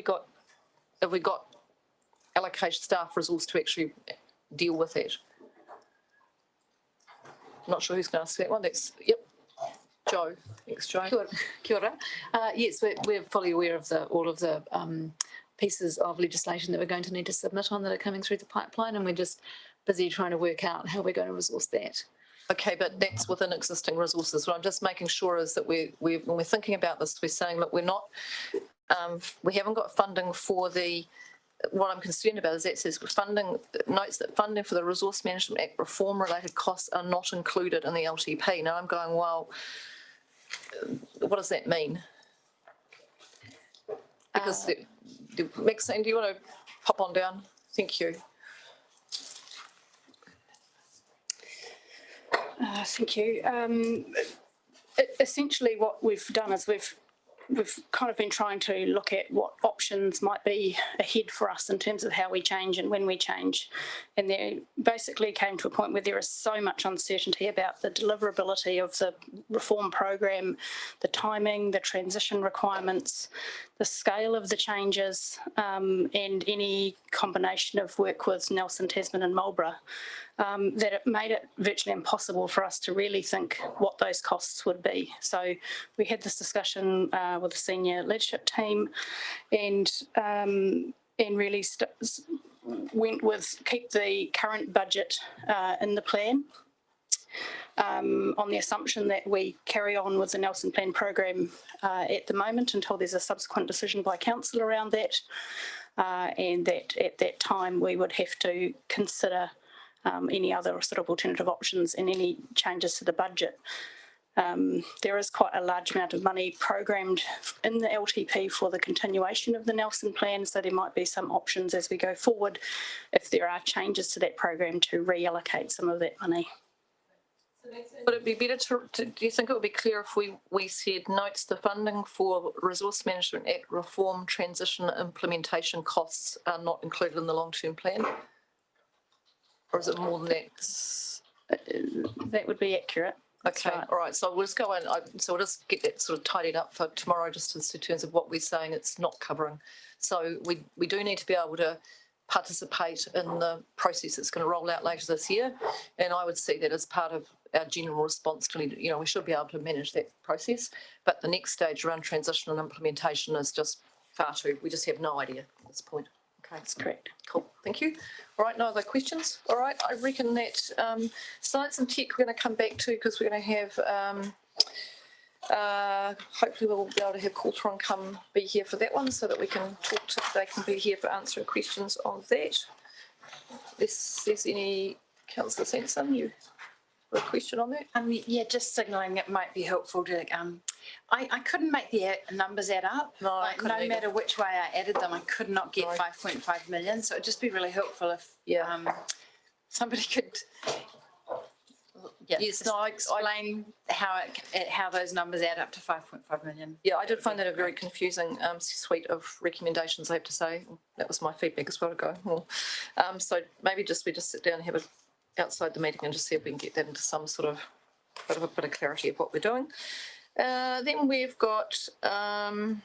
we got allocation staff resource to actually deal with it? Not sure who's going to ask that one. That's, yep. Jo. Thanks, Jo. Kia ora. Yes, we're fully aware of all of the pieces of legislation that we're going to need to submit on that are coming through the pipeline, and we're just busy trying to work out how we're going to resource that. Okay, but that's within existing resources. What I'm just making sure is that when we're thinking about this, we're saying, look, we're not, we haven't got funding for the, what I'm concerned about is that says funding, notes that funding for the Resource Management Act reform related costs are not included in the LTP. Now I'm going, well, what does that mean? Because Maxine, do you want to pop on down? Thank you. Thank you. Essentially what we've done is we've kind of been trying to look at what options might be ahead for us in terms of how we change and when we change. And there basically came to a point where there is so much uncertainty about the deliverability of the reform program, the timing, the transition requirements, the scale of the changes, and any combination of work with Nelson, Tasman and Marlborough, that it made it virtually impossible for us to really think what those costs would be. So we had this discussion with the senior leadership team, and really went with keep the current budget in the plan, on the assumption that we carry on with the Nelson Plan program at the moment until there's a subsequent decision by council around that, and that at that time we would have to consider any other sort of alternative options and any changes to the budget. There is quite a large amount of money programmed in the LTP for the continuation of the Nelson Plan, so there might be some options as we go forward if there are changes to that program to reallocate some of that money. Would it be better do you think it would be clear if we said notes the funding for Resource Management Act reform, transition and implementation costs are not included in the long-term plan? Or is it more than that? That would be accurate. Okay, all right, so we'll just go in, so we'll just get that sort of tidied up for tomorrow, just in terms of what we're saying it's not covering. So we do need to be able to participate in the process that's going to roll out later this year. And I would see that as part of our general response to, we should be able to manage that process. But the next stage around transition and implementation is just far too, we just have no idea at this point. Okay, that's correct. Cool, thank you. All right, no other questions? All right, I reckon that science and tech we're going to come back to, because we're going to have, hopefully we'll be able to have Coultron come be here for that one, so that we can talk to, they can be here for answering questions on that. If there's any, Councillor Sanson, you have a question on that? Yeah, just signalling it might be helpful to, I couldn't make the numbers add up. No, like, no matter which way I added them, I could not get 5.5 million. So it'd just be really helpful if somebody could explain how those numbers add up to 5.5 million. Yeah, I did find that a very confusing suite of recommendations, I have to say. That was my feedback as well to go. Well, so maybe we just sit down and have it outside the meeting and just see if we can get that into some sort of bit of clarity of what we're doing. Then we've got the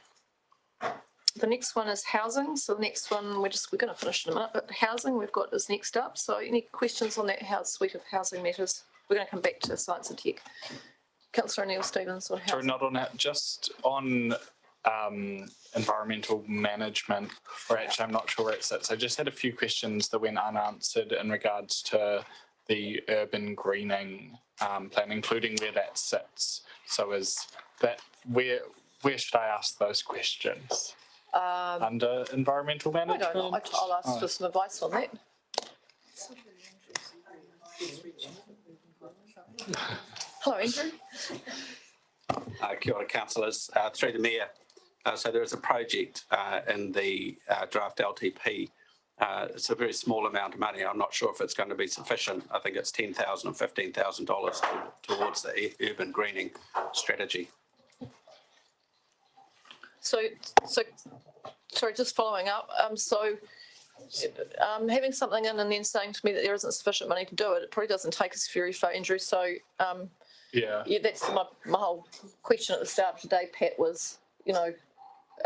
next one is housing. So the next one we're going to finish in a minute, but housing we've got is next up. So any questions on that suite of housing matters? We're going to come back to science and tech. Councillor Neil Stevens on housing. Sorry, not on that, just on environmental management, or actually I'm not sure where it sits. I just had a few questions that went unanswered in regards to the urban greening plan, including where that sits. So is that, where should I ask those questions? Under environmental management? I don't know. I'll ask for some advice on that. Hello, Andrew. Kia ora, councillors. Through the Mayor. So there is a project in the draft LTP. It's a very small amount of money. I'm not sure if it's going to be sufficient. I think it's $10,000 and $15,000 towards the urban greening strategy. So sorry, just following up. Having something in and then saying to me that there isn't sufficient money to do it, it probably doesn't take us very far, Andrew. So yeah, that's my whole question at the start of today, Pat, was,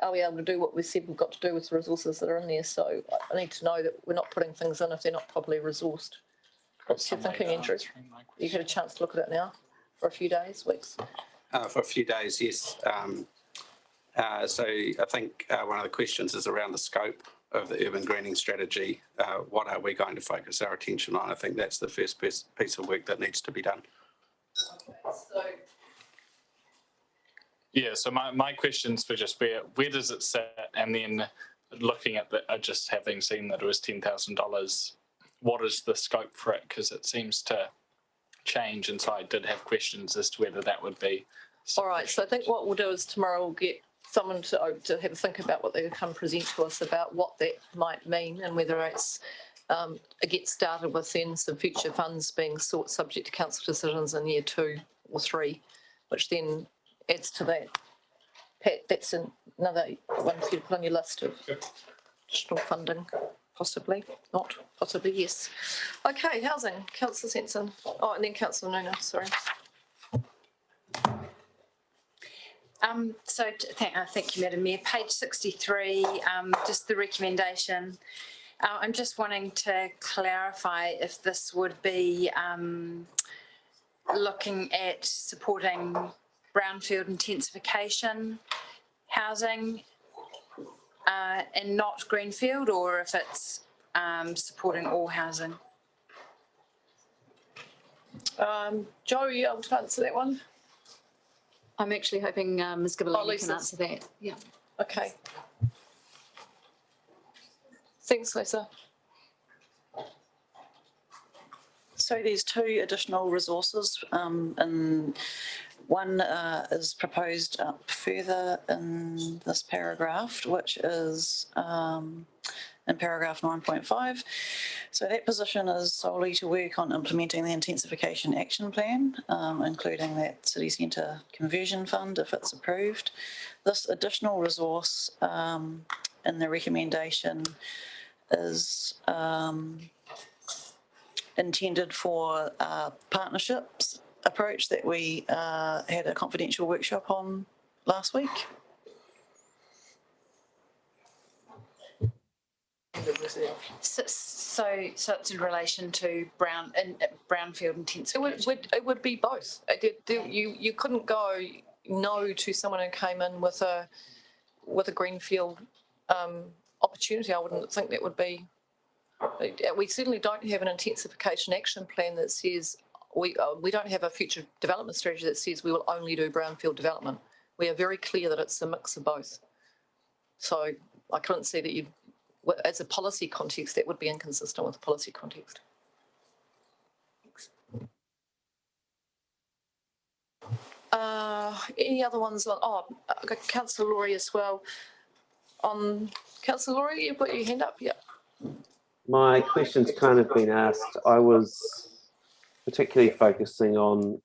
are we able to do what we said we've got to do with the resources that are in there? So I need to know that we're not putting things in if they're not properly resourced. What's your thinking, Andrew? You've had a chance to look at it now for a few days, weeks? For a few days, yes. So I think one of the questions is around the scope of the urban greening strategy. What are we going to focus our attention on? I think that's the first piece of work that needs to be done. Yeah, so my questions for just where does it sit, and then looking at just having seen that it was $10,000, what is the scope for it? Because it seems to change, and so I did have questions as to whether that would be sufficient. All right, so I think what we'll do is tomorrow we'll get someone to have a think about what they come present to us about what that might mean, and whether it's it gets started with then some future funds being sought subject to council decisions in year 2 or 3, which then adds to that. Pat, that's another one for you to put on your list of additional funding, possibly, not, possibly, yes. Okay, housing, Councillor Sanson. Oh, and then Councillor Nuna, sorry. Thank you, Madam Mayor. Page 63, just the recommendation. I'm just wanting to clarify if this would be looking at supporting brownfield intensification housing and not greenfield, or if it's supporting all housing. Jo, are you able to answer that one? I'm actually hoping Ms. Gabellini can answer that. Yeah. Okay. Thanks, Lisa. So there's 2 additional resources, and one is proposed up further in this paragraph, which is in paragraph 9.5. So that position is solely to work on implementing the intensification action plan, including that city centre conversion fund if it's approved. This additional resource in the recommendation is intended for partnerships approach that we had a confidential workshop on last week. intended reserve. So it's in relation to brownfield intensification? It would be both. You couldn't go no to someone who came in with a greenfield opportunity. I wouldn't think that would be. We certainly don't have an intensification action plan that says we don't have a future development strategy that says we will only do brownfield development. We are very clear that it's a mix of both. So I couldn't see that as a policy context, that would be inconsistent with the policy context. Any other ones? Councillor Laurie as well. Councillor Laurie, you've got your hand up. Yeah. My question's kind of been asked. I was particularly focusing on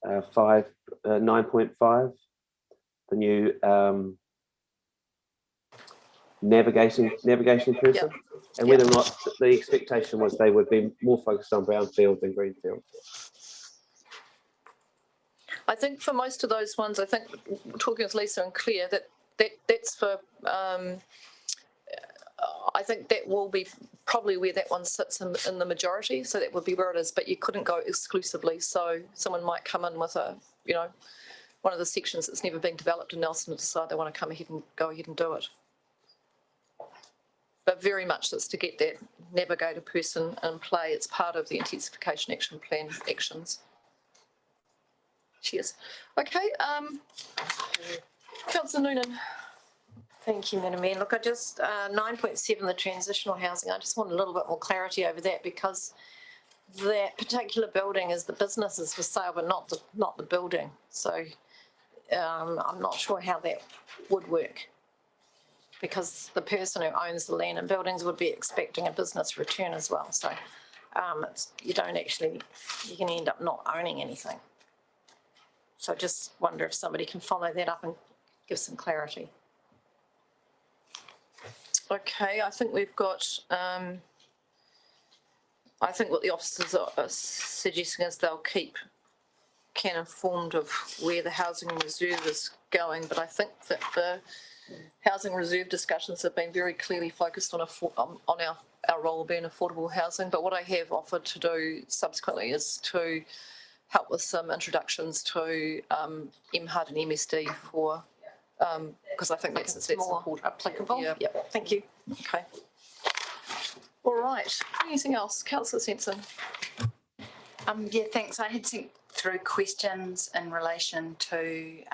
9.5, the new navigation person, and whether or not the expectation was they would be more focused on brownfield than greenfield. I think for most of those ones, I think talking with Lisa and Claire, that's for. I think that will be probably where that one sits in the majority, so that would be where it is. But you couldn't go exclusively. So someone might come in with one of the sections that's never been developed in Nelson and decide they want to go ahead and do it. But very much it's to get that navigator person in play. It's part of the intensification action plan actions. Cheers. Okay, Councillor Noonan. Thank you, Madam Mayor. Look, 9.7, the transitional housing, I just want a little bit more clarity over that, because that particular building is the business is for sale, but not the building. So I'm not sure how that would work, because the person who owns the land and buildings would be expecting a business return as well. So you can end up not owning anything. So I just wonder if somebody can follow that up and give some clarity. Okay, I think we've got. I think what the officers are suggesting is they'll keep Ken informed of where the housing reserve is going, but I think that the housing reserve discussions have been very clearly focused on our role being affordable housing. But what I have offered to do subsequently is to help with some introductions to MHUD and MSD for. Because I think that's more important. applicable. Yeah. Yep. Thank you. Okay. All right. Anything else? Councillor Simpson. Yeah, thanks. I had sent through questions in relation to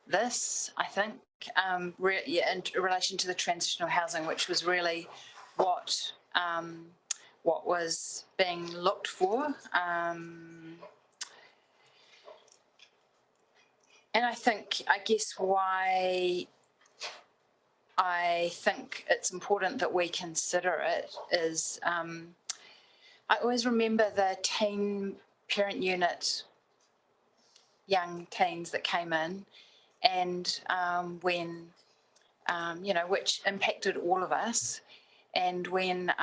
this, I think, in relation to the transitional housing, which was really what was being looked for. And I guess why I think it's important that we consider it is I always remember the teen parent unit, young teens that came in, and when, which impacted all of us. And when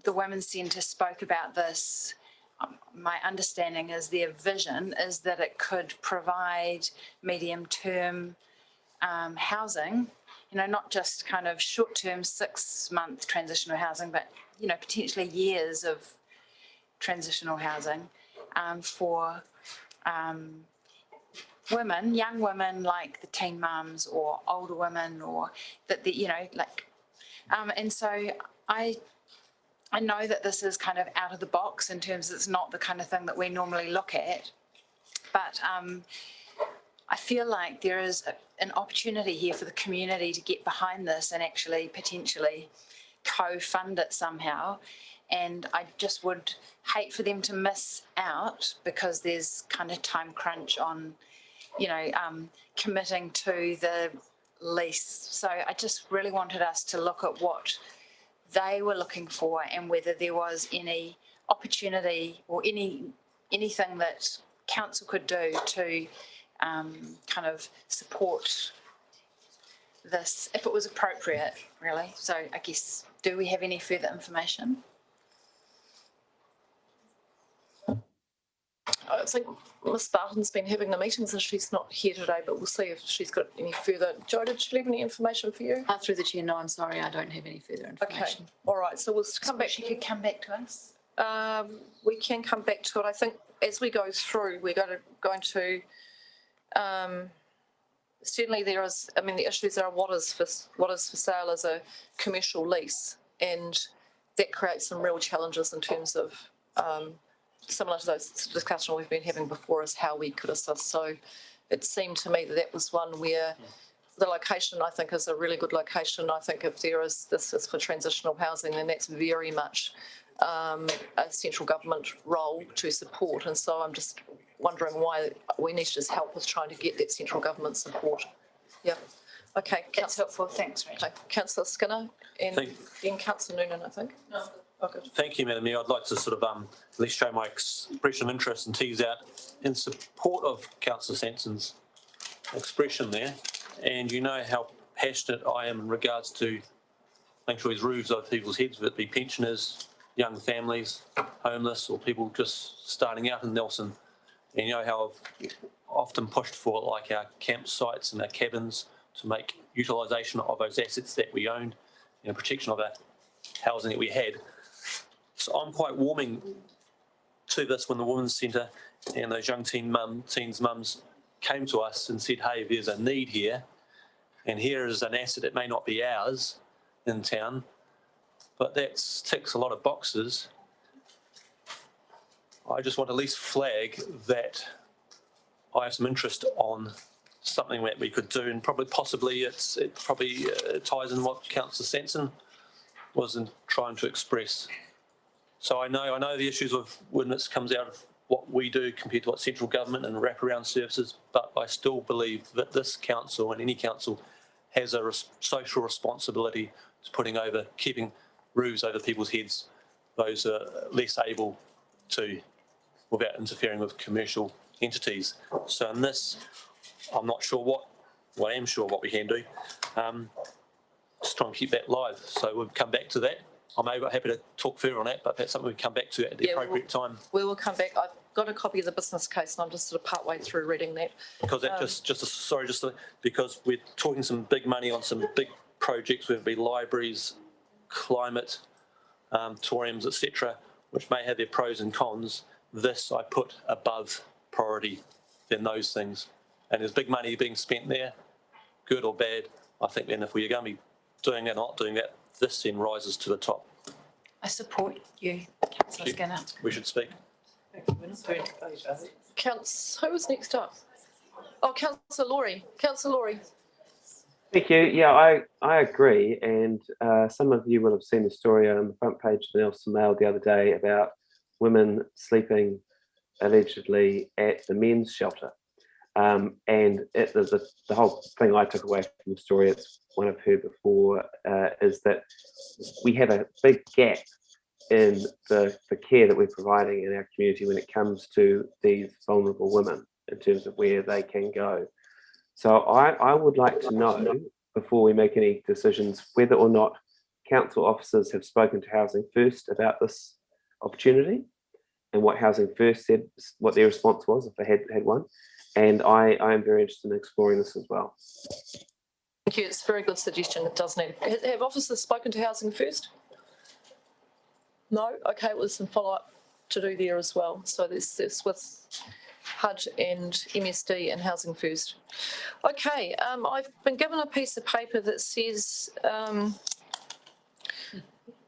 the Women's Centre spoke about this, my understanding is their vision is that it could provide medium-term housing, not just kind of short-term 6-month transitional housing, but, potentially years of transitional housing for women, young women like the teen mums or older women, or that and so I know that this is kind of out of the box in terms of it's not the kind of thing that we normally look at, but I feel like there is an opportunity here for the community to get behind this and actually potentially co-fund it somehow. And I just would hate for them to miss out because there's kind of time crunch on, committing to the lease. So I just really wanted us to look at what they were looking for and whether there was any opportunity or anything that council could do to kind of support this if it was appropriate, really. So I guess, do we have any further information? I think Ms Barton's been having the meetings and she's not here today, but we'll see if she's got any further. Jo, did she leave any information for you? Through the chair, no, I'm sorry, I don't have any further information. Okay, all right, so we'll come back. She could come back to us. We can come back to it. I think as we go through, we're going to certainly there is, I mean, the issues are what is for sale as a commercial lease, and that creates some real challenges in terms of similar to those discussions we've been having before, is how we could assist. So it seemed to me that that was one where the location, I think, is a really good location. I think if there is, this is for transitional housing, then that's very much a central government role to support. And so I'm just wondering why we need to just help with trying to get that central government support. Yeah. Okay. That's helpful. Thanks, Rachel. Okay. Councillor Skinner and then Councillor Noonan, I think. No. Oh, good. Thank you, Madam Mayor. I'd like to sort of at least show my expression of interest and tease out in support of Councillor Sanson's expression there. And you know how passionate I am in regards to making sure there's roofs over people's heads, whether it be pensioners, young families, homeless, or people just starting out in Nelson. And you know how I've often pushed for like our campsites and our cabins to make utilisation of those assets that we owned and protection of our housing that we had. So I'm quite warming to this when the Women's Centre and those young teens' mums came to us and said, hey, there's a need here, and here is an asset that may not be ours in town, but that ticks a lot of boxes. I just want to at least flag that I have some interest on something that we could do, and possibly it ties in what Councillor Sanson was trying to express. So I know the issues of when this comes out of what we do compared to what central government and wraparound services, but I still believe that this council and any council has a social responsibility to keeping roofs over people's heads, those are less able to, without interfering with commercial entities. So in this, I'm not sure I am sure what we can do. Just try and keep that live. So we'll come back to that. I'm happy to talk further on that, but that's something we can come back to at the appropriate time. We will come back. I've got a copy of the business case and I'm just sort of part way through reading that. Because that because we're talking some big money on some big projects, whether it be libraries, climate, toriums, etc., which may have their pros and cons. This I put above priority than those things. And there's big money being spent there, good or bad. I think then if we're going to be doing that or not doing that, this then rises to the top. I support you, Councillor Skinner. We should speak. Who was next up? Oh, Councillor Laurie. Councillor Laurie. Thank you. Yeah, I agree. And some of you will have seen the story on the front page of the Nelson Mail the other day about women sleeping allegedly at the men's shelter. And the whole thing I took away from the story, it's one I've heard before, is that we have a big gap in the care that we're providing in our community when it comes to these vulnerable women in terms of where they can go. So I would like to know, before we make any decisions, whether or not council officers have spoken to Housing First about this opportunity and what Housing First said, what their response was if they had one. And I am very interested in exploring this as well. Thank you. It's a very good suggestion. It does need. Have officers spoken to Housing First? No? Okay, well, there's some follow-up to do there as well. So this with HUD and MSD and Housing First. Okay, I've been given a piece of paper that says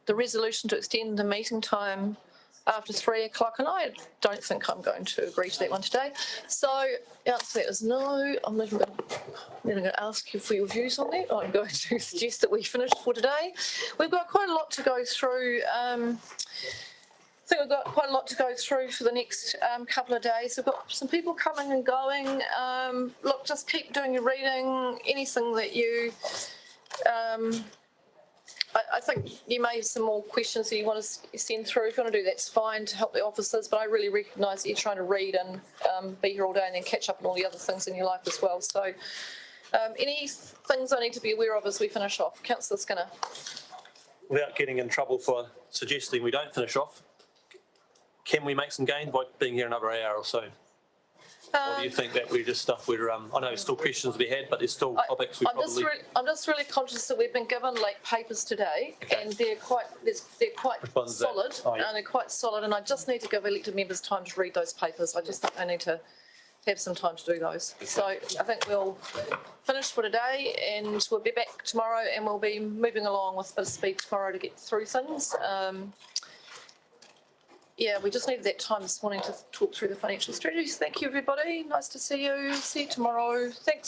the resolution to extend the meeting time after 3 o'clock, and I don't think I'm going to agree to that one today. So the answer is no. I'm not even going to ask you for your views on that. I'm going to suggest that we finish for today. We've got quite a lot to go through. I think we've got quite a lot to go through for the next couple of days. We've got some people coming and going. Look, just keep doing your reading. Anything that you... I think you may have some more questions that you want to send through. If you want to do that's fine to help the officers, but I really recognise that you're trying to read and be here all day and then catch up on all the other things in your life as well. So any things I need to be aware of as we finish off? Councillor Skinner. Without getting in trouble for suggesting we don't finish off, can we make some gain by being here another hour or so? Or do you think that we're just stuff we're, I know there's still questions to be had, but there's still topics we probably... I'm just really conscious that we've been given late papers today, and they're quite solid, and they're quite solid, and I just need to give elected members time to read those papers. I just think they need to have some time to do those. So I think we'll finish for today, and we'll be back tomorrow, and we'll be moving along with a bit of speed tomorrow to get through things. Yeah, we just needed that time this morning to talk through the financial strategies. Thank you, everybody. Nice to see you. See you tomorrow. Thanks.